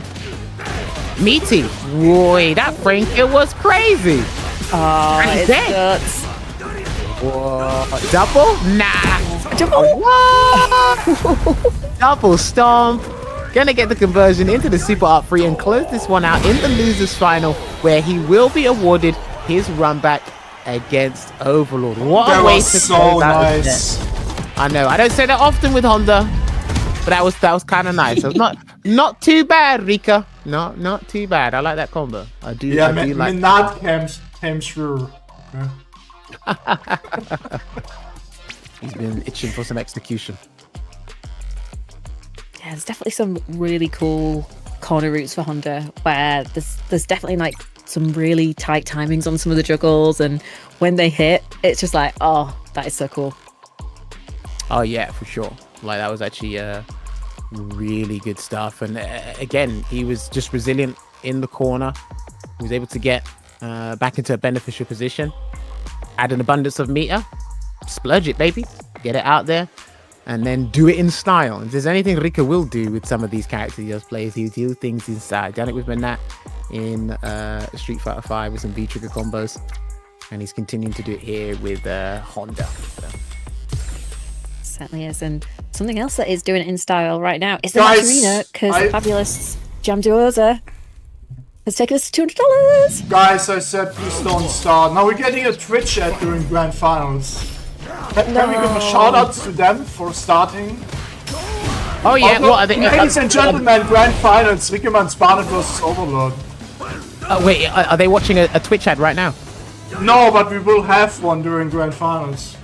Meaty. Boy, that Frank, it was crazy. Oh, And he's it's dead. nuts. Whoa. Double? Nah. Double? What? Double stomp. Gonna get the conversion into the super art free and close this one out in the losers final, where he will be awarded his run back against Overlord. What That a way was to so close out the nice. set. I know. I don't say that often with Honda, but that was kind of nice. It was not too bad, Rika. Not too bad. I like that combo. I do. Yeah, I do like. Minad came through. Okay. He's been itching for some execution. Yeah, there's definitely some really cool corner routes for Honda where there's definitely like some really tight timings on some of the juggles, and when they hit, it's just like, oh, that is so cool. Oh yeah, for sure. Like that was actually really good stuff. And again, he was just resilient in the corner. He was able to get back into a beneficial position. Add an abundance of meter. Splurge it, baby. Get it out there. And then do it in style. If there's anything Rika will do with some of these characters he does play, is he'll do things in style. Done it with Manat in Street Fighter 5 with some V-trigger combos. And he's continuing to do it here with Honda. So. Certainly is. And something else that is doing it in style right now is the Guys, match arena, because fabulous Jamduoza has taken us to $200. Guys, I said please don't start. Now we're getting a Twitch ad during Grand Finals. Can we give a shout out to them for starting? Oh yeah, what are they? Ladies and gentlemen, Grand Finals, Rikemansbarnet versus Overlord. Wait, are they watching a Twitch ad right now? No, but we will have one during Grand Finals.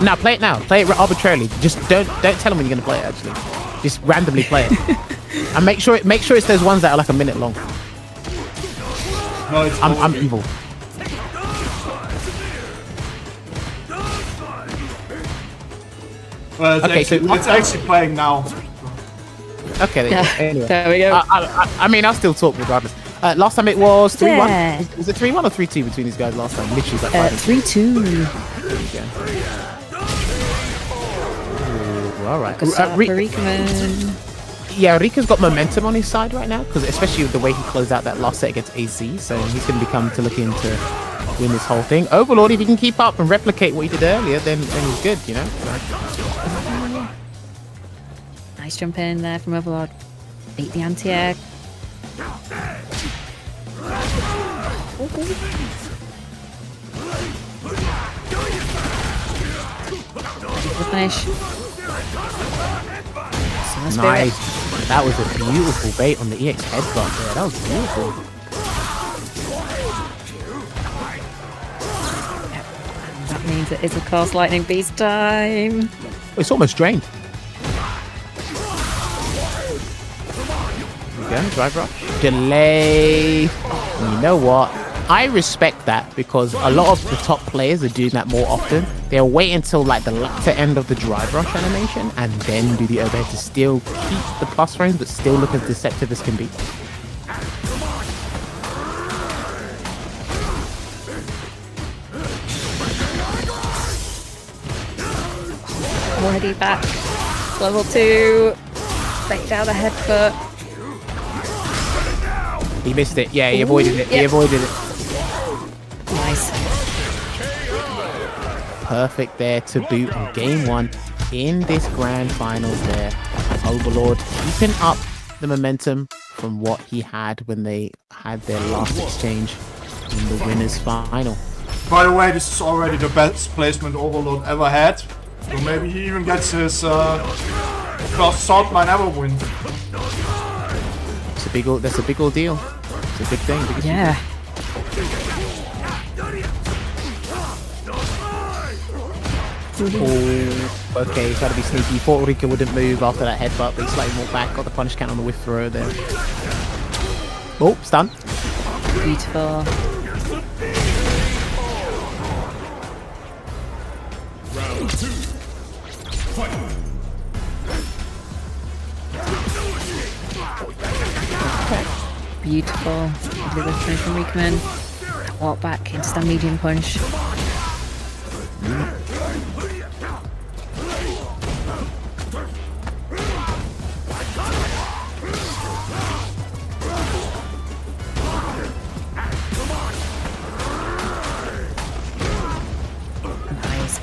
No, play it now. Play it arbitrarily. Just don't tell them when you're gonna play it. Actually, just randomly play it, and make sure it's those ones that are like a minute long. No, it's I'm evil. Well, it's actually playing now. Okay, anyway. There we go. I mean, I'll still talk regardless. Last time it was 3-1. Yeah. Was it 3-1 or 3-2 between these guys last time? Literally like 5 3-2. All right. Good start for Rikemansbarnet. Yeah, Rika's got momentum on his side right now, because especially with the way he closed out that last set against AZ, so he's going to become to look into win this whole thing. Overlord, if he can keep up and replicate what he did earlier, then he's good, you know. Nice jump in there from Overlord. Beat the anti-air. Finish. Nice. That was a beautiful bait on the EX headbutt there. That was beautiful. That means it is, of course, Lightning Beast time. It's almost drained. Again, drive rush. Delay. And you know what? I respect that because a lot of the top players are doing that more often. They'll wait until like the latter end of the drive rush animation and then do the overhead to still keep the plus frames but still look as deceptive as can be. Already back. Level 2. Back down the head foot. He missed it. Yeah, he avoided it. He Yep. avoided it. Nice. Perfect there to boot on game 1 in this grand finals there. Overlord keeping up the momentum from what he had when they had their last exchange in the winners final. By the way, this is already the best placement Overlord ever had. So maybe he even gets his first Saltmine ever win. It's a big, that's a big ordeal. It's a big thing. Big Yeah. Oh, okay, trying to be sneaky. Thought Rika wouldn't move after that headbutt, but he slightly walked back. Got the punish count on the whiff throw there. Oh, stun. Beautiful. Beautiful. Delivered through from Rikeman. Walk back into stand medium punch. Nice.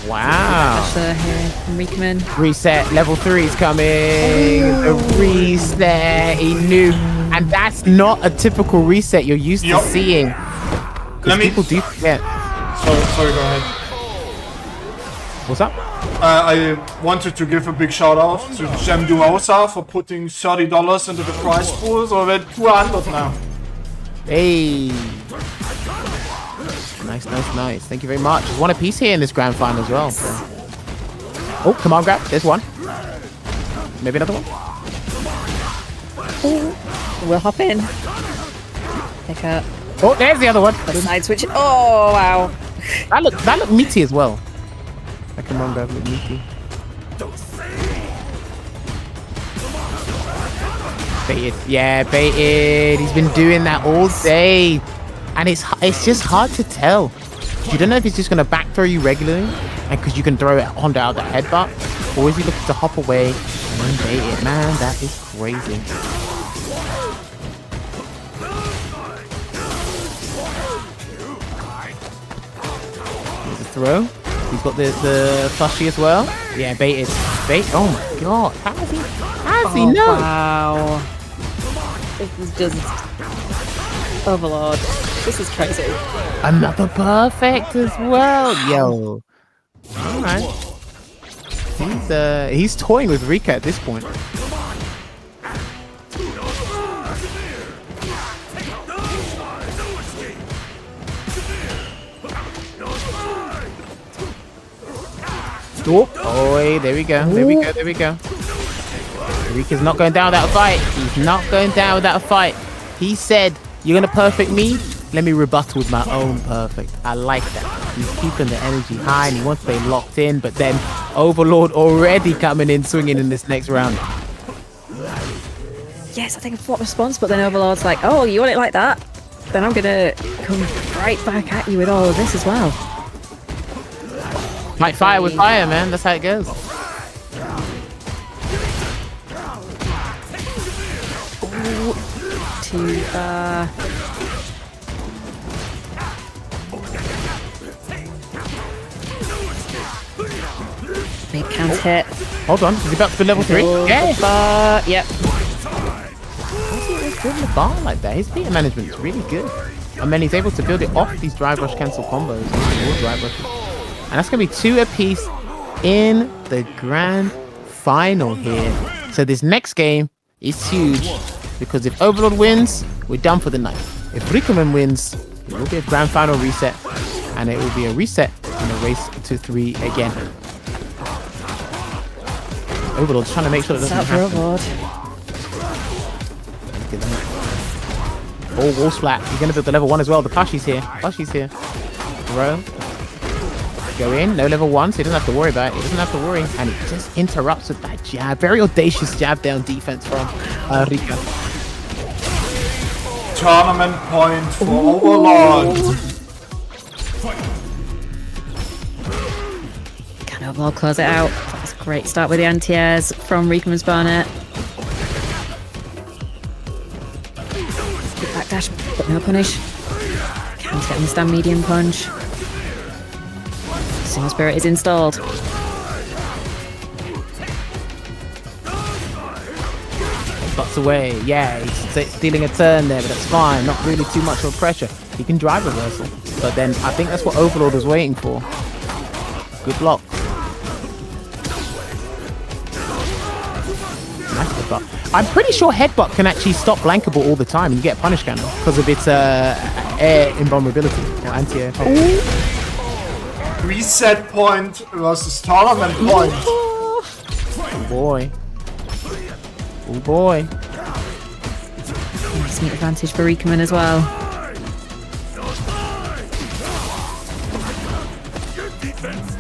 Wow. Pressure here from Rikeman. Reset. Level 3 is coming. The reset. He knew. And that's not a typical reset you're used to seeing. Because people do forget. Sorry, go ahead. What's up? I wanted to give a big shout out to Gem Duosa for putting $30 into the prize pool, so we're at 200 now. Hey. Nice, nice, nice. Thank you very much. There's one apiece here in this grand final as well. So. Oh, come on, grab. There's one. Maybe another one. We'll hop in. Pick up. Oh, there's the other one. The side switch. Oh, wow. That looked meaty as well. I can remember that looked meaty. Baited. Yeah, baited. He's been doing that all day. And it's just hard to tell. You don't know if he's just going to back throw you regularly, and because you can throw it on down the headbutt, or is he looking to hop away and then bait it? Man, that is crazy. There's a throw. He's got the plushie as well. Yeah, baited. Bait. Oh my god. How has he know? Wow. This is just Overlord. This is crazy. Another perfect as well. Yo. Alright. He's toying with Rika at this point. Oh, there we go. There we go. There we go. Rika's not going down without a fight. He's not going down without a fight. He said, "You're gonna perfect me? Let me rebuttal with my own perfect." I like that. He's keeping the energy high and he wants to stay locked in, but then Overlord already coming in swinging in this next round. Yes, I think what response, but then Overlord's like, "Oh, you want it like that? Then I'm gonna come right back at you with all of this as well." Fight fire with fire, man. That's how it goes. Ooh, too far. Big count hit. Hold on. Is he about to be level 3? Yeah. Bar. Yep. How's he always building the bar like that? His beater management is really good. And then he's able to build it off these drive rush cancel combos. More drive rushes. And that's going to be 2 apiece in the grand final here. So this next game is huge because if Overlord wins, we're done for the night. If Rikemansbarnet wins, it will be a grand final reset, and it will be a reset in a race to 3 again. Overlord's trying to make sure that doesn't happen. Overlord. Oh, wall splat. He's going to build the level 1 as well. The plushie's here. Plushie's here. Bro. Go in. No level 1, so he doesn't have to worry about it. He doesn't have to worry. And he just interrupts with that jab. Very audacious jab down defense from Rika. Tournament point for Overlord. Can Overlord close it out? That was a great start with the anti-airs from Rikemansbarnet. Good backdash, but no punish. Can's getting the stand medium punch. Single Spirit is installed. Butts away. Yeah, he's stealing a turn there, but that's fine. Not really too much of pressure. He can drive reversal. But then I think that's what Overlord was waiting for. Good block. Nice headbutt. I'm pretty sure headbutt can actually stop blankable all the time and get punish candle because of its air invulnerability or anti-air. Reset point versus tournament point. Oh boy. Oh boy. Nice meat advantage for Rikeman as well.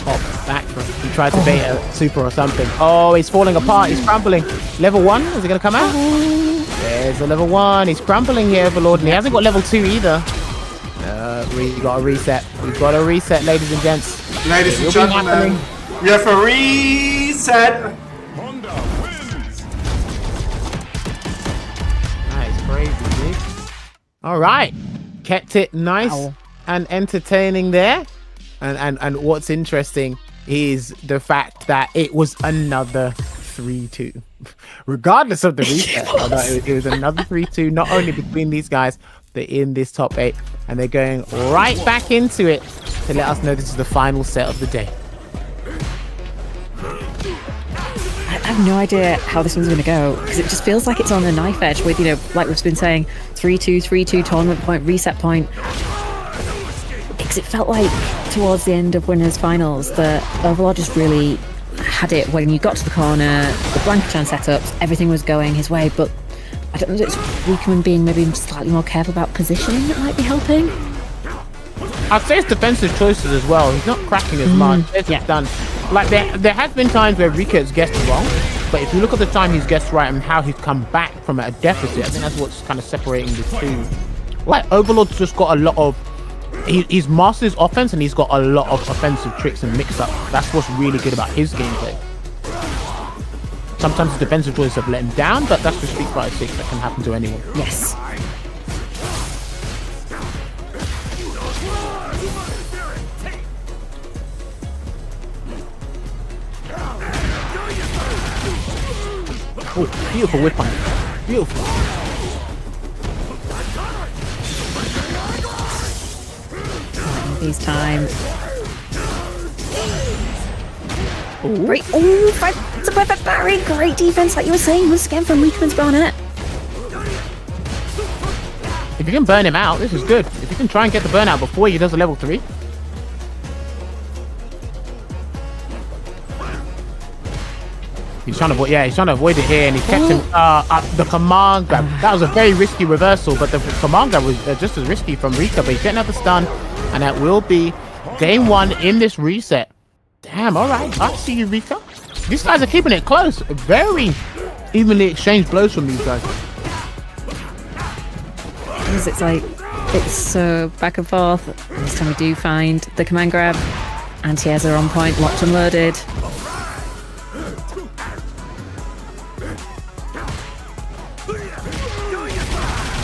Pop back from. He tried to bait a super or something. Oh, he's falling apart. He's crumbling. Level 1. Is he going to come out? There's a level 1. He's crumbling here, Overlord, and he hasn't got level 2 either. We got a reset. We've got a reset, ladies and gents. Ladies and gentlemen, we have a reset. That is crazy, dude. All right. Kept it nice and entertaining there. And what's interesting is the fact that it was another 3-2. Regardless of the reset, it was another 3-2, not only between these guys, but in this top 8. And they're going right back into it to let us know this is the final set of the day. I have no idea how this one's going to go because it just feels like it's on a knife edge with, you know, like we've been saying, 3-2, 3-2, tournament point, reset point. Because it felt like towards the end of winners finals that Overlord just really had it when you got to the corner, the Blankachan setups, everything was going his way, but I don't know if it's Rikemansbarnet being maybe slightly more careful about positioning that might be helping. I'd say it's defensive choices as well. He's not cracking as much as he's done. Like there has been times where Rika has guessed wrong, but if you look at the time he's guessed right and how he's come back from a deficit, I think that's what's kind of separating the two. Like Overlord's just got a lot of he's mastered his offense and he's got a lot of offensive tricks and mix-up. That's what's really good about his gameplay. Sometimes the defensive choices have let him down, but that's just Street Fighter 6. That can happen to anyone. Yes. Oh, beautiful whip on it. Beautiful. These times. Great. Oh, it's a perfect parry. Great defense, like you were saying, once again from Rikemansbarnet. If you can burn him out, this is good. If you can try and get the burnout before he does a level 3. He's trying to avoid it here, and he kept him the command grab. That was a very risky reversal, but the command grab was just as risky from Rika, but he's getting out the stun, and that will be game 1 in this reset. Damn, all right. I see you, Rika. These guys are keeping it close. Very evenly exchanged blows from these guys. It's like, it's so back and forth. This time we do find the command grab. Anti-airs are on point, locked and loaded.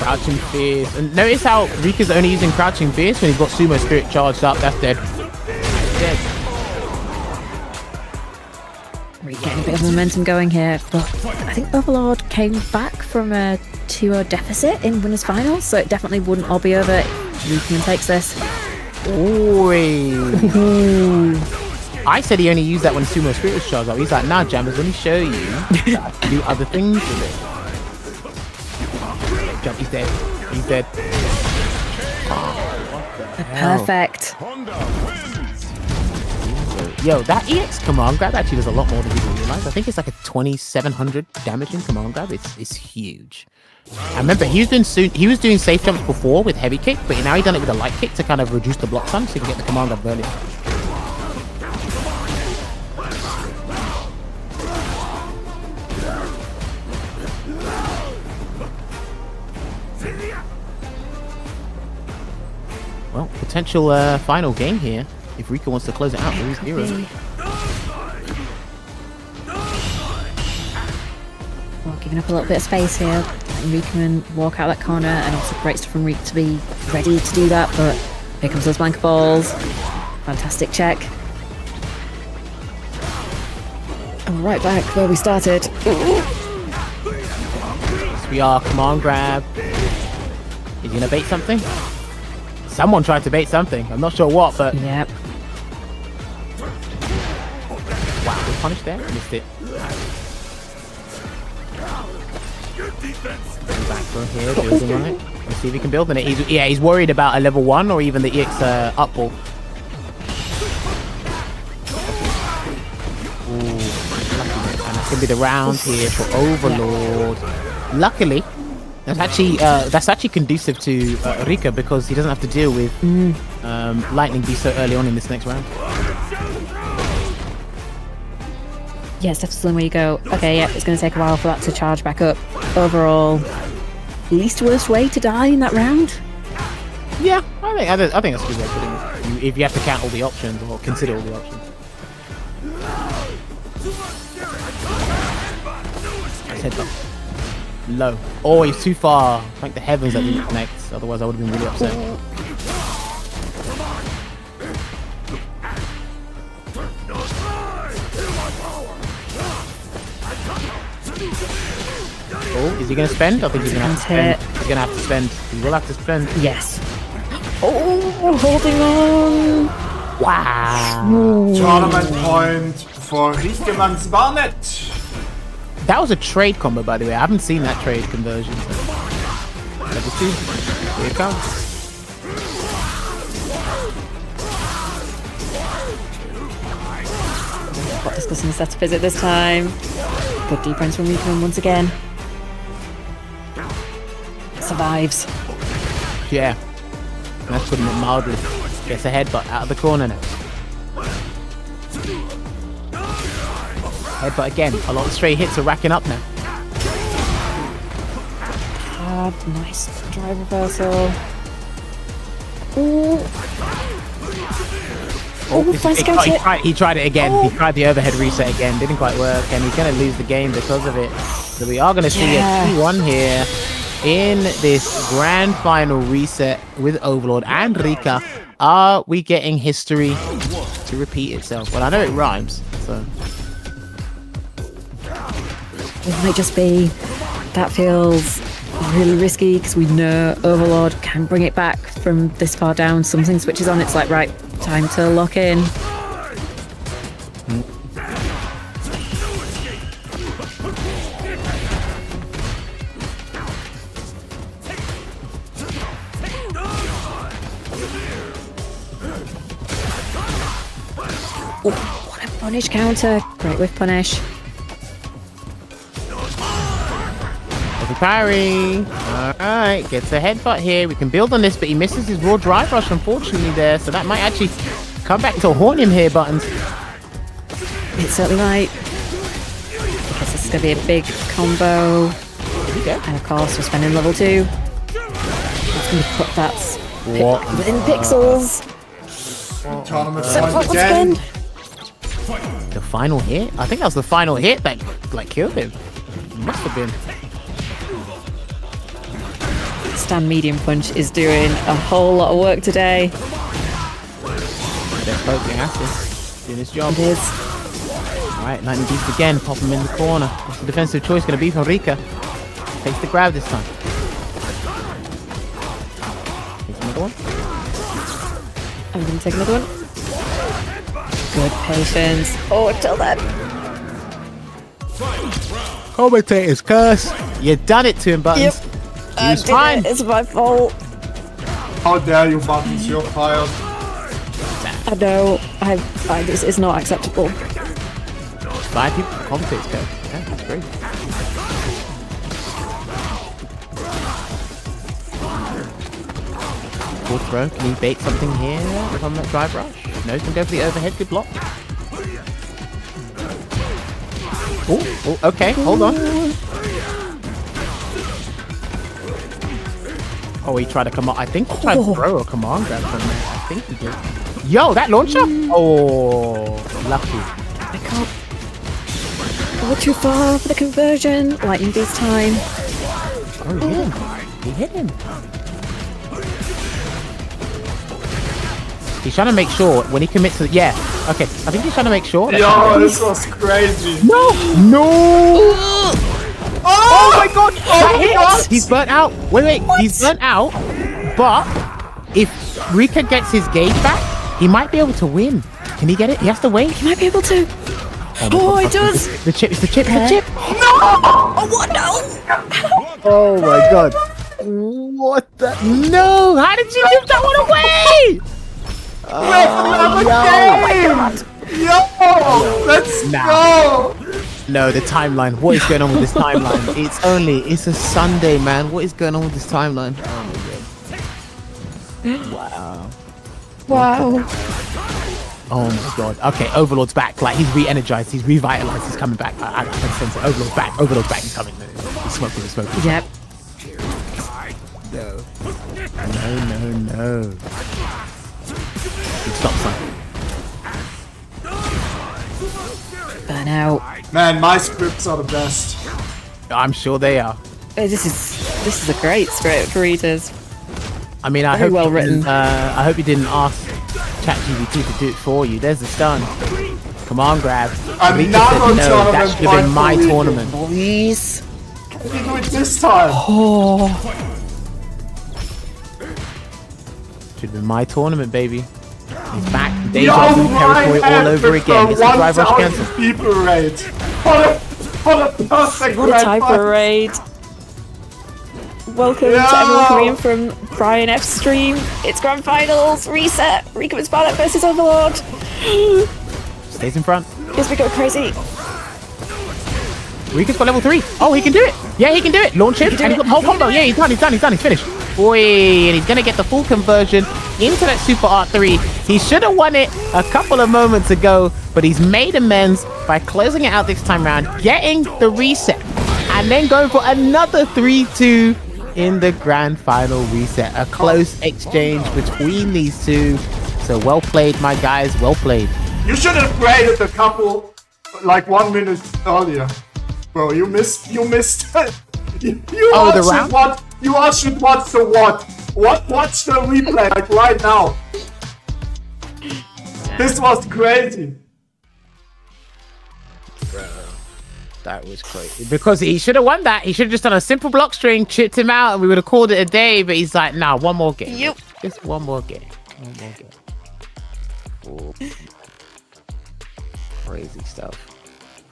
Crouching Fierce. And notice how Rika's only using Crouching Fierce when he's got Sumo Spirit charged up. That's dead. Dead. We're getting a bit of momentum going here, but I think Overlord came back from a 2-0 deficit in winners finals, so it definitely wouldn't all be over if Rikemansbarnet takes this. I said he only used that when Sumo Spirit was charged up. He's like, nah, Jammers, let me show you that I can do other things with it. Jump, he's dead. He's dead. Oh, what the hell? Perfect. Yo, that EX command grab actually does a lot more than people realize. I think it's like a 2700 damaging command grab. It's huge. I remember he was doing safe jumps before with heavy kick, but now he's done it with a light kick to kind of reduce the block time so you can get the command grab earlier. Well, potential final game here if Rika wants to close it out. There is 0. Well, giving up a little bit of space here. Letting Rika walk out that corner, and also great stuff from Rika to be ready to do that. But here comes those blank balls. Fantastic check. And right back where we started. Yes, we are. Command grab. Is he gonna bait something? Someone tried to bait something. I'm not sure what, but Yep. wow, good punish there. Missed it. Back from here, building on it. Let's see if he can build on it. He's worried about a level 1 or even the EX up ball. Ooh, lucky. And that's gonna be the round here for Overlord. Luckily, that's actually conducive to Rika because he doesn't have to deal with Lightning Beast so early on in this next round. Yeah, it's definitely where you go, okay, yeah, it's going to take a while for that to charge back up. Overall, least worst way to die in that round? Yeah, I think that's a good way of putting it. If you have to count all the options or consider all the options. Nice headbutt. Low. Oh, he's too far. Thank the heavens that didn't connect. Otherwise, I would have been really upset. Oh, is he going to spend? I think he's going to have to spend. He's going to have to spend. He will have to spend. Yes. Oh, holding on. Wow. Tournament point for Rikemansbarnet. That was a trade combo, by the way. I haven't seen that trade conversion. So. Level 2. Here it comes. Not discussing the setup is it this time. Good defense from Rikemansbarnet once again. Survives. Yeah. That's putting it mildly. Gets a headbutt out of the corner now. Headbutt again. A lot of straight hits are racking up now. Nice drive reversal. Ooh. He tried it again. He tried the overhead reset again. Didn't quite work, and he's going to lose the game because of it. So we are going to see a 2-1 here in this grand final reset with Overlord and Rika. Are we getting history to repeat itself? Well, I know it rhymes, so... It might just be that feels really risky because we know Overlord can bring it back from this far down. Something switches on, it's like, right, time to lock in. Oh, what a punish counter. Great with punish. Parry. Alright, gets a headbutt here. We can build on this, but he misses his raw drive rush, unfortunately, there. So that might actually come back to haunt him here, Buttons. It certainly might. Because this is going to be a big combo. There we go. And of course, we're spending level 2. That's going to put that within pixels. Tournament So point what was again. spend? The final hit? I think that was the final hit that killed him. Must have been. Stand medium punch is doing a whole lot of work today. They're poking at him. Doing his job. It is. Alright, Lightning Beast again. Pop him in the corner. What's the defensive choice going to be from Rika? Takes the grab this time. Takes another one. I'm going to take another one. Good patience. Oh, until then. Commentator's curse. You done it to him, Buttons. Yep. He was fine. It's my fault. How dare you, Buttons, you're fired. I I know. This is not acceptable. 5 people for commentates, go. Yeah, that's great. Good throw. Can he bait something here on that drive rush? No, can go for the overhead. Good block. Oh, okay. Hold on. Oh, he tried to come on. I think he tried to throw a command grab from there. I think he did. Yo, that launcher? Oh, lucky. I can't. Oh, too far for the conversion. Lightning beast time. Oh, he hit him. He hit him. He's trying to make sure when he commits to yeah. Okay, I think he's trying to make sure. Yo, this was crazy. No! Oh my god! That hits! He's burnt out. Wait. He's burnt out. But if Rika gets his gauge back, he might be able to win. Can he get it? He has to wait. He might be able to. Oh, it does. The chip. It's the chip. The chip. No! Oh, what? No! Oh my god. What the? No! How did you give that one away? Yo, let's go! No, the timeline. What is going on with this timeline? It's a Sunday, man. What is going on with this timeline? Oh my god. Wow. Oh my god. Okay, Overlord's back. Like, he's re-energized. He's revitalized. He's coming back. I can sense it. Overlord's back. He's coming. He's smoking. Yep. No. Stop, son. Burn out. Man, my scripts are the best. I'm sure they are. This is a great script for readers. I mean, I Very hope well written. I hope you didn't ask ChatGPT to do it for you. There's the stun. Come on, grab. I'm Rika not said on no, tournament that should have been my point for tournament. Please. Can we do it this time? Oh. Should have been my tournament, baby. He's back. Deja vu territory all over again. It's a drive rush cancel. People rate. What a perfect What a type of raid. Welcome to everyone coming in from Brian F's stream. It's grand finals, reset, Rikemansbarnet versus Overlord. Stays in front. Yes, we go crazy. Rika's got level 3. Oh, he can do it. Yeah, he can do it. Launch him. And he's got the whole combo. Yeah, he's done. He's finished. Boy, and he's going to get the full conversion into that Super R3. He should have won it a couple of moments ago, but he's made amends by closing it out this time around, getting the reset, and then going for another 3-2 in the grand final reset. A close exchange between these two. So well played, my guys. Well played. You should have graded a couple, like 1 minute earlier. Bro, you missed it. Oh, the round? You all should watch the what? Watch the replay, like right now. This was crazy. Bro, that was crazy. Because he should have won that. He should have just done a simple block string, chipped him out, and we would have called it a day. But he's like, nah, one more game. Yep. Just one more game. Oh. Crazy stuff.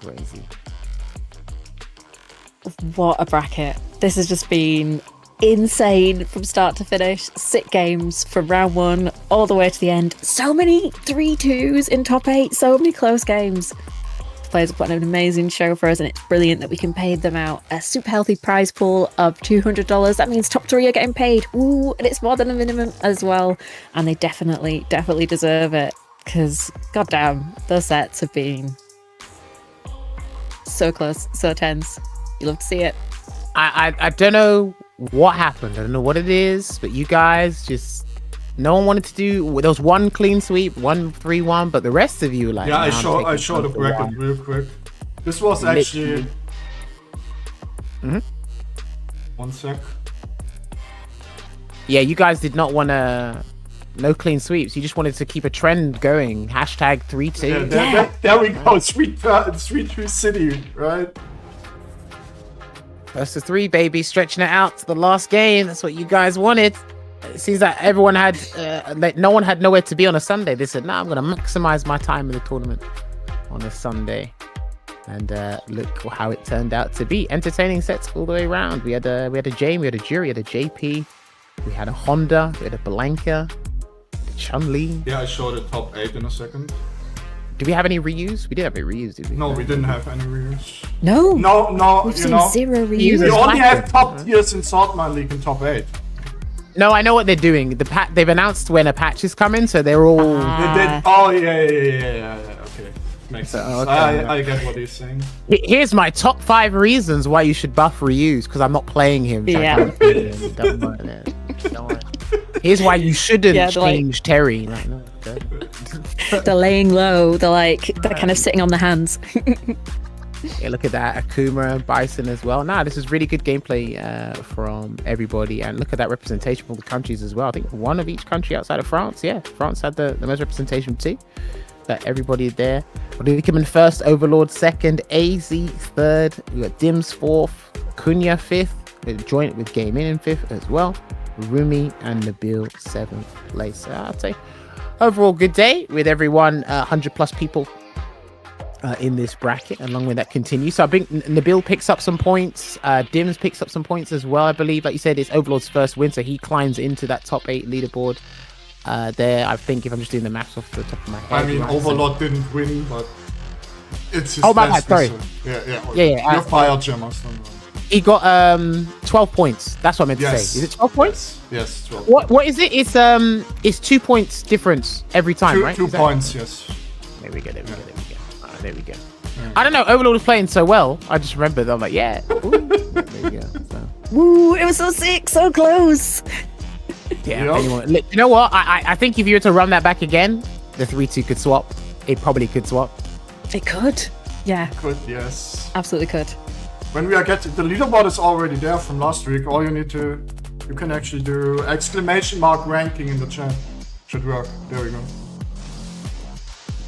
Crazy. What a bracket. This has just been insane from start to finish. 6 games from round 1 all the way to the end. So many 3-2s in top 8. So many close games. The players are putting an amazing show for us, and it's brilliant that we can pay them out a super healthy prize pool of $200. That means top 3 are getting paid. Ooh, and it's more than a minimum as well. And they definitely deserve it, because goddamn, those sets have been so close, so tense. You love to see it. I don't know what happened. I don't know what it is, but you guys just, no one wanted to do. There was one clean sweep, 1-3-1, but the rest of you were like, Yeah, nah, I showed the bracket real quick. This was actually. One sec. Yeah, you guys did not want to. No clean sweeps. You just wanted to keep a trend going. Hashtag 3-2. Yeah, there we go. Sweet 3 City, right? That's the 3, baby. Stretching it out to the last game. That's what you guys wanted. It seems that everyone had, no one had nowhere to be on a Sunday. They said, nah, I'm going to maximize my time in the tournament on a Sunday. And look how it turned out to be. Entertaining sets all the way around. We had a Jamie, we had a Jury, we had a JP, we had a Honda, we had a Blanca, Chun-Li. Yeah, I showed the top 8 in a second. Do we have any reuse? We did have any reuse, did we? No, we didn't have any reviews. No. No, We've you seen know. 0 We reuse. only have top tiers in Saltmine League and top 8. No, I know what they're doing. They've announced when a patch is coming, so they're all. They did. Oh, yeah. Okay. Makes sense. okay, I get what he's saying. Here's my top 5 reasons why you should buff reuse, because I'm not playing him. so I Yeah. can't play him. Don't worry, man. Don't worry. Here's why you shouldn't Yeah, they're like- change Terry. Like, no, don't. They're laying low. They're kind of sitting on their hands. Yeah, look at that. Akuma and Bison as well. Nah, this is really good gameplay from everybody. And look at that representation from the countries as well. I think one of each country outside of France. Yeah, France had the most representation too. But everybody there. Rikemansbarnet first, Overlord second, AZ third. We got Dims fourth, Kuna fifth. We're joint with Game In 5th as well. Roomie and Nibil 7th place. So I'd say overall good day with everyone. 100 plus people in this bracket, along with that continues. So I think Nibil picks up some points. Dims picks up some points as well, I believe. Like you said, it's Overlord's first win, so he climbs into that top 8 leaderboard. There, I think, if I'm just doing the maths off the top of my head. I mean, right, Overlord didn't win, but it's his Oh, my best bad, sorry. result. Yeah, You're fired, Jim. or something. He got 12 points. That's what I meant to Yes. say. Is it 12 points? Yes, 12. What is it? It's 2 points difference every time, right? 2 Is that- points, yes. There we go. There we go. I don't know. Overlord was playing so well. I just remembered. I'm like, yeah. Ooh. There you go. So, Woo! It was so sick, so close. yeah. Yep. Anyone, you know what? I think if you were to run that back again, the 3-2 could swap. It probably could swap. It could. Yeah, Good, yes. absolutely could. When we are getting the leaderboard is already there from last week. All you can actually do ! ranking in the chat. Should work. There we go.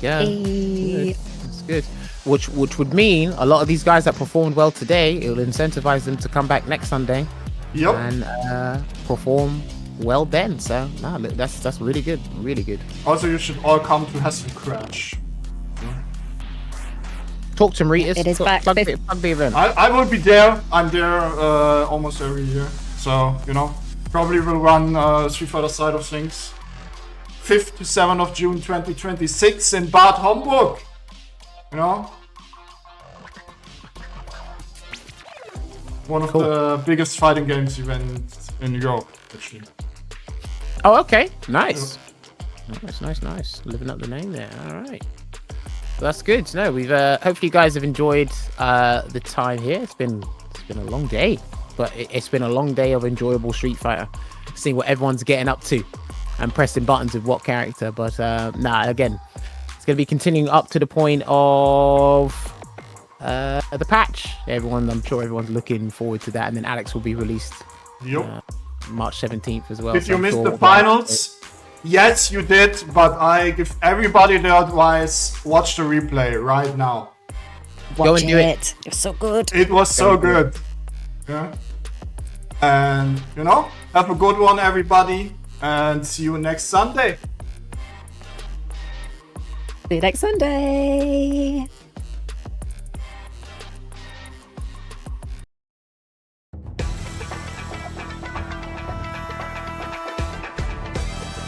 Yeah. Hey. That's good. Which would mean a lot of these guys that performed well today, it will incentivize them to come back next Sunday Yep. and perform well then. So nah, look, that's really good. Really good. Also, you should all come to Hassel Crash. Talk to Ritas. It is back. Plug the event. I will be there. I'm there almost every year. So, probably will run Street Fighter side of things. 5th to 7th of June 2026 in Bad Homburg. One of the biggest fighting games events in Europe, actually. Oh, okay. Nice. Nice. Living up the name there. All right. Well, that's good to know. We've hopefully you guys have enjoyed the time here. It's been a long day, but it's been a long day of enjoyable Street Fighter. Seeing what everyone's getting up to and pressing buttons with what character. But again, it's going to be continuing up to the point of the patch. I'm sure everyone's looking forward to that. And then Alex will be released March 17th as well. Did So you I'm miss sure the finals? Yes, you did, but I give everybody the advice, watch the replay right now. Go Watch and do it. It was so good. It was so good. Yeah. And, have a good one, everybody, and see you next Sunday. See you next Sunday.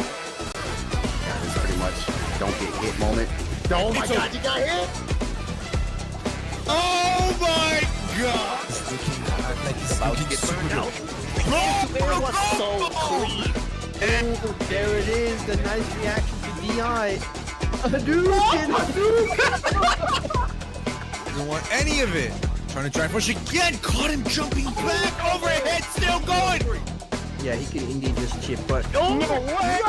That is pretty much don't get hit moment. Oh my god, you got hit! Oh my god! About to get burned out. It was so clean. And there it is, the nice reaction to DI. Don't want any of it. Trying to try push again. Caught him jumping back. Overhead, still going. Yeah, he could indeed just chip, but... Oh, no way!